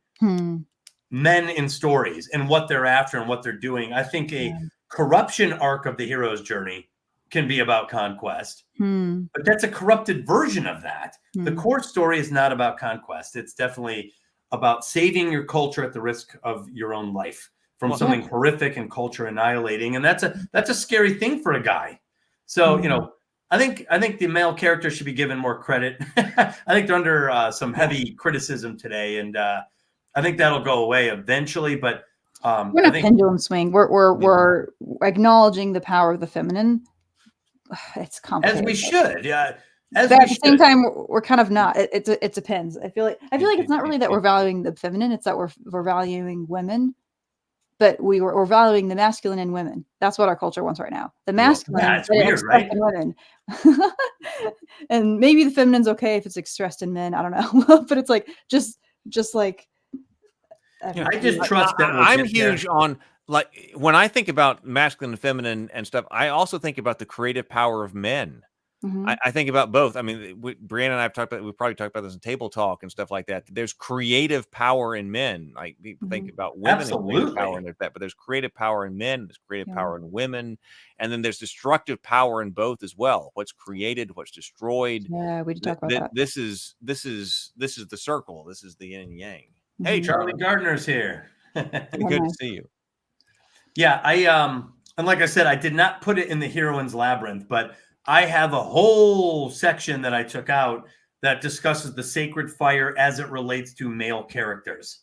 men in stories and what they're after and what they're doing. I think a corruption arc of the hero's journey can be about conquest, but that's a corrupted version of that. The core story is not about conquest. It's definitely about saving your culture at the risk of your own life from something horrific and culture annihilating. And that's a scary thing for a guy. So, I think the male characters should be given more credit. I think they're under some heavy criticism today. And I think that'll go away eventually, but we're in a pendulum swing. We're acknowledging the power of the feminine. It's complicated. As we should, yeah. But at the same time, we're kind of not. It depends. I feel like it's not really that we're valuing the feminine; it's that we're valuing women but we're valuing the masculine in women. That's what our culture wants right now. The masculine, yeah, it's but weird, expressed right? in women. And maybe the feminine's okay if it's expressed in men. I don't know, but it's like just like I just trust that we'll I'm get there. huge on, like, when I think about masculine and feminine and stuff, I also think about the creative power of men. Mhm. I think about both. I mean, Brianna and I have talked about, we probably talked about this in table talk and stuff like that. There's creative power in men. Like, people think about women and creative power, Absolutely. and there's that, but there's creative power in men, there's creative Yeah. power in women, and then there's destructive power in both as well. What's created, what's destroyed. Yeah, we did talk about that. This is the circle. This is the yin and yang. Hey, Mhm. Charlie Gardner's here. good to nice. see you. Yeah, and like I said, I did not put it in the Heroine's Labyrinth, but I have a whole section that I took out that discusses the sacred fire as it relates to male characters.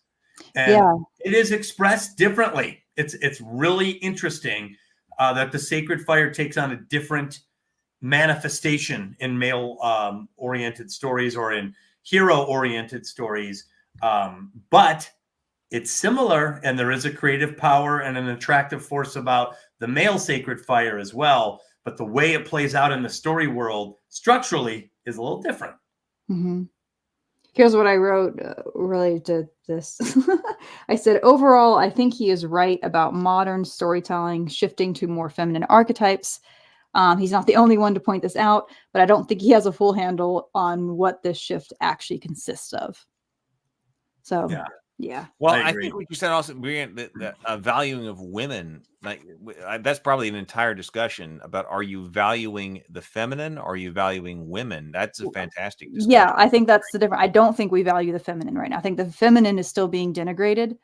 And Yeah. it is expressed differently. It's really interesting that the sacred fire takes on a different manifestation in male oriented stories or in hero oriented stories. But it's similar, and there is a creative power and an attractive force about the male sacred fire as well. But the way it plays out in the story world structurally is a little different. Mhm. Here's what I wrote related to this. I said, overall, I think he is right about modern storytelling shifting to more feminine archetypes. He's not the only one to point this out, but I don't think he has a full handle on what this shift actually consists of. So, yeah. Well, I I agree. think what you said also, Brian, the valuing of women, like, that's probably an entire discussion about, are you valuing the feminine? Or are you valuing women? That's a fantastic discussion. Yeah, I think that's the difference. I don't think we value the feminine right now. I think the feminine is still being denigrated.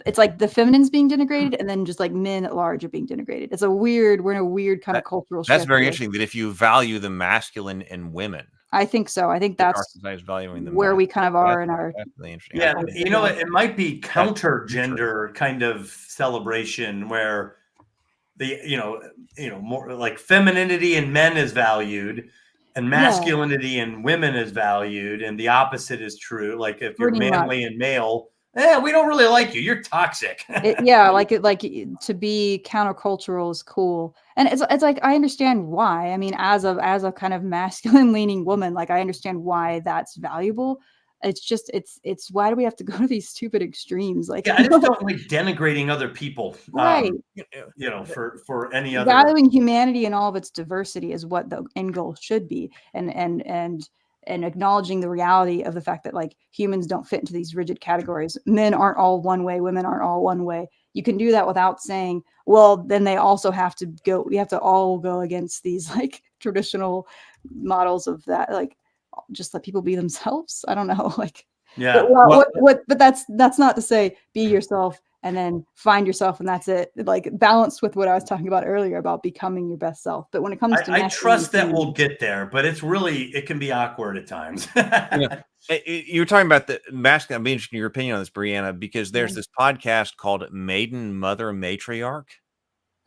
It's like the feminine's being denigrated, and then just like men at large are being denigrated. It's we're in a weird kind of cultural shift. That's very here. interesting, that if you value the masculine in women, I think so. I think the that's dark side is valuing the where we kind of are That's- in our. that's really interesting. Yeah, I- you know, it might be counter gender kind of celebration where the more like femininity in men is valued and masculinity in women is valued, and the opposite is true. Like if you're Pretty manly and male, we don't really like you. You're toxic. Like to be countercultural is cool, and it's like I understand why. I mean, as a kind of masculine leaning woman, like I understand why that's valuable. It's just it's why do we have to go to these stupid extremes? Like, I just don't like denigrating other people. Right. For any other. Valuing humanity and all of its diversity is what the end goal should be, and acknowledging the reality of the fact that like humans don't fit into these rigid categories. Men aren't all one way, women aren't all one way. You can do that without saying, well, then they also have to go, we have to all go against these like traditional models of that, like just let people be themselves. I don't know. Like, Yeah. But that's not to say be yourself and then find yourself and that's it. Like balanced with what I was talking about earlier about becoming your best self. But when it comes to I trust that we'll get there, but it can be awkward at times. You're talking about the masculine. I'm interested in your opinion on this, Brianna, because there's this podcast called Maiden Mother Matriarch.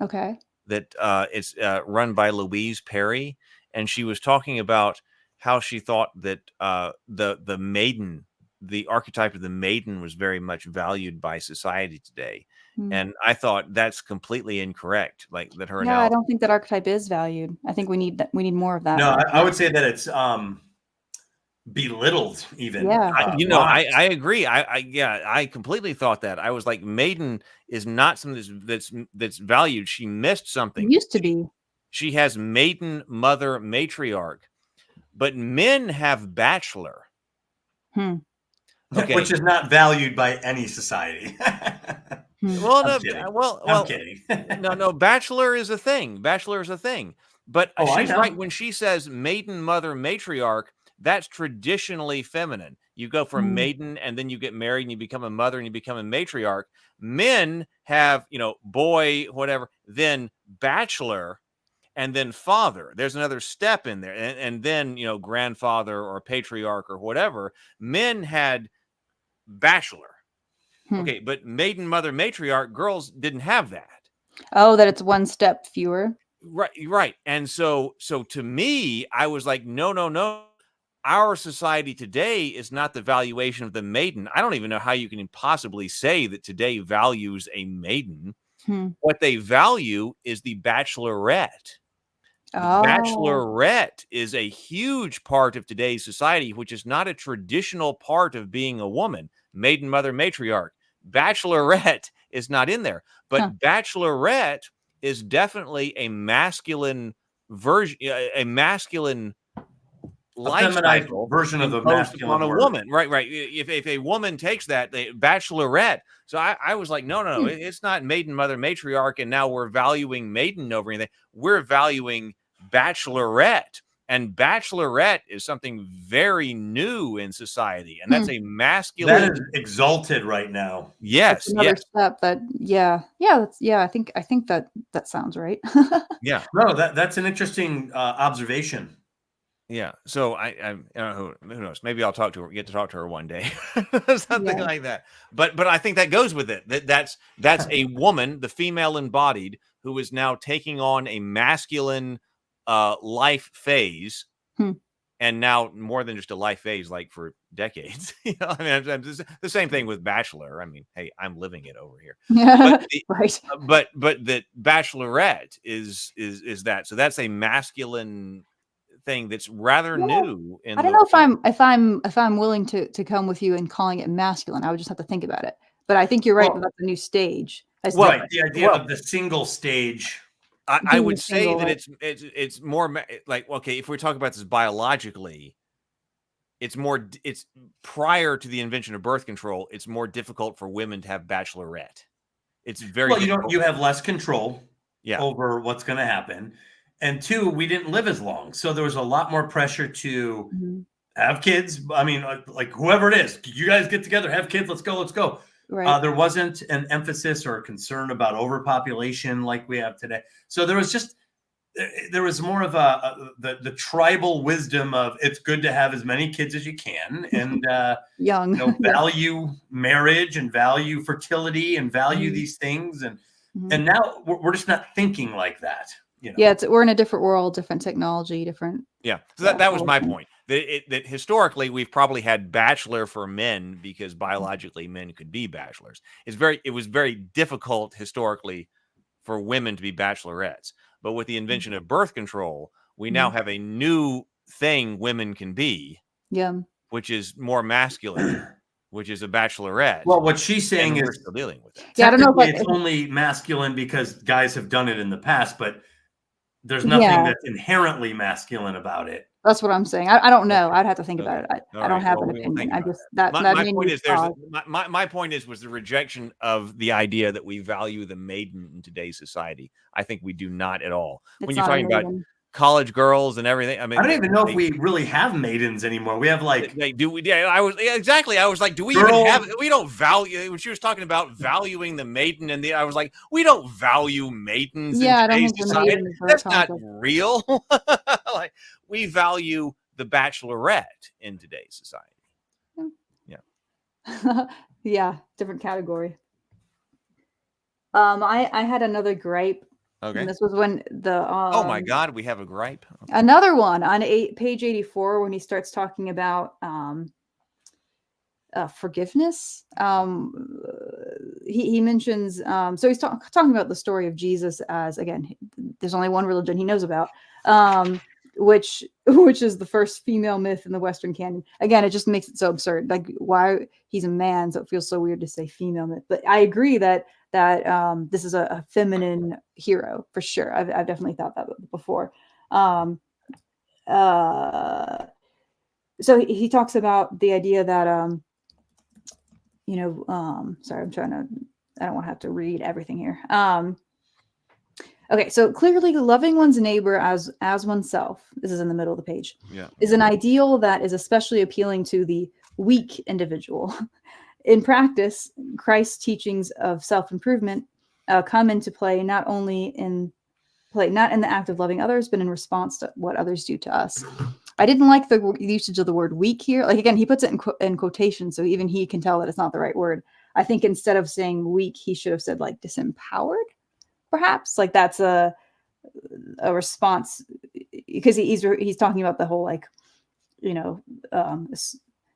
Okay. That it's run by Louise Perry, and she was talking about how she thought that the maiden, the archetype of the maiden, was very much valued by society today. And I thought that's completely incorrect. Like that her I don't think that archetype is valued. I think we need more of that. No, I would say that it's belittled even. Yeah. I agree. I completely thought that. I was like, maiden is not something that's valued. She missed something. It used to be. She has maiden, mother, matriarch, but men have bachelor. Okay. Which is not valued by any society. Well, I'm kidding. no, bachelor is a thing. But she's right when she says maiden, mother, matriarch. That's traditionally feminine. You go from maiden and then you get married and you become a mother and you become a matriarch. Men have, boy, whatever, then bachelor, and then father. There's another step in there. And then, grandfather or patriarch or whatever. Men had bachelor. Okay, but maiden, mother, matriarch, girls didn't have that. Oh, that it's one step fewer. Right. And so to me, I was like, no. our society today is not the valuation of the maiden. I don't even know how you can possibly say that today values a maiden. What they value is the bachelorette. The Oh, bachelorette is a huge part of today's society, which is not a traditional part of being a woman. Maiden, mother, matriarch. Bachelorette is not in there, but bachelorette is definitely a masculine version, a masculine life feminized cycle version of the imposed masculine upon a word. woman. Right. If a woman takes that, the bachelorette. So I was like, no, it's not maiden, mother, matriarch, and now we're valuing maiden over anything. We're valuing bachelorette. And bachelorette is something very new in society, and that's a masculine. That is exalted right now. Yes, that's another yes, step. That I think that sounds right. yeah, No, that's an interesting observation. yeah. So I don't know who knows. Maybe I'll get to talk to her one day, something Yeah. like that. But I think that goes with it. That's a woman, the female embodied, who is now taking on a masculine life phase. And now more than just a life phase, like for decades. I mean, the same thing with Bachelor. I mean, hey, I'm living it over here. Right. But the Bachelorette is that. So that's a masculine thing that's rather new. I don't know if I'm willing to come with you and calling it masculine. I would just have to think about it. But I think you're right that that's a new stage. Right. The idea of the single stage. I would say that it's more like, okay, if we're talking about this biologically, it's prior to the invention of birth control, it's more difficult for women to have bachelorette. It's very difficult. You have less control Yeah. over what's going to happen. And two, we didn't live as long. So there was a lot more pressure to have kids. I mean, like whoever it is, you guys get together, have kids, let's go. Right. There wasn't an emphasis or a concern about overpopulation like we have today. So there was more of the tribal wisdom of it's good to have as many kids as you can and young, value marriage and value fertility and value these things. And now we're just not thinking like that. Yeah, we're in a different world, different technology, different. Yeah, so that was my point. That historically we've probably had bachelor for men because biologically men could be bachelors. It was very difficult historically for women to be bachelorettes. But with the invention of birth control, we now have a new thing women can be. Yeah, which is more masculine, which is a bachelorette. Well, what she's saying is we're still dealing with that. Yeah, I don't know if it's only masculine because guys have done it in the past, but there's nothing that's inherently masculine about it. That's what I'm saying. I don't know. I'd have to think about it. I don't have an opinion. I just my point is my point was the rejection of the idea that we value the maiden in today's society. I think we do not at all. When you're talking about college girls and everything, I mean, I don't even know if we really have maidens anymore. We have like do we? Yeah, exactly. I was like, do we even have? We don't value. When she was talking about valuing the maiden, and I was like, we don't value maidens in today's society. That's not real. Like we value the bachelorette in today's society. Yeah. Yeah, different category. I had another gripe. Okay. And this was when the oh my God, we have a gripe. Okay. Another one on page 84 when he starts talking about forgiveness. He mentions so he's talking about the story of Jesus as, again, there's only one religion he knows about, which is the first female myth in the Western canon. Again, it just makes it so absurd. Like, why he's a man, so it feels so weird to say female myth. But I agree that this is a feminine hero for sure. I've definitely thought that before. So he talks about the idea that sorry, I don't want to have to read everything here. Okay, so clearly loving one's neighbor as oneself, this is in the middle of the page, is an ideal that is especially appealing to the weak individual. In practice, Christ's teachings of self-improvement come into play not in the act of loving others, but in response to what others do to us. I didn't like the usage of the word weak here. Like, again, he puts it in quotation, so even he can tell that it's not the right word. I think instead of saying weak, he should have said like disempowered, perhaps. Like that's a response, because he's talking about the whole like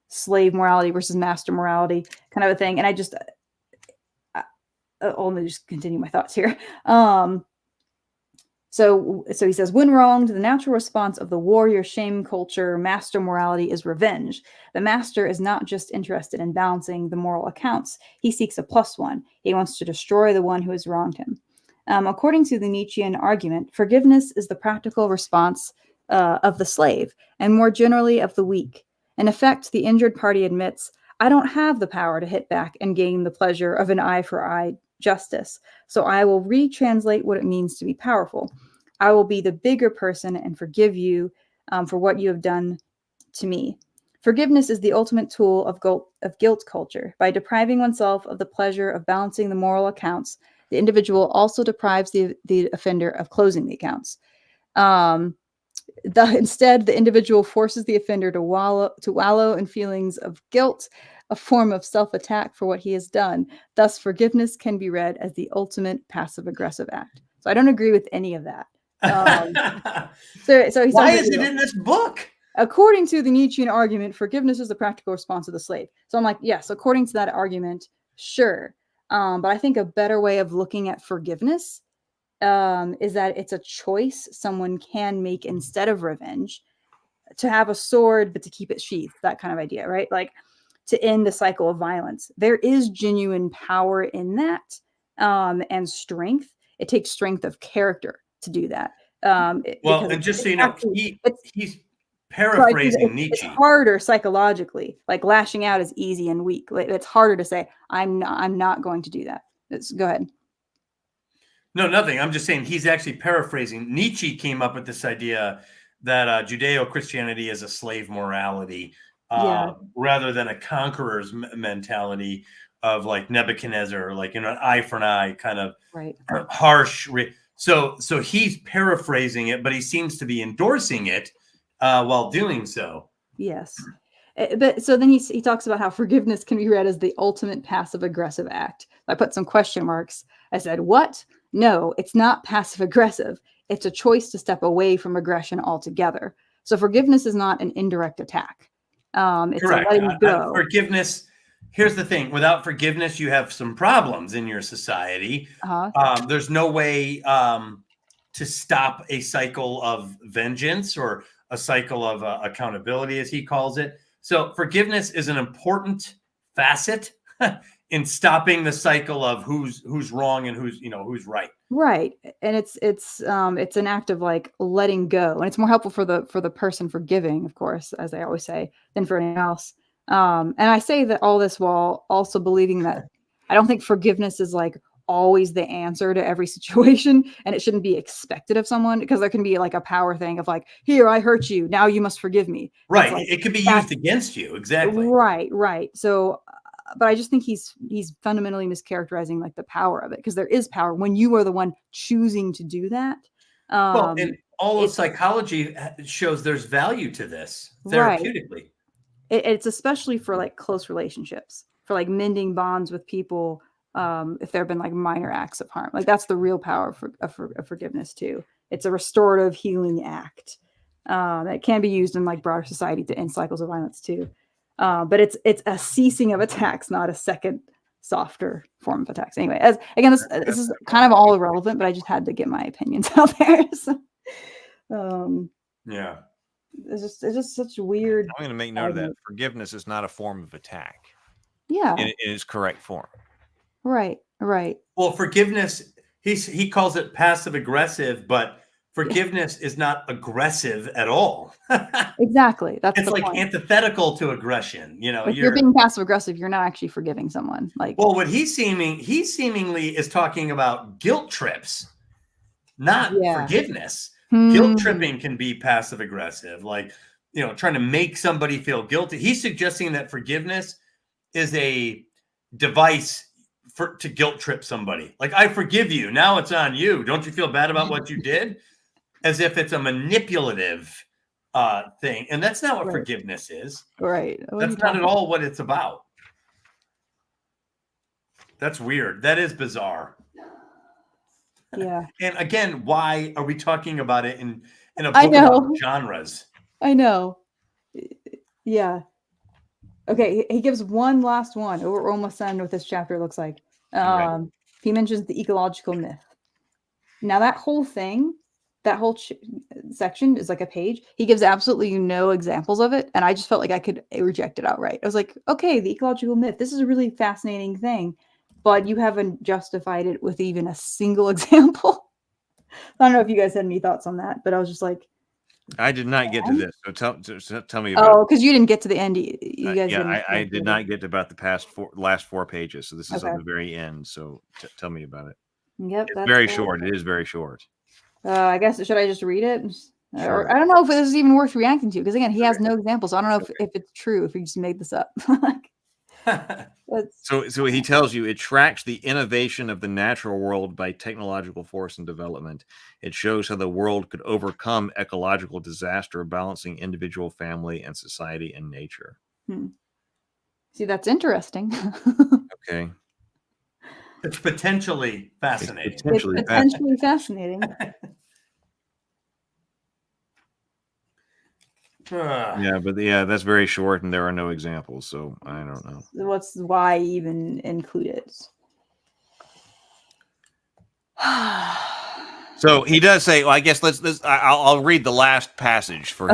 slave morality versus master morality kind of a thing. And I just, let me just continue my thoughts here. So he says, when wronged, the natural response of the warrior shame culture master morality is revenge. The master is not just interested in balancing the moral accounts. He seeks a plus one. He wants to destroy the one who has wronged him. According to the Nietzschean argument, forgiveness is the practical response of the slave, and more generally of the weak. In effect, the injured party admits, I don't have the power to hit back and gain the pleasure of an eye for eye justice, so I will retranslate what it means to be powerful. I will be the bigger person and forgive you for what you have done to me. Forgiveness is the ultimate tool of guilt culture. By depriving oneself of the pleasure of balancing the moral accounts, the individual also deprives the offender of closing the accounts. Instead, the individual forces the offender to wallow in feelings of guilt, a form of self-attack for what he has done. Thus, forgiveness can be read as the ultimate passive-aggressive act. So I don't agree with any of that. So why is it in this book? According to the Nietzschean argument, forgiveness is the practical response of the slave. So I'm like, yes, according to that argument, sure. But I think a better way of looking at forgiveness is that it's a choice someone can make instead of revenge, to have a sword, but to keep it sheathed, that kind of idea, right? Like to end the cycle of violence. There is genuine power in that, and strength. It takes strength of character to do that. And just so you know, he's paraphrasing Nietzsche. It's harder psychologically. Like lashing out is easy and weak. It's harder to say, I'm not going to do that. Go ahead. No, nothing. I'm just saying he's actually paraphrasing. Nietzsche came up with this idea that Judeo-Christianity is a slave morality rather than a conqueror's mentality of like Nebuchadnezzar, like, an eye for an eye kind of harsh. So he's paraphrasing it, but he seems to be endorsing it while doing so. Yes. But so then he talks about how forgiveness can be read as the ultimate passive aggressive act. I put some question marks. I said, what? No, it's not passive aggressive. It's a choice to step away from aggression altogether. So forgiveness is not an indirect attack. It's correct. letting go. Forgiveness. Here's the thing. Without forgiveness, you have some problems in your society. There's no way to stop a cycle of vengeance or a cycle of accountability, as he calls it. So forgiveness is an important facet in stopping the cycle of who's wrong and who's right. Right. And it's an act of like letting go. And it's more helpful for the person forgiving, of course, as I always say, than for anyone else. And I say that all this while also believing that I don't think forgiveness is like always the answer to every situation, and it shouldn't be expected of someone, because there can be like a power thing of like, here, I hurt you, now you must forgive me. Right. Like, it could be used against you. Exactly. Right. So, but I just think he's fundamentally mischaracterizing like the power of it, because there is power when you are the one choosing to do that. And all of psychology shows there's value to this therapeutically. Right. It's especially for like close relationships, for like mending bonds with people. If there have been like minor acts of harm, like that's the real power of forgiveness too. It's a restorative healing act. It can be used in like broader society to end cycles of violence too. But it's a ceasing of attacks, not a second softer form of attacks. Anyway, this is kind of all irrelevant, but I just had to get my opinions out there. So, yeah. It's just such weird. I'm going to make note of that. Forgiveness is not a form of attack. Yeah. In its correct form. Right. Well, forgiveness, he calls it passive aggressive, but forgiveness is not aggressive at all. Exactly. It's like point. Antithetical to aggression. If you're being passive aggressive, you're not actually forgiving someone. Like, well, what he seemingly is talking about guilt trips, not forgiveness. Guilt tripping can be passive aggressive, like, trying to make somebody feel guilty. He's suggesting that forgiveness is a device to guilt trip somebody. Like, I forgive you. Now it's on you. Don't you feel bad about what you did? As if it's a manipulative thing. And that's not what forgiveness is. Right. That's not at all what it's about. That's weird. That is bizarre. Yeah. And again, why are we talking about it in a book about genres? I know. Yeah. Okay, he gives one last one. We're almost done with this chapter, it looks like. He mentions the ecological myth. Now, that whole thing, that whole section is like a page. He gives absolutely no examples of it, and I just felt like I could reject it outright. I was like, okay, the ecological myth, this is a really fascinating thing, but you haven't justified it with even a single example. I don't know if you guys had any thoughts on that, but I was just like, I did not get to this. So tell me about it. oh, because you didn't get to the end. You guys didn't. I did not get to about the last 4 pages. So this is Okay. on the very end. So tell me about it. Yep, It's that's very cool. short. It is very short. I guess, should I just read it? Sure. Or I don't know if this is even worth reacting to, because again, he has no examples. So I don't know if it's true, if he just made this up. So he tells you it tracks the innovation of the natural world by technological force and development. It shows how the world could overcome ecological disaster, balancing individual, family, and society and nature. See, that's interesting. Okay. It's potentially fascinating. It's potentially fascinating. Yeah, but that's very short, and there are no examples, so I don't know. Why even include it? So he does say, well, I guess I'll read the last passage for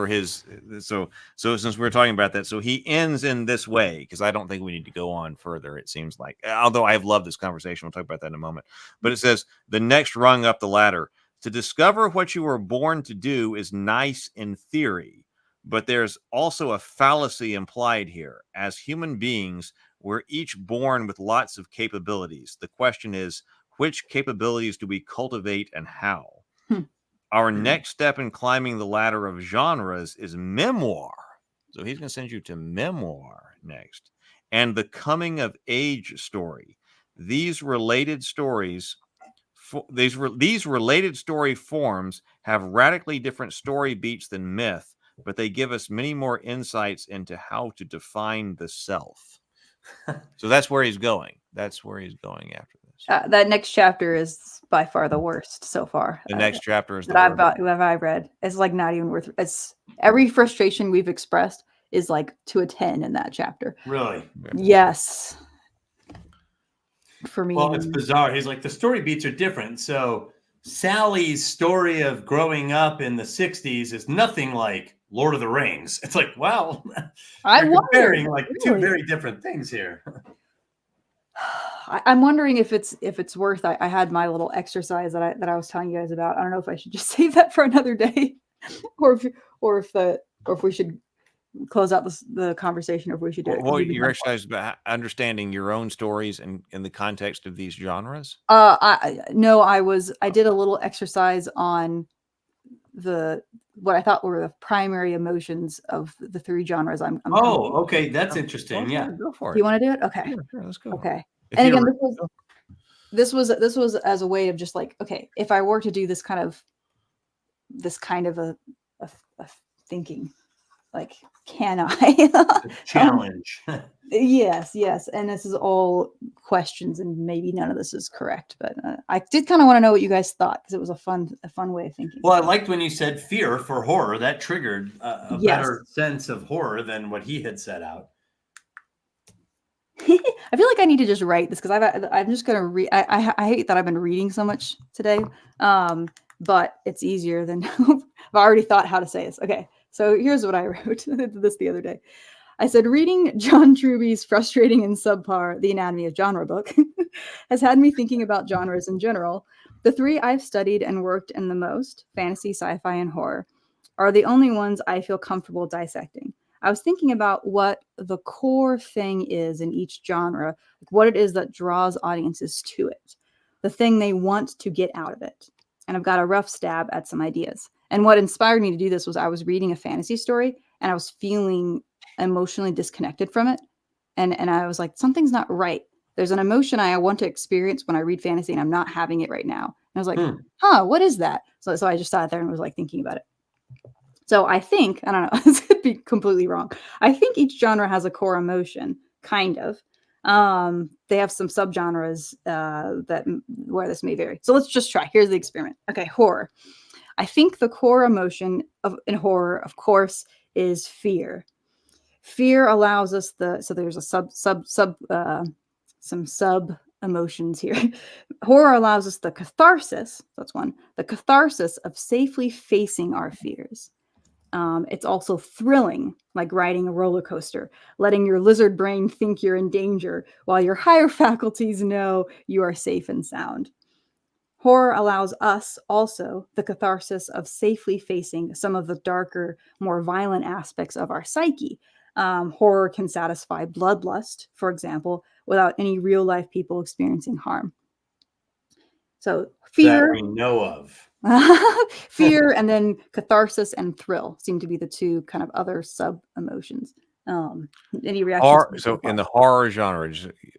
his. So since we're talking about that, so he ends in this way, because I don't think we need to go on further. It seems like, although I've loved this conversation, we'll talk about that in a moment. But it says, the next rung up the ladder. To discover what you were born to do is nice in theory, but there's also a fallacy implied here. As human beings, we're each born with lots of capabilities. The question is, which capabilities do we cultivate and how? Our next step in climbing the ladder of genres is memoir. So he's going to send you to memoir next. And the coming of age story. These related story forms have radically different story beats than myth, but they give us many more insights into how to define the self. So that's where he's going. That's where he's going after this. That next chapter is by far the worst so far. The next chapter is that I've read. It's like not even worth. It's every frustration we've expressed is like to a 10 in that chapter. Really? Yes. For me. Well, it's bizarre. He's like, the story beats are different. So Sally's story of growing up in the 60s is nothing like Lord of the Rings. It's like, wow, I'm comparing like two very different things here. I'm wondering if it's worth. I had my little exercise that I was telling you guys about. I don't know if I should just save that for another day, or if we should close out the conversation, or if we should do it. Well, your exercise about understanding your own stories in the context of these genres. I did a little exercise on what I thought were the primary emotions of the 3 genres. Okay, that's interesting. Yeah, go for it. Do you want to do it? Okay, sure, let's go. Okay, and again, this was as a way of just like, okay, if I were to do this kind of a thinking, like, can I challenge? Yes, and this is all questions, and maybe none of this is correct, but I did kind of want to know what you guys thought, because it was a fun way of thinking. Well, I liked when you said fear for horror. That triggered a better sense of horror than what he had set out. I feel like I need to just write this, because I'm just gonna read. I hate that I've been reading so much today, but it's easier than I've already thought how to say this. Okay, so here's what I wrote. I did this the other day. I said, reading John Truby's frustrating and subpar The Anatomy of Genre book has had me thinking about genres in general. The 3 I've studied and worked in the most, fantasy, sci-fi, and horror, are the only ones I feel comfortable dissecting. I was thinking about what the core thing is in each genre, like what it is that draws audiences to it, the thing they want to get out of it. And I've got a rough stab at some ideas. And what inspired me to do this was I was reading a fantasy story, and I was feeling emotionally disconnected from it. And I was like, something's not right. There's an emotion I want to experience when I read fantasy, and I'm not having it right now. And I was like, what is that? So I just sat there and was like thinking about it. So I think, I don't know, this could be completely wrong. I think each genre has a core emotion, kind of. They have some subgenres where this may vary. So let's just try. Here's the experiment. Okay, horror. I think the core emotion in horror, of course, is fear. Fear allows us so there's a some sub emotions here. Horror allows us the catharsis. That's one. The catharsis of safely facing our fears. It's also thrilling, like riding a roller coaster, letting your lizard brain think you're in danger while your higher faculties know you are safe and sound. Horror allows us also the catharsis of safely facing some of the darker, more violent aspects of our psyche. Horror can satisfy bloodlust, for example, without any real life people experiencing harm. So fear, that we know of. fear, and then catharsis and thrill seem to be the two kind of other sub emotions. Any reactions? So in the horror genre,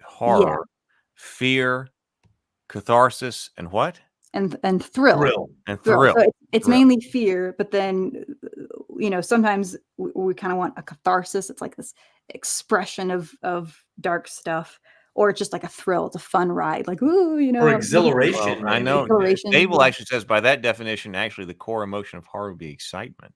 horror, fear, catharsis, and what? And thrill. And thrill. So it's mainly fear, but then sometimes we kind of want a catharsis. It's like this expression of dark stuff, or it's just like a thrill. It's a fun ride, like or exhilaration. Well, I know. Exhilaration, Abel actually says by that definition, actually, the core emotion of horror would be excitement.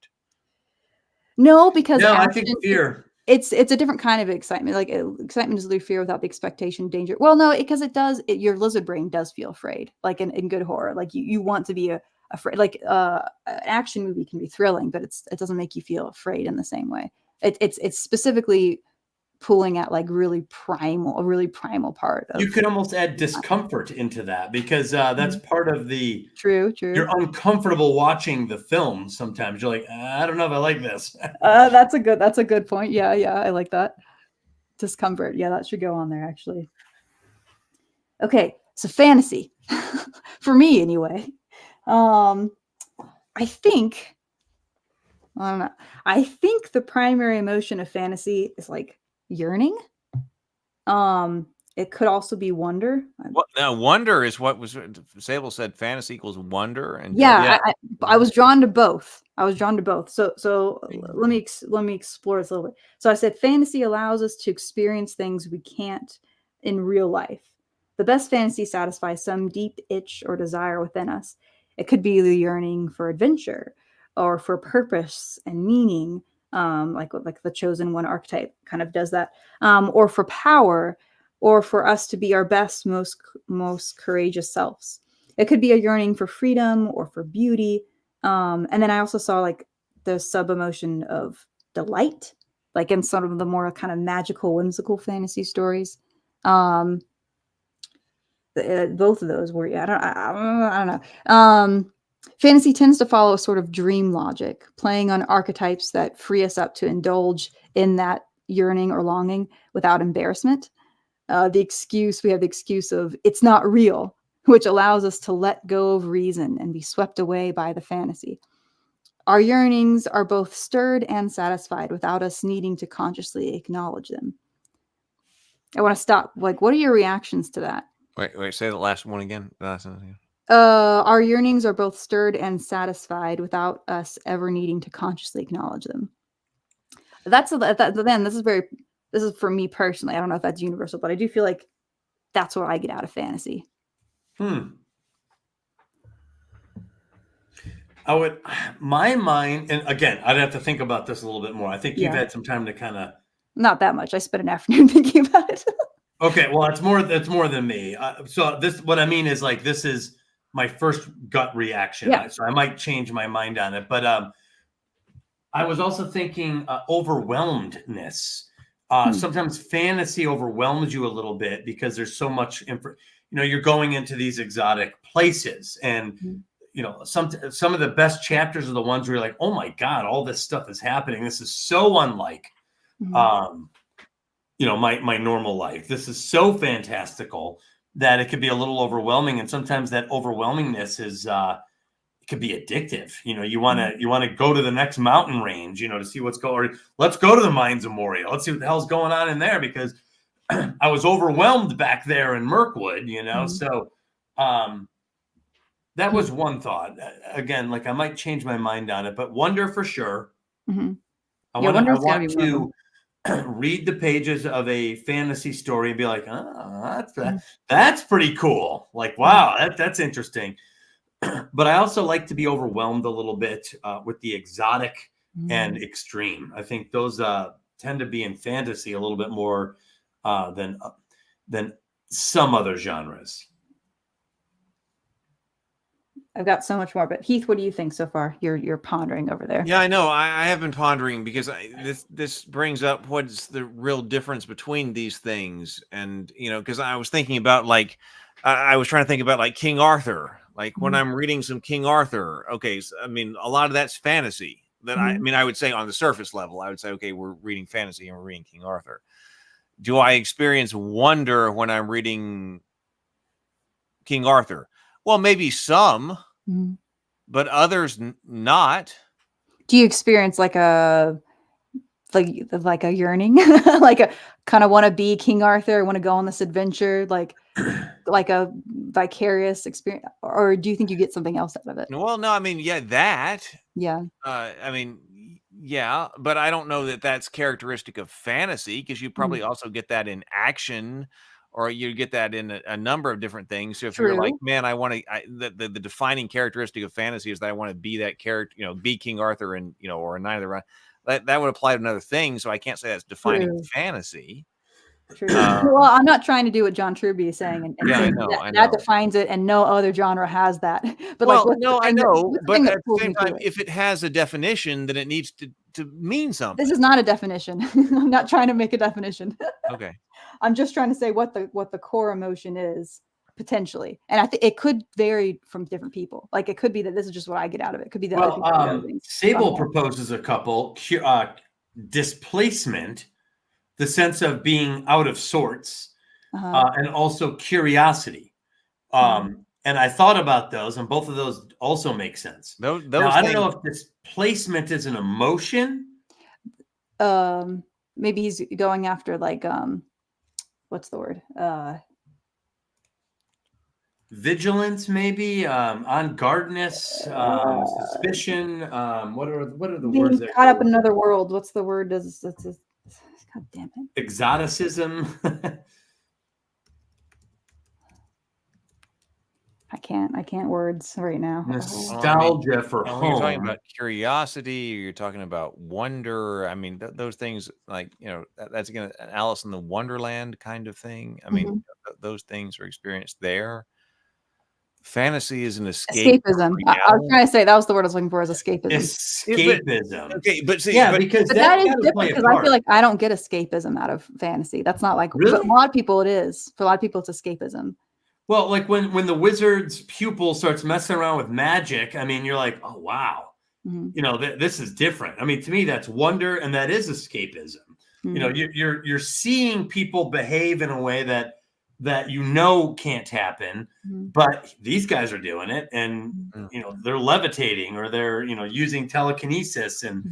No, because I think fear. It's a different kind of excitement. Like excitement is fear without the expectation, danger. Well, no, because your lizard brain does feel afraid. Like in good horror, like you want to be afraid. Like an action movie can be thrilling, but it doesn't make you feel afraid in the same way. It's specifically pulling at like a really primal part of, you could almost add discomfort into that, because that's part of the true you're uncomfortable watching the film. Sometimes you're like, I don't know if I like this. That's a good point. Yeah, I like that. Discomfort, yeah, that should go on there actually. Okay, so fantasy for me anyway. I think the primary emotion of fantasy is like yearning. It could also be wonder. Well, now wonder is what was Sable said. Fantasy equals wonder, and I was drawn to both. So let me explore this a little bit. So I said fantasy allows us to experience things we can't in real life. The best fantasy satisfies some deep itch or desire within us. It could be the yearning for adventure or for purpose and meaning. Like the chosen one archetype kind of does that, or for power, or for us to be our best, most courageous selves. It could be a yearning for freedom or for beauty. And then I also saw like the sub emotion of delight, like in some of the more kind of magical, whimsical fantasy stories. Both of those were, I don't know. Fantasy tends to follow a sort of dream logic, playing on archetypes that free us up to indulge in that yearning or longing without embarrassment. We have the excuse of it's not real, which allows us to let go of reason and be swept away by the fantasy. Our yearnings are both stirred and satisfied without us needing to consciously acknowledge them. I want to stop. Like, what are your reactions to that? Wait, say the last one again. Our yearnings are both stirred and satisfied without us ever needing to consciously acknowledge them. This is for me personally. I don't know if that's universal, but I do feel like that's what I get out of fantasy. My mind, and again, I'd have to think about this a little bit more. I think you've had some time to kind of. Not that much. I spent an afternoon thinking about it. Okay, well, that's more than me. So what I mean is like this is my first gut reaction. Yeah. So I might change my mind on it, but I was also thinking overwhelmedness. Sometimes fantasy overwhelms you a little bit because there's so much you're going into these exotic places, and some of the best chapters are the ones where you're like, oh my God, all this stuff is happening. This is so unlike my normal life. This is so fantastical that it could be a little overwhelming. And sometimes that overwhelmingness is it could be addictive. You want to go to the next mountain range, to see what's going on. Let's go to the Mines of Moria. Let's see what the hell's going on in there, because I was overwhelmed back there in Mirkwood, So that was one thought. Again, like I might change my mind on it, but wonder for sure. I want to read the pages of a fantasy story and be like, that's pretty cool. Like, wow, that's interesting. But I also like to be overwhelmed a little bit with the exotic and extreme. I think those tend to be in fantasy a little bit more than some other genres. I've got so much more, but Heath, what do you think so far? You're pondering over there. Yeah, I know. I have been pondering because this brings up what's the real difference between these things, and because I was thinking about I was trying to think about like King Arthur. Like when I'm reading some King Arthur, okay, so, I mean a lot of that's fantasy. That I mean I would say on the surface level, I would say okay, we're reading fantasy and we're reading King Arthur. Do I experience wonder when I'm reading King Arthur? Well, maybe some, but others not. Do you experience like a yearning, like a kind of want to be King Arthur, want to go on this adventure, like a vicarious experience, or do you think you get something else out of it? Well, no, I mean, yeah, that. Yeah. I mean, yeah, but I don't know that that's characteristic of fantasy because you probably also get that in action. Or you get that in a number of different things. So if you're like, man, I want to, the defining characteristic of fantasy is that I want to be that character, be King Arthur and, or a Knight of the Round. That would apply to another thing. So I can't say that's defining fantasy. True. Well, I'm not trying to do what John Truby is saying. And yeah, saying that defines it and no other genre has that. But well, I know. But at the same time, if it has a definition, then it needs to mean something. This is not a definition. I'm not trying to make a definition. Okay. I'm just trying to say what the core emotion is potentially, and I think it could vary from different people. Like it could be that this is just what I get out of it. It could be that. Sable proposes a couple: displacement, the sense of being out of sorts, and also curiosity. And I thought about those, and both of those also make sense. Now, I don't know if displacement is an emotion. Maybe he's going after like what's the word? Vigilance, maybe. On guardness, suspicion. What are the words there? Caught up in another world. What's the word? God damn it. Exoticism. I can't words right now. Nostalgia for home. You're talking about curiosity. You're talking about wonder. I mean, those things like, that's again, an Alice in the Wonderland kind of thing. I mean, those things are experienced there. Fantasy is an escapism. I was trying to say that was the word I was looking for, is escapism. Escapism. Okay, but see, because that is different, because I feel like I don't get escapism out of fantasy. That's not like really? But a lot of people it is. For a lot of people, it's escapism. Well, like when the wizard's pupil starts messing around with magic, I mean, you're like, oh wow, this is different. I mean, to me, that's wonder, and that is escapism. You're seeing people behave in a way that can't happen, but these guys are doing it, and they're levitating, or they're using telekinesis, and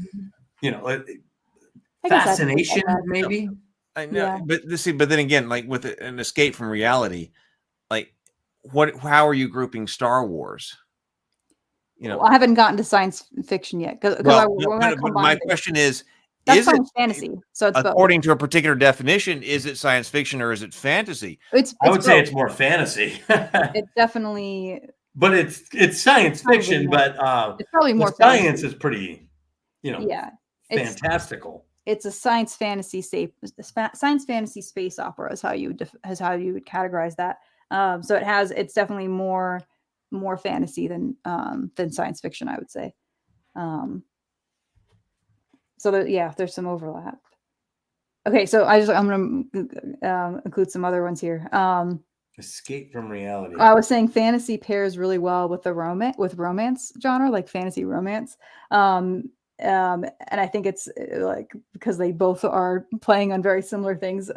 fascination, maybe. I know, but then again, like with an escape from reality, like how are you grouping Star Wars? Well, I haven't gotten to science fiction yet, because my question is. That's science fantasy. So it's according to a particular definition, is it science fiction or is it fantasy? I would say it's more fantasy. It's definitely. But it's science fiction, but it's probably more science is pretty, fantastical. It's a science fantasy space opera is how you would categorize that. So it's definitely more fantasy than science fiction, I would say. So there's some overlap. Okay, so I'm going to include some other ones here. Escape from reality. I was saying fantasy pairs really well with the romance genre, like fantasy romance. And I think it's like because they both are playing on very similar things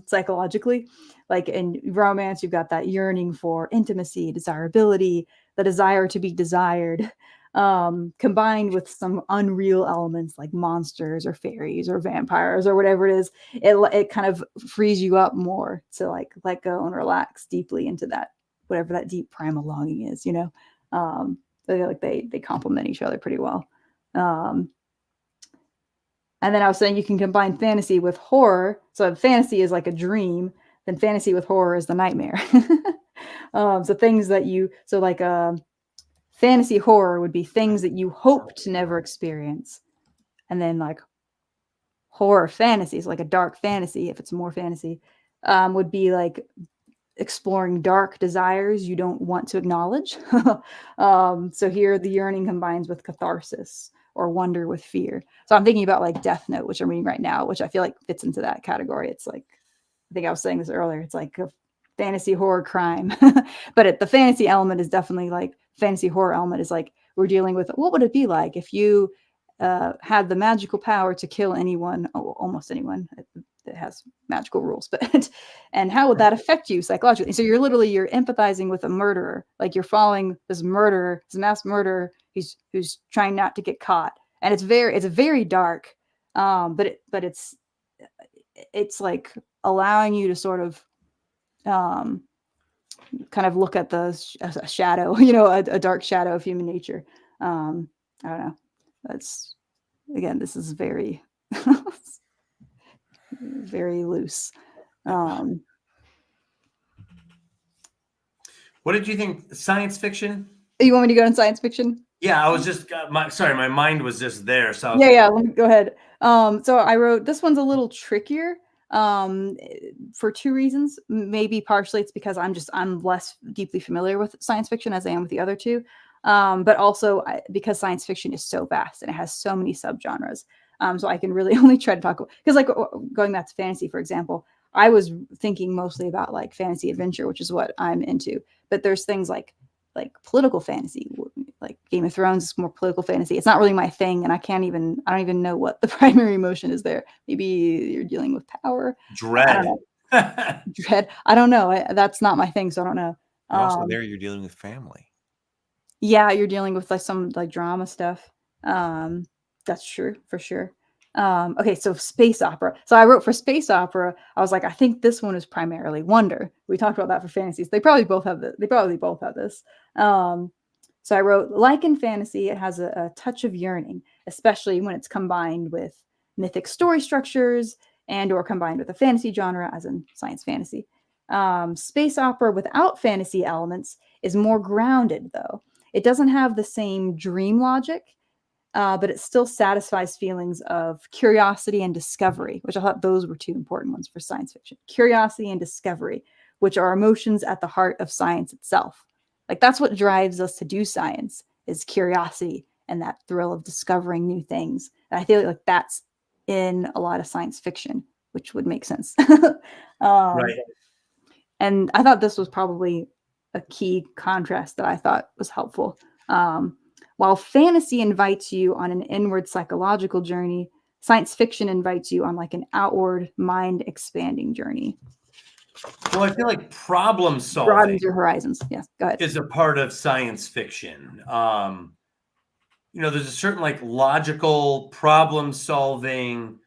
psychologically. Like in romance, you've got that yearning for intimacy, desirability, the desire to be desired. Combined with some unreal elements like monsters or fairies or vampires or whatever it is, it kind of frees you up more to like let go and relax deeply into that, whatever that deep primal longing is, they complement each other pretty well. And then I was saying you can combine fantasy with horror. So if fantasy is like a dream, then fantasy with horror is the nightmare. So things that fantasy horror would be things that you hope to never experience. And then like horror fantasy, so like a dark fantasy, if it's more fantasy, would be like exploring dark desires you don't want to acknowledge. So here the yearning combines with catharsis or wonder with fear. So I'm thinking about like Death Note, which I'm reading right now, which I feel like fits into that category. It's like, I think I was saying this earlier, it's like a fantasy horror crime. But the fantasy element is definitely like, fantasy horror element is like, we're dealing with what would it be like if you had the magical power to kill anyone, almost anyone. It has magical rules, but and how would that affect you psychologically? So you're empathizing with a murderer, like you're following this murderer, this mass murderer who's trying not to get caught, and it's very dark, but it's like allowing you to sort of kind of look at a shadow, a dark shadow of human nature. I don't know. That's, again, this is very very loose. What did you think? Science fiction? You want me to go in science fiction? Yeah, I was just my mind was just there. So yeah. Let me go ahead. So I wrote, this one's a little trickier for two reasons. Maybe partially it's because I'm less deeply familiar with science fiction as I am with the other two. But also because science fiction is so vast and it has so many subgenres. So I can really only try to talk, because like going back to fantasy, for example, I was thinking mostly about like fantasy adventure, which is what I'm into. But there's things like political fantasy, like Game of Thrones is more political fantasy. It's not really my thing, and I don't even know what the primary emotion is there. Maybe you're dealing with power, dread. Dread. I don't know. That's not my thing, so I don't know. Also, there you're dealing with family. Yeah, you're dealing with like some like drama stuff. That's true for sure. Okay, so space opera. So I wrote for space opera, I was like, I think this one is primarily wonder. We talked about that for fantasies. They probably both have this. So I wrote, like in fantasy, it has a touch of yearning, especially when it's combined with mythic story structures and or combined with a fantasy genre, as in science fantasy. Space opera without fantasy elements is more grounded, though. It doesn't have the same dream logic, but it still satisfies feelings of curiosity and discovery, which I thought those were two important ones for science fiction. Curiosity and discovery, which are emotions at the heart of science itself. Like that's what drives us to do science, is curiosity and that thrill of discovering new things. And I feel like that's in a lot of science fiction, which would make sense. Right. And I thought this was probably a key contrast that I thought was helpful. While fantasy invites you on an inward psychological journey, science fiction invites you on like an outward mind expanding journey. Well, I feel like problem solving Broadens your horizons. Yes, go ahead. is a part of science fiction. There's a certain like logical problem solving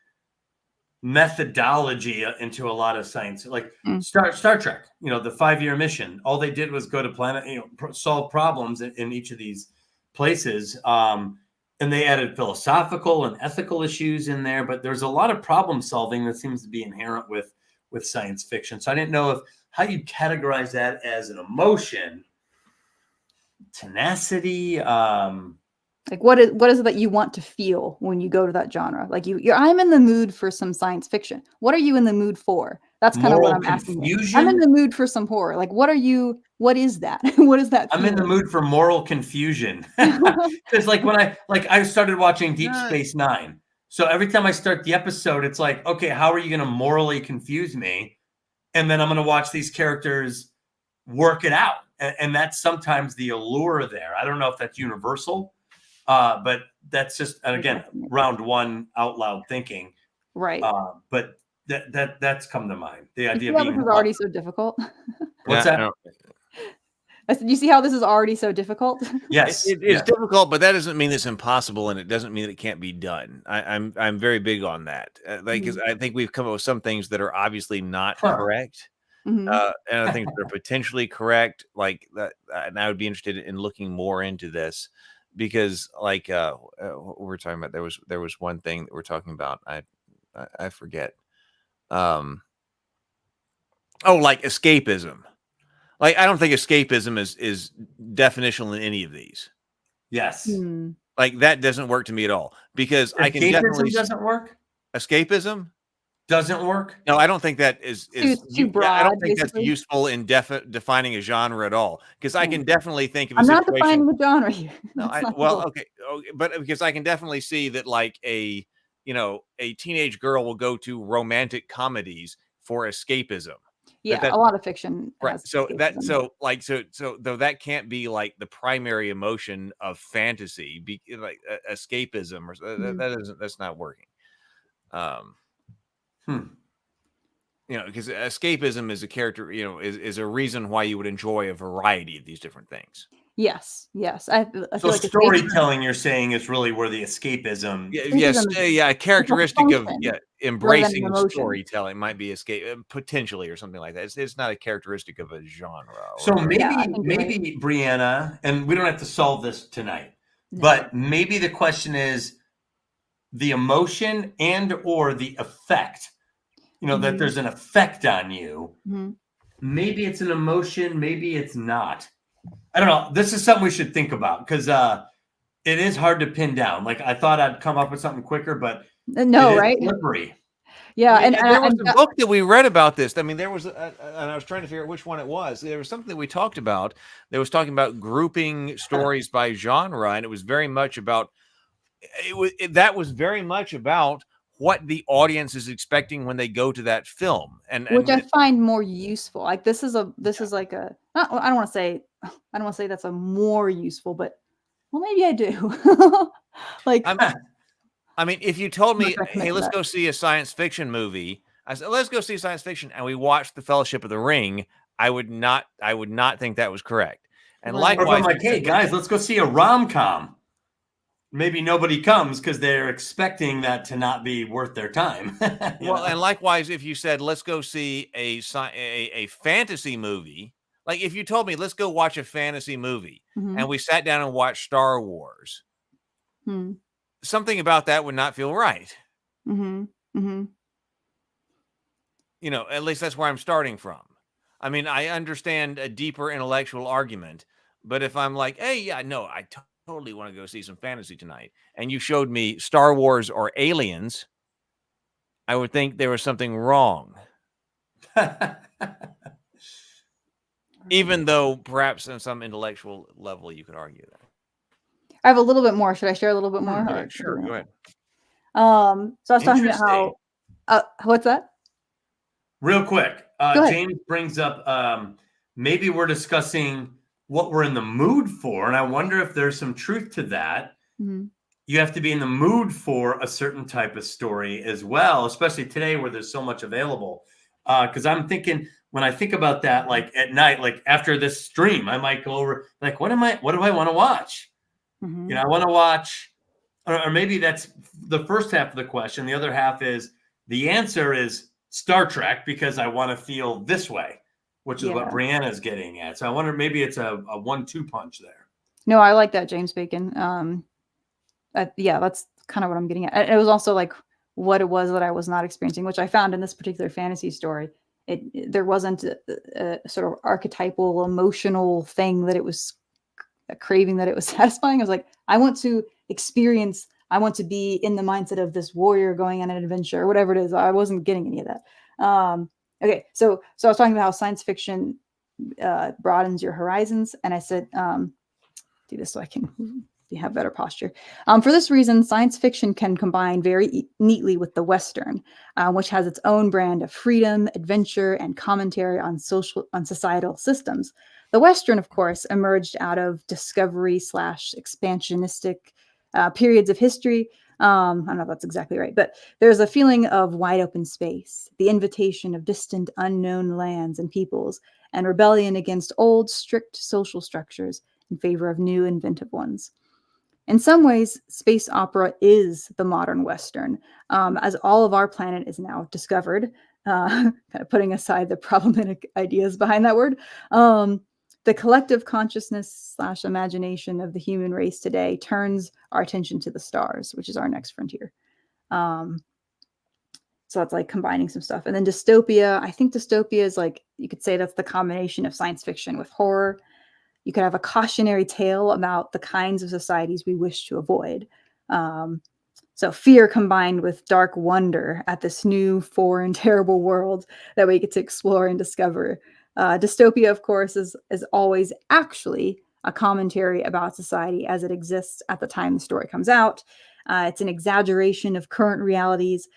methodology into a lot of science, like Star Trek. The 5-year mission. All they did was go to planet, solve problems in each of these places. And they added philosophical and ethical issues in there, but there's a lot of problem solving that seems to be inherent with science fiction. So I didn't know how you categorize that as an emotion, tenacity. Like what is it that you want to feel when you go to that genre? Like I'm in the mood for some science fiction. What are you in the mood for? That's kind of what I'm asking you. I'm in the mood for some horror. Like what is that? What is that? I'm in the mood for moral confusion. Because like when I started watching Deep Space Nine. So every time I start the episode, it's like, okay, how are you going to morally confuse me? And then I'm going to watch these characters work it out. And that's sometimes the allure there. I don't know if that's universal. But that's just, and again, round one out loud thinking. Right. But that's come to mind. The idea of being this is already so difficult. What's that? I said, you see how this is already so difficult? Yes. It's difficult, but that doesn't mean it's impossible, and it doesn't mean that it can't be done. I'm very big on that. Because I think we've come up with some things that are obviously not correct. Mm-hmm. And I think they're potentially correct. Like that, and I would be interested in looking more into this. Because like what we're talking about, there was one thing that we're talking about. I forget. Like escapism. Like I don't think escapism is definitional in any of these. Yes. Mm. Like that doesn't work to me at all, because I can definitely doesn't work. Escapism doesn't work? No, I don't think that is too broad. I don't think that's basically. useful in defining a genre at all. Because I can definitely think of a I'm not situation. defining the genre here. No, That's not the well, goal. okay, but because I can definitely see that, like a teenage girl will go to romantic comedies for escapism. Yeah, a lot of fiction. Right. has So escapism. though that can't be like the primary emotion of fantasy, like escapism, or that's not working. Because escapism is a character, is a reason why you would enjoy a variety of these different things. Yes. I So feel like storytelling, you're saying, is really where the escapism. A characteristic of embracing emotion. storytelling might be escape potentially, or something like that. It's not a characteristic of a genre. So maybe Brianna, and we don't have to solve this tonight, but maybe the question is the emotion and or the effect. That there's an effect on you. Mm-hmm. Maybe it's an emotion, maybe it's not. I don't know. This is something we should think about, because it is hard to pin down. Like, I thought I'd come up with something quicker, but right? Slippery. Yeah, and there was a book that we read about this. I mean, there was, and I was trying to figure out which one it was. There was something that we talked about that was talking about grouping stories by genre, and it was very much about that was very much about what the audience is expecting when they go to that film, and which I find more useful. Like this is like a. I don't want to say that's a more useful, but well, maybe I do. Like, I mean, if you told me, hey, let's go see a science fiction movie, I said, let's go see science fiction, and we watched The Fellowship of the Ring, I would not think that was correct. And likewise, I'm like, hey guys, let's go see a rom-com. Maybe nobody comes because they're expecting that to not be worth their time. And likewise, if you said, let's go see a fantasy movie, like if you told me, let's go watch a fantasy movie, and we sat down and watched Star Wars, something about that would not feel right. At least that's where I'm starting from. I mean, I understand a deeper intellectual argument, but if I'm like, hey, yeah, no, I totally want to go see some fantasy tonight, and you showed me Star Wars or Aliens, I would think there was something wrong. Even though perhaps on some intellectual level you could argue that. I have a little bit more. Should I share a little bit more? Yeah, sure, go ahead. So I was talking about how what's that? Real quick, James brings up maybe we're discussing what we're in the mood for, and I wonder if there's some truth to that. You have to be in the mood for a certain type of story as well, especially today where there's so much available. Because I'm thinking, when I think about that, like at night, like after this stream, I might go over, like, what do I want to watch? I want to watch, or maybe that's the first half of the question. The other half is, the answer is Star Trek, because I want to feel this way, which is what Brianna's getting at. So I wonder, maybe it's a 1-2 punch there. No, I like that, James Bacon. That's kind of what I'm getting at. It was also like what it was that I was not experiencing, which I found in this particular fantasy story. There wasn't a sort of archetypal emotional thing that it was a craving that it was satisfying. I was like, I want to experience, I want to be in the mindset of this warrior going on an adventure or whatever it is. I wasn't getting any of that. Okay. So I was talking about how science fiction broadens your horizons. And I said, do this so I can have better posture. For this reason, science fiction can combine very neatly with the Western, which has its own brand of freedom, adventure, and commentary on societal systems. The Western, of course, emerged out of discovery / expansionistic periods of history. I don't know if that's exactly right, but there's a feeling of wide open space, the invitation of distant, unknown lands and peoples, and rebellion against old, strict social structures in favor of new, inventive ones. In some ways, space opera is the modern Western, as all of our planet is now discovered, kind of putting aside the problematic ideas behind that word. The collective consciousness / imagination of the human race today turns our attention to the stars, which is our next frontier. So that's like combining some stuff. And then dystopia, I think dystopia is like, you could say that's the combination of science fiction with horror. You could have a cautionary tale about the kinds of societies we wish to avoid. So fear combined with dark wonder at this new, foreign, terrible world that we get to explore and discover. Dystopia, of course, is always actually a commentary about society as it exists at the time the story comes out. It's an exaggeration of current realities,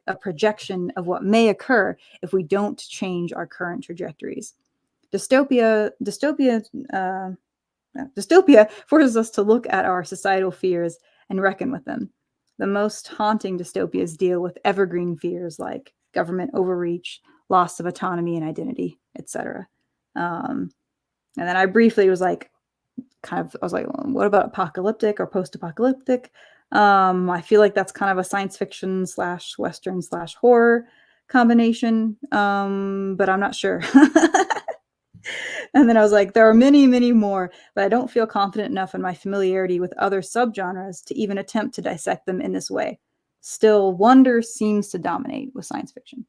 a projection of what may occur if we don't change our current trajectories. Dystopia forces us to look at our societal fears and reckon with them. The most haunting dystopias deal with evergreen fears like government overreach, loss of autonomy and identity, etc. And then I briefly was like, I was like, well, what about apocalyptic or post-apocalyptic? I feel like that's kind of a science fiction / Western / horror combination, but I'm not sure. And then I was like, there are many, many more, but I don't feel confident enough in my familiarity with other subgenres to even attempt to dissect them in this way. Still, wonder seems to dominate with science fiction.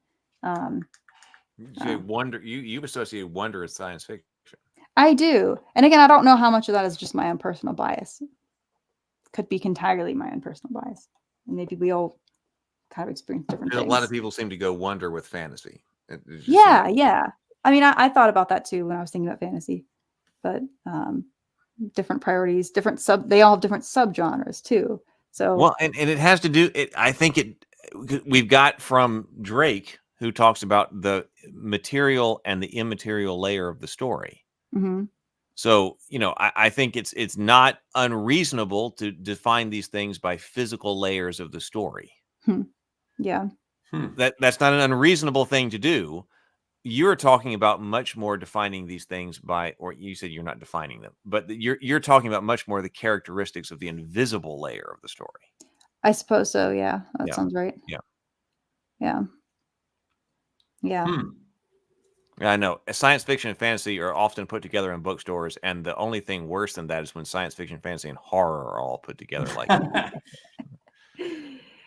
You associate wonder with science fiction. I do. And again, I don't know how much of that is just my own personal bias. Could be entirely my own personal bias. And maybe we all kind of experience different things. A lot of people seem to go wonder with fantasy. Yeah. I mean, I thought about that too when I was thinking about fantasy, but different priorities, they all have different subgenres too. So well, and it has to do. I think we've got from Drake, who talks about the material and the immaterial layer of the story. Mm-hmm. So I think it's not unreasonable to define these things by physical layers of the story. Yeah, that's not an unreasonable thing to do. You're talking about much more defining these things by, or you said you're not defining them, but you're talking about much more the characteristics of the invisible layer of the story. I suppose so. Yeah, that sounds right. Yeah. I know science fiction and fantasy are often put together in bookstores, and the only thing worse than that is when science fiction, fantasy, and horror are all put together like that.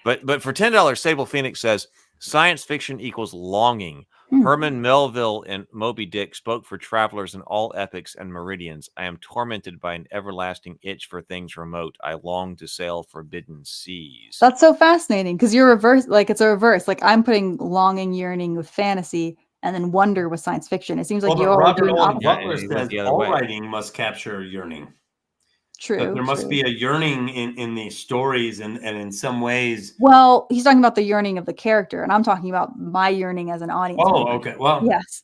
But for $10, Sable Phoenix says science fiction equals longing. Herman Melville in Moby Dick spoke for travelers in all epochs and meridians. I am tormented by an everlasting itch for things remote. I long to sail forbidden seas. That's so fascinating because you're reverse. Like it's a reverse. Like I'm putting longing, yearning with fantasy, and then wonder with science fiction. It seems like you're Robert doing Owen opposite. Butler says all writing must capture yearning. True. That there must be a yearning in these stories, and in some ways. Well, he's talking about the yearning of the character, and I'm talking about my yearning as an audience. Oh, okay. Well, yes.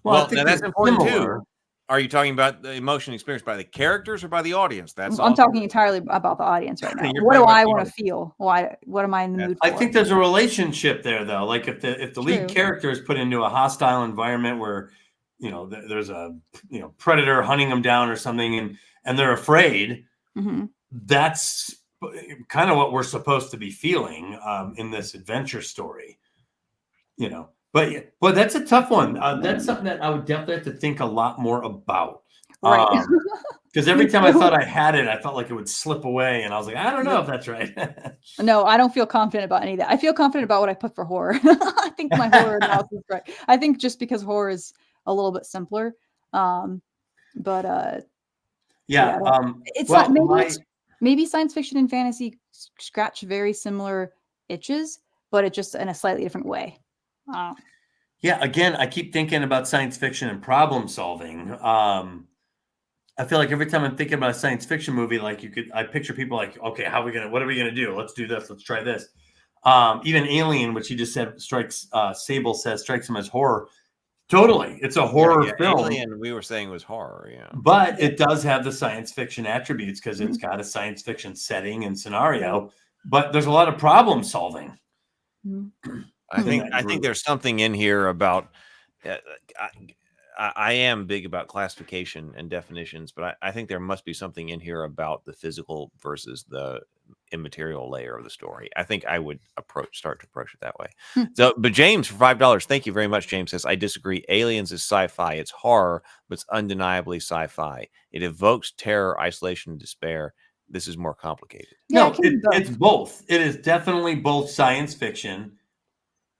Well, now that's important too. Are you talking about the emotion experienced by the characters or by the audience? I'm talking entirely about the audience right now. What do I want to feel? What am I in the mood for? I think there's a relationship there, though. Like if the lead character is put into a hostile environment where, there's a predator hunting them down or something, and they're afraid, that's kind of what we're supposed to be feeling in this adventure story, But that's a tough one. That's something that I would definitely have to think a lot more about. Right. Because every time I thought I had it, I felt like it would slip away. And I was like, I don't know if that's right. No, I don't feel confident about any of that. I feel confident about what I put for horror. I think my horror analysis is right. I think just because horror is a little bit simpler. It's maybe science fiction and fantasy scratch very similar itches, but it's just in a slightly different way. Yeah, again, I keep thinking about science fiction and problem solving. I feel like every time I'm thinking about a science fiction movie, I picture people like, okay, what are we gonna do? Let's do this. Let's try this. Even Alien, which he just said Sable says strikes him as horror. Totally. It's a horror film. Alien, we were saying was horror, But it does have the science fiction attributes because it's got a science fiction setting and scenario, but there's a lot of problem solving. I think there's something in here about I am big about classification and definitions, but I think there must be something in here about the physical versus the immaterial layer of the story. I think I would start to approach it that way. So, but James for $5, thank you very much. James says, I disagree. Aliens is sci-fi. It's horror, but it's undeniably sci-fi. It evokes terror, isolation, and despair. This is more complicated. No, it's both. It is definitely both science fiction,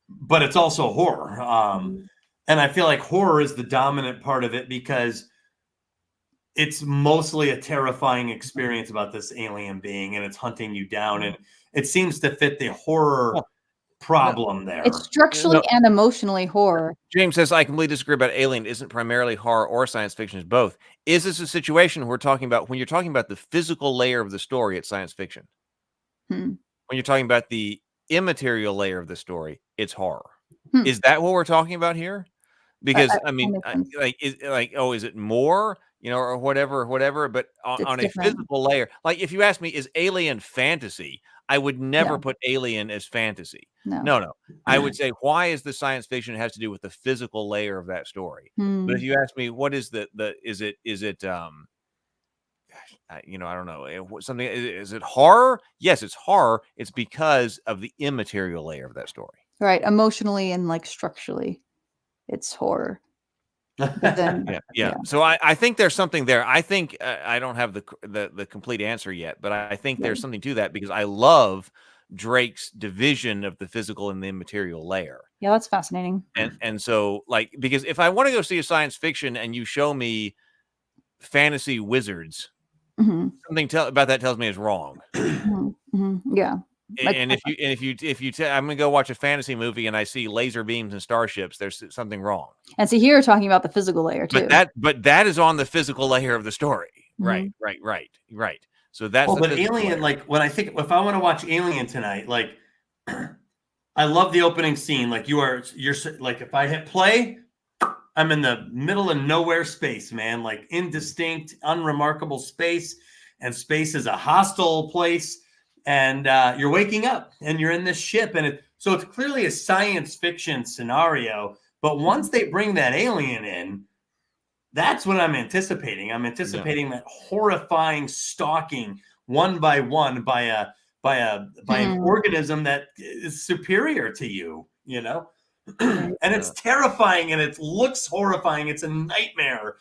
but it's also horror. And I feel like horror is the dominant part of it because it's mostly a terrifying experience about this alien being, and it's hunting you down. it seems to fit the horror problem there. It's structurally and emotionally horror. James says, I completely disagree about Alien isn't primarily horror or science fiction, it's both. Is this a situation we're talking about when you're talking about the physical layer of the story, it's science fiction? When you're talking about the immaterial layer of the story, it's horror. Is that what we're talking about here? Because I mean, is it more, or whatever, but on a physical layer, like if you ask me, is Alien fantasy? I would never put Alien as fantasy. No. I would say, why is the science fiction? It has to do with the physical layer of that story. But if you ask me, what is is it I don't know, something, is it horror? Yes, it's horror. It's because of the immaterial layer of that story. Right. Emotionally and like structurally, it's horror. But then, yeah. So I think there's something there. I think I don't have the complete answer yet, but I think there's something to that because I love Drake's division of the physical and the immaterial layer. Yeah, that's fascinating. And so because if I want to go see a science fiction and you show me fantasy wizards, something about that tells me it's wrong. Yeah. And if you I'm gonna go watch a fantasy movie and I see laser beams and starships, there's something wrong. And so here we're talking about the physical layer too. But that is on the physical layer of the story. Right. So that's but Alien, layer. Like if I want to watch Alien tonight, like I love the opening scene. Like you're like if I hit play, I'm in the middle of nowhere space, man. Like indistinct, unremarkable space, and space is a hostile place. And you're waking up and you're in this ship. And so it's clearly a science fiction scenario. But once they bring that alien in, that's what I'm anticipating. I'm anticipating that horrifying stalking one by one by an organism that is superior to you, And it's terrifying and it looks horrifying. It's a nightmare.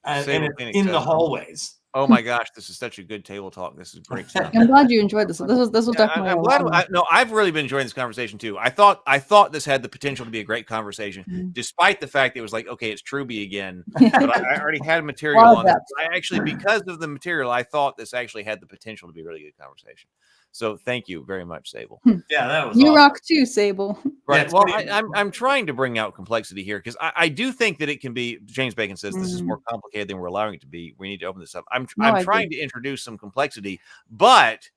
And it's in the hallways. Oh my gosh, this is such a good table talk. This is great stuff. I'm glad you enjoyed this. This was definitely. I'm glad. I've really been enjoying this conversation too. I thought this had the potential to be a great conversation, despite the fact that it was like, okay, it's Truby again. But I already had material on this. Because of the material, I thought this actually had the potential to be a really good conversation. So thank you very much, Sable. Yeah, that was you awesome. rock too, Sable. Right. Yeah, well, I'm trying to bring out complexity here because I do think that it can be. James Bacon says this is more complicated than we're allowing it to be. We need to open this up. I'm trying to introduce some complexity, but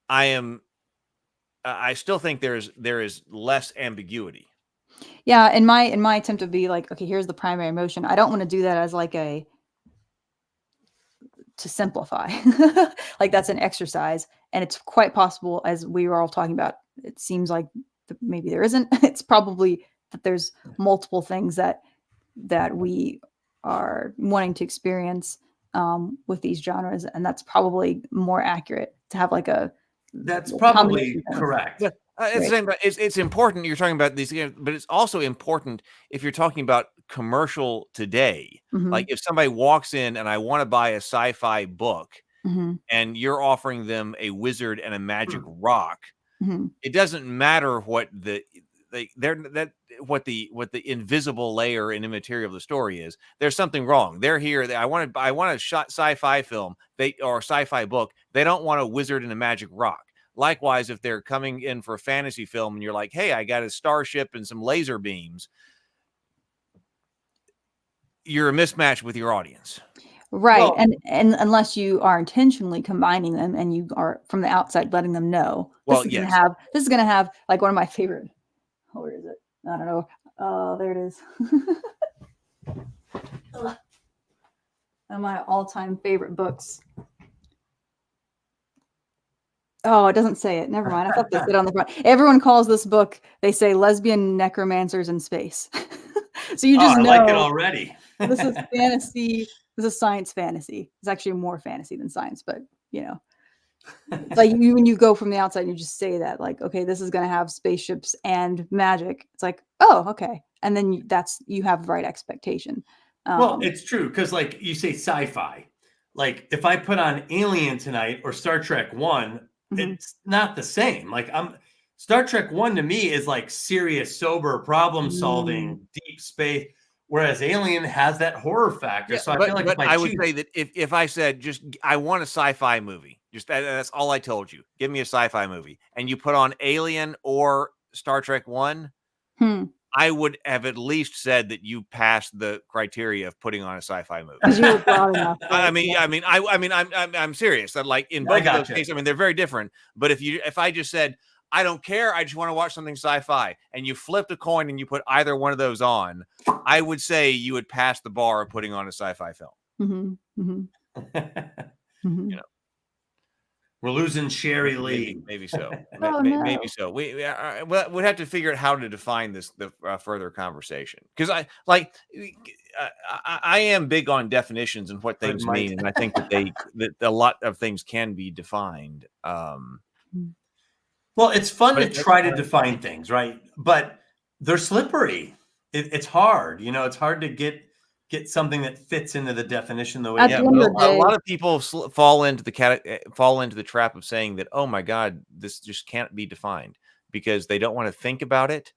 I still think there is less ambiguity. Yeah, in my attempt to be like, okay, here's the primary emotion. I don't want to do that as like to simplify. Like that's an exercise, and it's quite possible, as we were all talking about, it seems like maybe there isn't. It's probably that there's multiple things that we are wanting to experience with these genres, and that's probably more accurate to have like that's probably correct. It's important you're talking about these, but it's also important if you're talking about commercial today. Like if somebody walks in and I want to buy a sci-fi book and you're offering them a wizard and a magic rock, it doesn't matter what the invisible layer and immaterial of the story is. There's something wrong. They're here. I want a sci-fi film or sci-fi book. They don't want a wizard and a magic rock. Likewise, if they're coming in for a fantasy film and you're like, hey, I got a starship and some laser beams, you're a mismatch with your audience. Right. Well, and unless you are intentionally combining them and you are from the outside letting them know, this is going to have like one of my favorite, where is it? I don't know. Oh, there it is. One of my all-time favorite books. Oh, it doesn't say it. Never mind. I thought they said on the front. Everyone calls this book, they say, lesbian necromancers in space. So you just know. I like it already. This is fantasy. This is science fantasy. It's actually more fantasy than science, but it's like when you go from the outside, you just say that, like, okay, this is going to have spaceships and magic. It's like, oh, okay. And then you have the right expectation. Well, it's true. Cause like you say sci-fi, like if I put on Alien tonight or Star Trek 1, it's not the same. Like Star Trek 1 to me is like serious, sober problem solving, deep space. whereas Alien has that horror factor. So I feel like I would say that if I said I want a sci-fi movie, that's all I told you. Give me a sci-fi movie, and you put on Alien or Star Trek 1, I would have at least said that you passed the criteria of putting on a sci-fi movie. Because you were broad enough. I'm serious. That like in both of those cases, they're very different. But if I just said I don't care, I just want to watch something sci-fi, and you flipped a coin and you put either one of those on, I would say you would pass the bar of putting on a sci-fi film. You know. We're losing Sherry Lee. Maybe so. Oh, maybe so. We'd have to figure out how to define the further conversation, because I am big on definitions and what things mean, and I think that a lot of things can be defined. Well, it's fun to try to define things, right? But they're slippery. It's hard. It's hard to get something that fits into the definition the way. A lot of people fall into the trap of saying that, oh my God, this just can't be defined, because they don't want to think about it,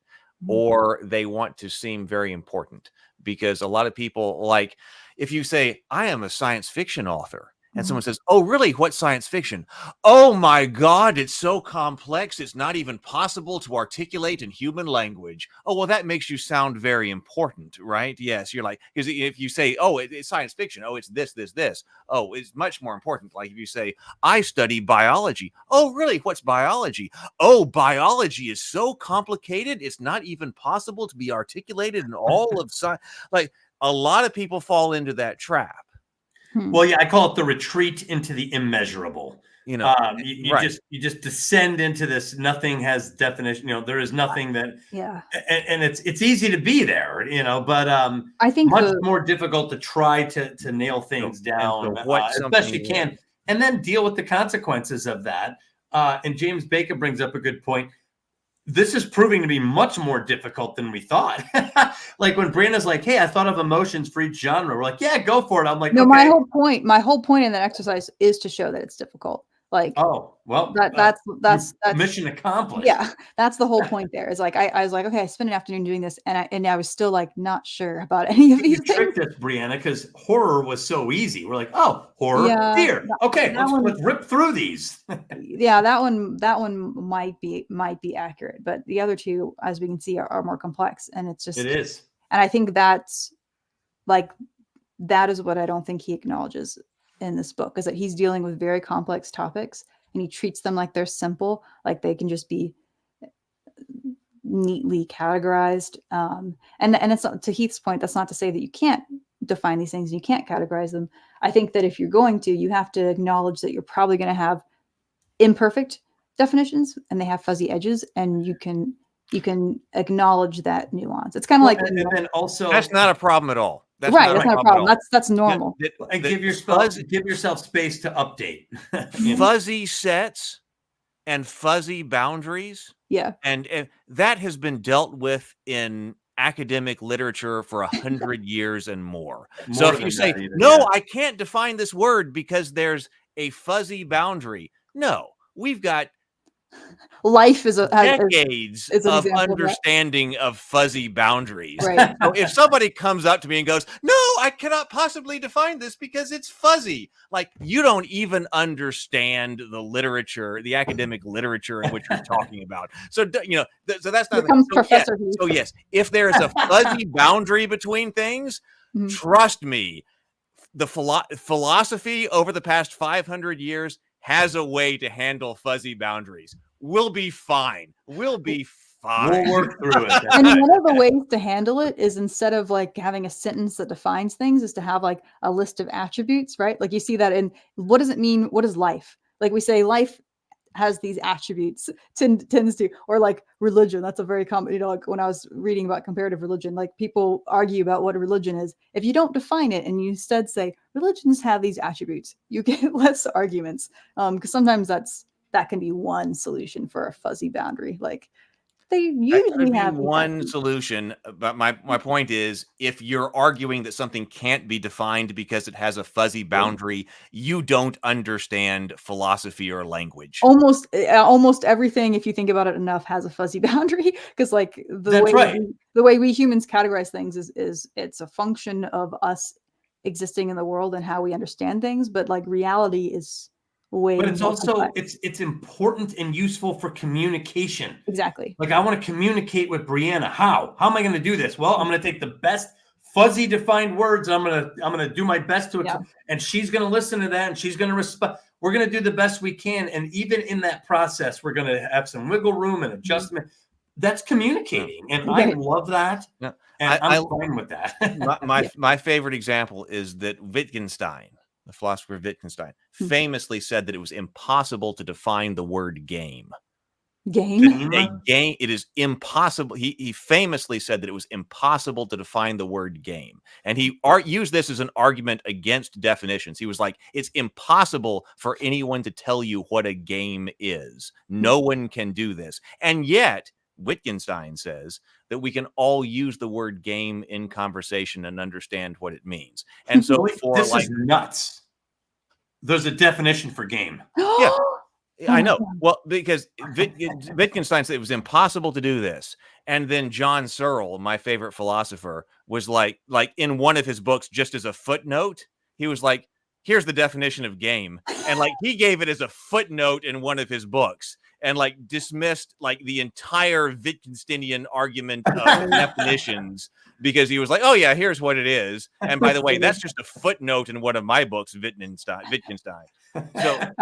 or they want to seem very important. Because a lot of people, like, if you say, I am a science fiction author, and someone says, oh, really? What science fiction? Oh, my God, it's so complex. It's not even possible to articulate in human language. Oh, well, that makes you sound very important, right? Yes, you're like, because if you say, oh, it's science fiction. Oh, it's this. Oh, it's much more important. Like if you say, I study biology. Oh, really? What's biology? Oh, biology is so complicated. It's not even possible to be articulated in all of science. Like, a lot of people fall into that trap. Well, yeah, I call it the retreat into the immeasurable. You just descend into this. Nothing has definition. There is nothing that. Yeah. And it's easy to be there, but I think much more difficult to try to nail things down as best you can, and then deal with the consequences of that. And James Bacon brings up a good point. This is proving to be much more difficult than we thought. Like when Brianna's like, hey, I thought of emotions for each genre. We're like, yeah, go for it. I'm like, no, okay. my whole point in that exercise is to show that it's difficult. Like, oh, well, that's mission accomplished. Yeah, that's the whole point there. Is like, I was like, okay, I spent an afternoon doing this, and I was still like not sure about any of these things. You tricked us, Brianna, because horror was so easy. We're like, oh, horror, fear. Okay, let's rip through these. Yeah, that one might be accurate, but the other two, as we can see, are more complex, and it is. And I think that is what I don't think he acknowledges in this book, is that he's dealing with very complex topics, and he treats them like they're simple, like they can just be neatly categorized. And it's not, to Heath's point, that's not to say that you can't define these things and you can't categorize them. I think that if you're going to, you have to acknowledge that you're probably going to have imperfect definitions and they have fuzzy edges, and you can acknowledge that nuance. It's kind of and then also that's not a problem at all. That's not a problem. That's normal. And give yourself space to update. Fuzzy sets and fuzzy boundaries. Yeah. And that has been dealt with in academic literature for 100 years and more. So if you say, I can't define this word because there's a fuzzy boundary. No, we've got life is decades of understanding of fuzzy boundaries. Right. So if somebody comes up to me and goes, no, I cannot possibly define this because it's fuzzy, like, you don't even understand the literature, the academic literature in which you're talking about. So so that's not so yes, if there is a fuzzy boundary between things, trust me, the philosophy over the past 500 years has a way to handle fuzzy boundaries. We'll be fine. We'll work through it. And one of the ways to handle it is, instead of like having a sentence that defines things, is to have like a list of attributes, right? Like you see that in, what does it mean? What is life? Like we say life has these attributes, tends to, or like religion. That's a very common, like when I was reading about comparative religion, like people argue about what a religion is. If you don't define it and you instead say religions have these attributes, you get less arguments. Because sometimes that can be one solution for a fuzzy boundary. Like They usually That'd have be one solution. But my point is, if you're arguing that something can't be defined because it has a fuzzy boundary, you don't understand philosophy or language. Almost everything, if you think about it enough, has a fuzzy boundary, because like the way we humans categorize things is it's a function of us existing in the world and how we understand things, but like reality is way but it's more also complex. it's important and useful for communication. Exactly. Like I want to communicate with Brianna. How am I going to do this? Well, I'm going to take the best fuzzy defined words. And I'm going to do my best to and she's going to listen to that and she's going to respond. We're going to do the best we can. And even in that process, we're going to have some wiggle room and adjustment. That's communicating. And I love that. Yeah. And I'm fine with that. my favorite example is that Wittgenstein, the philosopher Wittgenstein, famously said that it was impossible to define the word game. A game, it is impossible. He famously said that it was impossible to define the word game. And he used this as an argument against definitions. He was like, it's impossible for anyone to tell you what a game is. No one can do this. And yet, Wittgenstein says that we can all use the word game in conversation and understand what it means. And so this is nuts. There's a definition for game. Yeah. I know. Well, because Wittgenstein said it was impossible to do this. And then John Searle, my favorite philosopher, was like in one of his books, just as a footnote, he was like, here's the definition of game. And like he gave it as a footnote in one of his books and like dismissed like the entire Wittgensteinian argument of definitions because he was like, oh yeah, here's what it is. And by the way, that's just a footnote in one of my books, Wittgenstein. So,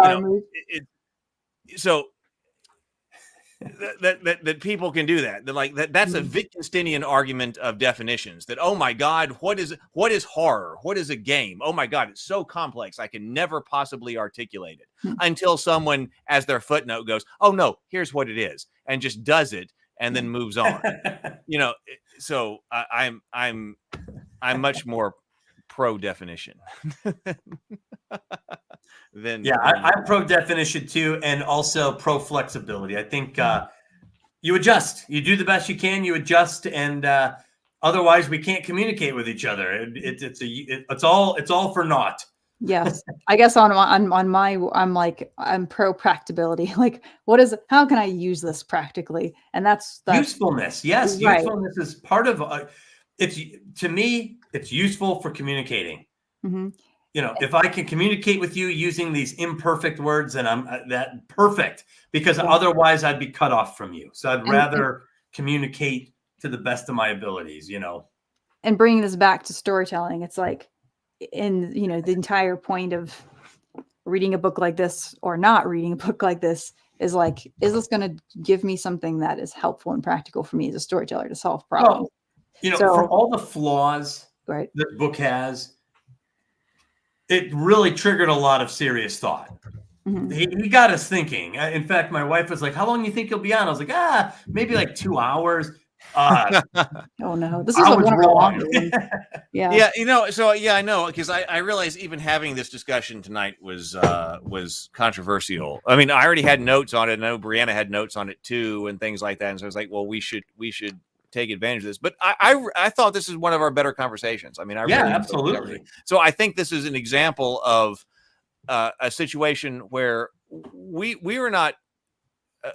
so that people can do that. Like that's a Wittgensteinian argument of definitions. That, oh my God, what is horror? What is a game? Oh my God, it's so complex. I can never possibly articulate it until someone, as their footnote goes, oh no, here's what it is, and just does it and then moves on. So I'm much more pro definition. I'm pro definition too, and also pro flexibility. I think you adjust, you do the best you can, you adjust, and otherwise we can't communicate with each other. It's all for naught. Yes, I guess I'm pro practicability. Like, how can I use this practically? And that's usefulness. Yes, right. Usefulness is part of to me. It's useful for communicating. Mm-hmm. If I can communicate with you using these imperfect words, then I'm that perfect, because otherwise I'd be cut off from you. So I'd rather communicate to the best of my abilities, And bringing this back to storytelling, it's like the entire point of reading a book like this or not reading a book like this is like, is this going to give me something that is helpful and practical for me as a storyteller to solve problems? Well, for all the flaws this book has, it really triggered a lot of serious thought. Mm-hmm. He got us thinking. In fact, my wife was like, how long do you think you'll be on? I was like, maybe like 2 hours. Oh no, this is wrong. Yeah. I know, because I realized even having this discussion tonight was controversial. I mean, I already had notes on it. I know Brianna had notes on it too, and things like that. And so I was like, well, we should take advantage of this. But I thought this is one of our better conversations. I mean, really absolutely. So I think this is an example of a situation where we are not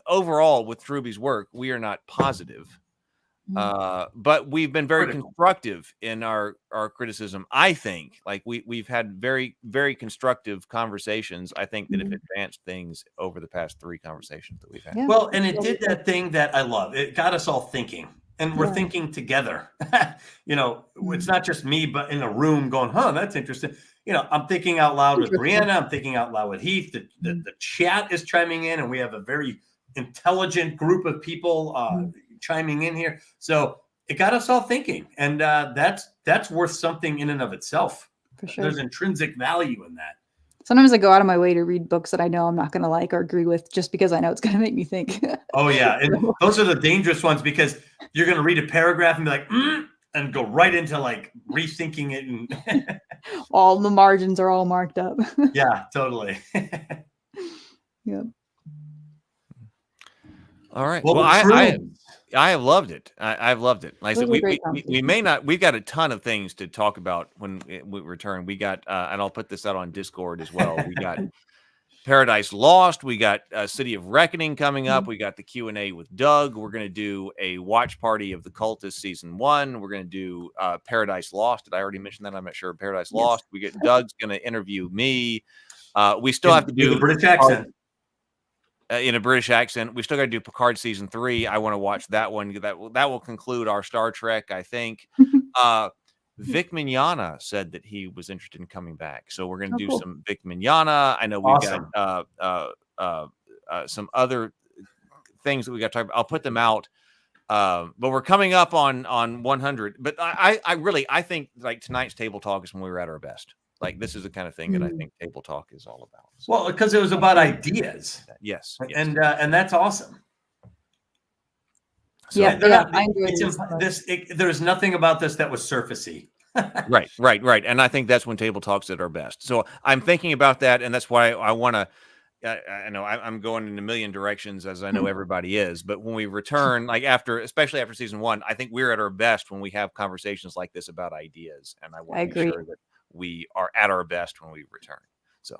overall with Truby's work, we are not positive. But we've been very constructive in our criticism. I think like we've had very, very constructive conversations. I think that have advanced things over the past 3 conversations that we've had. Yeah. Well, and it did that thing that I love. It got us all thinking, and we're thinking together. It's not just me, but in a room going, that's interesting. I'm thinking out loud with Brianna. I'm thinking out loud with Heath. The chat is chiming in, and we have a very intelligent group of people chiming in here. So it got us all thinking, and that's worth something in and of itself. For sure. There's intrinsic value in that. Sometimes I go out of my way to read books that I know I'm not going to like or agree with, just because I know it's going to make me think. Oh yeah, and those are the dangerous ones, because you're going to read a paragraph and be like, and go right into like rethinking it, and all the margins are all marked up. Yeah, totally. Yep. All right. Well, I have loved it. I've loved it. Like I said, It was a great we may not. We've got a ton of things to talk about when we return. We got, and I'll put this out on Discord as well. We got Paradise Lost. We got City of Reckoning coming up. We got the Q&A with Doug. We're going to do a watch party of The Cultist season 1. We're going to do Paradise Lost. Did I already mention that? I'm not sure. Paradise Lost. We get Doug's going to interview me. We still have to do the British accent. In a British accent. We still got to do Picard season 3. I want to watch that one. That will conclude our Star Trek, I think. Vic Mignogna said that he was interested in coming back, so we're going to do some Vic Mignogna. I know we've got some other things that we got to talk about. I'll put them out, but we're coming up on 100. But I think like tonight's table talk is when we were at our best. Like this is the kind of thing that I think table talk is all about. So, Well, because it was about ideas. yes. And that's awesome. So, I enjoyed this. There's nothing about this that was surfacey. right. And I think that's when table talk's at our best. So I'm thinking about that, and that's why I want to. I know I'm going in a million directions, as I know everybody is. But when we return, like especially after season 1, I think we're at our best when we have conversations like this about ideas, and I want to make sure that we are at our best when we return. So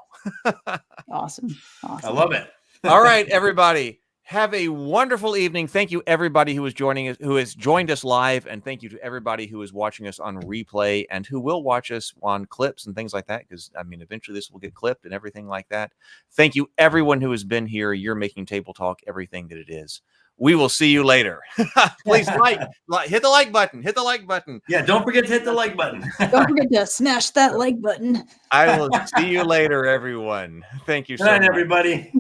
Awesome. I love it. All right, everybody. Have a wonderful evening. Thank you, everybody who is joining us, who has joined us live, and thank you to everybody who is watching us on replay and who will watch us on clips and things like that. Because I mean, eventually this will get clipped and everything like that. Thank you, everyone who has been here. You're making Table Talk everything that it is. We will see you later. Please hit the like button. Hit the like button. Yeah, don't forget to hit the like button. Don't forget to smash that like button. I will see you later, everyone. Thank you so much. Good night, everybody.